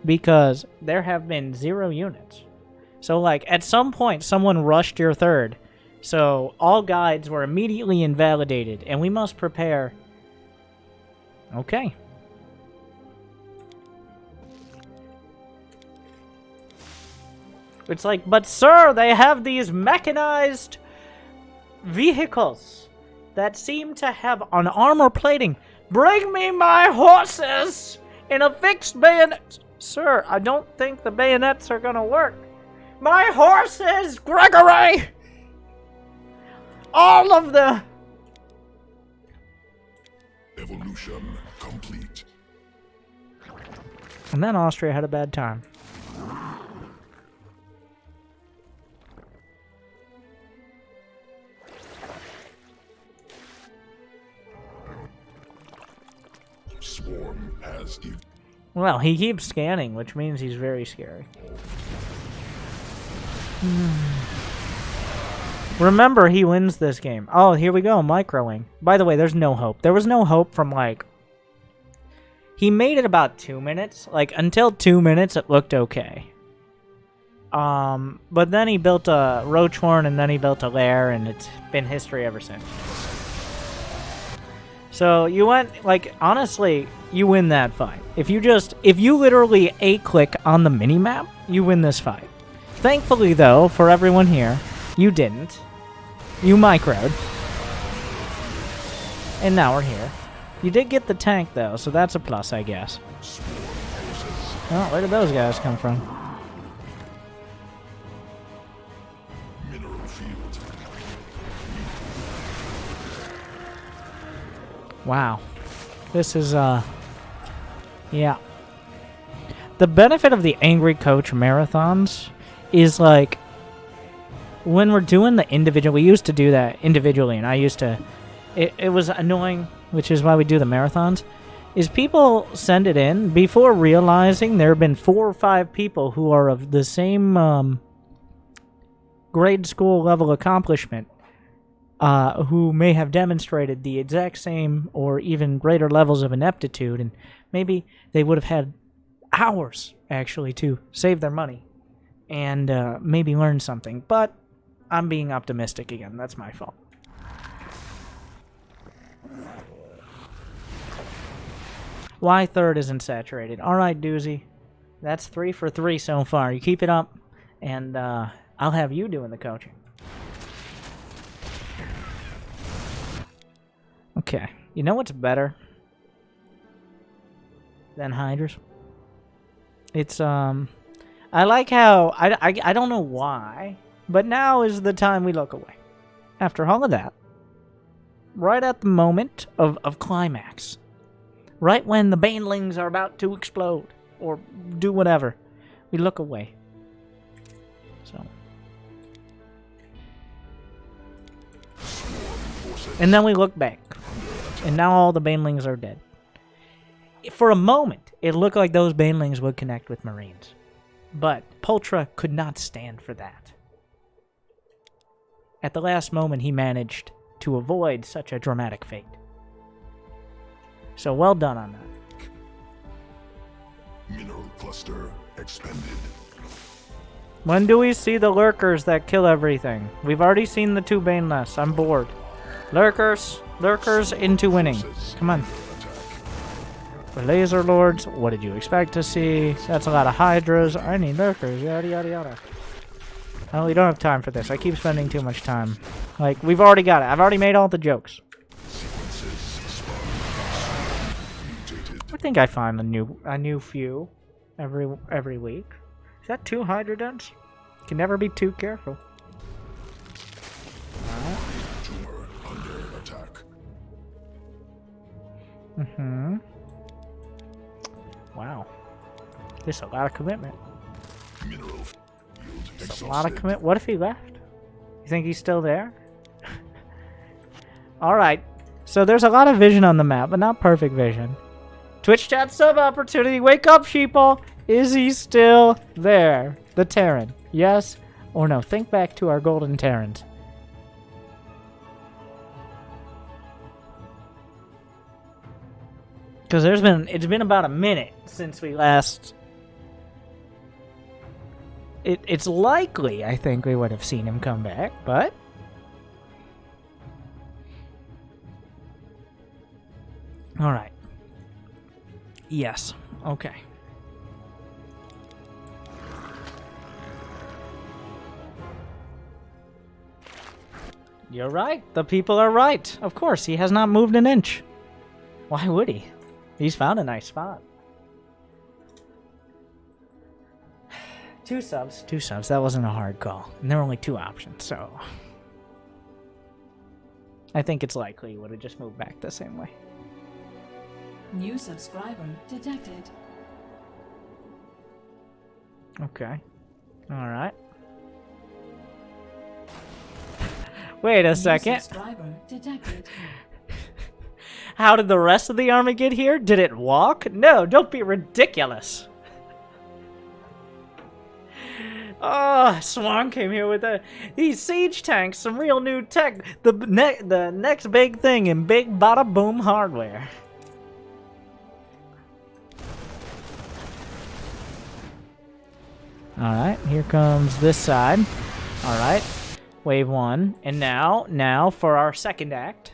Because there have been 0 units. So, like, at some point, someone rushed your third. So, all guides were immediately invalidated. And we must prepare... Okay. It's like, but sir, they have these mechanized vehicles that seem to have an armor plating. Bring me my horses in a fixed bayonet. Sir, I don't think the bayonets are gonna work. My horses, Gregory! All of the... Evolution complete. And then Austria had a bad time. Swarm has Well, he keeps scanning, which means he's very scary. Remember, he wins this game. Oh, here we go, microing. By the way, there's no hope. There was no hope from, like... He made it about 2 minutes. Like, until 2 minutes, it looked okay. But then he built a roach horn, and then he built a lair, and it's been history ever since. So, you went, like, honestly, you win that fight. If you literally A-click on the mini-map, you win this fight. Thankfully, though, for everyone here, you didn't. You microed. And now we're here. You did get the tank, though, so that's a plus, I guess. Oh, where did those guys come from? mineral field. Wow. This is, yeah. The benefit of the Angry Coach marathons is, like, when we're doing the individual, we used to do that individually, and I used to, it was annoying, which is why we do the marathons, is people send it in before realizing there have been 4 or 5 people who are of the same grade school level accomplishment who may have demonstrated the exact same or even greater levels of ineptitude, and maybe they would have had hours, actually, to save their money and maybe learn something. But I'm being optimistic again. That's my fault. Why third isn't saturated? Alright, Doozy. That's 3 for 3 so far. You keep it up, and I'll have you doing the coaching. Okay. You know what's better than Hydras? It's, I like how... I don't know why, but now is the time we look away. After all of that, right at the moment of climax, right when the banelings are about to explode, or do whatever, we look away. So. And then we look back. And now all the banelings are dead. For a moment, it looked like those banelings would connect with Marines. But Pultra could not stand for that. At the last moment, he managed to avoid such a dramatic fate. So well done on that. Mineral cluster expended. When do we see the lurkers that kill everything? We've already seen the 2 baneless. I'm bored. Lurkers. Lurkers into winning. Come on. For laser lords, what did you expect to see? That's a lot of hydras. I need lurkers. Yada yada yada. Oh, we don't have time for this. I keep spending too much time. Like, we've already got it. I've already made all the jokes. I think I find a new few every week. Is that 2 hydrodons? Can never be too careful. Tumor under attack. Mm-hmm. Wow. This is a lot of commitment. Mineral field It's a lot of commit. What if he left? You think he's still there? Alright. So there's a lot of vision on the map, but not perfect vision. Twitch chat sub opportunity. Wake up, sheeple. Is he still there? The Terran. Yes. Or no, think back to our golden Terrans. Because it's been about a minute since we last... It's likely, I think, we would have seen him come back, but... Alright. Yes. Okay. You're right. The people are right. Of course, he has not moved an inch. Why would he? He's found a nice spot. 2 subs. 2 subs. That wasn't a hard call. And there were only 2 options, so... I think it's likely he would have just moved back the same way. New subscriber detected. Okay. Alright. Wait a second. Subscriber detected. How did the rest of the army get here? Did it walk? No, don't be ridiculous. Oh, Swan came here with these siege tanks, some real new tech. The next big thing in big bada boom hardware. Alright, here comes this side. Alright. Wave 1. And now for our second act.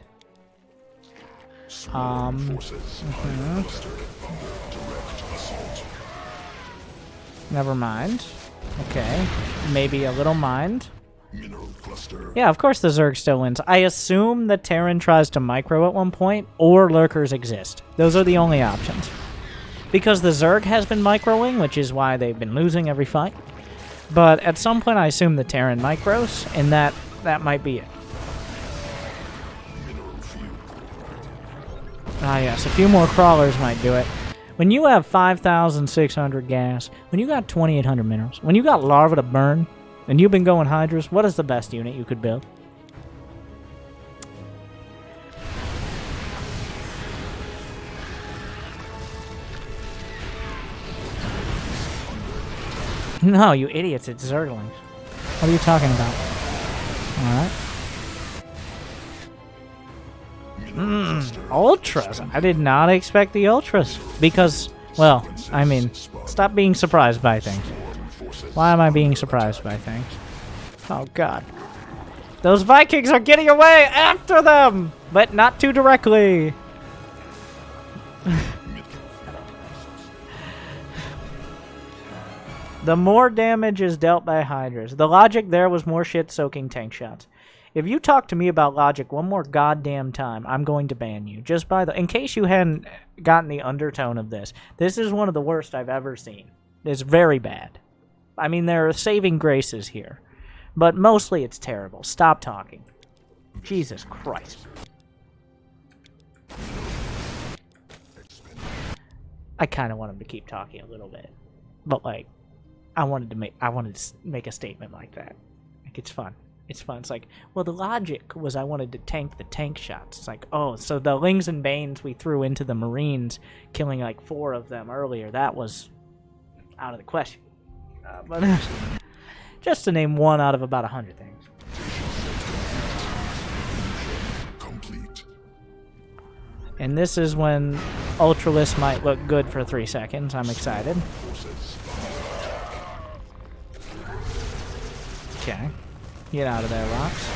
Never mind. Okay. Maybe a little mind. Yeah, of course the Zerg still wins. I assume the Terran tries to micro at one point, or lurkers exist. Those are the only options. Because the Zerg has been microing, which is why they've been losing every fight. But at some point I assume the Terran micros, and that might be it. Ah yes, a few more crawlers might do it. When you have 5,600 gas, when you got 2,800 minerals, when you got larva to burn, and you've been going Hydras, what is the best unit you could build? No, you idiots, it's Zerglings. What are you talking about? Alright. Ultras. I did not expect the Ultras. Because, well, I mean, stop being surprised by things. Why am I being surprised by things? Oh, God. Those Vikings are getting away! After them! But not too directly. The more damage is dealt by Hydras. The logic there was more shit-soaking tank shots. If you talk to me about logic one more goddamn time, I'm going to ban you. Just by the... In case you hadn't gotten the undertone of this, this is one of the worst I've ever seen. It's very bad. I mean, there are saving graces here. But mostly it's terrible. Stop talking. Jesus Christ. I kind of want him to keep talking a little bit. But, like... I wanted to make a statement like that. Like, it's fun. It's fun. It's like, well, the logic was I wanted to tank the tank shots. It's like, oh, so the Lings and Banes we threw into the Marines, killing like 4 of them earlier, that was out of the question. But just to name one out of about 100 things. Complete. And this is when Ultralisk might look good for 3 seconds. I'm excited. Okay. Get out of there, Rocks.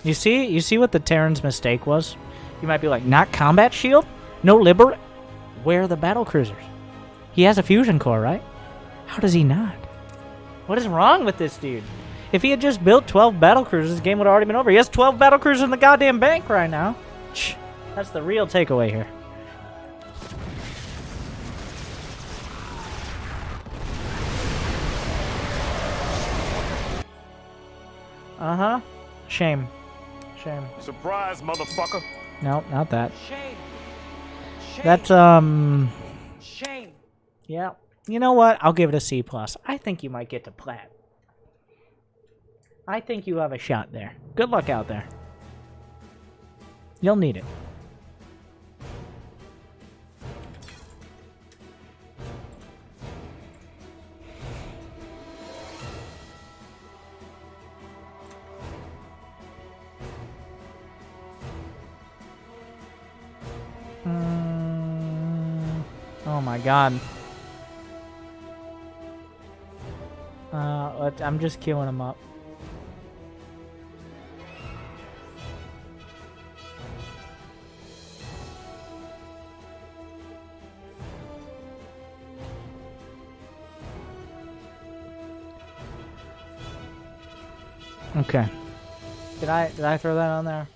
You see what the Terran's mistake was? You might be like, not combat shield? No liberate? Where are the battle cruisers? He has a fusion core, right? How does he not? What is wrong with this dude? If he had just built 12 battle cruisers, the game would have already been over. He has 12 battle cruisers in the goddamn bank right now. That's the real takeaway here. Uh-huh. Shame. Shame. Surprise, motherfucker. No, not that. Shame. Shame. That's, Shame. yeah. You know what? I'll give it a C+. I think you might get to plat. I think you have a shot there. Good luck out there. You'll need it. Oh my god. I'm just queuing them up. Okay. Did I throw that on there?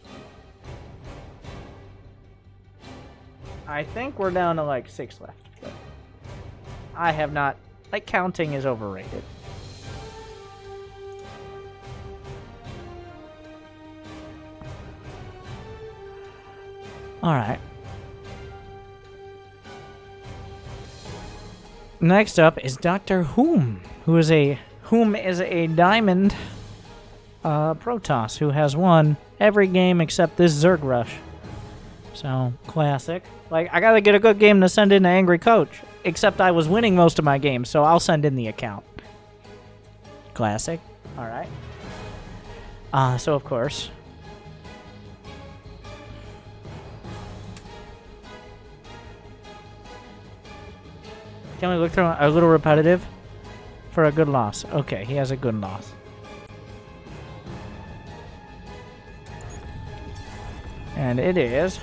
I think we're down to like 6 left. But I have not. Like, counting is overrated. Alright. Next up is Dr. Whom is a diamond Protoss who has won every game except this Zerg Rush. So, classic. Like, I gotta get a good game to send in to Angry Coach. Except I was winning most of my games, so I'll send in the account. Classic. Alright. So of course. Can we look through a little repetitive? For a good loss. Okay, he has a good loss. And it is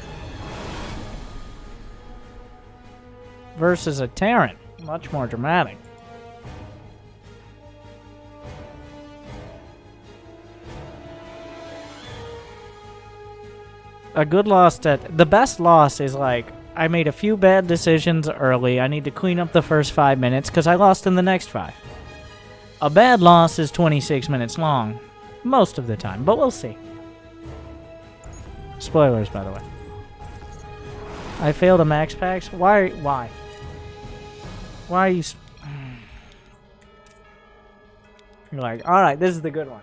versus a Terran. Much more dramatic. A good loss the best loss is like, I made a few bad decisions early. I need to clean up the first 5 minutes because I lost in the next 5. A bad loss is 26 minutes long. Most of the time, but we'll see. Spoilers, by the way. I failed a max packs? Why? Why are you... You're like, alright, this is the good one.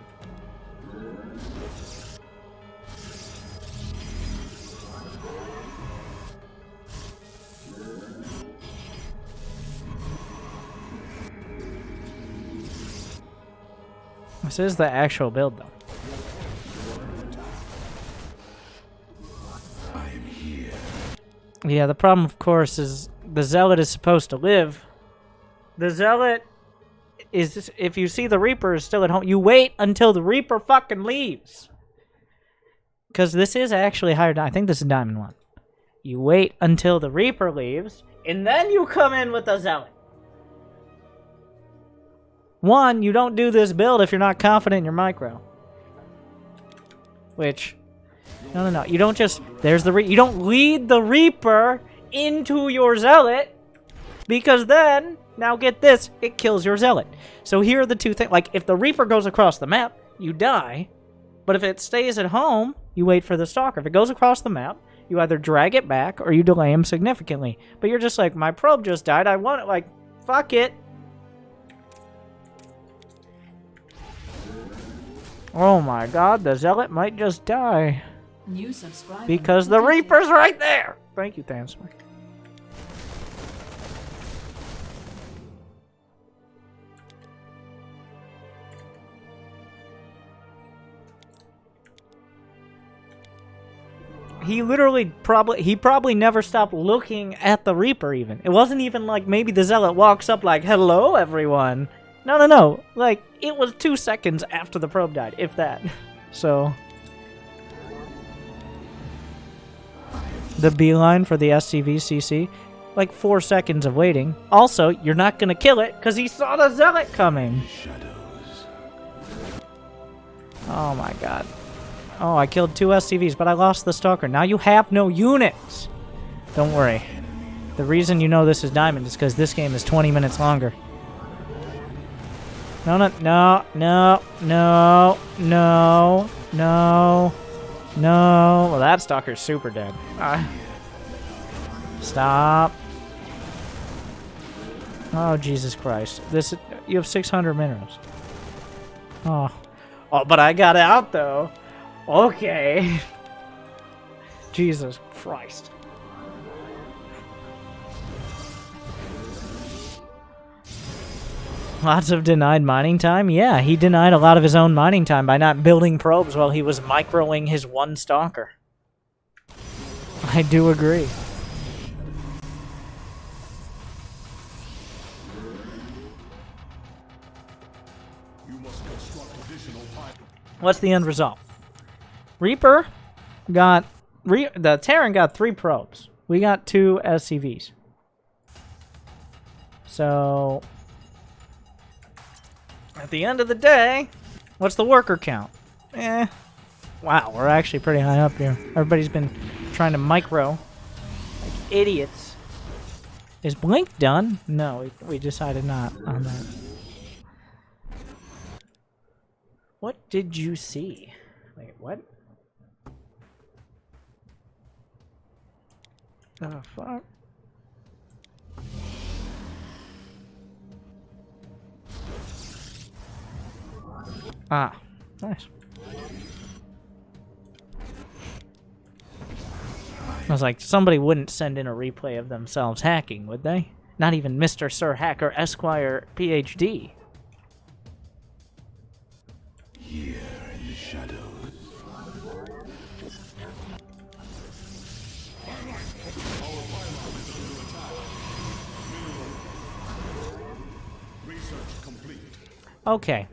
This is the actual build, though. I am here. Yeah, the problem, of course, is the Zealot is supposed to live. The Zealot is, if you see the Reaper is still at home, you wait until the Reaper fucking leaves. Because this is actually higher. I think this is Diamond 1. You wait until the Reaper leaves, and then you come in with the Zealot. 1, you don't do this build if you're not confident in your micro. Which, no. You don't just, you don't lead the Reaper into your Zealot, because then, now get this, it kills your Zealot. So here are the two things. Like, if the Reaper goes across the map, you die. But if it stays at home, you wait for the Stalker. If it goes across the map, you either drag it back or you delay him significantly. But you're just like, my probe just died, I want it, like, fuck it. Oh my god, the Zealot might just die. New subscriber Because the Reaper's right there! Thank you, Thansmith. He literally probably never stopped looking at the Reaper even. It wasn't even like maybe the Zealot walks up like, hello everyone. No. Like, it was 2 seconds after the probe died, if that. So, the beeline for the SCV CC, like 4 seconds of waiting. Also, you're not gonna kill it because he saw the Zealot coming. Oh my god. Oh, I killed 2 SCVs, but I lost the Stalker. Now you have no units. Don't worry. The reason you know this is Diamond is because this game is 20 minutes longer. No. Well, that Stalker's super dead. Stop. Oh, Jesus Christ. You have 600 minerals. Oh, but I got out, though. Okay. Jesus Christ. Lots of denied mining time? Yeah, he denied a lot of his own mining time by not building probes while he was microing his one stalker. I do agree. What's the end result? Reaper got... the Terran got 3 probes. We got 2 SCVs. So... at the end of the day, what's the worker count? Wow, we're actually pretty high up here. Everybody's been trying to micro like idiots. Is Blink done? No, we decided not on that. What did you see? Wait, what? The fuck? Ah, nice. I was like, somebody wouldn't send in a replay of themselves hacking, would they? Not even Mr. Sir Hacker Esquire PhD. Here in the shadows. Okay.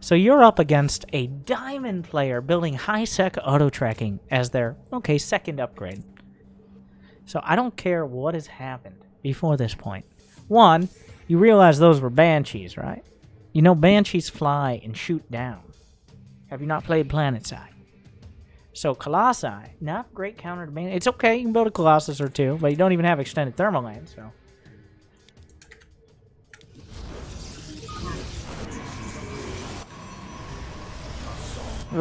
So you're up against a diamond player building high-sec auto-tracking as their, okay, second upgrade. So I don't care what has happened before this point. One, you realize those were Banshees, right? You know Banshees fly and shoot down. Have you not played PlanetSide? So Colossi, not great counter to Banshees. It's okay, you can build a Colossus or 2, but you don't even have extended thermal land, so...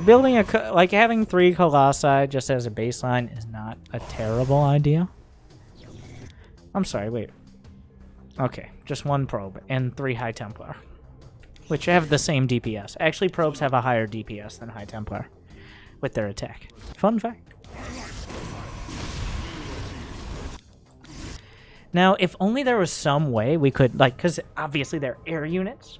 building like having 3 Colossi just as a baseline is not a terrible idea. I'm sorry, wait. Okay, just 1 probe and 3 High Templar, which have the same DPS. Actually, probes have a higher DPS than High Templar with their attack. Fun fact. Now, if only there was some way we could, like, because obviously they're air units.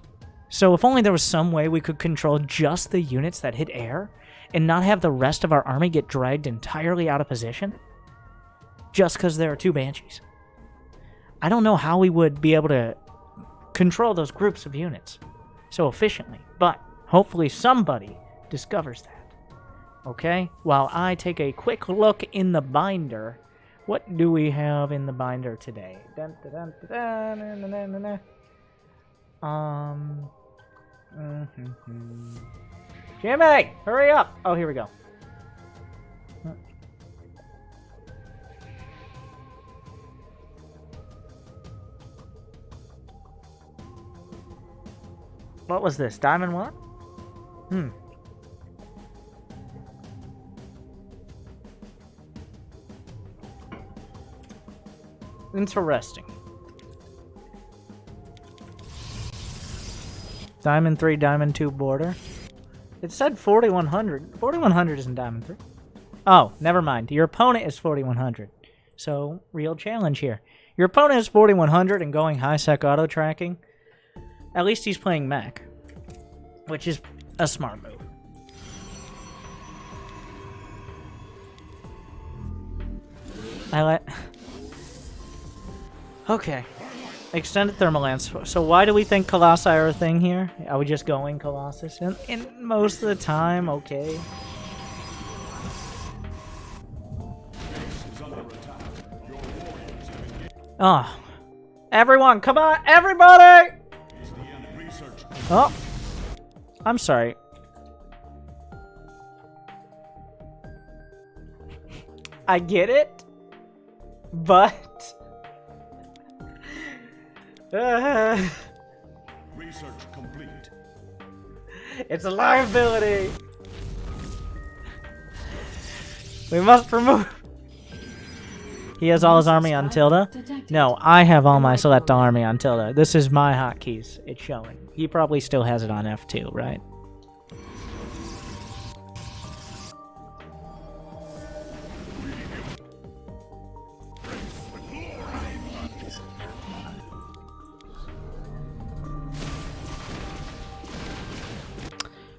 So if only there was some way we could control just the units that hit air and not have the rest of our army get dragged entirely out of position just because there are 2 Banshees. I don't know how we would be able to control those groups of units so efficiently, but hopefully somebody discovers that. Okay? While I take a quick look in the binder, what do we have in the binder today? Dun, dun, dun, dun, dun, dun, dun, dun, dun. Jimmy, hurry up! Oh, here we go. What was this? Diamond what? Interesting. Diamond 3, Diamond 2 border. It said 4100. 4100 isn't Diamond 3. Oh, never mind. Your opponent is 4100. So, real challenge here. Your opponent is 4100 and going high-sec auto-tracking. At least he's playing mech, which is a smart move. Okay. Extended thermal lance. So why do we think Colossi are a thing here? Are we just going Colossus? And most of the time, okay. Oh. Everyone, come on! Everybody! Oh. I'm sorry. I get it. But... Research complete. It's a liability. We must remove. He has all his army on Tilda. No, I have all my select army on Tilda. This is my hotkeys. It's showing. He probably still has it on F2, right?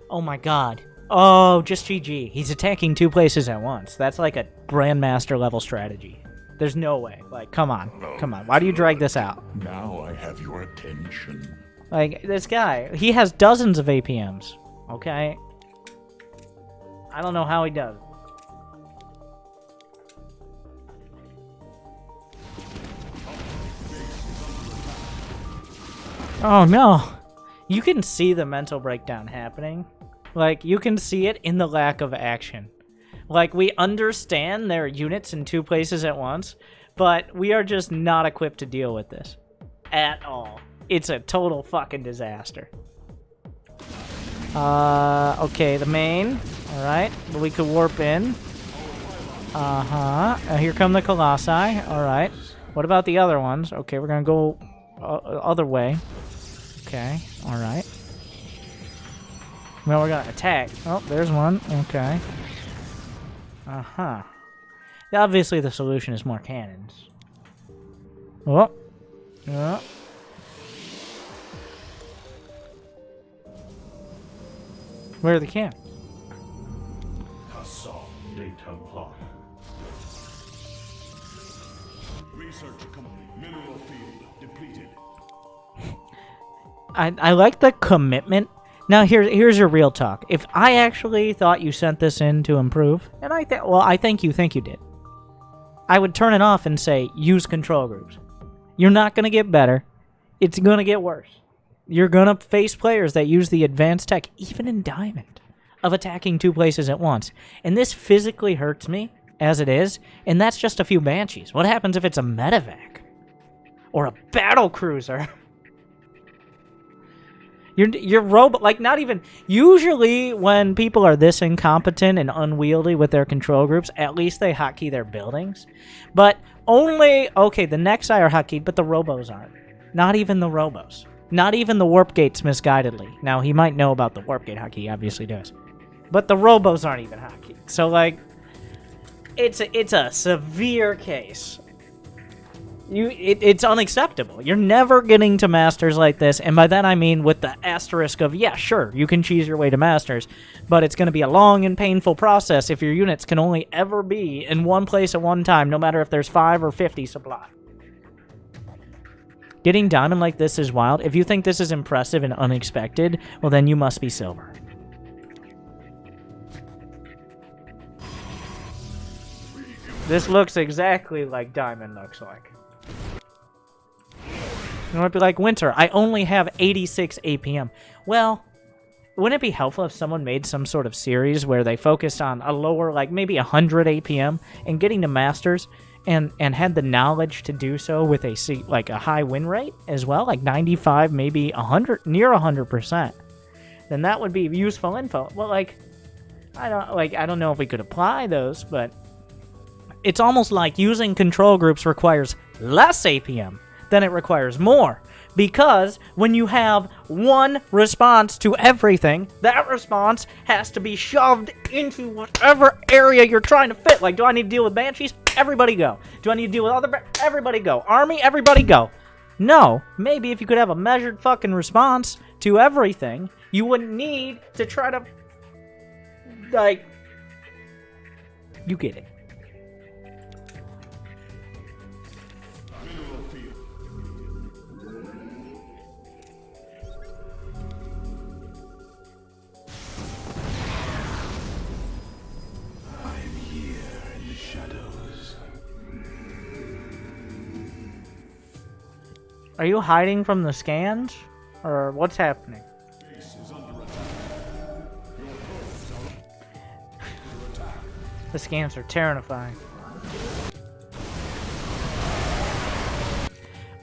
Oh my god. Oh, just GG. He's attacking 2 places at once. That's like a Grandmaster level strategy. There's no way. Like, come on. Come on. Why do you drag this out? Now I have your attention. Like, this guy, he has dozens of APMs. Okay? I don't know how he does it. Oh no. You can see the mental breakdown happening. Like, you can see it in the lack of action. Like, we understand there are units in 2 places at once, but we are just not equipped to deal with this. At all. It's a total fucking disaster. Okay, the main. Alright, we could warp in. Here come the Colossi. Alright. What about the other ones? Okay, we're gonna go other way. Okay, alright. Well, we're gonna attack. Oh, there's one. Okay. Obviously, the solution is more cannons. Oh. Oh. Where are the cannons? Research complete. Mineral field depleted. I like the commitment. Now here's your real talk. If I actually thought you sent this in to improve, and I think you did, I would turn it off and say use control groups. You're not gonna get better. It's gonna get worse. You're gonna face players that use the advanced tech, even in Diamond, of attacking 2 places at once. And this physically hurts me as it is, and that's just a few Banshees. What happens if it's a medevac? Or a battle cruiser? Your robot, like, not even... Usually, when people are this incompetent and unwieldy with their control groups, at least they hotkey their buildings. But only... Okay, the Nexi are hotkeyed, but the robos aren't. Not even the robos. Not even the warp gates misguidedly. Now, he might know about the warp gate hotkey, he obviously does. But the robos aren't even hotkeyed. So, like... It's a severe case. It's unacceptable. You're never getting to Masters like this, and by that I mean with the asterisk of, yeah, sure, you can cheese your way to Masters, but it's going to be a long and painful process if your units can only ever be in one place at one time, no matter if there's 5 or 50 supply. Getting Diamond like this is wild. If you think this is impressive and unexpected, well then you must be Silver. This looks exactly like Diamond looks like. You might be like, Winter, I only have 86 APM. Well, wouldn't it be helpful if someone made some sort of series where they focused on a lower, like maybe 100 APM and getting to Masters and had the knowledge to do so with a high win rate as well, like 95, maybe 100, near 100%. Then that would be useful info. Well, I don't know if we could apply those, but it's almost like using control groups requires less APM than it requires more. Because when you have one response to everything, that response has to be shoved into whatever area you're trying to fit. Like, do I need to deal with Banshees? Everybody go. Do I need to deal with other... Everybody go. Army? Everybody go. No. Maybe if you could have a measured fucking response to everything, you wouldn't need to try to... Like... You get it. Are you hiding from the scans? Or what's happening? The scans are terrifying.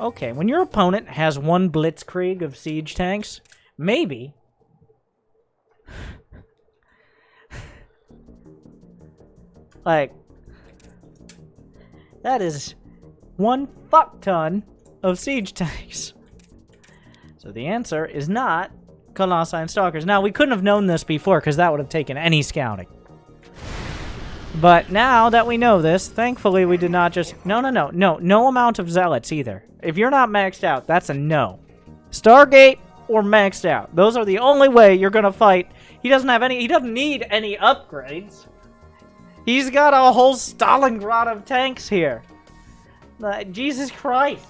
Okay, when your opponent has one blitzkrieg of siege tanks, maybe... like... That is 1 fuck ton of siege tanks. So the answer is not Colossi and Stalkers. Now, we couldn't have known this before because that would have taken any scouting. But now that we know this, thankfully we did not just... No amount of zealots either. If you're not maxed out, that's a no. Stargate, or maxed out. Those are the only way you're gonna fight. He doesn't need any upgrades. He's got a whole Stalingrad of tanks here. Jesus Christ.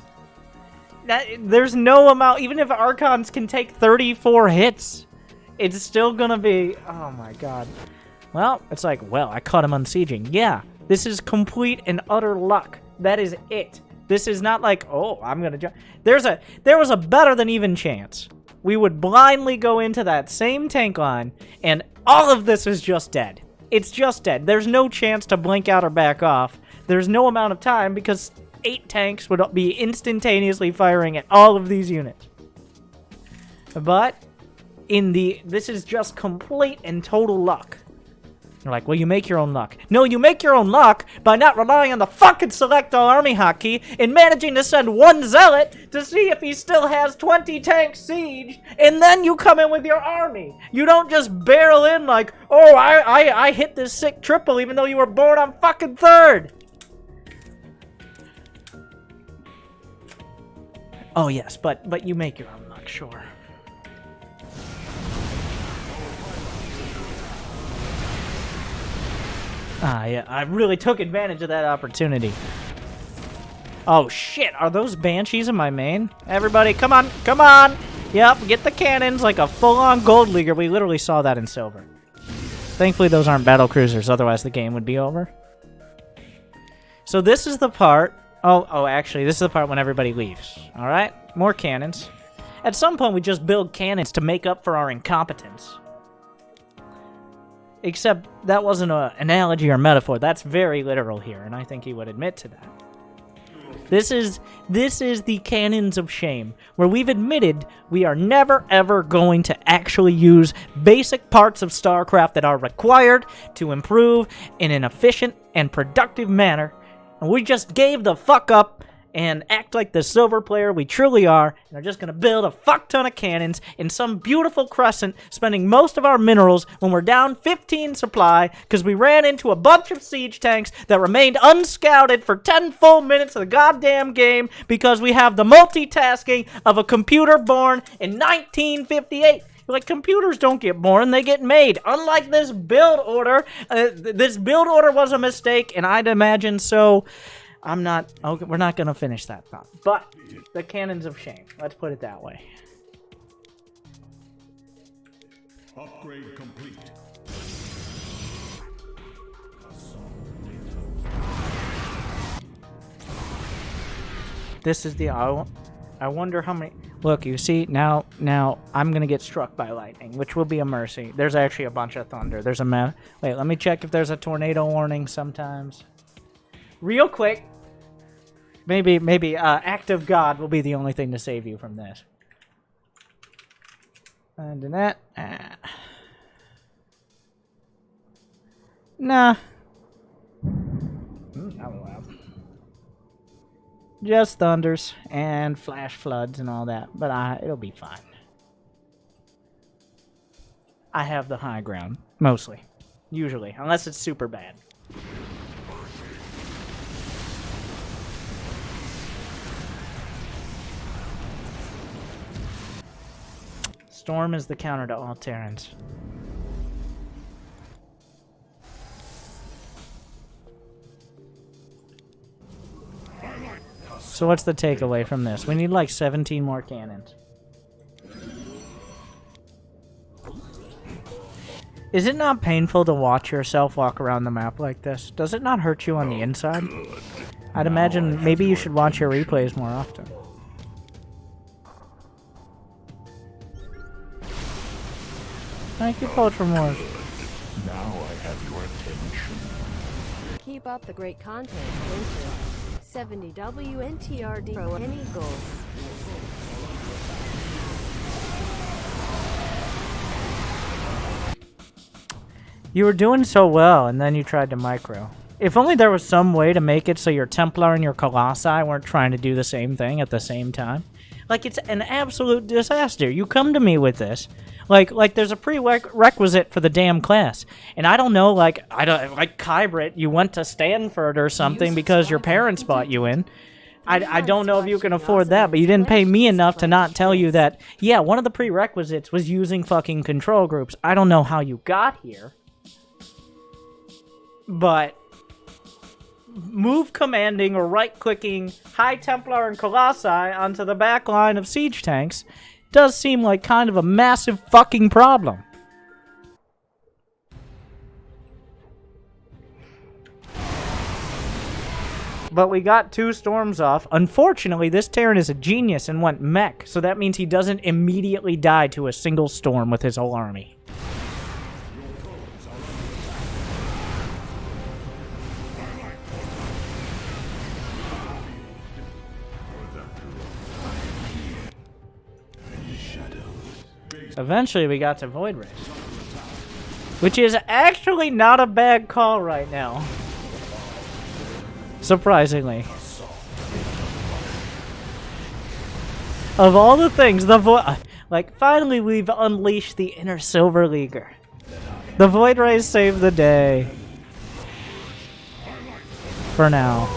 There's no amount, even if Archons can take 34 hits, it's still gonna be, oh my god. Well, it's like, well, I caught him unsieging. Yeah, this is complete and utter luck. That is it. This is not like, oh, I'm gonna jump. There was a better than even chance. We would blindly go into that same tank line, and all of this is just dead. It's just dead. There's no chance to blink out or back off. There's no amount of time because 8 tanks would be instantaneously firing at all of these units. But this is just complete and total luck. You're like, well, you make your own luck. No, you make your own luck by not relying on the fucking select all army hotkey and managing to send one zealot to see if he still has 20 tanks siege, and then you come in with your army. You don't just barrel in like, oh, I hit this sick triple even though you were born on fucking 3rd. Oh yes, but you make your own luck, sure. Ah, yeah, I really took advantage of that opportunity. Oh, shit, are those Banshees in my main? Everybody, come on, come on! Yep, get the cannons like a full-on Gold Leaguer. We literally saw that in Silver. Thankfully, those aren't battle cruisers, otherwise the game would be over. So this is the part... Oh, actually, this is the part when everybody leaves. Alright, more cannons. At some point, we just build cannons to make up for our incompetence. Except that wasn't an analogy or metaphor. That's very literal here, and I think he would admit to that. This is the cannons of shame, where we've admitted we are never ever going to actually use basic parts of StarCraft that are required to improve in an efficient and productive manner, and we just gave the fuck up and act like the silver player we truly are, and are just going to build a fuck ton of cannons in some beautiful crescent, spending most of our minerals when we're down 15 supply, because we ran into a bunch of siege tanks that remained unscouted for 10 full minutes of the goddamn game, because we have the multitasking of a computer born in 1958. Like, computers don't get born, they get made. Unlike this build order, this build order was a mistake, and I'd imagine so... Okay, we're not going to finish that thought. But, the cannons of shame. Let's put it that way. Upgrade complete. This is the... I wonder how many... Look, you see, now I'm going to get struck by lightning, which will be a mercy. There's actually a bunch of thunder. There's a... Wait, let me check if there's a tornado warning sometimes. Real quick. Maybe Act of God will be the only thing to save you from this. And that. Nah. That was loud. Just thunders and flash floods and all that, but it'll be fine. I have the high ground, mostly. Usually, unless it's super bad. Storm is the counter to all Terrans. So what's the takeaway from this? We need like 17 more cannons. Is it not painful to watch yourself walk around the map like this? Does it not hurt you on the inside? I'd imagine maybe you should watch your replays more often. Thank you, Coach, for more. Now I have your attention. Keep up the great content, Winter. 70 WNTRD Pro and Eagles. You were doing so well, and then you tried to micro. If only there was some way to make it so your Templar and your Colossi weren't trying to do the same thing at the same time. Like, it's an absolute disaster. You come to me with this. Like there's a prerequisite for the damn class. And I don't know, like Kybrit, you went to Stanford or something because your parents bought you in. I don't know if you can afford that, but you didn't pay me enough to not tell you that, yeah, one of the prerequisites was using fucking control groups. I don't know how you got here, but move commanding or right-clicking High Templar and Colossi onto the back line of siege tanks does seem like kind of a massive fucking problem. But we got 2 storms off. Unfortunately, this Terran is a genius and went mech, so that means he doesn't immediately die to a single storm with his whole army. Eventually, we got to Void Race, which is actually not a bad call right now. Surprisingly. Of all the things, finally we've unleashed the inner Silver Leaguer. The Void Rays saved the day. For now.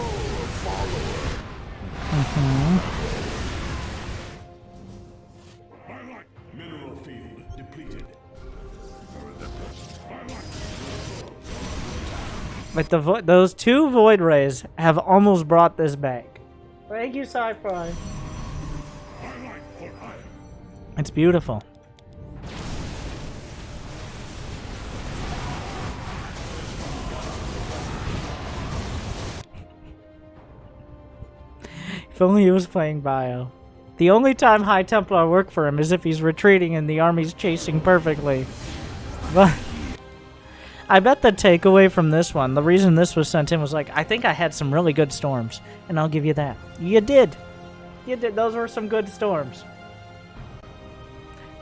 But those 2 Void Rays have almost brought this back. Thank you, Sci-Fi. It's beautiful. If only he was playing Bio. The only time High Templar work for him is if he's retreating and the army's chasing perfectly. But I bet the takeaway from this one, the reason this was sent in was like, I think I had some really good storms, and I'll give you that. You did. You did. Those were some good storms.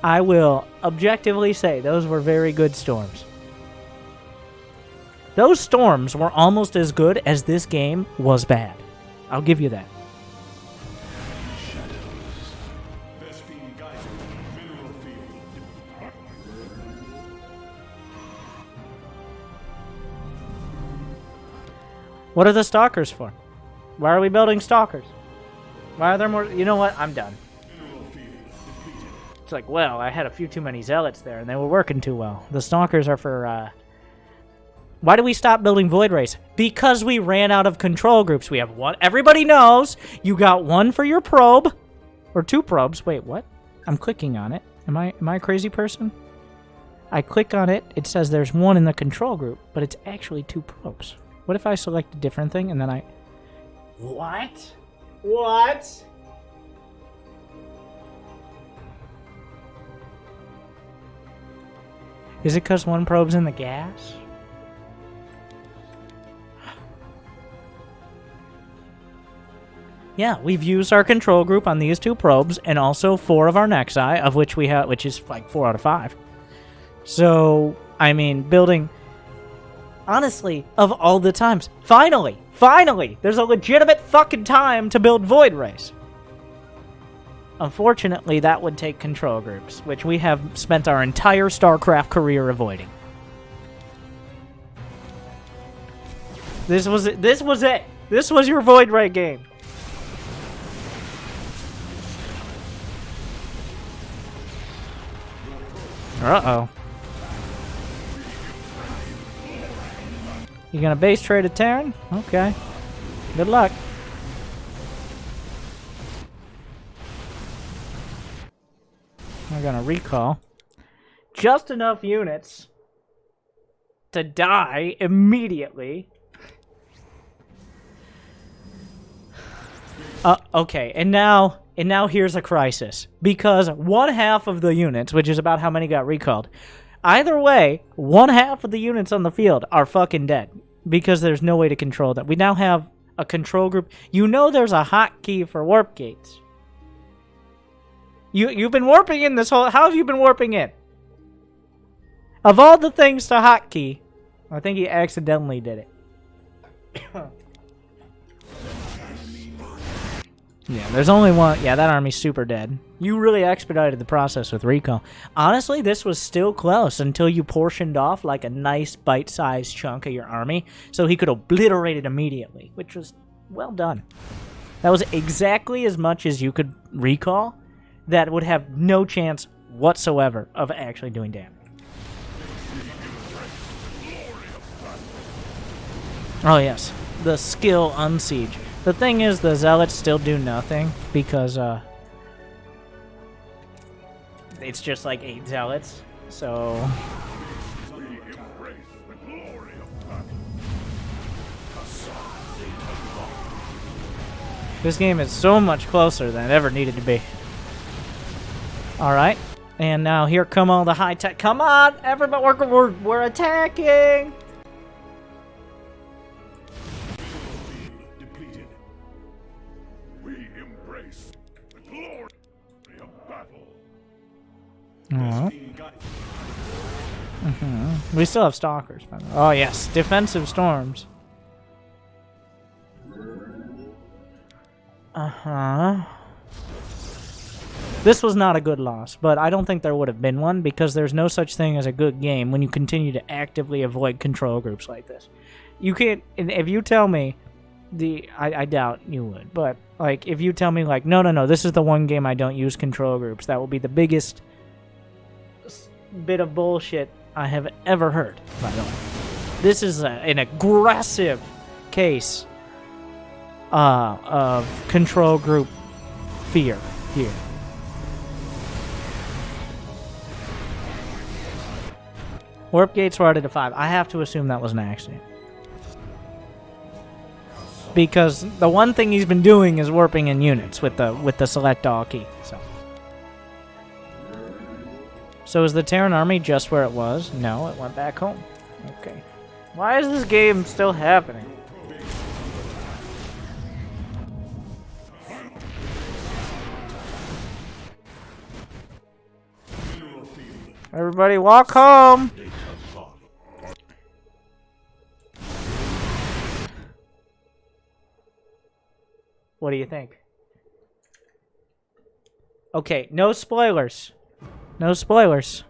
I will objectively say those were very good storms. Those storms were almost as good as this game was bad. I'll give you that. What are the stalkers for? Why are we building stalkers? Why are there more? You know what? I'm done. It's like, well, I had a few too many zealots there, and they were working too well. The stalkers are for, Why do we stop building Void Rays? Because we ran out of control groups. We have one. Everybody knows you got one for your probe. Or 2 probes. Wait, what? I'm clicking on it. Am I a crazy person? I click on it. It says there's 1 in the control group, but it's actually 2 probes. What if I select a different thing and then I... What? What? Is it because 1 probe's in the gas? Yeah, we've used our control group on these 2 probes and also 4 of our Nexi, of which we have, which is like 4 out of 5. So, I mean, building... Honestly, of all the times, finally, there's a legitimate fucking time to build Void Rays. Unfortunately, that would take control groups, which we have spent our entire StarCraft career avoiding. This was it. This was your Void Ray game. Uh-oh. You gonna base trade a Terran? Okay. Good luck. We're gonna recall. Just enough units to die immediately. Okay, and now here's a crisis. Because 1/2 of the units, which is about how many got recalled, either way, 1/2 of the units on the field are fucking dead. Because there's no way to control them. We now have a control group. You know there's a hotkey for warp gates. You've been warping in this whole... How have you been warping in? Of all the things to hotkey, I think he accidentally did it. Yeah, there's only one. Yeah, that army's super dead. You really expedited the process with recall. Honestly, this was still close until you portioned off like a nice bite-sized chunk of your army so he could obliterate it immediately, which was well done. That was exactly as much as you could recall. That would have no chance whatsoever of actually doing damage. Oh yes, the skill unsiege. The thing is, the zealots still do nothing because it's just like 8 zealots. So this game is so much closer than it ever needed to be. All right, and now here come all the high tech. Come on, everybody, we're attacking. We still have stalkers. By the way. Oh yes, defensive storms. This was not a good loss, but I don't think there would have been one because there's no such thing as a good game when you continue to actively avoid control groups like this. You can't. If you tell me I doubt you would, but like if you tell me like no, this is the one game I don't use control groups, that will be the biggest bit of bullshit I have ever heard, by the way. This is an aggressive case of control group fear here. Warp gates were added to 5. I have to assume that was an accident. Because the one thing he's been doing is warping in units with the select all key. So is the Terran army just where it was? No, it went back home. Okay. Why is this game still happening? Everybody walk home! What do you think? Okay, no spoilers. No spoilers.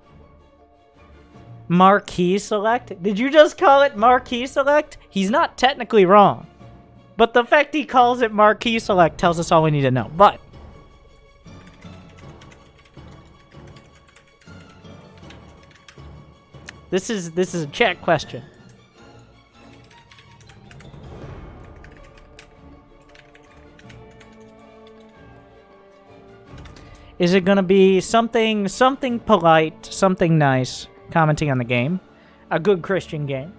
Marquee select? Did you just call it marquee select? He's not technically wrong. But the fact he calls it marquee select tells us all we need to know. But this is a chat question. Is it gonna be something polite, something nice, commenting on the game? A good Christian game?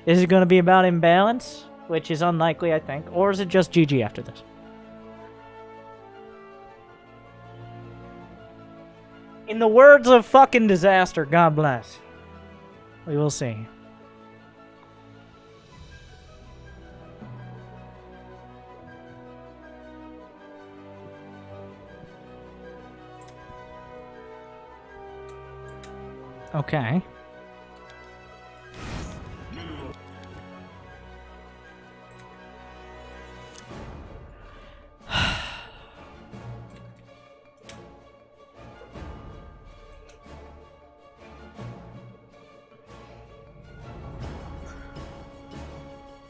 Is it gonna be about imbalance? Which is unlikely, I think. Or is it just GG after this? In the words of fucking disaster, God bless. We will see. Okay.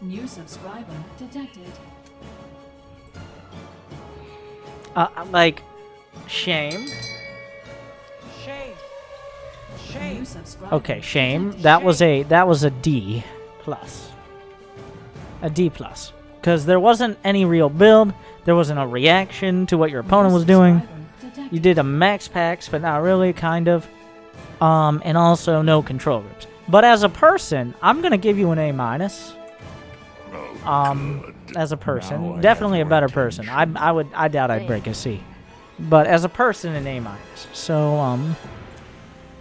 New subscriber detected. Like, shame. Shame. Okay, shame. That was a D plus. A D plus. Because there wasn't any real build. There wasn't a reaction to what your opponent was doing. You did a max packs, but not really, kind of. And also no control groups. But as a person, I'm gonna give you an A minus. As a person, definitely a better person. I doubt I'd break a C. But as a person, an A minus. So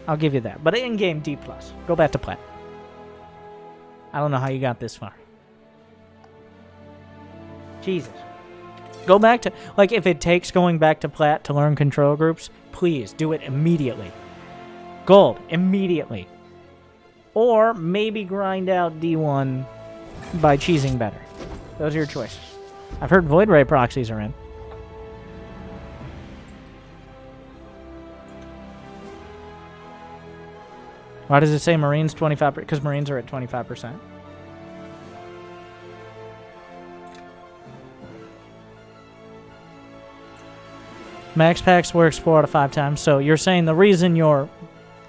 I'll give you that. But in game, D plus. Go back to plat. I don't know how you got this far. Jesus. Go back to, like, if it takes going back to plat to learn control groups, please do it immediately. Gold, immediately. Or maybe grind out D1 by cheesing better. Those are your choices. I've heard Void Ray proxies are in. Why does it say Marines 25%? Because Marines are at 25%. . Max Packs works 4 out of 5 times, so you're saying the reason you're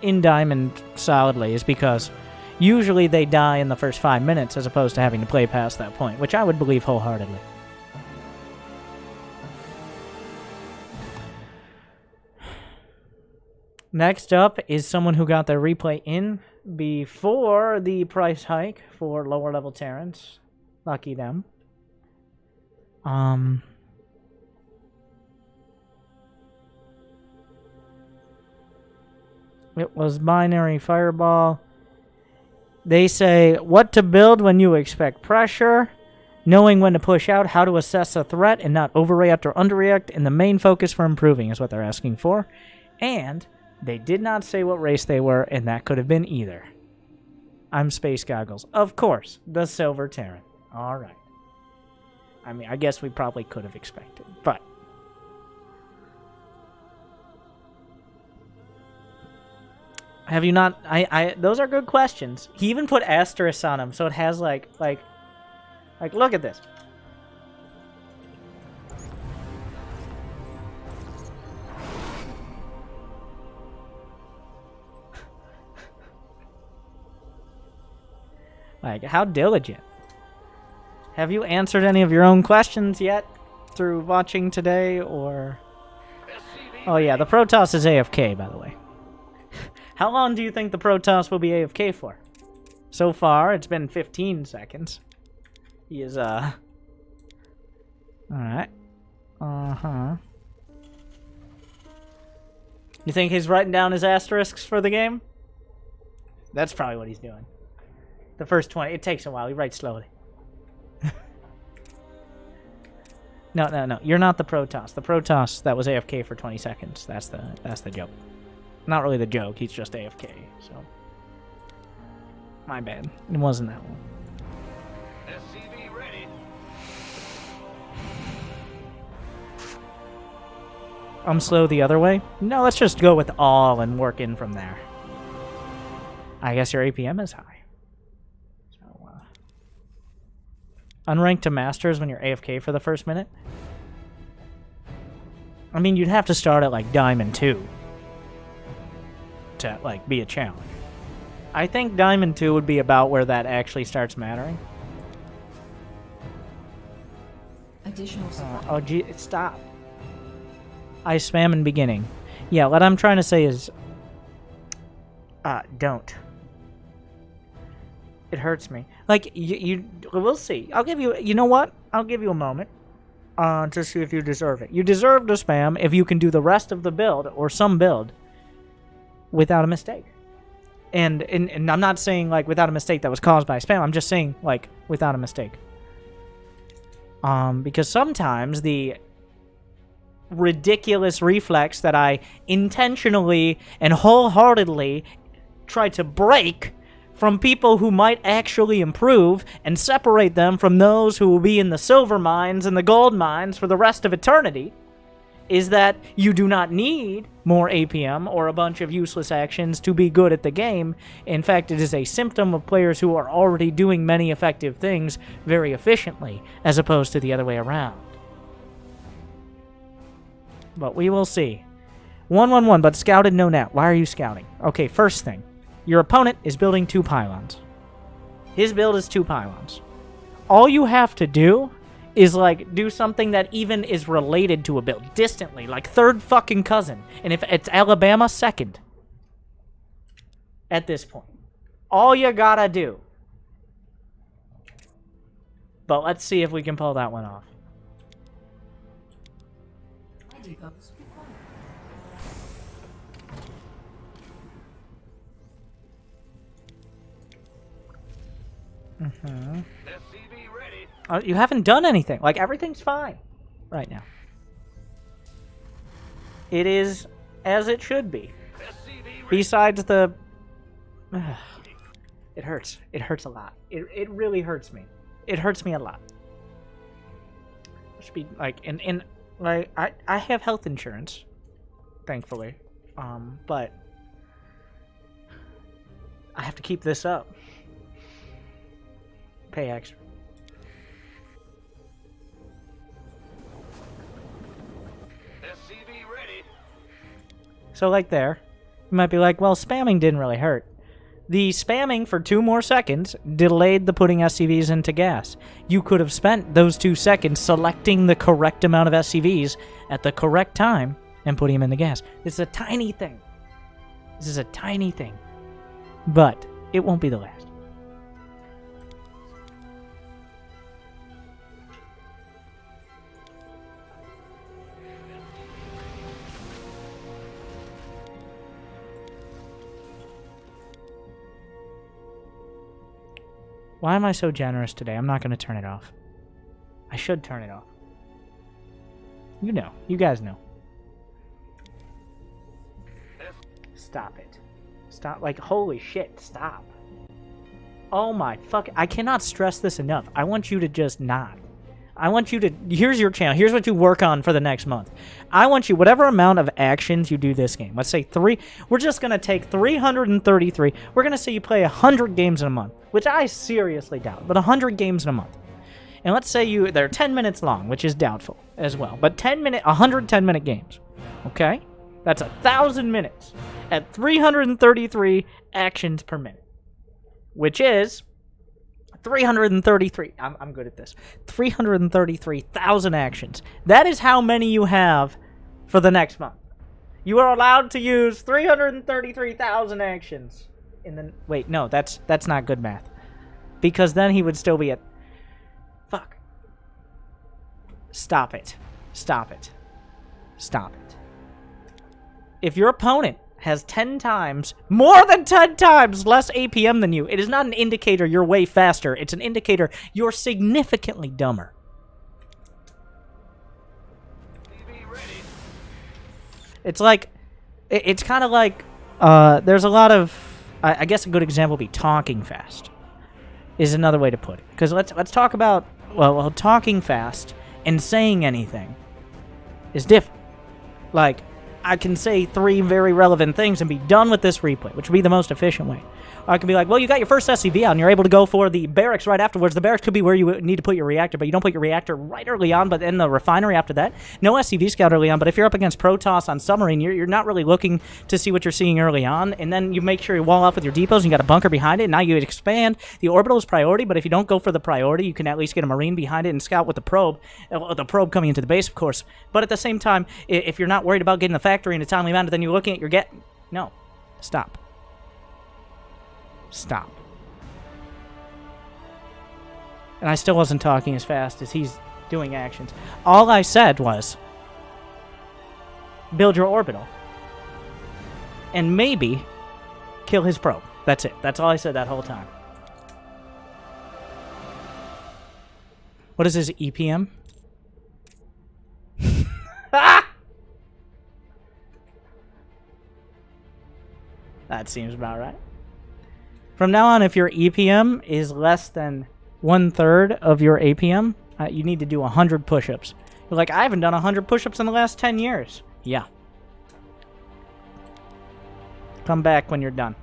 in Diamond solidly is because usually they die in the first 5 minutes as opposed to having to play past that point, which I would believe wholeheartedly. Next up is someone who got their replay in before the price hike for lower level Terrans. Lucky them. It was Binary Fireball. They say, what to build when you expect pressure, knowing when to push out, how to assess a threat and not overreact or underreact, and the main focus for improving is what they're asking for. And they did not say what race they were, and that could have been either. I'm Space Goggles. Of course, the Silver Terran. All right. I mean, I guess we probably could have expected, but... Have you not... those are good questions. He even put asterisks on them, so it has, like, look at this. Like, how diligent. Have you answered any of your own questions yet through watching today, or... Oh yeah, the Protoss is AFK, by the way. How long do you think the Protoss will be AFK for? So far, it's been 15 seconds. He is, Alright. Uh-huh. You think he's writing down his asterisks for the game? That's probably what he's doing. The first 20, it takes a while. He writes slowly. No. You're not the Protoss. The Protoss that was AFK for 20 seconds. That's the joke. Not really the joke. He's just AFK. So, my bad. It wasn't that one. SCV ready. I'm slow the other way. No, let's just go with all and work in from there. I guess your APM is high. Unranked to Masters when you're AFK for the first minute? I mean, you'd have to start at, like, Diamond 2 to, like, be a challenge. I think Diamond 2 would be about where that actually starts mattering. Additional supply. Oh, gee, stop. I spam in beginning. Yeah, what I'm trying to say is... don't. It hurts me. Like, we'll see. I'll give you, you know what? I'll give you a moment to see if you deserve it. You deserve to spam if you can do the rest of the build, or some build, without a mistake. And I'm not saying, like, without a mistake that was caused by spam. I'm just saying, like, without a mistake. Because sometimes the ridiculous reflex that I intentionally and wholeheartedly try to break from people who might actually improve and separate them from those who will be in the silver mines and the gold mines for the rest of eternity is that you do not need more APM or a bunch of useless actions to be good at the game. In fact, it is a symptom of players who are already doing many effective things very efficiently, as opposed to the other way around. But we will see. 1-1-1, but scouted no net. Why are you scouting? Okay, first thing. Your opponent is building 2 pylons. His build is 2 pylons. All you have to do is, like, do something that even is related to a build. Distantly, like third fucking cousin. And if it's Alabama, second. At this point. All you gotta do. But let's see if we can pull that one off. SCV ready. You haven't done anything. Like, everything's fine right now. It is as it should be. Besides the... it hurts. It hurts a lot. It really hurts me. It hurts me a lot. Should be, like, like, I have health insurance, thankfully. But I have to keep this up. Pay extra. SCV So like there, you might be like, well, spamming didn't really hurt. The spamming for 2 more seconds delayed the putting SCVs into gas. You could have spent those 2 seconds selecting the correct amount of SCVs at the correct time and putting them in the gas. This is a tiny thing. This is a tiny thing. But it won't be the last. Why am I so generous today? I'm not going to turn it off. I should turn it off. You know. You guys know. Stop it. Stop. Like, holy shit, stop. Oh my fuck. I cannot stress this enough. I want you to just not. I want you to... Here's your channel. Here's what you work on for the next month. I want you, whatever amount of actions you do this game. Let's say 3... We're just going to take 333. We're going to say you play 100 games in a month, which I seriously doubt, but 100 games in a month. And let's say they're 10 minutes long, which is doubtful as well. But 100 10-minute games. Okay? That's 1,000 minutes at 333 actions per minute, which is... 333. I'm good at this. 333,000 actions. That is how many you have for the next month. You are allowed to use 333,000 actions in the... Wait, no, that's not good math. Because then he would still be at... Fuck. Stop it. Stop it. Stop it. If your opponent has 10 times, more than 10 times less APM than you, it is not an indicator you're way faster. It's an indicator you're significantly dumber. It's like, it's kind of like, there's a lot of, I guess a good example would be talking fast, is another way to put it. Because let's talk about, well, talking fast and saying anything is different. Like, I can say 3 very relevant things and be done with this replay, which would be the most efficient way. Or I can be like, well, you got your first SCV out and you're able to go for the barracks right afterwards. The barracks could be where you need to put your reactor, but you don't put your reactor right early on, but then the refinery after that. No SCV scout early on, but if you're up against Protoss on submarine, you're not really looking to see what you're seeing early on, and then you make sure you wall off with your depots and you got a bunker behind it, and now you expand. The orbital is priority, but if you don't go for the priority, you can at least get a marine behind it and scout with the probe coming into the base, of course. But at the same time, if you're not worried about getting the factory in a timely manner, then you're looking at your No. Stop. Stop. And I still wasn't talking as fast as he's doing actions. All I said was, build your orbital. And maybe kill his probe. That's it. That's all I said that whole time. What is his EPM? Ah! That seems about right. From now on, if your EPM is less than 1/3 of your APM, you need to do 100 push-ups. You're like, I haven't done 100 push-ups in the last 10 years. Yeah. Come back when you're done.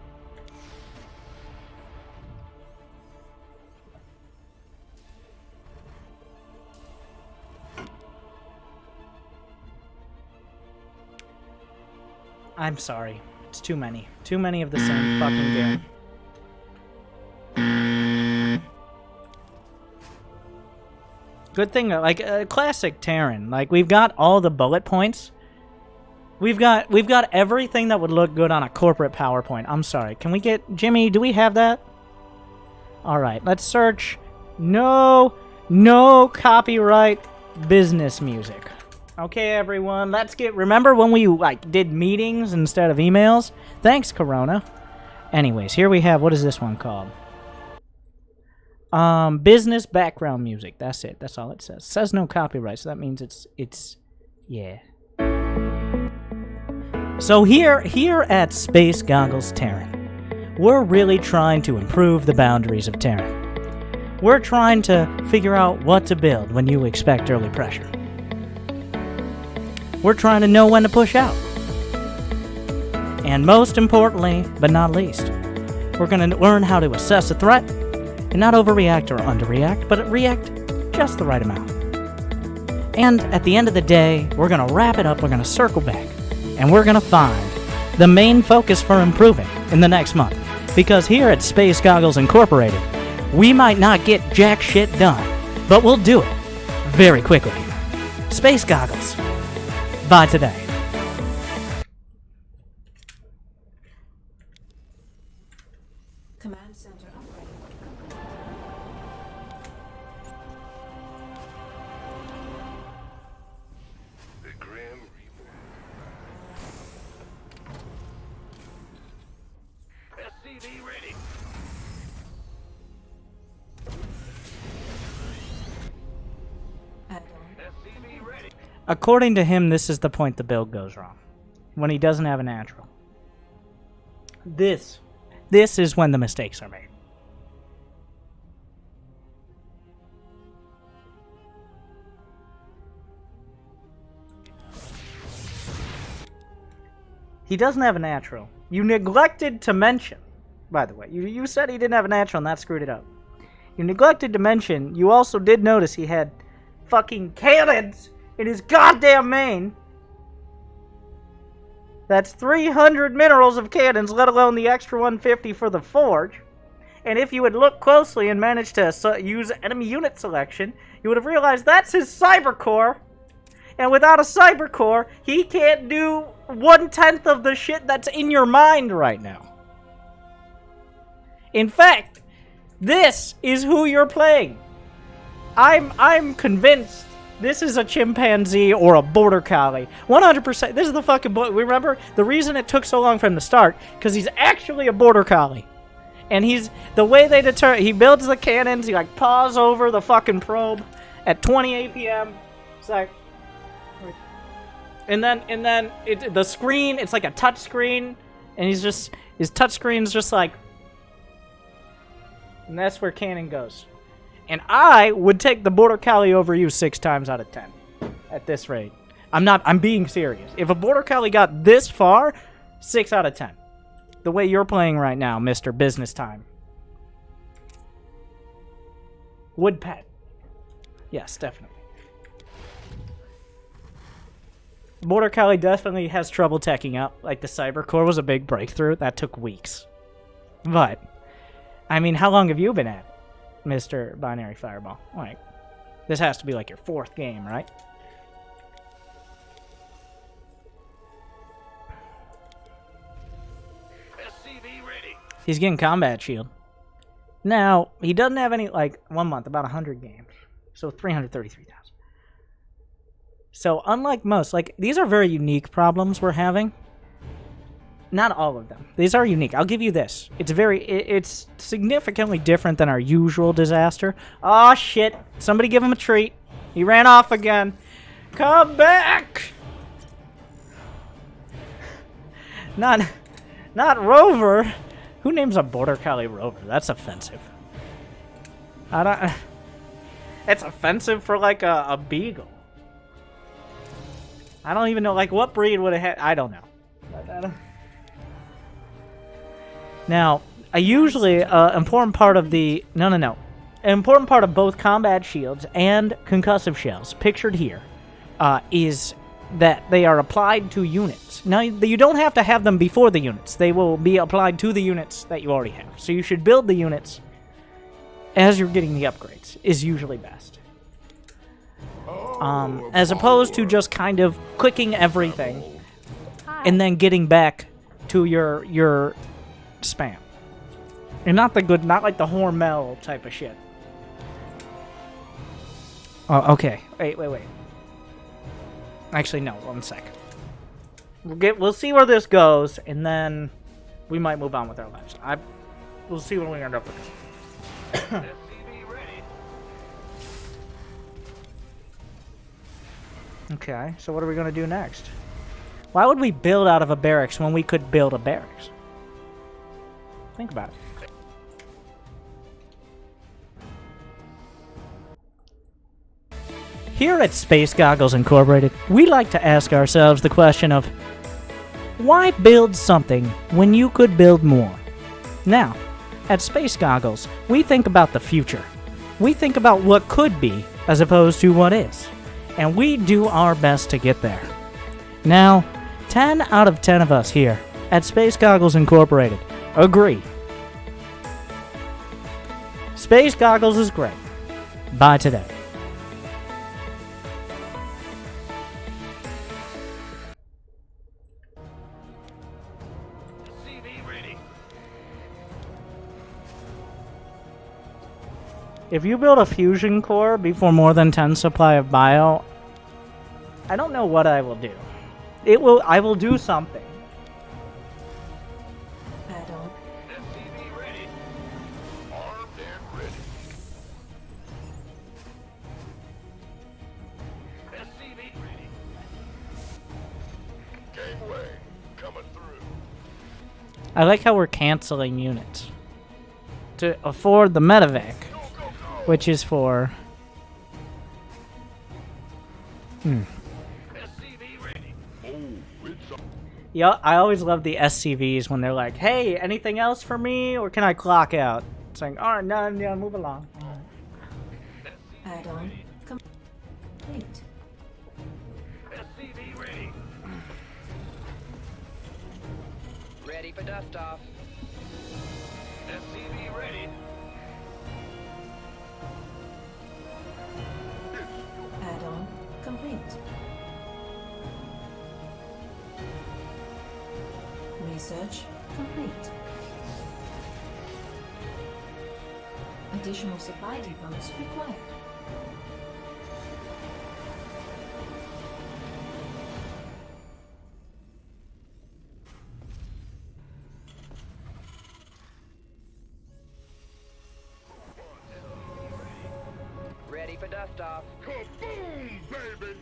I'm sorry. It's too many. Too many of the same fucking game. Good thing, like, classic Terran. Like, we've got all the bullet points. We've got everything that would look good on a corporate PowerPoint. I'm sorry. Can we get... Jimmy, do we have that? Alright, let's search. No copyright business music. Okay, everyone, let's get... Remember when we, like, did meetings instead of emails? Thanks, Corona. Anyways, here we have... What is this one called? Business background music. That's it. That's all it says. It says no copyright, so that means it's... Yeah. So here at Space Goggles Terran, we're really trying to improve the boundaries of Terran. We're trying to figure out what to build when you expect early pressure. We're trying to know when to push out. And most importantly, but not least, we're going to learn how to assess a threat and not overreact or underreact, but react just the right amount. And at the end of the day, we're going to wrap it up, we're going to circle back, and we're going to find the main focus for improving in the next month. Because here at Space Goggles Incorporated, we might not get jack shit done, but we'll do it very quickly. Space Goggles. Buy today. Command center upgrade. The Grim Reaper. SCV ready. Add-on. SCV ready. According to him, this is the point the build goes wrong. When he doesn't have a natural. This is when the mistakes are made. He doesn't have a natural. You neglected to mention, by the way, you said he didn't have a natural and that screwed it up. You neglected to mention, you also did notice he had fucking cannons in his goddamn main. That's 300 minerals of cannons, let alone the extra 150 for the forge. And if you had looked closely and managed to use enemy unit selection, you would have realized that's his cyber core. And without a cyber core, he can't do 1/10 of the shit that's in your mind right now. In fact, this is who you're playing. I'm convinced this is a chimpanzee or a border collie. 100%. This is the fucking boy. Remember the reason it took so long for him to start? Because he's actually a border collie. And he's the way they deter. He builds the cannons. He like paws over the fucking probe at 20 APM. It's like, and then the screen. It's like a touch screen, and his touch screen's just like, and that's where cannon goes. And I would take the border collie over you 6 times out of 10 at this rate. I'm being serious. If a border collie got this far, 6 out of 10. The way you're playing right now, Mr. Business Time. Wood pet. Yes, definitely. Border collie definitely has trouble teching up. Like the cyber core was a big breakthrough. That took weeks. But, I mean, how long have you been at it? Mr. Binary Fireball. Like, this has to be like your 4th game, right? SCV ready. He's getting combat shield. Now, he doesn't have any, like, 1 month, about 100 games. So 333,000. So, unlike most, like, these are very unique problems we're having. Not all of them. These are unique. I'll give you this. It's significantly different than our usual disaster. Oh shit. Somebody give him a treat. He ran off again. Come back! Not Rover. Who names a border collie Rover? That's offensive. It's offensive for like a beagle. I don't even know, like, what breed would it have? I don't know. Now, usually, important part of the... No. An important part of both combat shields and concussive shells, pictured here, is that they are applied to units. Now, you don't have to have them before the units. They will be applied to the units that you already have. So you should build the units as you're getting the upgrades, is usually best. As opposed to just kind of clicking everything and then getting back to your spam. And not like the Hormel type of shit. Oh, okay. Wait. Actually, no. 1 sec. We'll see where this goes, and then we might move on with our lives. We'll see when we end up with this. SCV ready. Okay, so what are we going to do next? Why would we build out of a barracks when we could build a barracks? Think about it. Here at Space Goggles Incorporated, we like to ask ourselves the question of, why build something when you could build more? Now, at Space Goggles, we think about the future. We think about what could be as opposed to what is. And we do our best to get there. Now, 10 out of 10 of us here at Space Goggles Incorporated. Agree. Space Goggles is great. Buy today. CV ready. If you build a fusion core before more than 10 supply of bio, I don't know what I will do. I will do something. Add-on. SCV ready. Armed and ready. SCV ready. Gangway coming through. I like how we're canceling units to afford the medevac, which is for... SCV ready. Oh, it's on. Yeah, I always love the SCVs when they're like, hey, anything else for me, or can I clock out? Saying, all right, no, move along. Add-on. Complete. SCV ready. Ready for dust off. SCV ready. Add-on. Complete. Research complete. Additional supply depots required. Ready for dust off. Kaboom, baby!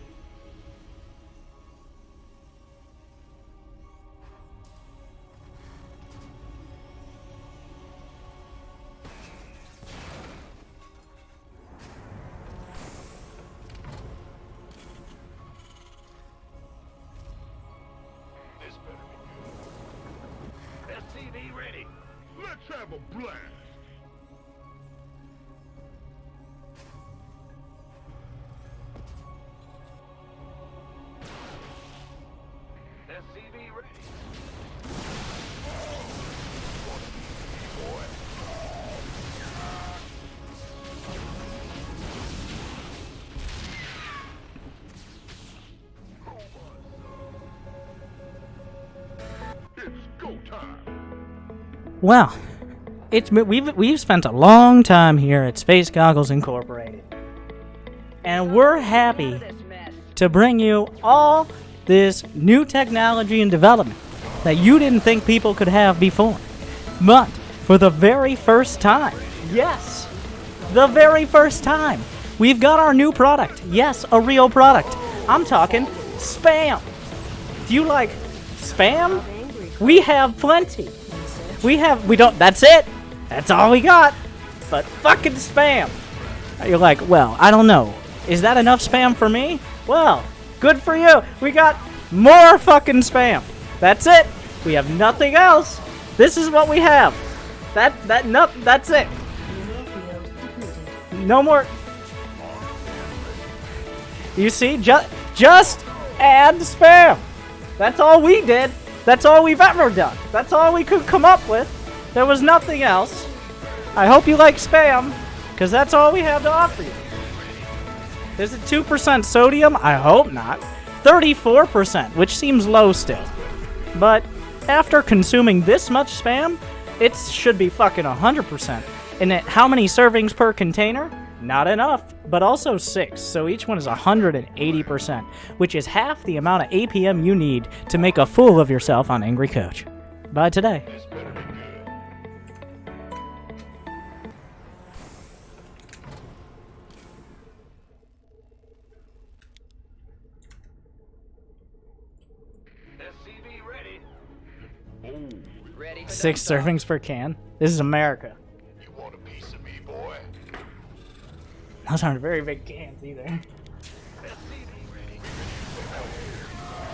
This better be good. SCV ready. Let's have a blast! SCV ready. It's go time! Well, we've spent a long time here at Space Goggles Incorporated, and we're happy This mess. to bring you all this new technology and development that you didn't think people could have before. But for the very first time, yes, the very first time, we've got our new product. Yes, a real product. I'm talking spam. Do you like spam? We have plenty. We don't, that's it. That's all we got. But fucking spam. You're like, well, I don't know. Is that enough spam for me? Well, good for you. We got more fucking spam. That's it. We have nothing else. This is what we have. That's it. Mineral field completed. No more. You see, just add spam. That's all we did. That's all we've ever done. That's all we could come up with. There was nothing else. I hope you like spam, because that's all we have to offer you. Is it 2% sodium? I hope not. 34%, which seems low still. But after consuming this much spam, it should be fucking 100%. And how many servings per container? Not enough, but also 6, so each one is 180%, which is half the amount of APM you need to make a fool of yourself on Angry Coach. Buy today. This better be good. SCV ready. Ready for 6 dust off. servings per can. This is America. You want a piece of me, boy? Those aren't very big cans either. SCV ready.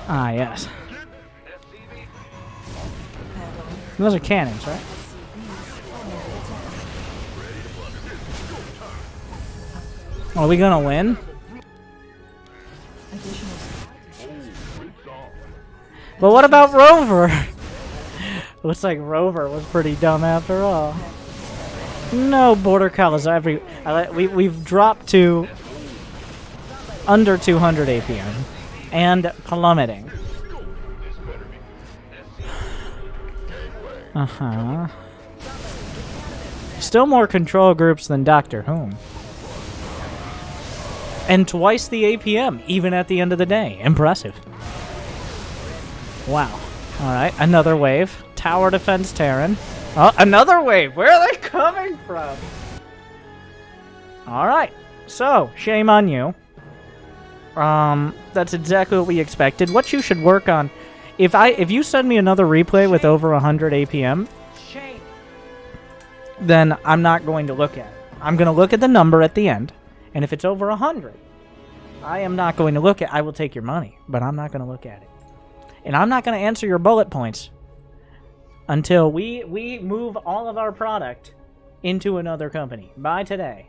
Ah, yes. SCV Add-on. Those are cannons, right? Are we gonna win? Additional supply depots. But what about Rover? Looks like Rover was pretty dumb after all. No border colors we've dropped to under 200 APM and plummeting. Still more control groups than Doctor Who. And twice the APM, even at the end of the day. Impressive. Wow. Alright, another wave. Tower defense Terran. Oh, another wave! Where are they coming from? Alright. So, shame on you. That's exactly what we expected. What you should work on... If you send me another replay with over 100 APM... Shame. Then I'm not going to look at it. I'm going to look at the number at the end. And if it's over 100, I am not going to look at it. I will take your money, but I'm not going to look at it. And I'm not going to answer your bullet points until we move all of our product into another company by today.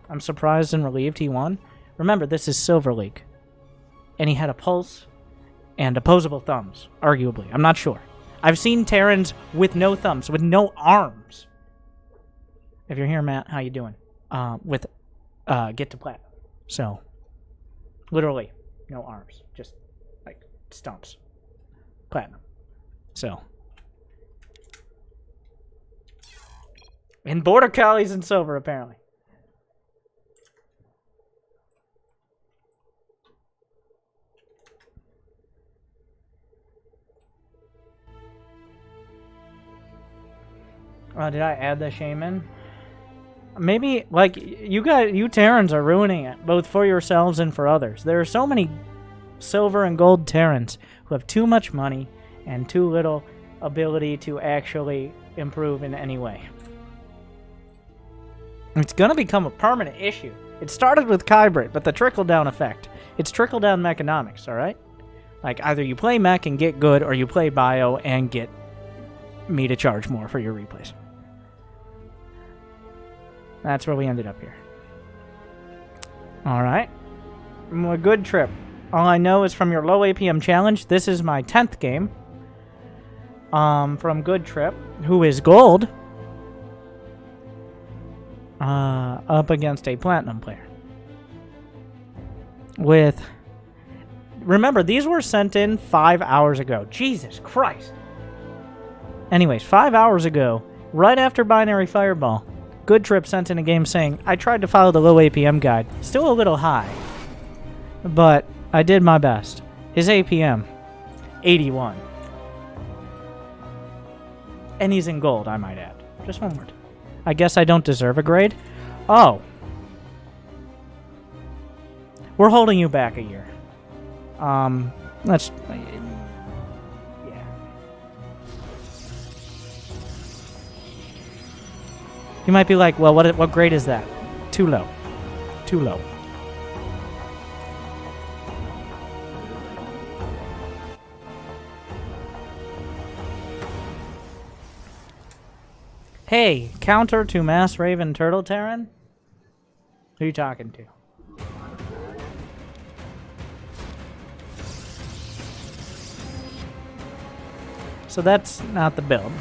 I'm surprised and relieved he won. Remember, this is Silver League. And he had a pulse and opposable thumbs, arguably. I'm not sure. I've seen Terrans with no thumbs, with no arms. If you're here, Matt, how you doing? Get to platinum. So, literally, no arms. Just, like, stumps. Platinum. So. And border collies and silver, apparently. Did I add the shaman? Maybe, like, you Terrans are ruining it, both for yourselves and for others. There are so many silver and gold Terrans who have too much money and too little ability to actually improve in any way. It's going to become a permanent issue. It started with Kybrit, but the trickle-down effect. It's trickle-down mechanomics, alright? Like, either you play mech and get good, or you play bio and get me to charge more for your replays. That's where we ended up here. Alright. A good trip. All I know is from your low APM challenge, this is my 10th game. From Good Trip, who is gold. Up against a platinum player. With... Remember, these were sent in 5 hours ago. Jesus Christ. Anyways, 5 hours ago, right after Binary Fireball, Good Trip sent in a game saying, I tried to follow the low APM guide. Still a little high. But I did my best. His APM, 81. And he's in gold, I might add. Just one word. I guess I don't deserve a grade? Oh. We're holding you back a year. Let's... You might be like, well, what grade is that? Too low. Too low. Hey, counter to Mass Raven Turtle Terran? Who are you talking to? So that's not the build.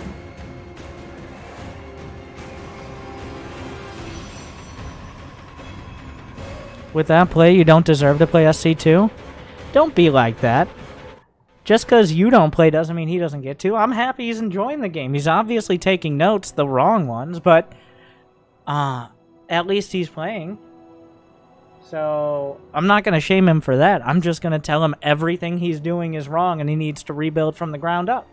With that play, you don't deserve to play SC2? Don't be like that. Just because you don't play doesn't mean he doesn't get to. I'm happy he's enjoying the game. He's obviously taking notes, the wrong ones, but at least he's playing. So I'm not going to shame him for that. I'm just going to tell him everything he's doing is wrong and he needs to rebuild from the ground up.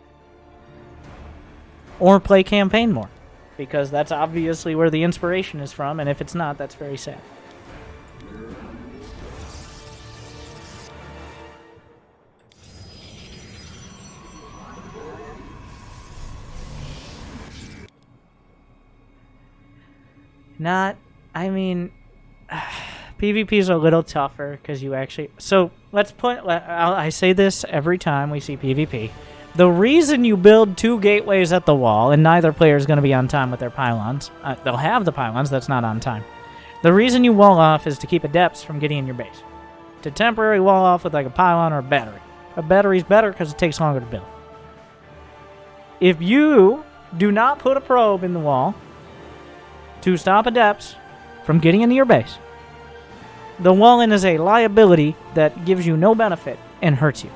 Or play campaign more. Because that's obviously where the inspiration is from, and if it's not, that's very sad. I mean, PvP is a little tougher because you actually... So, let's put... I say this every time we see PvP. The reason you build 2 gateways at the wall, and neither player is going to be on time with their pylons... they'll have the pylons, that's not on time. The reason you wall off is to keep adepts from getting in your base. To temporarily wall off with like a pylon or a battery. A battery's better because it takes longer to build. If you do not put a probe in the wall to stop adepts from getting into your base, the wall-in is a liability that gives you no benefit and hurts you.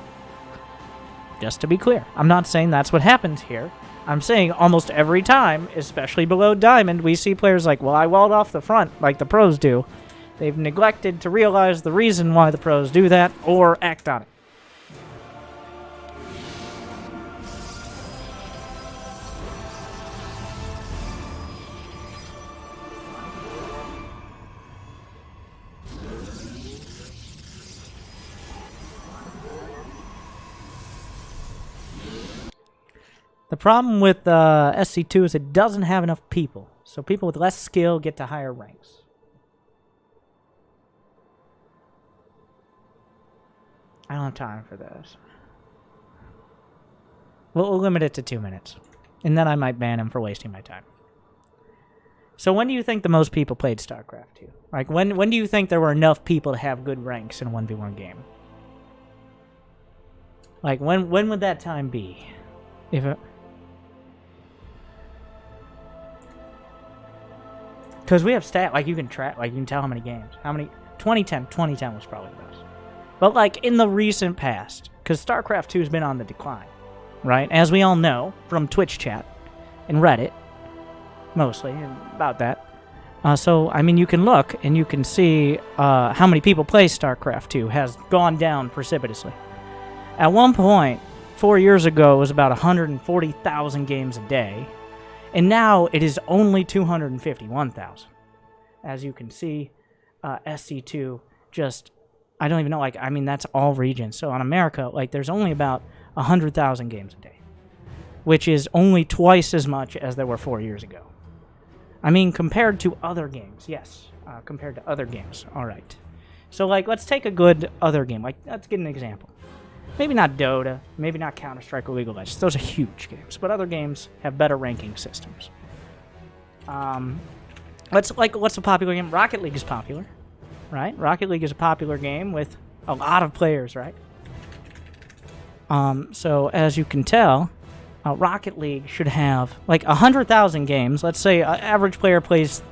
Just to be clear, I'm not saying that's what happens here. I'm saying almost every time, especially below Diamond, we see players like, well, I walled off the front like the pros do. They've neglected to realize the reason why the pros do that or act on it. The problem with SC2 is it doesn't have enough people, so people with less skill get to higher ranks. I don't have time for this. We'll limit it to 2 minutes, and then I might ban him for wasting my time. So when do you think the most people played StarCraft 2? Like, when do you think there were enough people to have good ranks in a 1v1 game? Like, when would that time be? If it... Because we have stat, like, you can track, like, you can tell how many games. How many... 2010 was probably the best. But, like, in the recent past, because StarCraft 2 has been on the decline, right? As we all know from Twitch chat and Reddit, mostly, about that. So, I mean, you can look and you can see how many people play StarCraft 2 has gone down precipitously. At one point, 4 years ago, it was about 140,000 games a day. And now it is only 251,000. As you can see, SC2 just, I don't even know, like, I mean, that's all regions. So on America, like, there's only about 100,000 games a day, which is only twice as much as there were 4 years ago. I mean, compared to other games, yes, compared to other games, all right. So, like, let's take a good other game. Like, let's get an example. Maybe not Dota, maybe not Counter-Strike or League of Legends. Those are huge games, but other games have better ranking systems. What's a popular game? Rocket League is popular, right? Rocket League is a popular game with a lot of players, right? So as you can tell, Rocket League should have like 100,000 games. Let's say an average player plays,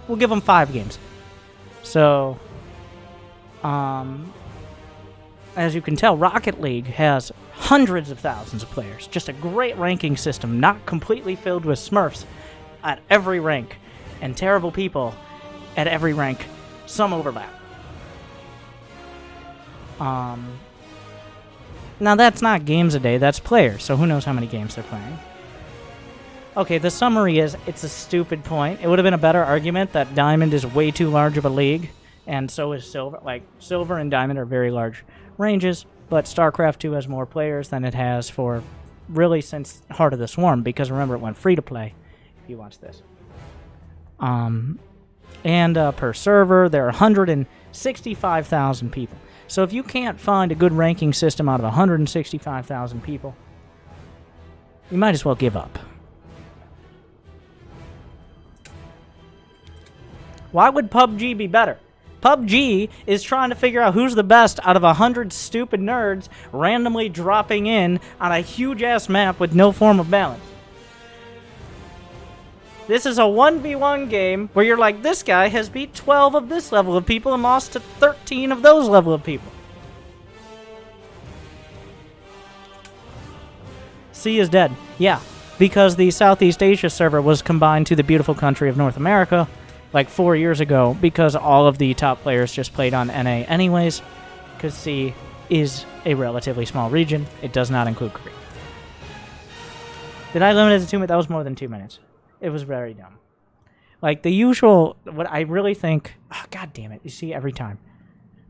we'll give them 5 games. So, as you can tell, Rocket League has hundreds of thousands of players. Just a great ranking system, not completely filled with Smurfs at every rank, and terrible people at every rank. Some overlap. Now that's not games a day, that's players, so who knows how many games they're playing. Okay, the summary is, it's a stupid point. It would have been a better argument that Diamond is way too large of a league, and so is Silver. Like, Silver and Diamond are very large ranges, but StarCraft 2 has more players than it has for really since Heart of the Swarm, because remember, it went free to play, if you watch this. And per server, there are 165,000 people. So if you can't find a good ranking system out of 165,000 people, you might as well give up. Why would PUBG be better? PUBG is trying to figure out who's the best out of 100 stupid nerds randomly dropping in on a huge-ass map with no form of balance. This is a 1v1 game where you're like, this guy has beat 12 of this level of people and lost to 13 of those level of people. C is dead. Yeah, because the Southeast Asia server was combined to the beautiful country of North America like 4 years ago, because all of the top players just played on NA anyways, because C is a relatively small region. It does not include Korea. Did I limit it to 2 minutes? That was more than 2 minutes. It was very dumb. Like, the usual, what I really think, oh, God damn it, you see, every time.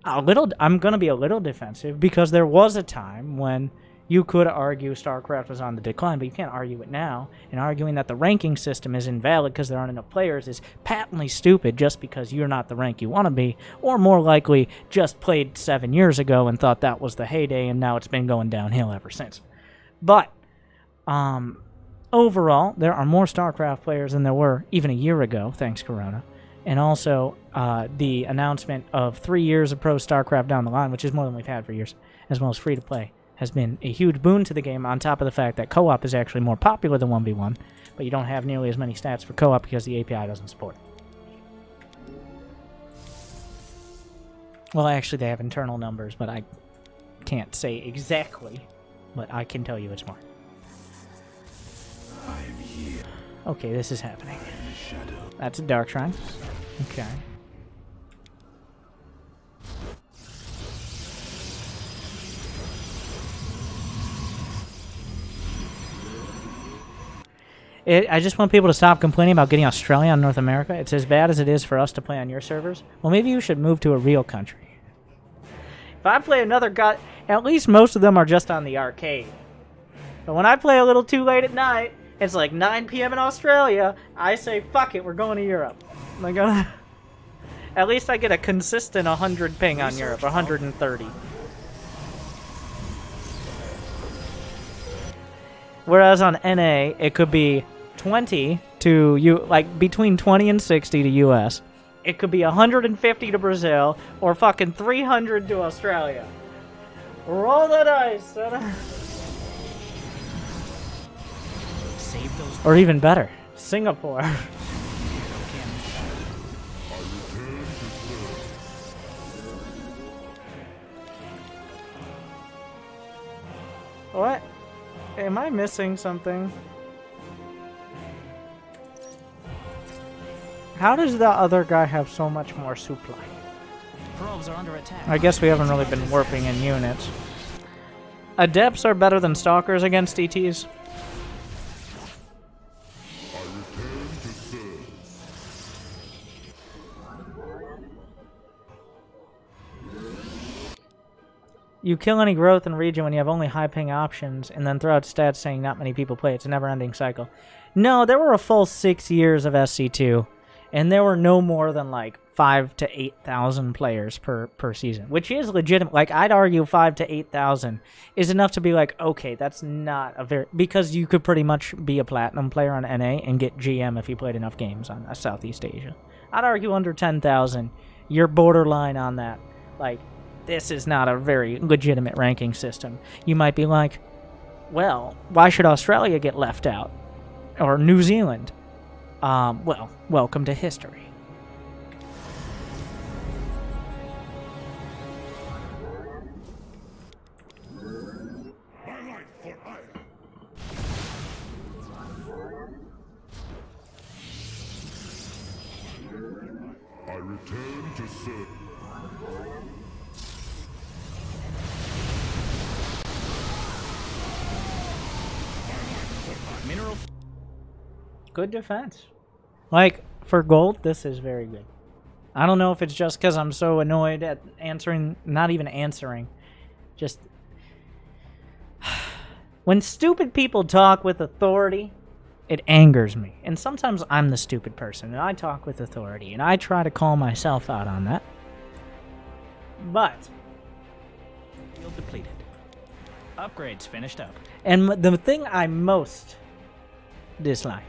I'm going to be a little defensive, because there was a time when you could argue StarCraft was on the decline, but you can't argue it now. And arguing that the ranking system is invalid because there aren't enough players is patently stupid just because you're not the rank you want to be, or more likely just played 7 years ago and thought that was the heyday, and now it's been going downhill ever since. But, overall, there are more StarCraft players than there were even a year ago, thanks Corona. And also, the announcement of 3 years of pro StarCraft down the line, which is more than we've had for years, as well as free-to-play, has been a huge boon to the game, on top of the fact that co-op is actually more popular than 1v1, but you don't have nearly as many stats for co-op because the API doesn't support it. Well, actually, they have internal numbers, but I can't say exactly, but I can tell you it's more. Okay, this is happening. That's a Dark Shrine. Okay. I just want people to stop complaining about getting Australia on North America. It's as bad as it is for us to play on your servers. Well, maybe you should move to a real country. If I play another god, at least most of them are just on the arcade. But when I play a little too late at night, it's like 9 p.m. in Australia, I say, fuck it, we're going to Europe. Like, at least I get a consistent 100 ping on Europe, 130. Whereas on NA, it could be 20 to like between 20 and 60 to US. It could be 150 to Brazil, or fucking 300 to Australia. Roll the dice, son. Save those. Or even better, Singapore. What? Am I missing something? How does the other guy have so much more supply? Probes are under attack. I guess we haven't really been warping in units. Adepts are better than stalkers against ETs. You kill any growth in region when you have only high ping options, and then throw out stats saying not many people play. It's a never-ending cycle. No, there were a full 6 years of SC2, and there were no more than like 5,000 to 8,000 players per season, which is legitimate. Like, I'd argue 5,000 to 8,000 is enough to be like, okay, that's not a very... Because you could pretty much be a platinum player on NA and get GM if you played enough games on Southeast Asia. I'd argue under 10,000, you're borderline on that. Like, this is not a very legitimate ranking system. You might be like, well, why should Australia get left out? Or New Zealand? Well, welcome to history. I return to serve. Mineral. Good defense. Like, for gold, this is very good. I don't know if it's just because I'm so annoyed at answering, not even answering, just... When stupid people talk with authority, it angers me. And sometimes I'm the stupid person, and I talk with authority, and I try to call myself out on that. But... Field depleted. Upgrades finished up. And the thing I most dislike,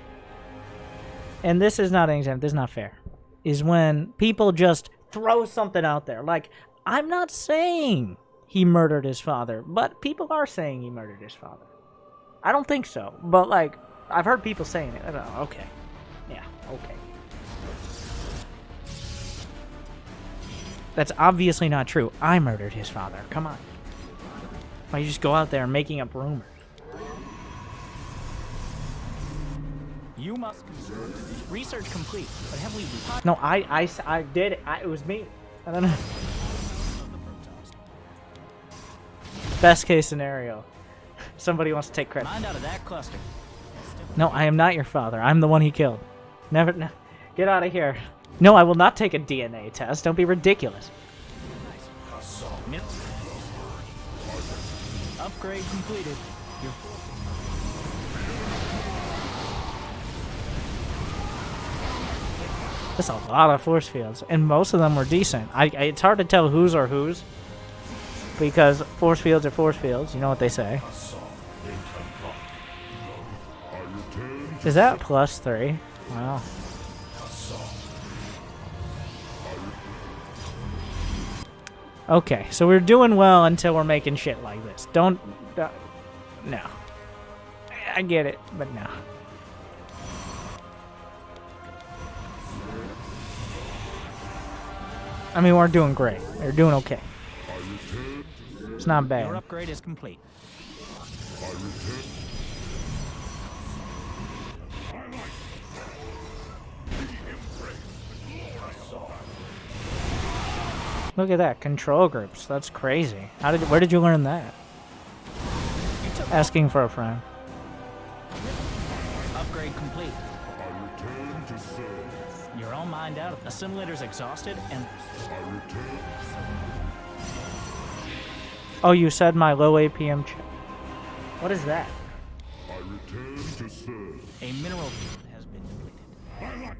and this is not an example, this is not fair, is when people just throw something out there. Like, I'm not saying he murdered his father, but people are saying he murdered his father. I don't think so, but like, I've heard people saying it. I don't know, okay. Yeah, okay. That's obviously not true. I murdered his father. Come on. Why you just go out there making up rumors? You must research complete, but have we? No, I did it. It was me. I don't know. Best case scenario, somebody wants to take credit. Mind out of that cluster. No, I am not your father. I'm the one he killed. Never. No, get out of here. No, I will not take a DNA test. Don't be ridiculous. Upgrade completed. That's a lot of force fields, and most of them were decent. It's hard to tell whose are whose, because force fields are force fields. You know what they say. Is that +3? Wow. Okay, so we're doing well until we're making shit like this. Don't... no. I get it, but no. I mean, we're doing great. We're doing okay. It's not bad. Your upgrade is complete. Look at that, control groups. That's crazy. Where did you learn that? Asking for a friend. Upgrade complete. You're all mined out. Assimilator's exhausted and... Oh, you said my low APM check. What is that? A mineral field has been depleted.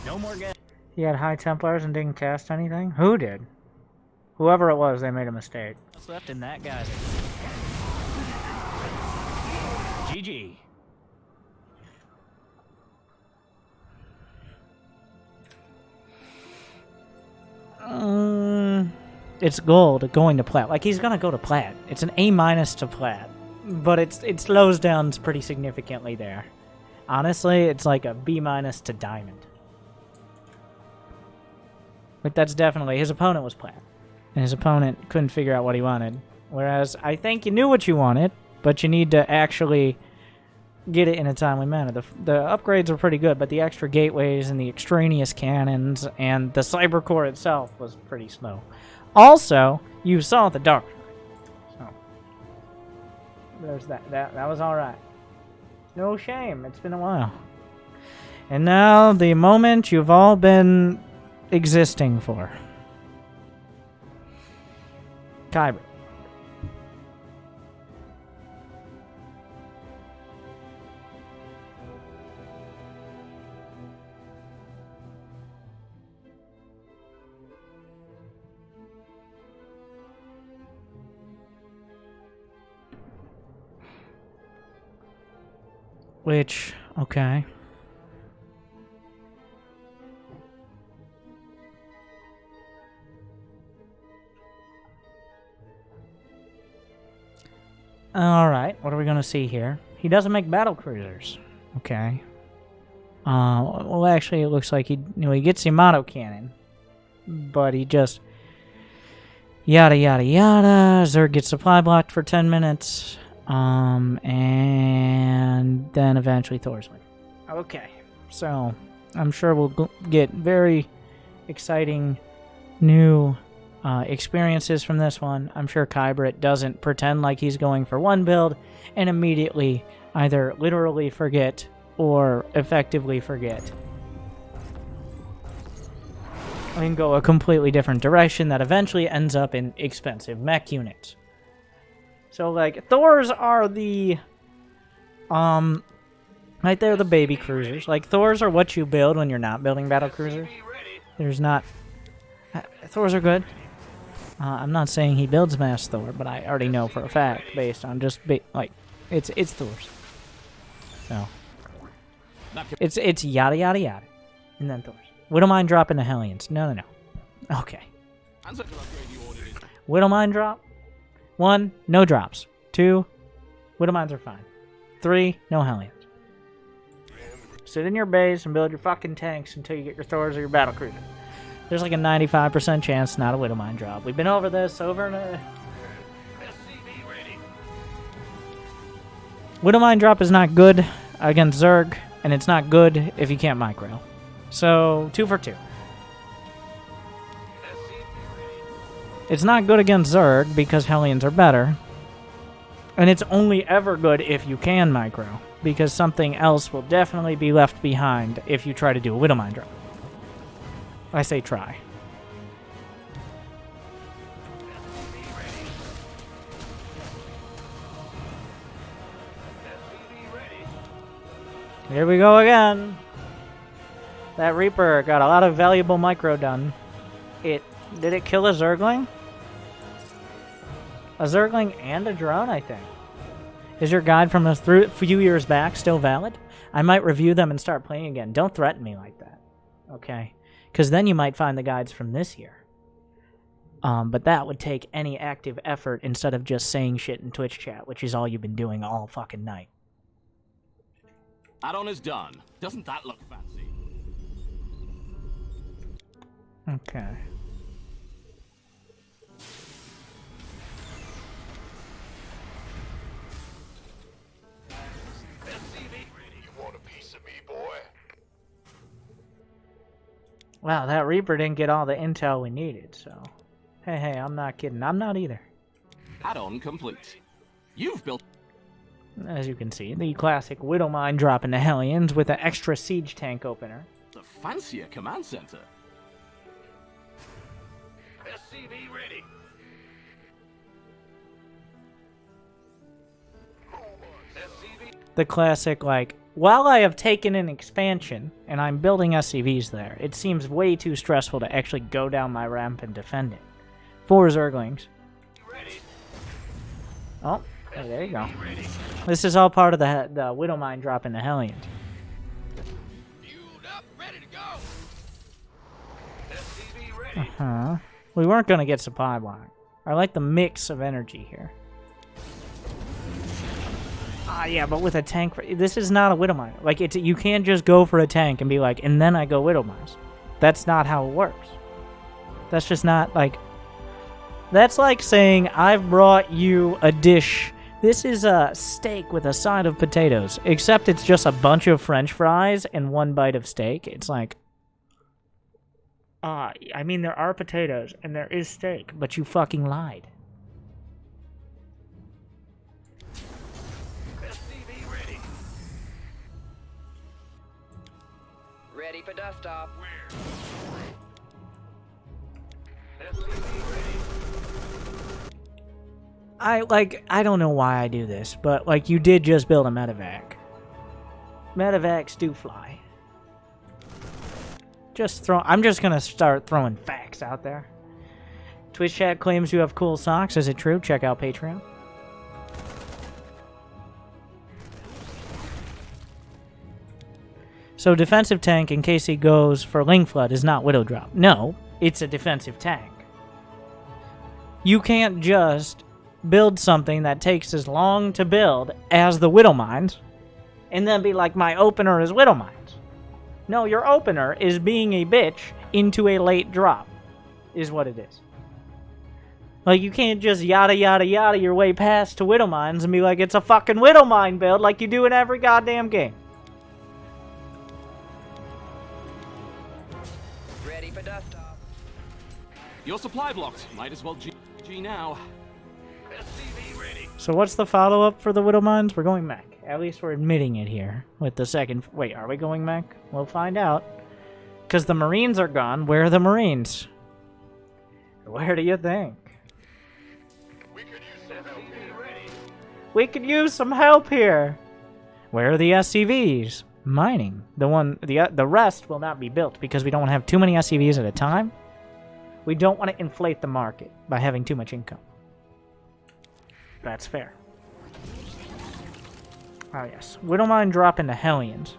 No more gas. He had high Templars and didn't cast anything? Who did? Whoever it was, they made a mistake. What's left in that geyser? GG. It's gold going to plat. Like, he's gonna go to plat. It's an A- to plat. But it slows down pretty significantly there. Honestly, it's like a B- to diamond. But that's definitely... His opponent was plat. And his opponent couldn't figure out what he wanted. Whereas, I think you knew what you wanted, but you need to actually get it in a timely manner. The upgrades were pretty good, but the extra gateways and the extraneous cannons and the cyber core itself was pretty slow. Also, you saw the dark. So, there's that. That was alright. No shame. It's been a while. And now, the moment you've all been existing for. Kyber. Which, okay. Alright, what are we going to see here? He doesn't make battle cruisers. Okay. Well, actually, it looks like he gets the Yamato cannon. But he just... Yada, yada, yada. Zerg gets supply blocked for 10 minutes. And then eventually Thor's win. Okay, so I'm sure we'll get very exciting new experiences from this one. I'm sure Kybrit doesn't pretend like he's going for one build and immediately either literally forget or effectively forget and go a completely different direction that eventually ends up in expensive mech units. So, like, Thors are the, right there, the baby cruisers. Like, Thors are what you build when you're not building battle cruisers. There's not... Thors are good. I'm not saying he builds mass Thor, but I already know for a fact, based on just, like, it's Thors. So, it's yada, yada, yada. And then Thors. Widowmine drop into Hellions. No. Okay. Widowmine drop. 1, no drops. 2, Widowmines are fine. 3, no Hellions. Sit in your base and build your fucking tanks until you get your Thors or your battle cruiser. There's like a 95% chance not a Widowmine drop. We've been over this over and Widowmine drop is not good against Zerg, and it's not good if you can't micro. So, 2 for 2. It's not good against Zerg because Hellions are better. And it's only ever good if you can micro, because something else will definitely be left behind if you try to do a Widowmine drop. I say try. Here we go again. That Reaper got a lot of valuable micro done. Did it kill a Zergling? A Zergling and a drone, I think. Is your guide from a few years back still valid? I might review them and start playing again. Don't threaten me like that. Okay? Because then you might find the guides from this year. But that would take any active effort instead of just saying shit in Twitch chat, which is all you've been doing all fucking night. Add-on is done. Doesn't that look fancy? Okay. You want a piece of me, boy? Wow, that Reaper didn't get all the intel we needed, so... Hey, I'm not kidding. I'm not either. Add-on complete. You've built... As you can see, the classic Widow Mine drop into Hellions with an extra siege tank opener. a fancier command center. SCV ready. The classic, like, while I have taken an expansion and I'm building SCVs there, it seems way too stressful to actually go down my ramp and defend it. 4 Zerglings. Oh, hey, there you go. This is all part of the Widow Mine drop in the Hellions. Uh-huh. We weren't going to get supply block. I like the mix of energy here. Ah, yeah, but with a tank... This is not a Widow Mine. Like, you can't just go for a tank and be like, and then I go Widow Mines. That's not how it works. That's just not, like... That's like saying, I've brought you a dish. This is a steak with a side of potatoes. Except it's just a bunch of French fries and 1 bite of steak. It's like... I mean, there are potatoes and there is steak, but you fucking lied. SCV ready. Ready for dust off. Where? SCV ready. I don't know why I do this, but, like, you did just build a medevac. Medevacs do fly. I'm just gonna start throwing facts out there. Twitch chat claims you have cool socks. Is it true? Check out Patreon. So defensive tank, in case he goes for Ling Flood, is not Widow Drop. No, it's a defensive tank. You can't just build something that takes as long to build as the Widow Mines, and then be like, my opener is Widow Mines. No, your opener is being a bitch into a late drop, is what it is. Like, you can't just yada yada yada your way past to Widow Mines and be like, it's a fucking Widow Mine build like you do in every goddamn game. Ready for dust off. Your supply blocked. Might as well G now. SCV ready. So what's the follow-up for the Widow Mines? We're going mech. At least we're admitting it here with the second... Wait, are we going mech? We'll find out. Because the Marines are gone. Where are the Marines? Where do you think? We could use some help ready. We could use some help here. Where are the SCVs? Mining. The rest will not be built because we don't have too many SCVs at a time. We don't want to inflate the market by having too much income. That's fair. Oh yes, Widow Mine drop into Hellions.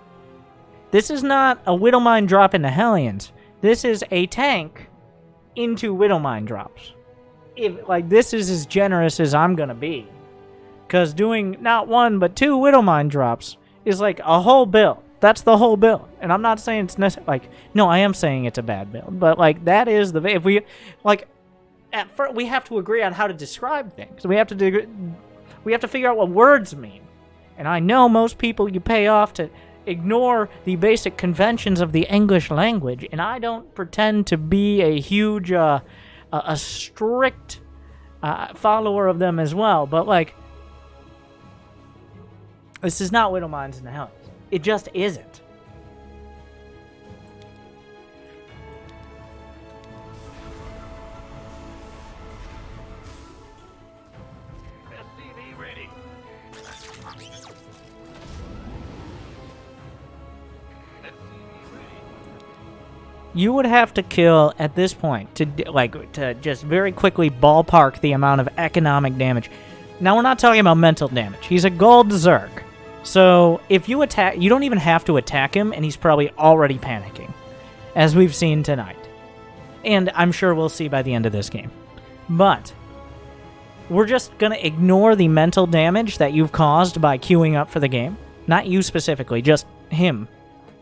This is not a Widow Mine drop into Hellions. This is a tank into Widow Mine drops. This is as generous as I'm gonna be. Because doing not 1 but 2 Widow Mine drops is like a whole build. That's the whole build. And I'm not saying it's necessary. No, I am saying it's a bad build. But that is the... If we... At first, we have to agree on how to describe things. We have to figure out what words mean. And I know most people you pay off to ignore the basic conventions of the English language, and I don't pretend to be a huge, a strict follower of them as well, but, this is not Widow Mines in the Hellions. It just isn't. SCV ready. You would have to kill at this point to just very quickly ballpark the amount of economic damage. Now we're not talking about mental damage. He's a gold Zerg. So if you attack, you don't even have to attack him, and he's probably already panicking, as we've seen tonight. And I'm sure we'll see by the end of this game. But we're just going to ignore the mental damage that you've caused by queuing up for the game. Not you specifically, just him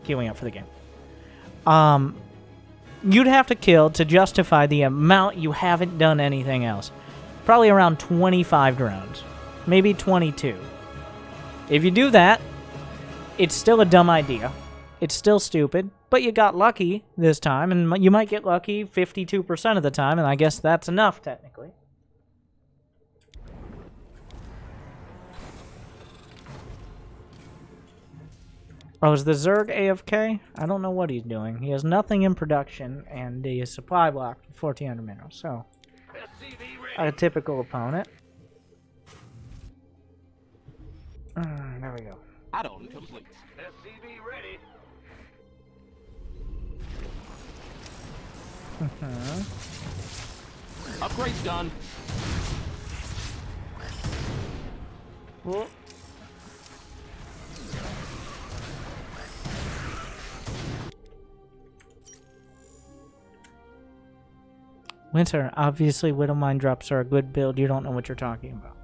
queuing up for the game. You'd have to kill to justify the amount you haven't done anything else. Probably around 25 drones. Maybe 22. If you do that, it's still a dumb idea. It's still stupid, but you got lucky this time, and you might get lucky 52% of the time, and I guess that's enough, technically. Oh, is the Zerg AFK? I don't know what he's doing. He has nothing in production, and he is supply blocked with 1,400 minerals, so... a typical opponent. There we go. Add-on complete. SCV ready. Upgrade's done. Well, Winter, obviously Widow Mine drops are a good build. You don't know what you're talking about.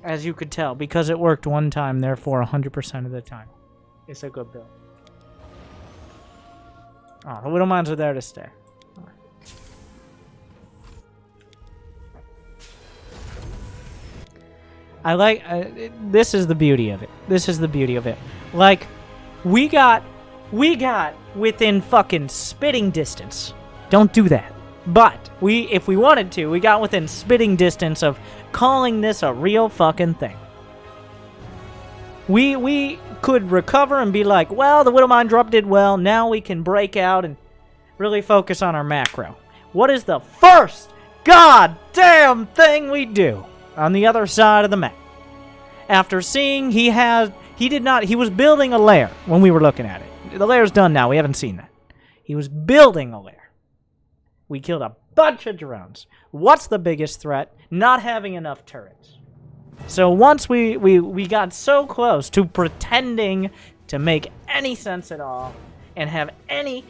As you could tell, because it worked one time, therefore 100% of the time. It's a good build. Oh, the Widow Mines are there to stay. I like... this is the beauty of it. This is the beauty of it. Like, we got within fucking spitting distance. Don't do that. But, if we wanted to, we got within spitting distance of calling this a real fucking thing. We could recover and be like, well, the Widow Mine drop did well, now we can break out and really focus on our macro. What is the first goddamn thing we do on the other side of the map? After seeing he was building a lair when we were looking at it. The lair's done now, we haven't seen that. He was building a lair. We killed a bunch of drones. What's the biggest threat? Not having enough turrets. So once we got so close to pretending to make any sense at all and have any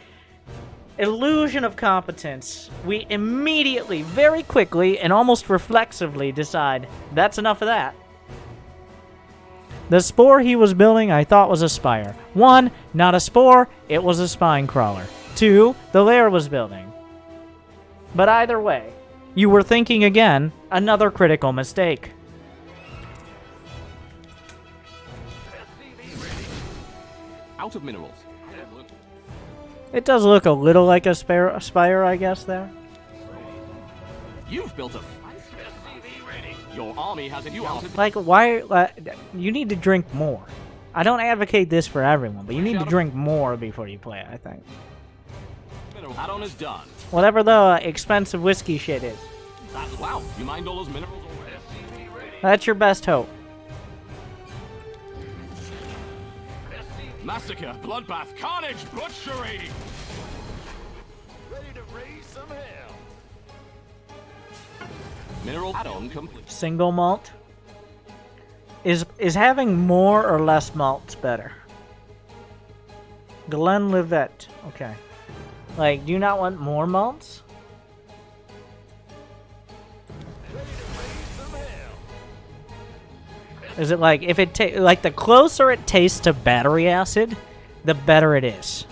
illusion of competence, we immediately, very quickly, and almost reflexively decide, that's enough of that. The spore he was building I thought was a spire. 1, not a spore, it was a spine crawler. 2, the lair was building. But either way, you were thinking again, another critical mistake. Out of minerals. It does look a little like a spire, I guess, there. You've built a... Your army has encountered... Like, why... you need to drink more. I don't advocate this for everyone, but you need to drink more before you play, I think. Add-on is done. Whatever the expensive whiskey shit is. Wow, you mined all those minerals already? That's your best hope. Massacre, bloodbath, carnage, butchery! Ready to raise some hell. Mineral add-on complete. Single malt? Is having more or less malts better? Glenlivet. Okay. Like, do you not want more malts? Is it like, if it like the closer it tastes to battery acid, the better it is.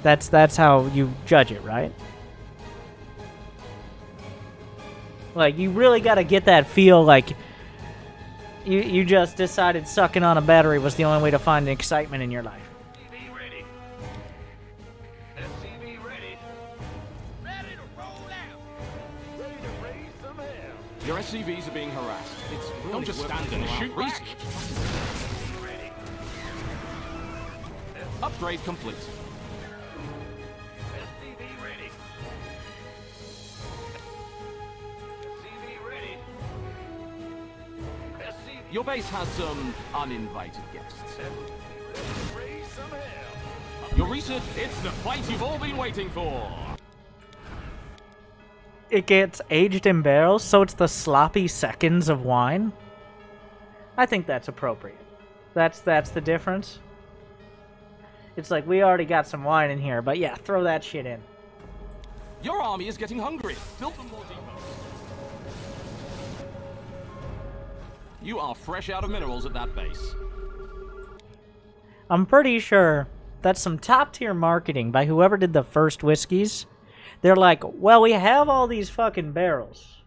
That's how you judge it, right? Like, you really gotta get that feel like you just decided sucking on a battery was the only way to find excitement in your life. SCV ready. SCV ready. Ready to roll out. Ready to raise some hell. Your SCVs are being harassed. It's really don't just stand and shoot back. Ready. Upgrade complete. SCV ready. SCV ready. SCV. Your base has some uninvited guests. Raise some hell. Your research, it's the fight you've all been waiting for. It gets aged in barrels, so it's the sloppy seconds of wine. I think that's appropriate. That's the difference. It's like, we already got some wine in here, but yeah, throw that shit in. Your army is getting hungry. Build them more depots. You are fresh out of minerals at that base. I'm pretty sure that's some top-tier marketing by whoever did the first whiskeys. They're like, well, we have all these fucking barrels.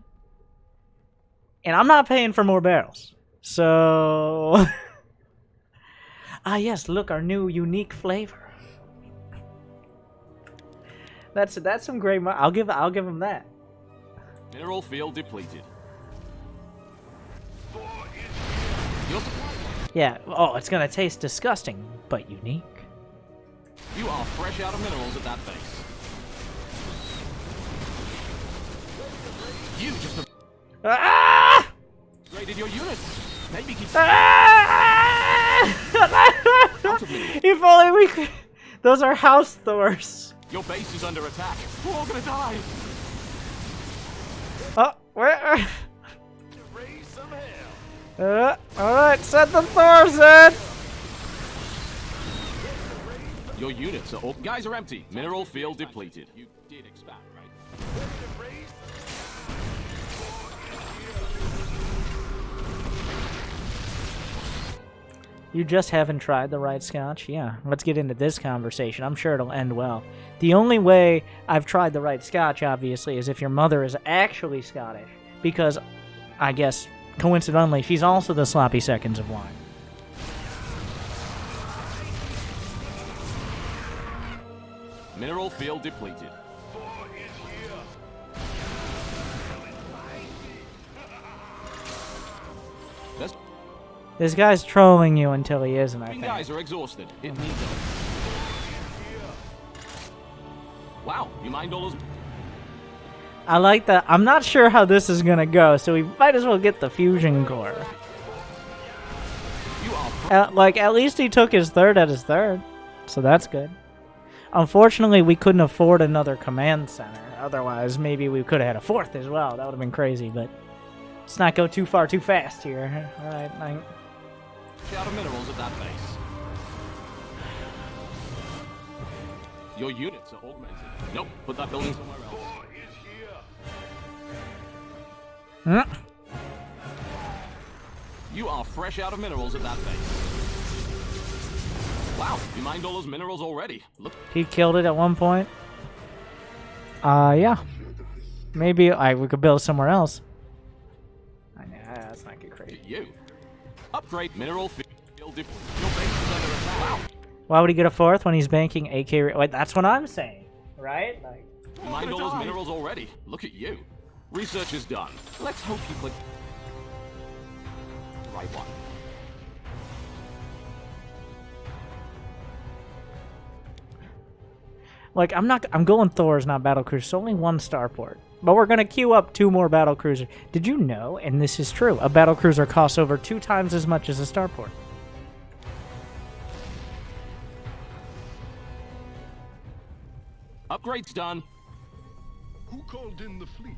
And I'm not paying for more barrels. So... ah, yes, look, our new unique flavor. That's some great... I'll give them that. Mineral field depleted. Yeah, oh, it's gonna taste disgusting, but unique. You are fresh out of minerals at that base. You just upgraded your units. Maybe keep. If only we could. Those are house Thors. Your base is under attack. We're all gonna die. Oh, where? Alright, set the Thors in! Your units are all... Guys are empty. Mineral field depleted. You did expand, right? You just haven't tried the right scotch? Yeah, let's get into this conversation. I'm sure it'll end well. The only way I've tried the right scotch, obviously, is if your mother is actually Scottish. Because, I guess... coincidentally, she's also the sloppy seconds of wine. Mineral field depleted. This guy's trolling you until he isn't, I think. Guys are exhausted. It needs them. Wow, you mind all those... I like that. I'm not sure how this is gonna go, so we might as well get the fusion core. Like, at least he took his third at his third, so that's good. Unfortunately, we couldn't afford another command center. Otherwise, maybe we could have had a fourth as well. That would have been crazy, but let's not go too far too fast here. All right, out of minerals at that base. Your units are augmented. Nope, put that building somewhere else. You are fresh out of minerals at that base. Wow, you mined all those minerals already. Look. He killed it at one point. Yeah. Maybe we could build somewhere else. That's not good crazy. You. Upgrade mineral field. Your base is under attack. Wow. Why would he get a fourth when he's banking AK? Wait, that's what I'm saying, right? Like, you mined all those minerals already. Look at you. Research is done. Let's hope you click the right one. Like, I'm going Thors, not battlecruisers. It's only one starport. But we're going to queue up 2 more battlecruisers. Did you know, and this is true, a battlecruiser costs over 2 times as much as a starport? Upgrade's done. Who called in the fleet?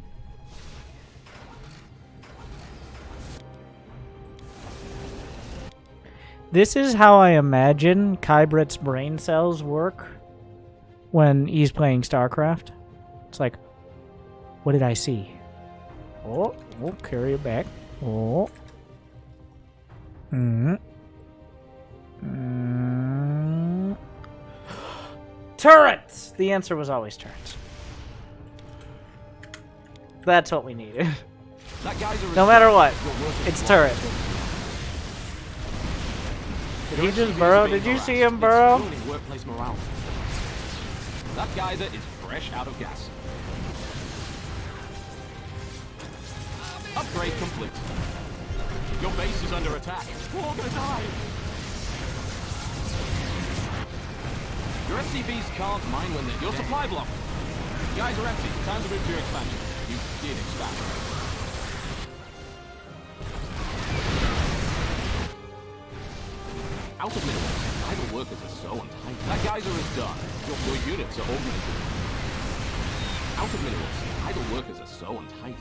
This is how I imagine Kybrit's brain cells work when he's playing StarCraft. It's like, what did I see? Oh, we'll carry it back. Oh. Turrets! The answer was always turrets. That's what we needed. No matter what, it's turret. Did he just burrow? Did you see him burrow? Workplace morale. That geyser is fresh out of gas. Upgrade complete. Your base is under attack. We're all gonna die. Your SCVs can't mine when they're... Your supply block. Guys are empty. Time to move to your expansion. You did expand. Out of minerals. Idle workers are so untidy. That geyser is done. Your units are augmented. Out of minerals. Idle workers are so untidy.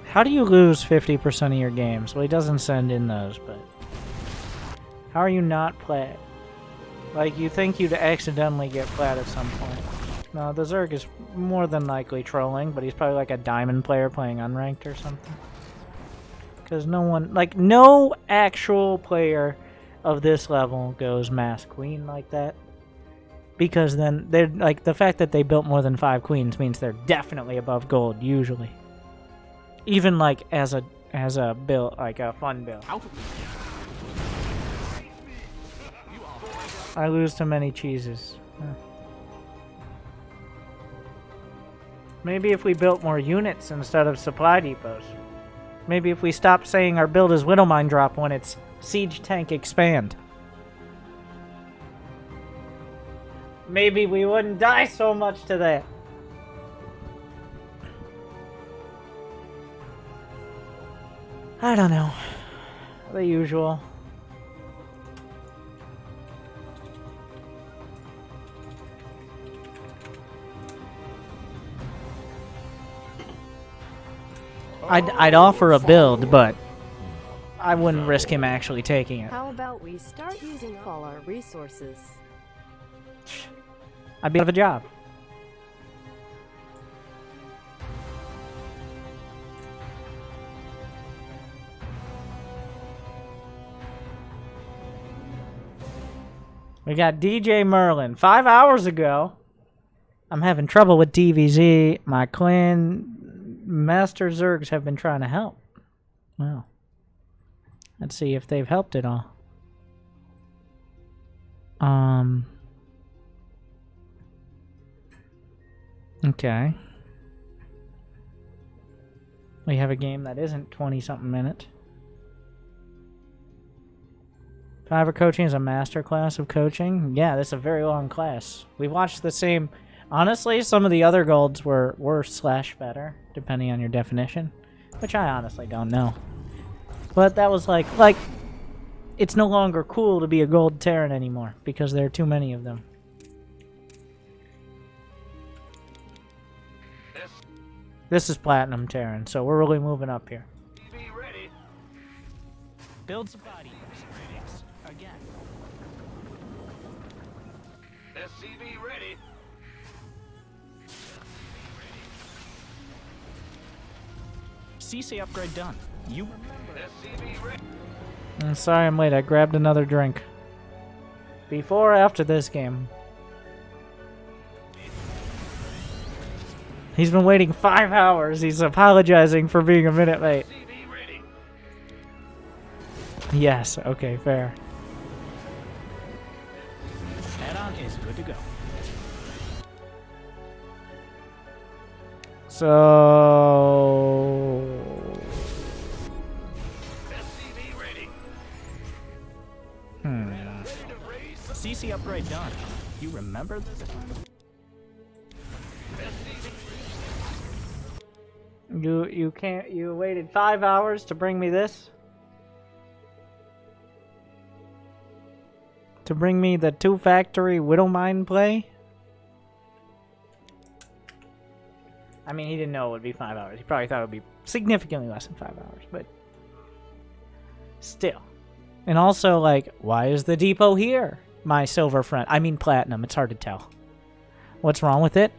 How do you lose 50% of your games? Well, he doesn't send in those, but... How are you not playing? Like, you think you'd accidentally get flat at some point. No, the Zerg is more than likely trolling, but he's probably like a diamond player playing unranked or something. Because no one, like, no actual player of this level goes mass queen like that. Because then, they're, like, the fact that they built more than 5 queens means they're definitely above gold, usually. Even, like, as a build, like a fun build. I lose too many cheeses. Huh. Maybe if we built more units instead of supply depots. Maybe if we stopped saying our build is Widowmine drop when it's Siege Tank Expand. Maybe we wouldn't die so much to that. I don't know. The usual. I'd offer a build, but I wouldn't risk him actually taking it. How about we start using all our resources? I'd be out of a job. We got DJ Merlin. 5 hours ago. I'm having trouble with DVZ. My clan Master Zergs have been trying to help. Well, let's see if they've helped at all. Okay. We have a game that isn't 20-something minutes. Fiverr coaching is a master class of coaching. Yeah, that's a very long class. We watched the same. Honestly, some of the other golds were worse / better, depending on your definition, which I honestly don't know. But that was like it's no longer cool to be a gold Terran anymore because there are too many of them. This is Platinum Terran, so we're really moving up here. Build supply depots. Again. SCV ready. CC upgrade done. You remember. SCV ready. I'm sorry I'm late. I grabbed another drink. Before or after this game? He's been waiting 5 hours. He's apologizing for being a minute late. Yes, okay, fair. Add-on is good to go. So... CC upgrade done. You remember this? You can't. You waited 5 hours to bring me this? To bring me the 2-factory Widowmine play? I mean, he didn't know it would be 5 hours. He probably thought it would be significantly less than 5 hours, but still. And also, like, why is the depot here? My silver friend. I mean platinum. It's hard to tell. What's wrong with it?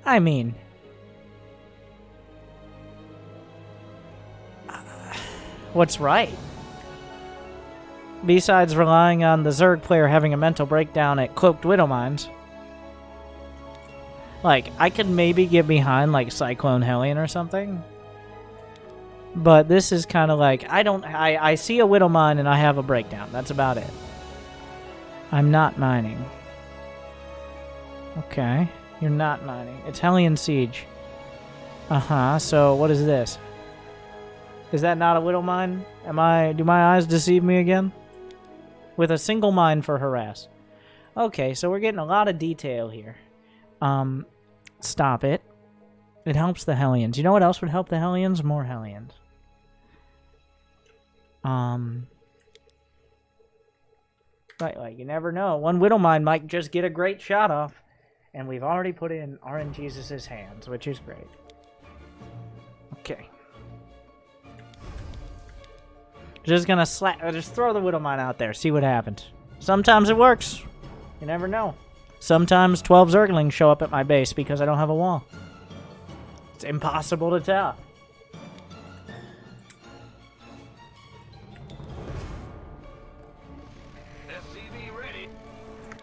I mean... what's right? Besides relying on the Zerg player having a mental breakdown at Cloaked Widowmines. Like, I could maybe get behind, like, Cyclone Hellion or something. But this is kind of like, I see a Widowmine and I have a breakdown. That's about it. I'm not mining. Okay. You're not mining. It's Hellion Siege. Uh-huh. So, what is this? Is that not a Widowmine? Do my eyes deceive me again? With a single mine for harass. Okay, so we're getting a lot of detail here. Stop it. It helps the Hellions. You know what else would help the Hellions? More Hellions. Right, like, you never know. One Widowmine might just get a great shot off. And we've already put in RNGesus' hands, which is great. Okay. Just gonna just throw the Widowmine out there, see what happens. Sometimes it works. You never know. Sometimes 12 Zerglings show up at my base because I don't have a wall. It's impossible to tell. SCV ready.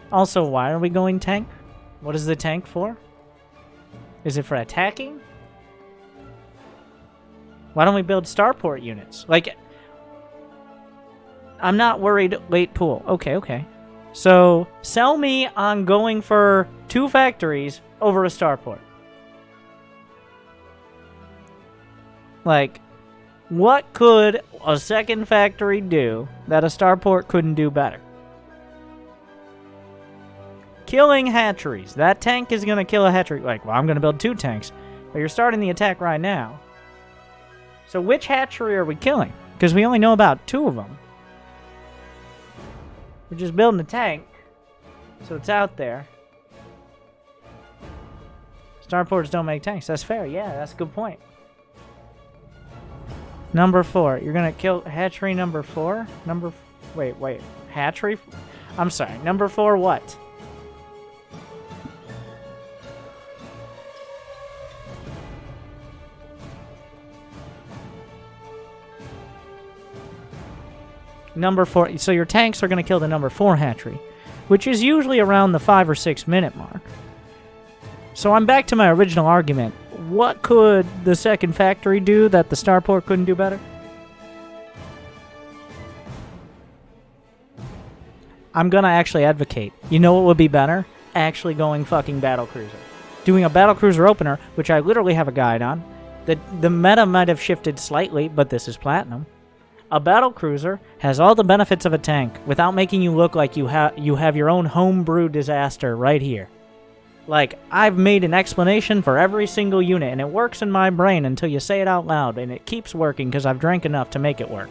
Also, why are we going tank? What is the tank for? Is it for attacking? Why don't we build starport units? Like, I'm not worried. Late pool. Okay. So, sell me on going for 2 factories over a starport. Like, what could a second factory do that a starport couldn't do better? Killing hatcheries. That tank is going to kill a hatchery. Like, well, I'm going to build 2 tanks. But you're starting the attack right now. So which hatchery are we killing? Because we only know about 2 of them. We're just building a tank. So it's out there. Starports don't make tanks. That's fair. Yeah, that's a good point. Number 4. You're going to kill hatchery number 4? Wait. Hatchery? I'm sorry. Number 4 what? Number 4. So your tanks are going to kill the number 4 hatchery, which is usually around the 5 or 6 minute mark. So I'm back to my original argument. What could the second factory do that the starport couldn't do better? I'm going to actually advocate. You know what would be better? Actually going fucking battlecruiser. Doing a battlecruiser opener, which I literally have a guide on. The meta might have shifted slightly, but this is platinum. A battlecruiser has all the benefits of a tank without making you look like you have your own homebrew disaster right here. Like, I've made an explanation for every single unit, and it works in my brain until you say it out loud, and it keeps working because I've drank enough to make it work.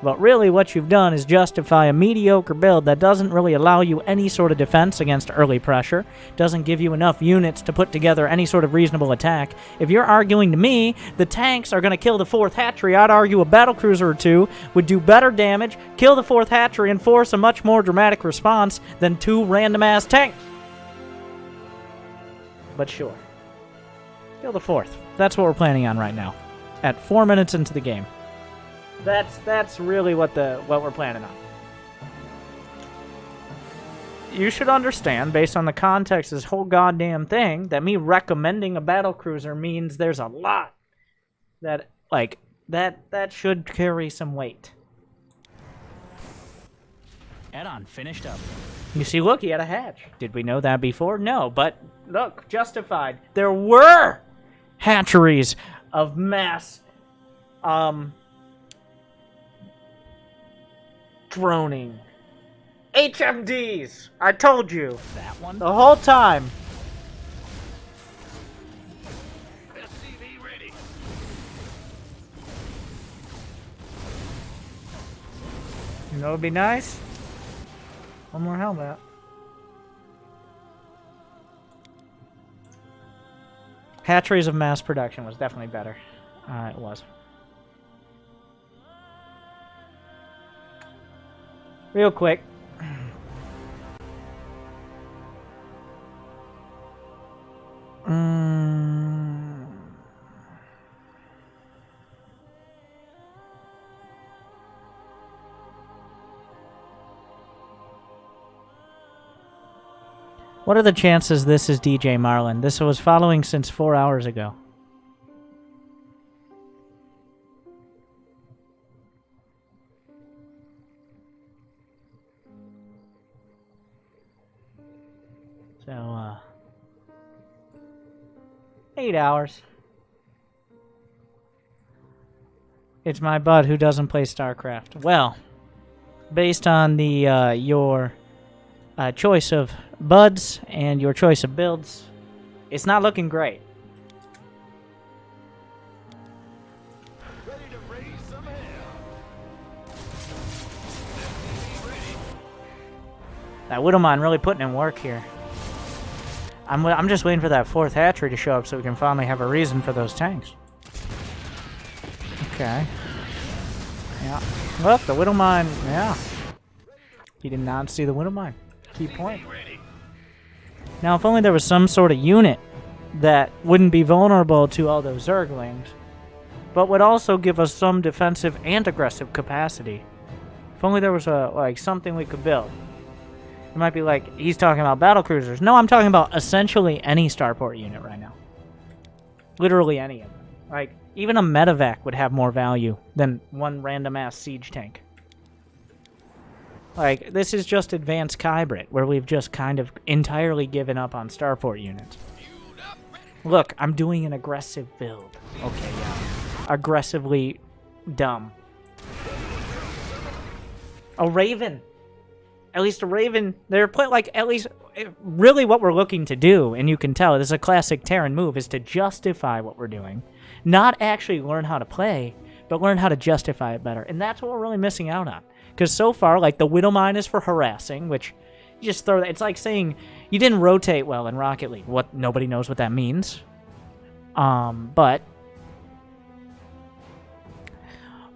But really what you've done is justify a mediocre build that doesn't really allow you any sort of defense against early pressure, doesn't give you enough units to put together any sort of reasonable attack. If you're arguing to me the tanks are going to kill the 4th hatchery, I'd argue a battlecruiser or 2 would do better damage, kill the 4th hatchery, and force a much more dramatic response than 2 random-ass tanks. But sure. Kill the 4th. That's what we're planning on right now. At 4 minutes into the game. That's really what we're planning on. You should understand, based on the context of this whole goddamn thing, that me recommending a battlecruiser means there's a lot that should carry some weight. Add-on finished up. You see, look, he had a hatch. Did we know that before? No, but look, justified. There were hatcheries of mass, droning. HMDs! I told you. That one? The whole time. SCV ready. You know what would be nice? One more helmet. Hatcheries of mass production was definitely better. It was. Real quick. What are the chances this is DJ Marlin? This was following since 4 hours ago. So, 8 hours. It's my bud who doesn't play Starcraft. Well, based on the your choice of buds and your choice of builds, it's not looking great. Ready to raise some hell. That Widowmine really putting in work here. I'm just waiting for that 4th hatchery to show up so we can finally have a reason for those tanks. Okay. Yeah. Look, the Widowmine. Yeah. He did not see the Widowmine. Key point. Now, if only there was some sort of unit that wouldn't be vulnerable to all those Zerglings, but would also give us some defensive and aggressive capacity. If only there was something we could build. It might be like, he's talking about battle cruisers. No, I'm talking about essentially any starport unit right now. Literally any of them. Like, even a medevac would have more value than one random-ass siege tank. Like, this is just advanced Kybrit, where we've just kind of entirely given up on starport units. Look, I'm doing an aggressive build. Okay, yeah. Aggressively dumb. A Raven. At least a Raven, they're at least, really what we're looking to do, and you can tell, this is a classic Terran move, is to justify what we're doing. Not actually learn how to play, but learn how to justify it better. And that's what we're really missing out on. Because so far, like, the Widowmine is for harassing, which, you just throw that, it's like saying, you didn't rotate well in Rocket League. Nobody knows what that means. But,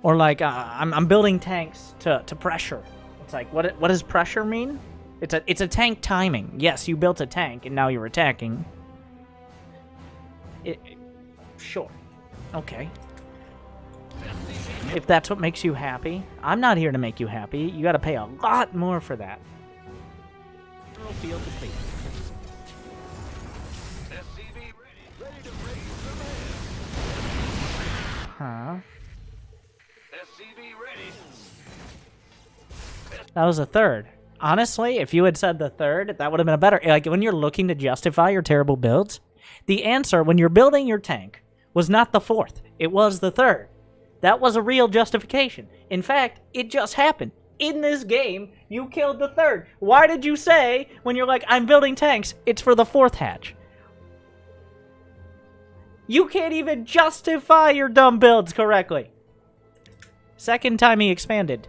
or like, I'm building tanks to pressure. It's like, what does pressure mean? It's a tank timing. Yes, you built a tank and now you're attacking. Sure. Okay. If that's what makes you happy, I'm not here to make you happy. You got to pay a lot more for that. Field complete. Huh? That was a third. Honestly, if you had said the third, that would have been a better... Like, when you're looking to justify your terrible builds, the answer, when you're building your tank, was not the fourth. It was the third. That was a real justification. In fact, it just happened. In this game, you killed the third. Why did you say, when you're like, I'm building tanks, it's for the fourth hatch? You can't even justify your dumb builds correctly. Second time he expanded.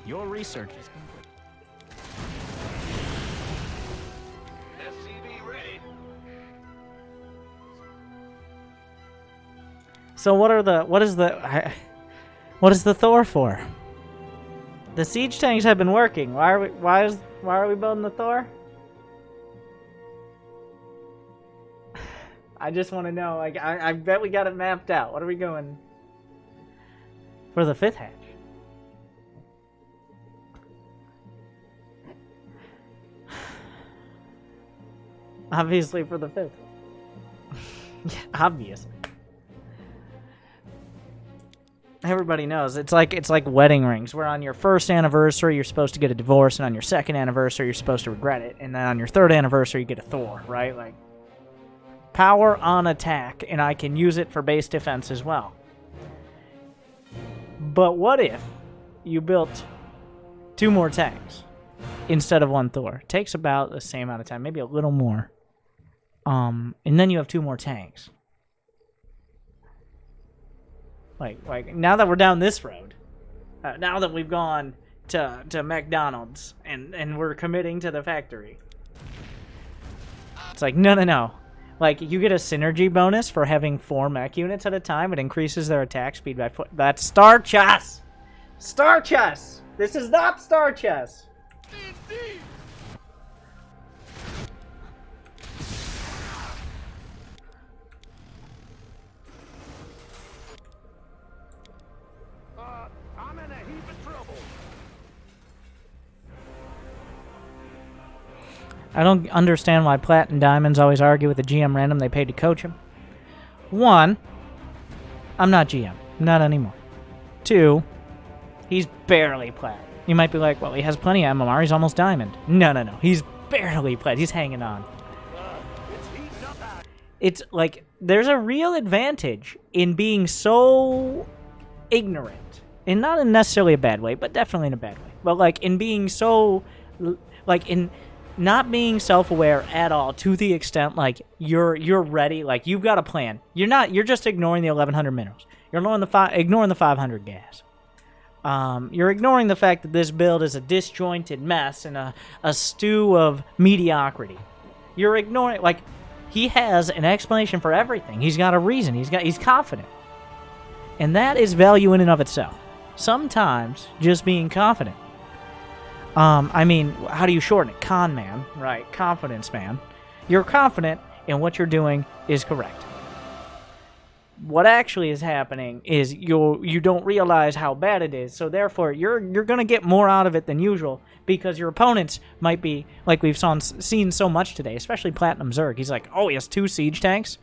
Your research is complete. SCV ready. So what is the Thor for? The siege tanks have been working. Why are we building the Thor? I just want to know. Like, I bet we got it mapped out. What are we going for the fifth hatch? Obviously for the fifth. Yeah, obviously. Everybody knows. It's like wedding rings, where on your first anniversary you're supposed to get a divorce, and on your second anniversary you're supposed to regret it, and then on your third anniversary you get a Thor, right? Like, power on attack, and I can use it for base defense as well. But what if you built 2 more tanks instead of 1 Thor? It takes about the same amount of time, maybe a little more. And then you have 2 more tanks. Like now that we're down this road, now that we've gone to McDonald's and we're committing to the factory, it's like no. Like, you get a synergy bonus for having 4 mech units at a time. It increases their attack speed by foot. That's Star Chess. Star Chess. This is not Star Chess. Indeed. I'm in a heap of trouble. I don't understand why Plat and Diamonds always argue with the GM random they paid to coach him. 1, I'm not GM. Not anymore. 2, he's barely Plat. You might be like, well, he has plenty of MMR. He's almost Diamond. No. He's barely Plat. He's hanging on. It's like, there's a real advantage in being so ignorant And not in necessarily a bad way, but definitely in a bad way. But, like, in being so... Like, in not being self-aware at all to the extent, like, you're ready. Like, you've got a plan. You're just ignoring the 1,100 minerals. You're ignoring the 500 gas. You're ignoring the fact that this build is a disjointed mess and a stew of mediocrity. You're ignoring... Like, he has an explanation for everything. He's got a reason. He's confident. And that is value in and of itself. Sometimes just being confident. I mean, how do you shorten it? Con man, right? Confidence man. You're confident in what you're doing is correct. What actually is happening is you don't realize how bad it is, so therefore you're going to get more out of it than usual because your opponents might be, like we've seen so much today, especially Platinum Zerg. He's like, oh, he has 2 siege tanks?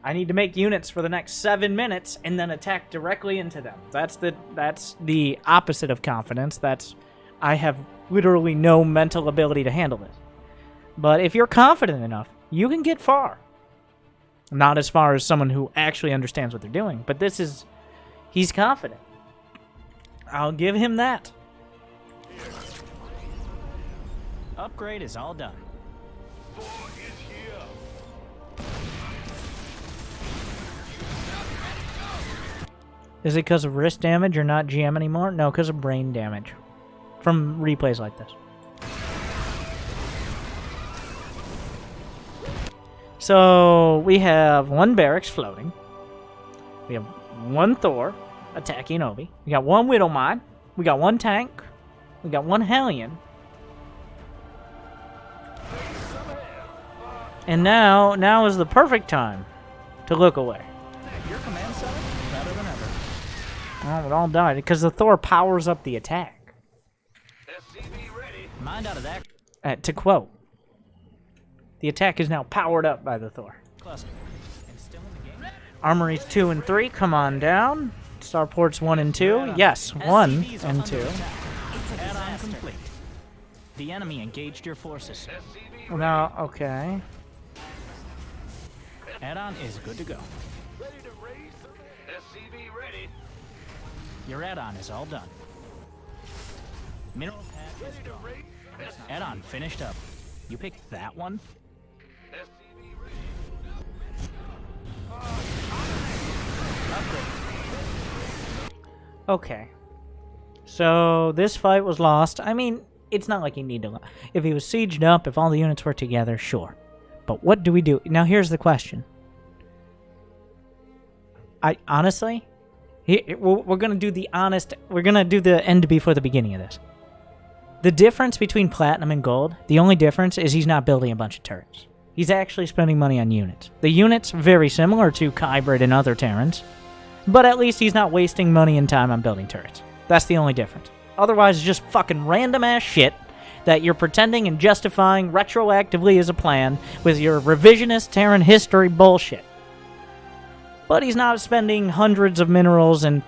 I need to make units for the next 7 minutes and then attack directly into them. That's the opposite of confidence. I have literally no mental ability to handle this. But if you're confident enough, you can get far. Not as far as someone who actually understands what they're doing, but he's confident. I'll give him that. Upgrade is all done. Is it because of wrist damage or not GM anymore? No, because of brain damage. From replays like this. So, we have 1 barracks floating. We have 1 Thor attacking Obi. We got 1 Widowmine. We got 1 tank. We got 1 Hellion. And now is the perfect time to look away. Your command center? Better than ever. Oh, it all died because the Thor powers up the attack. Mind out of that. To quote, the attack is now powered up by the Thor. Cluster. And still in the game? Armories 2 and 3, come on down. Starports 1 and 2, yes, 1 and 2. Add-on complete. The enemy engaged your forces. Now, okay. Add-on is good to go. Your add-on is all done. Mineral pack is gone. Add-on finished up. You picked that one? Okay. So, this fight was lost. I mean, it's not like you need to... If he was sieged up, if all the units were together, sure. But what do we do? Now, here's the question. Honestly... We're going to do the honest... We're going to do the end before the beginning of this. The difference between Platinum and Gold, the only difference is he's not building a bunch of turrets. He's actually spending money on units. The units, very similar to Hybrid and other Terrans, but at least he's not wasting money and time on building turrets. That's the only difference. Otherwise, it's just fucking random-ass shit that you're pretending and justifying retroactively as a plan with your revisionist Terran history bullshit. But he's not spending hundreds of minerals and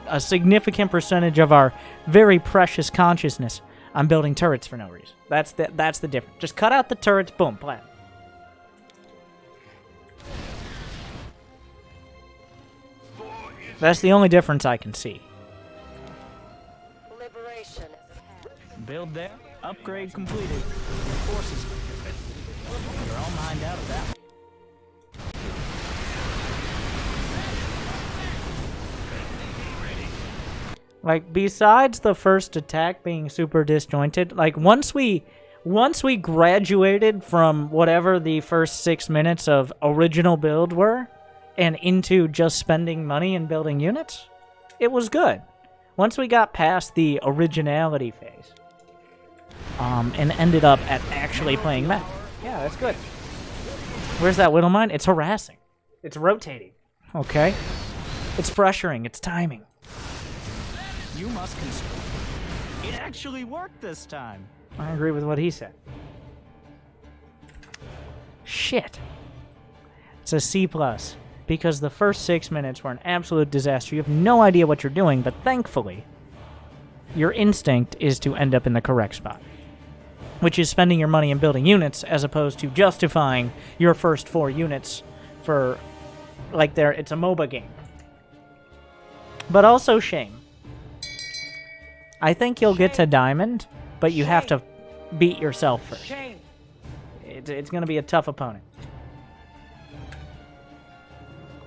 a significant percentage of our very precious consciousness on building turrets for no reason. That's the difference. Just cut out the turrets, boom, plan. That's the only difference I can see. Liberation is at hand. Build there. Upgrade completed. Your forces. You're all mined out of that one. Like, besides the first attack being super disjointed, like, once we graduated from whatever the first 6 minutes of original build were, and into just spending money and building units, it was good. Once we got past the originality phase, and ended up at actually playing mech. Yeah, that's good. Where's that Widowmine? It's harassing. It's rotating. Okay? It's pressuring. It's timing. You must construct. It actually worked this time. I agree with what he said. Shit. It's a C+, because the first 6 minutes were an absolute disaster. You have no idea what you're doing, but thankfully, your instinct is to end up in the correct spot, which is spending your money in building units as opposed to justifying your first 4 units for, like, it's a MOBA game. But also shame. I think you'll get to Diamond, but you have to beat yourself first. It's going to be a tough opponent.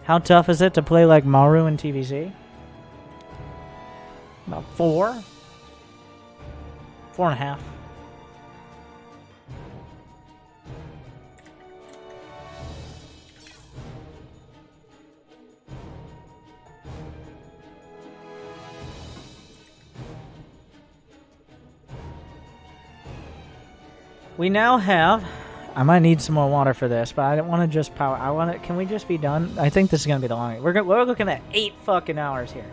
How tough is it to play like Maru in TVZ? About 4? 4.5. We now have... I might need some more water for this, but I don't want to just power... I want to... Can we just be done? I think this is going to be the longest. We're looking at 8 fucking hours here.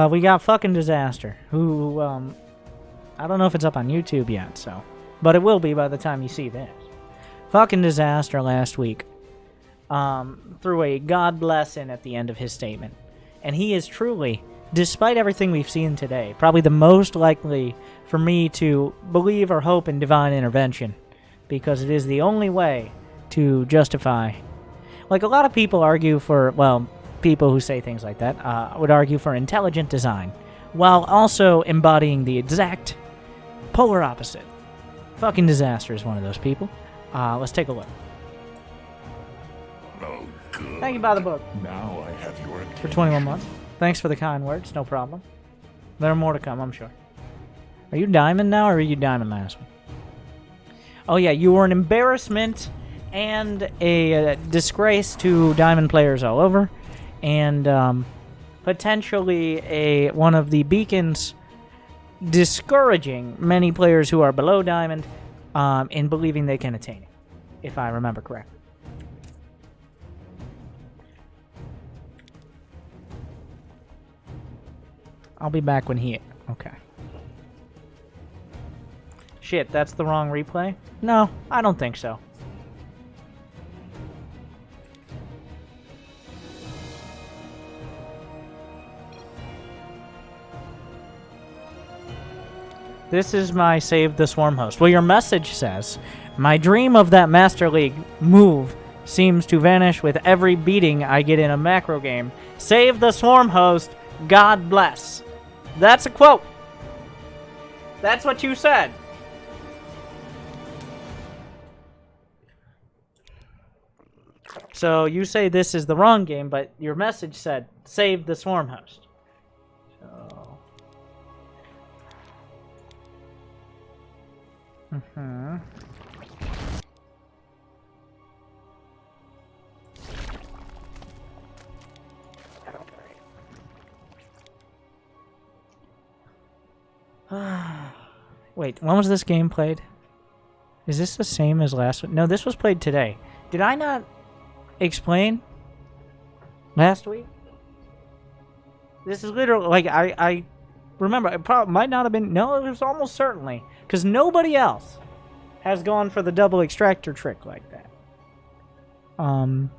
We got fucking Disaster, who, I don't know if it's up on YouTube yet, so... But it will be by the time you see this. Fucking Disaster last week threw a God bless in at the end of his statement. And he is truly... Despite everything we've seen today, probably the most likely for me to believe or hope in divine intervention, because it is the only way to justify. Like, a lot of people argue for, well, people who say things like that would argue for intelligent design, while also embodying the exact polar opposite. Fucking Disaster is one of those people. Let's take a look. Oh, good. Thank you by the book. Now I have your attention. For 21 months. Thanks for the kind words, no problem. There are more to come, I'm sure. Are you Diamond now, or are you Diamond last week? Oh yeah, you were an embarrassment and a disgrace to Diamond players all over, and potentially one of the beacons discouraging many players who are below Diamond in believing they can attain it, if I remember correctly. I'll be back when he... Okay. Shit, that's the wrong replay? No, I don't think so. This is my Save the Swarm host. Well, your message says, my dream of that Master League move seems to vanish with every beating I get in a macro game. Save the Swarm host. God bless. That's a quote. That's what you said. So you say this is the wrong game, but your message said save the Swarm host. So. Wait, when was this game played? Is this the same as last week? No, this was played today. Did I not explain last week? This is literally, like, I remember, it probably might not have been, no, it was almost certainly, because nobody else has gone for the double extractor trick like that. I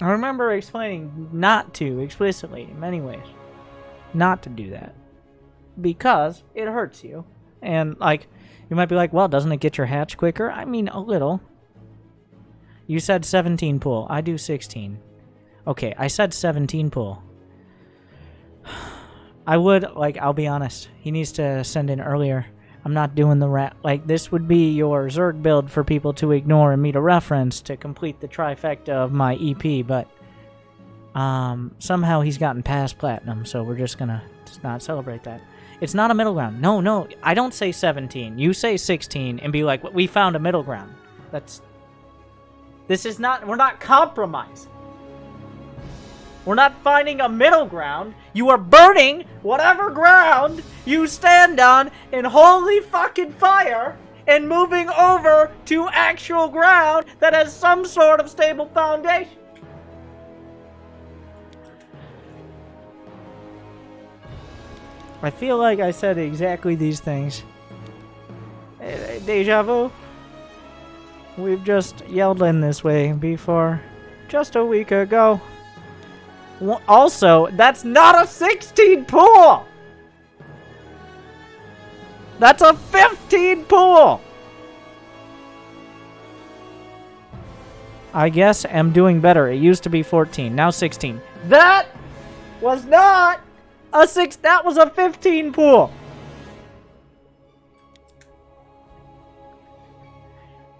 remember explaining not to, explicitly, in many ways, not to do that. Because it hurts you. And, like, you might be like, well, doesn't it get your hatch quicker? I mean, a little. You said 17 pull. I do 16. Okay, I said 17 pull. I would, like, I'll be honest. He needs to send in earlier. I'm not doing the rat. Like, this would be your Zerg build for people to ignore and me to reference to complete the trifecta of my EP, but somehow he's gotten past Platinum, so we're just gonna not celebrate that. It's not a middle ground. No, I don't say 17. You say 16 and be like, we found a middle ground. This is not, we're not compromising. We're not finding a middle ground. You are burning whatever ground you stand on in holy fucking fire and moving over to actual ground that has some sort of stable foundation. I feel like I said exactly these things. Deja vu. We've just yelled in this way before. Just a week ago. Also, that's not a 16 pool! That's a 15 pool! I guess am doing better. It used to be 14, now 16. That was not a 6. That was a 15 pool.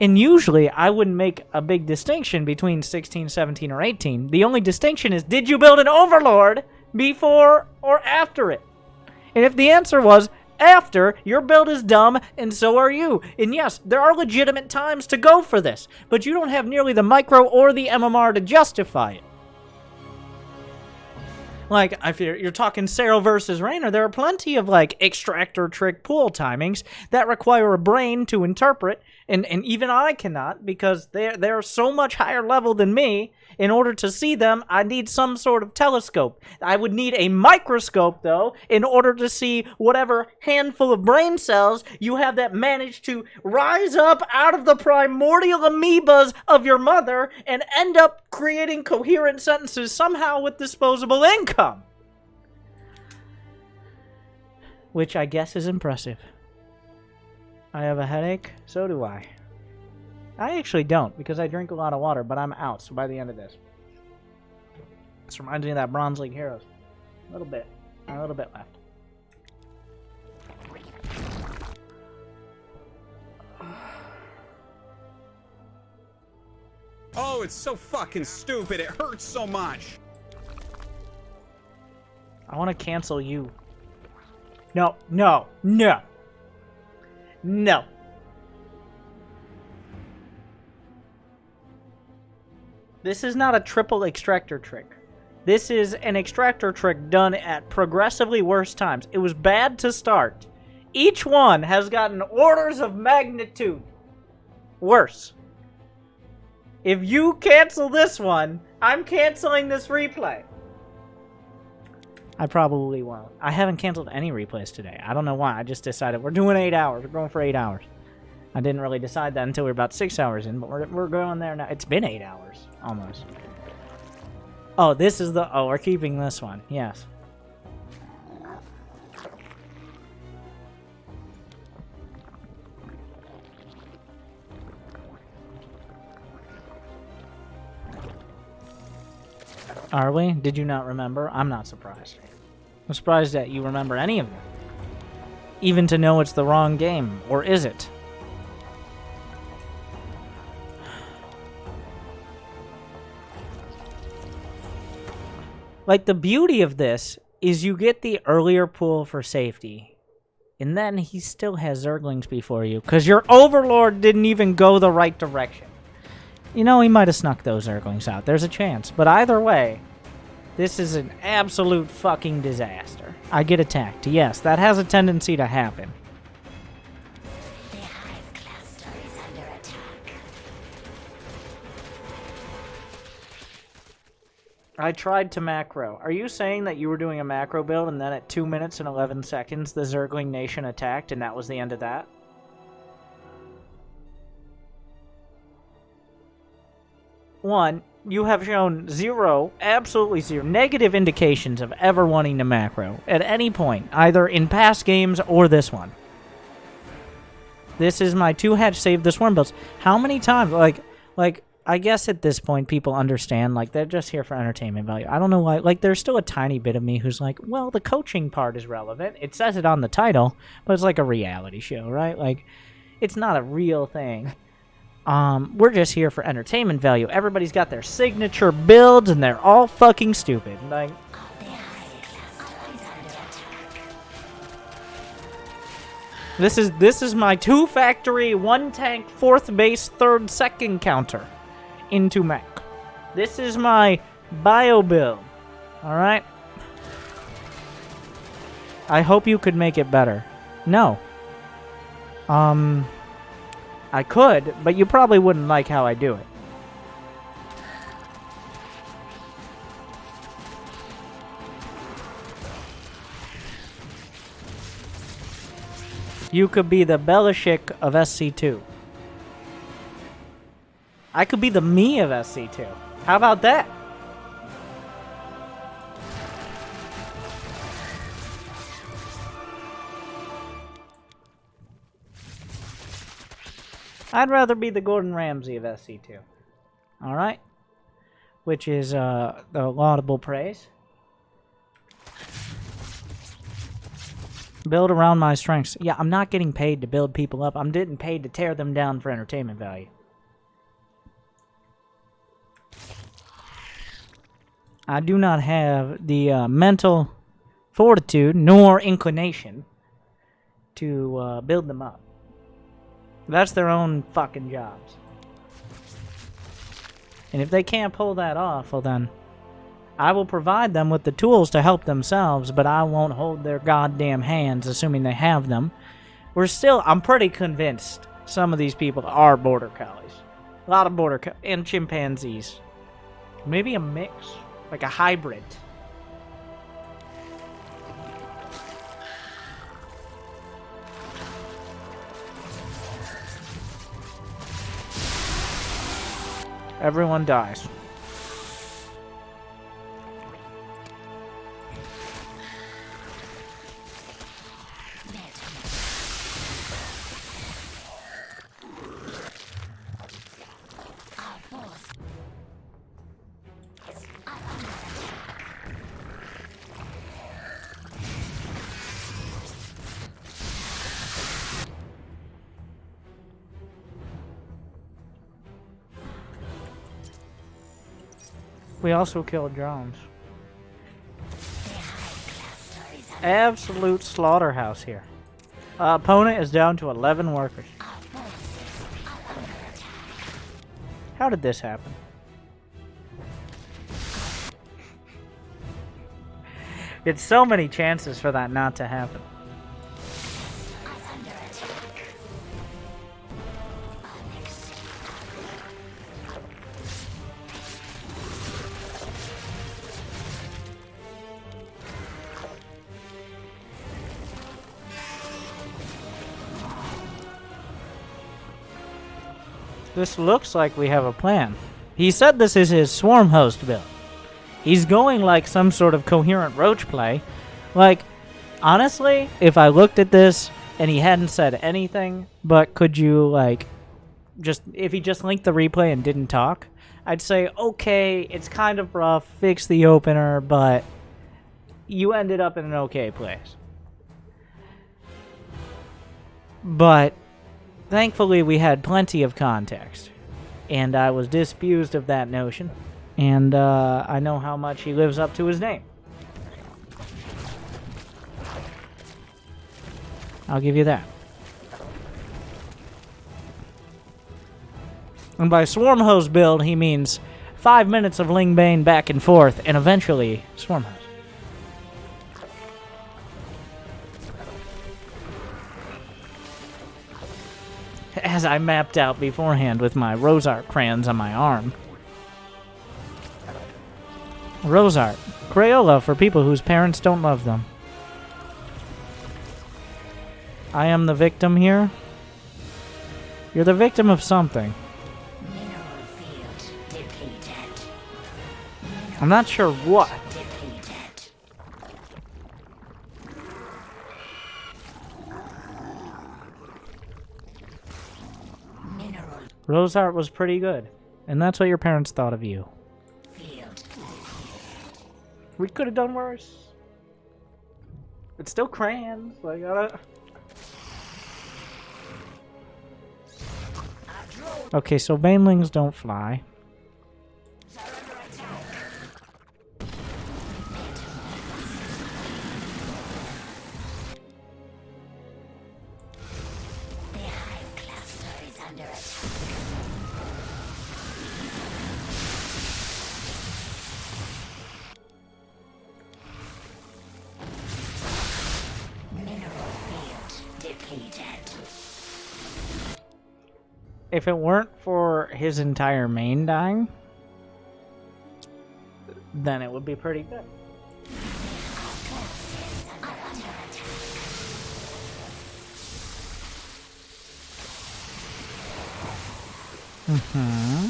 And usually, I wouldn't make a big distinction between 16, 17, or 18. The only distinction is, did you build an Overlord before or after it? And if the answer was, after, your build is dumb, and so are you. And yes, there are legitimate times to go for this, but you don't have nearly the micro or the MMR to justify it. Like, if you're talking Cero versus Raynor, there are plenty of, like, extractor trick pool timings that require a brain to interpret, and even I cannot, because they're so much higher level than me. In order to see them, I need some sort of telescope. I would need a microscope, though, in order to see whatever handful of brain cells you have that managed to rise up out of the primordial amoebas of your mother and end up creating coherent sentences somehow with disposable income. Which I guess is impressive. I have a headache. So do I. I actually don't, because I drink a lot of water, but I'm out, so by the end of this. This reminds me of that Bronze League Heroes. A little bit left. Oh, it's so fucking stupid. It hurts so much. I want to cancel you. No, no, no. No. This is not a triple extractor trick. This is an extractor trick done at progressively worse times. It was bad to start. Each one has gotten orders of magnitude worse. If you cancel this one, I'm canceling this replay. I probably won't. I haven't canceled any replays today. I don't know why. I just decided we're doing 8 hours. We're going for 8 hours. I didn't really decide that until we were about 6 hours in, but we're going there now. It's been 8 hours, almost. Oh, this is the... Oh, we're keeping this one. Yes. Are we? Did you not remember? I'm not surprised. I'm surprised that you remember any of them. Even to know it's the wrong game. Or is it? Like, the beauty of this is you get the earlier pool for safety. And then he still has Zerglings before you. Because your Overlord didn't even go the right direction. You know, he might have snuck those Zerglings out. There's a chance. But either way, this is an absolute fucking disaster. I get attacked. Yes, that has a tendency to happen. The hive cluster is under attack. I tried to macro. Are you saying that you were doing a macro build and then at 2 minutes and 11 seconds the Zergling Nation attacked and that was the end of that? One, you have shown zero, absolutely zero, negative indications of ever wanting to macro at any point, either in past games or this one. This is my 2-hatch save the swarm builds. How many times, like, I guess at this point people understand, like, they're just here for entertainment value. I don't know why, like, there's still a tiny bit of me who's like, well, the coaching part is relevant. It says it on the title, but it's like a reality show, right? Like, it's not a real thing. We're just here for entertainment value. Everybody's got their signature builds, and they're all fucking stupid. Like, this is my 2-factory, 1-tank, 4th base, 3rd, 2nd counter into mech. This is my bio build. All right. I hope you could make it better. No. I could, but you probably wouldn't like how I do it. You could be the Belichick of SC2. I could be the me of SC2. How about that? I'd rather be the Gordon Ramsay of SC2. Alright? Which is the laudable praise. Build around my strengths. Yeah, I'm not getting paid to build people up. I'm getting paid to tear them down for entertainment value. I do not have the mental fortitude nor inclination to build them up. That's their own fucking jobs. And if they can't pull that off, well then, I will provide them with the tools to help themselves, but I won't hold their goddamn hands, assuming they have them. I'm pretty convinced some of these people are border collies. A lot of and chimpanzees. Maybe a mix, like a hybrid. Everyone dies. We also killed drones. Absolute slaughterhouse here. Opponent is down to 11 workers. How did this happen? It's so many chances for that not to happen. This looks like we have a plan. He said this is his swarm host build. He's going like some sort of coherent roach play. Like, honestly, if I looked at this and he hadn't said anything, but could you, like, if he just linked the replay and didn't talk, I'd say, okay, it's kind of rough, fix the opener, but you ended up in an okay place. But thankfully, we had plenty of context, and I was disabused of that notion, and I know how much he lives up to his name. I'll give you that. And by swarm hose build, he means 5 minutes of Ling Bane back and forth, and eventually swarm hose. As I mapped out beforehand with my rose art crayons on my arm. Rose art. Crayola for people whose parents don't love them. I am the victim here. You're the victim of something. Mineral field depleted. I'm not sure what. Depleted. Mineral Rose art was pretty good. And that's what your parents thought of you. field. We could have done worse. It's still crayons. Like, okay, so banelings don't fly. The hive cluster is under attack. Mineral field depleted. If it weren't for his entire main dying, then it would be pretty good. Mm-hmm.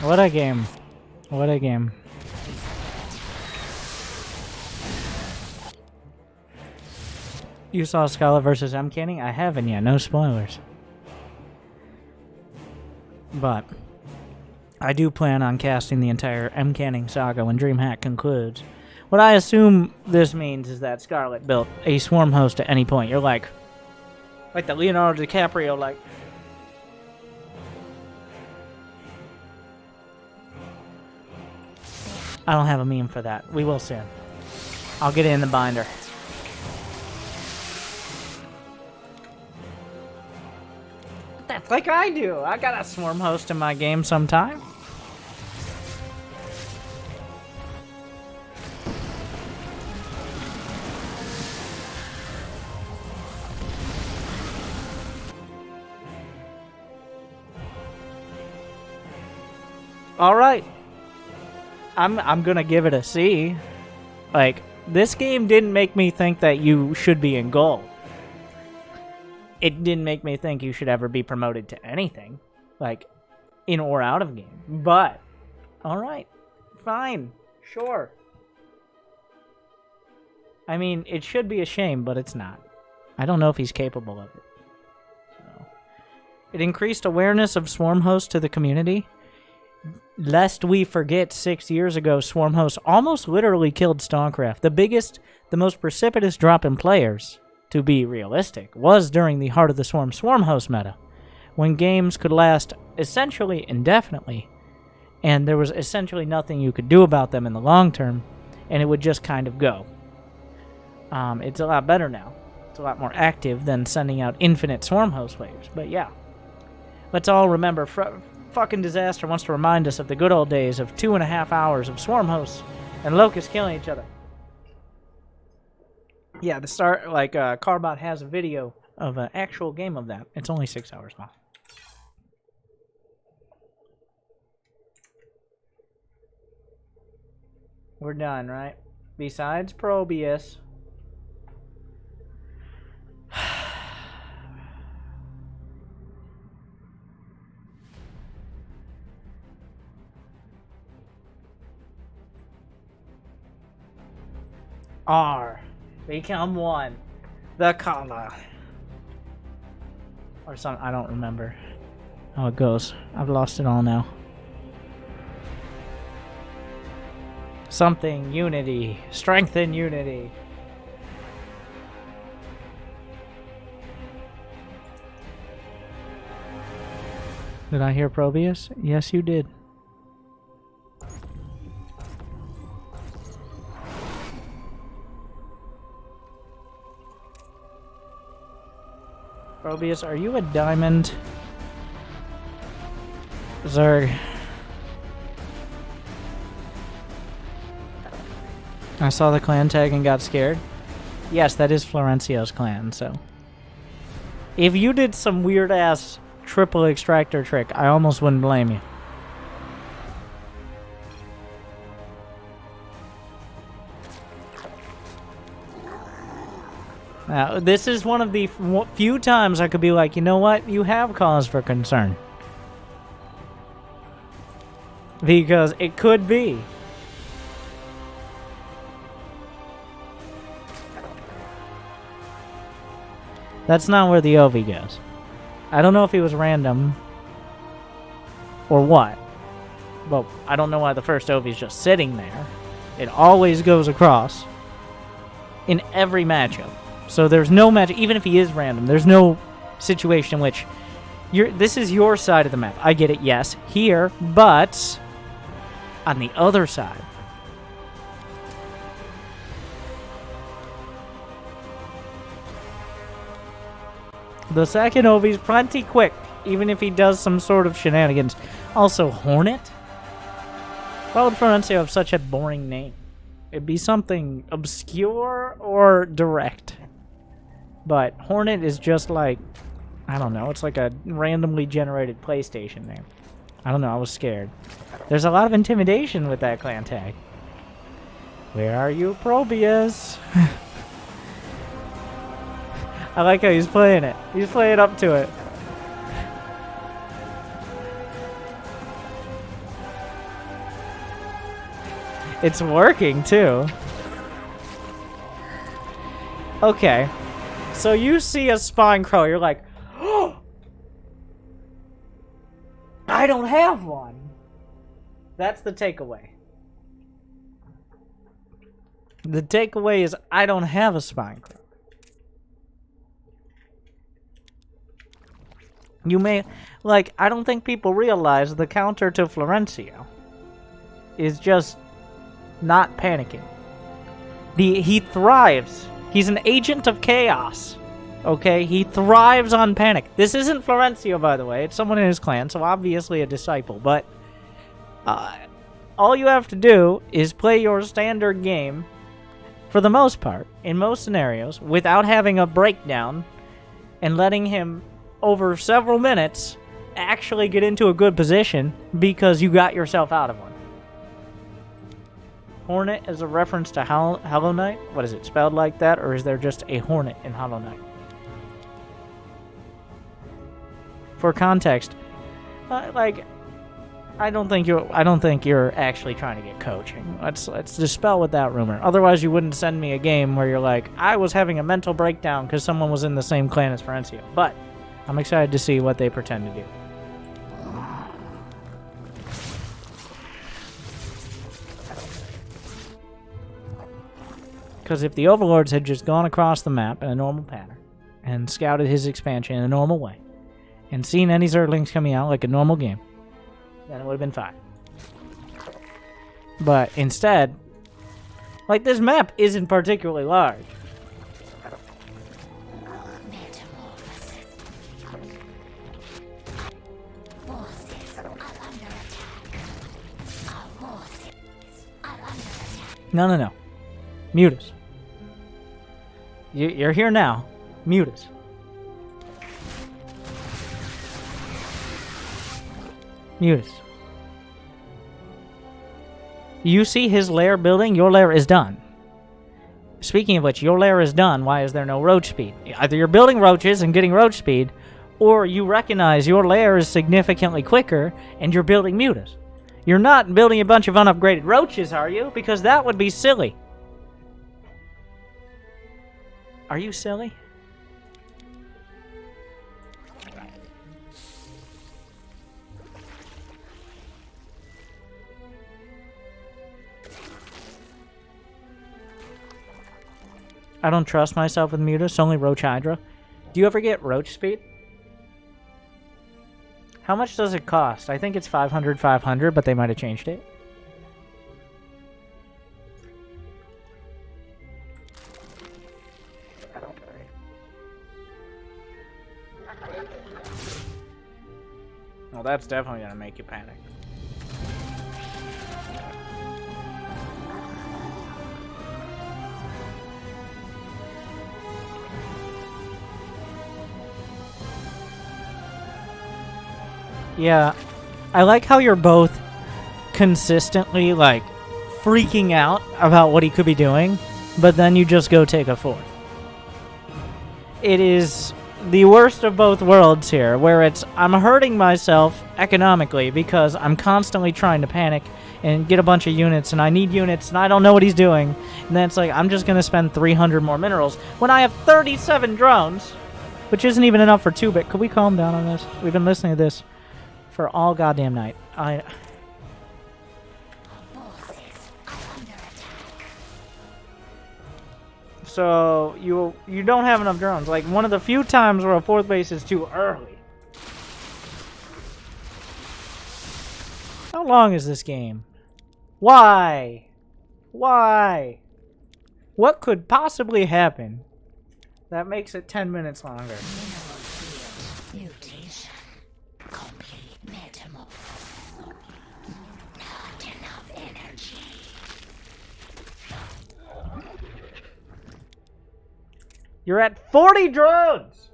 What a game. What a game. You saw Scarlet versus M Canning? I haven't yet. No spoilers. But I do plan on casting the entire M Canning saga when DreamHack concludes. What I assume this means is that Scarlet built a swarm host at any point. You're like the Leonardo DiCaprio, like. I don't have a meme for that. We will soon. I'll get it in the binder. That's like I do. I got a swarm host in my game sometime. All right. I'm gonna give it a C. Like, this game didn't make me think that you should be in gold. It didn't make me think you should ever be promoted to anything, like, in or out of game. But, alright, fine, sure. I mean, it should be a shame, but it's not. I don't know if he's capable of it. So. It increased awareness of Swarm Host to the community. Lest we forget, 6 years ago, Swarm Host almost literally killed Starcraft. The most precipitous drop in players, to be realistic, was during the Heart of the Swarm Host meta, when games could last essentially indefinitely, and there was essentially nothing you could do about them in the long term, and it would just kind of go. It's a lot better now. It's a lot more active than sending out infinite Swarm Host waves, but yeah. Let's all remember, fucking Disaster wants to remind us of the good old days of 2.5 hours of Swarm Hosts and Locusts killing each other. Yeah, Carbot has a video of an actual game of that. It's only 6 hours long. We're done, right? Besides Probius. R. Become one. The color. Or something. I don't remember how it goes. I've lost it all now. Something. Unity. Strengthen unity. Did I hear Probius? Yes, you did. Probius, are you a diamond? Zerg. I saw the clan tag and got scared. Yes, that is Florencio's clan, so. If you did some weird ass triple extractor trick, I almost wouldn't blame you. Now, this is one of the few times I could be like, you know what? You have cause for concern. Because it could be. That's not where the OV goes. I don't know if he was random or what. But I don't know why the first OV is just sitting there. It always goes across in every matchup. So there's no match, even if he is random, there's no situation in which this is your side of the map. I get it, yes, here, but on the other side. The second OV is plenty quick, even if he does some sort of shenanigans. Also, Hornet? Why would Florencio have such a boring name? It'd be something obscure or direct. But Hornet is just like, I don't know, it's like a randomly generated PlayStation name. I don't know, I was scared. There's a lot of intimidation with that clan tag. Where are you, Probius? I like how he's playing it. He's playing up to it. It's working, too. Okay. So you see a spine crow, you're like, oh, I don't have one. That's the takeaway. The takeaway is I don't have a spine crow. You may, like, I don't think people realize the counter to Florencio is just not panicking. He thrives. He's an agent of chaos. Okay? He thrives on panic. This isn't Florencio, by the way. It's someone in his clan, so obviously a disciple. But all you have to do is play your standard game, for the most part, in most scenarios, without having a breakdown and letting him, over several minutes, actually get into a good position because you got yourself out of one. Hornet is a reference to Hollow Knight? What is it, spelled like that, or is there just a hornet in Hollow Knight? For context, I don't think you're actually trying to get coaching. Let's dispel with that rumor. Otherwise, you wouldn't send me a game where you're like, I was having a mental breakdown because someone was in the same clan as Florencio. But I'm excited to see what they pretend to do. Because if the Overlords had just gone across the map in a normal pattern and scouted his expansion in a normal way and seen any Zerglings coming out like a normal game, then it would have been fine. But instead, like, this map isn't particularly large. No. Mute us. You're here now. Mute us. Mute us. You see his lair building? Your lair is done. Speaking of which, your lair is done. Why is there no roach speed? Either you're building roaches and getting roach speed, or you recognize your lair is significantly quicker and you're building mutas. You're not building a bunch of unupgraded roaches, are you? Because that would be silly. Are you silly? I don't trust myself with mutas, only Roach Hydra. Do you ever get roach speed? How much does it cost? I think it's 500, but they might have changed it. Well, that's definitely gonna make you panic. Yeah, I like how you're both consistently, like, freaking out about what he could be doing, but then you just go take a fort. It is the worst of both worlds here, where it's, I'm hurting myself economically because I'm constantly trying to panic and get a bunch of units, and I need units, and I don't know what he's doing, and then it's like, I'm just going to spend 300 more minerals when I have 37 drones, which isn't even enough for 2-bit. Could we calm down on this? We've been listening to this for all goddamn night. So you don't have enough drones. Like, one of the few times where a 4th base is too early. How long is this game? Why? Why? What could possibly happen that makes it 10 minutes longer? You're at 40 drones!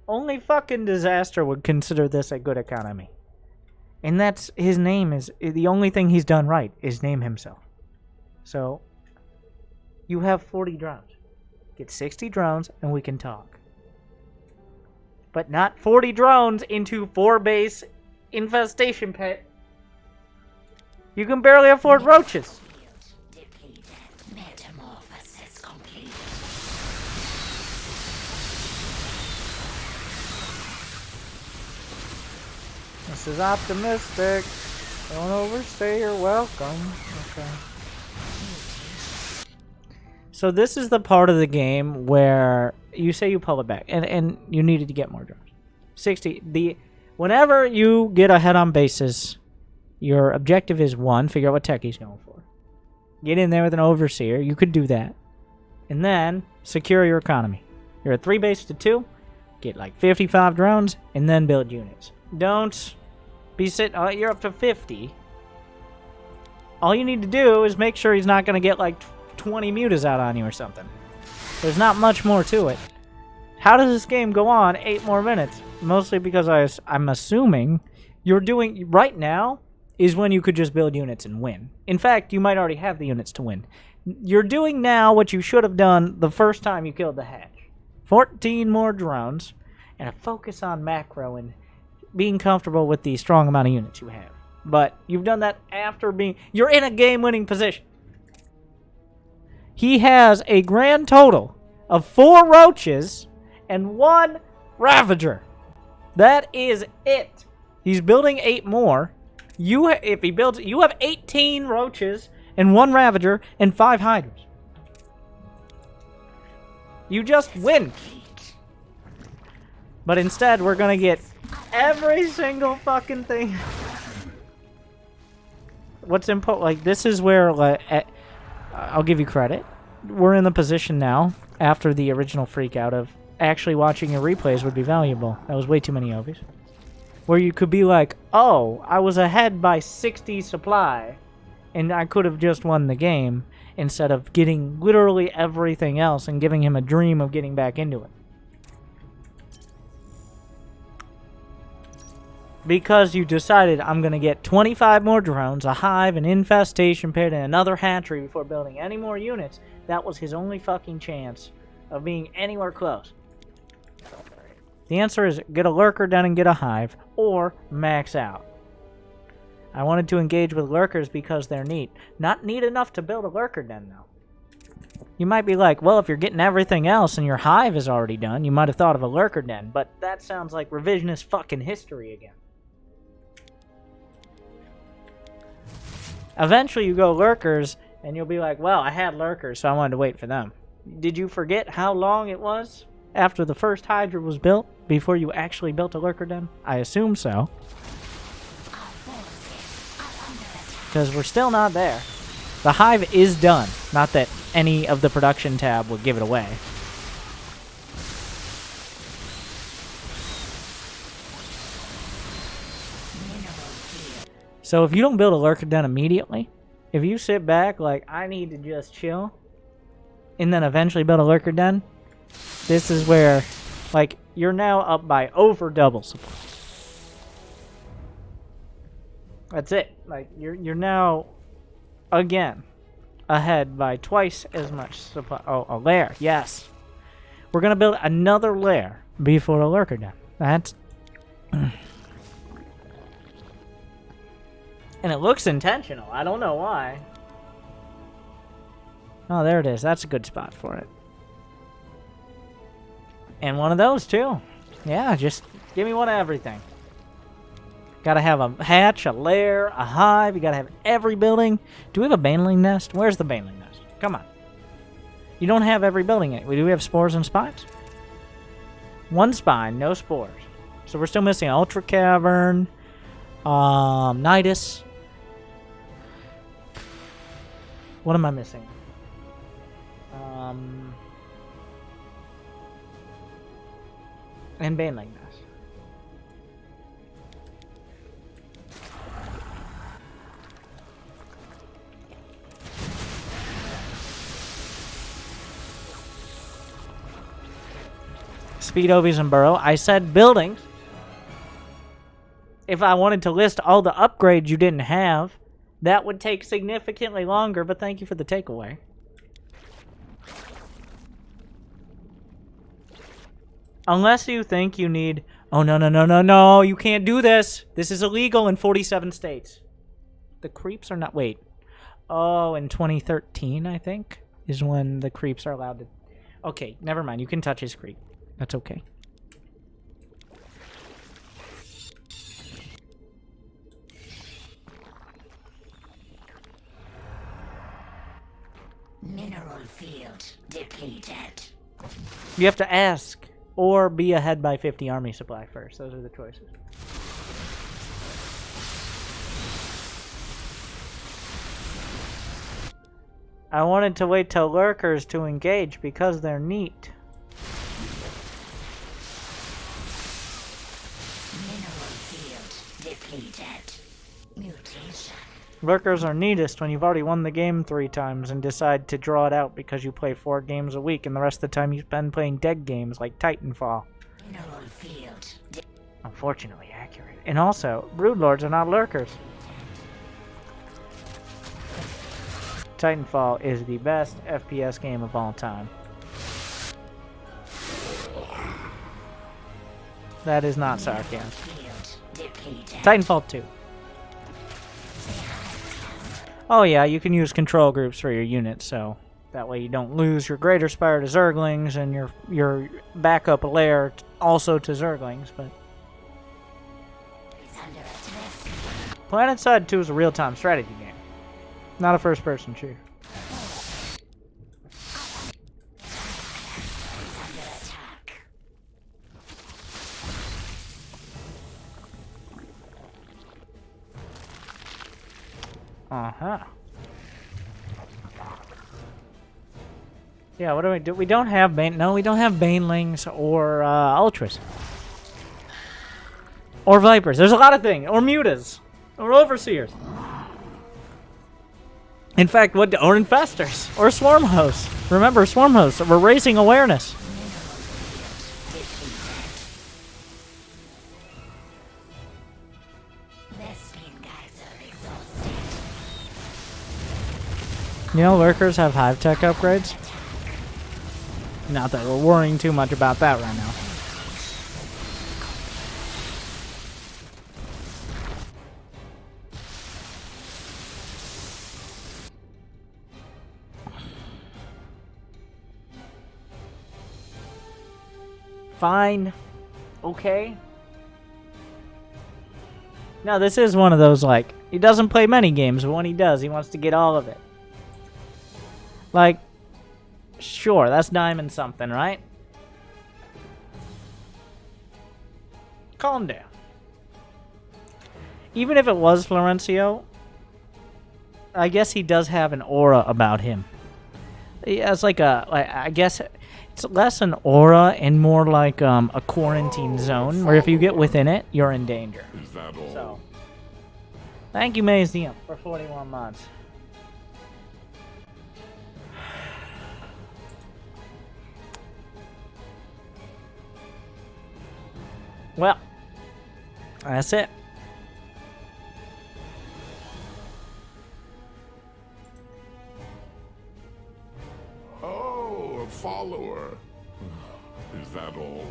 Only fucking Disaster would consider this a good economy. And that's, his name is, the only thing he's done right is name himself. So, you have 40 drones. Get 60 drones and we can talk. But not 40 drones into 4-base infestation pit. You can barely afford roaches. This is optimistic. Don't overstay your welcome. Okay. So this is the part of the game where you say you pull it back, and you needed to get more drones. 60. Whenever you get ahead on bases, your objective is 1, figure out what tech he's going for. Get in there with an overseer. You could do that. And then secure your economy. You're at 3 bases to 2. Get like 55 drones, and then build units. Don't be sitting. Oh, you're up to 50. All you need to do is make sure he's not going to get like 20 mutas out on you or something. There's not much more to it. How does this game go on 8 more minutes? Mostly because I'm assuming you're doing right now is when you could just build units and win. In fact, you might already have the units to win. You're doing now what you should have done the first time you killed the hatch. 14 more drones and a focus on macro and being comfortable with the strong amount of units you have. But you've done that after you're in a game-winning position. He has a grand total of 4 roaches and 1 ravager. That is it. He's building 8 more. If he builds, you have 18 roaches and 1 ravager and 5 hydras. You just win. But instead, we're gonna get every single fucking thing. What's important? Like, this is where, like, I'll give you credit. We're in the position now, after the original freak out of actually watching your replays would be valuable. That was way too many Obies. Where you could be like, oh, I was ahead by 60 supply, and I could have just won the game, instead of getting literally everything else and giving him a dream of getting back into it. Because you decided, I'm going to get 25 more drones, a hive, an infestation pit, and another hatchery before building any more units. That was his only fucking chance of being anywhere close. The answer is get a lurker done and get a hive, or max out. I wanted to engage with lurkers because they're neat. Not neat enough to build a lurker den, though. You might be like, well, if you're getting everything else and your hive is already done, you might have thought of a lurker den, but that sounds like revisionist fucking history again. Eventually you go lurkers, and you'll be like, well, I had lurkers, so I wanted to wait for them. Did you forget how long it was after the first Hydra was built before you actually built a lurker den? I assume so. Because we're still not there. The hive is done. Not that any of the production tab would give it away. So if you don't build a lurker den immediately, if you sit back like, I need to just chill, and then eventually build a lurker den, this is where, like, you're now up by over double supply. That's it. Like, you're now, again, ahead by twice as much supply. Oh, a lair. Yes. We're going to build another lair before a lurker den. That's... And it looks intentional. I don't know why. Oh, there it is. That's a good spot for it. And one of those, too. Yeah, just give me one of everything. Gotta have a hatch, a lair, a hive. You gotta have every building. Do we have a baneling nest? Where's the baneling nest? Come on. You don't have every building in it. Do we have spores and spines? 1 spine, no spores. So we're still missing Ultra Cavern, Nidus. What am I missing? And baneling nest. Speed Obies and Burrow. I said buildings. If I wanted to list all the upgrades you didn't have, that would take significantly longer, but thank you for the takeaway. Unless you think you need... Oh, no, you can't do this. This is illegal in 47 states. The creeps are not... Wait. Oh, in 2013, I think, is when the creeps are allowed to... Okay, never mind. You can touch his creep. That's okay. Mineral field depleted. You have to ask or be ahead by 50 army supply first. Those are the choices. I wanted to wait till lurkers to engage because they're neat. Mineral field depleted. Mutation. Lurkers are neatest when you've already won the game 3 times and decide to draw it out because you play 4 games a week and the rest of the time you spend playing dead games like Titanfall. Mineral field. Unfortunately accurate. And also, Broodlords are not lurkers. Titanfall is the best FPS game of all time. That is not sarcasm. Titanfall 2. Oh yeah, you can use control groups for your units, so that way you don't lose your Greater Spire to Zerglings and your backup lair also to Zerglings, but... PlanetSide 2 is a real-time strategy game, not a first-person shooter. Uh-huh. Yeah, what do we do? We don't have Bane. No, we don't have Banelings or Ultras. Or Vipers. There's a lot of things. Or Mutas. Or Overseers. In fact, or Infestors. Or Swarm Hosts. Remember, Swarm Hosts. We're raising awareness. You know, lurkers have hive tech upgrades. Not that we're worrying too much about that right now. Fine. Okay. Now, this is one of those, like, he doesn't play many games, but when he does, he wants to get all of it. Like, sure, that's diamond something, right? Calm down. Even if it was Florencio, I guess he does have an aura about him. It's like I guess it's less an aura and more like a quarantine zone where if you get within it, you're in danger. Is that all? So, thank you, Mazium, for 41 months. Well, that's it. Oh, a follower. Is that all?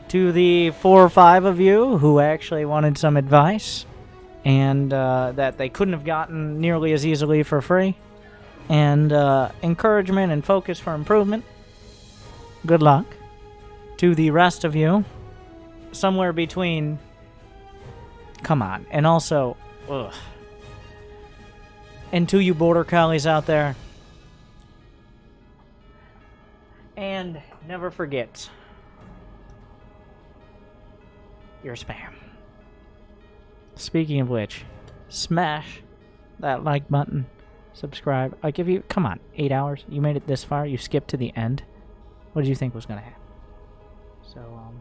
To the 4 or 5 of you who actually wanted some advice and that they couldn't have gotten nearly as easily for free, and encouragement and focus for improvement, good luck. To the rest of you, somewhere between, come on, and also, ugh. And to you border collies out there, and never forget your spam. Speaking of which, smash that like button, subscribe. I give you, come on, 8 hours. You made it this far. You skipped to the end. What did you think was going to happen? So,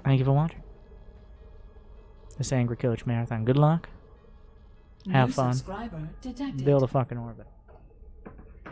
thank you for watching this Angry Coach Marathon. Good luck. Have fun. Build a fucking orbit.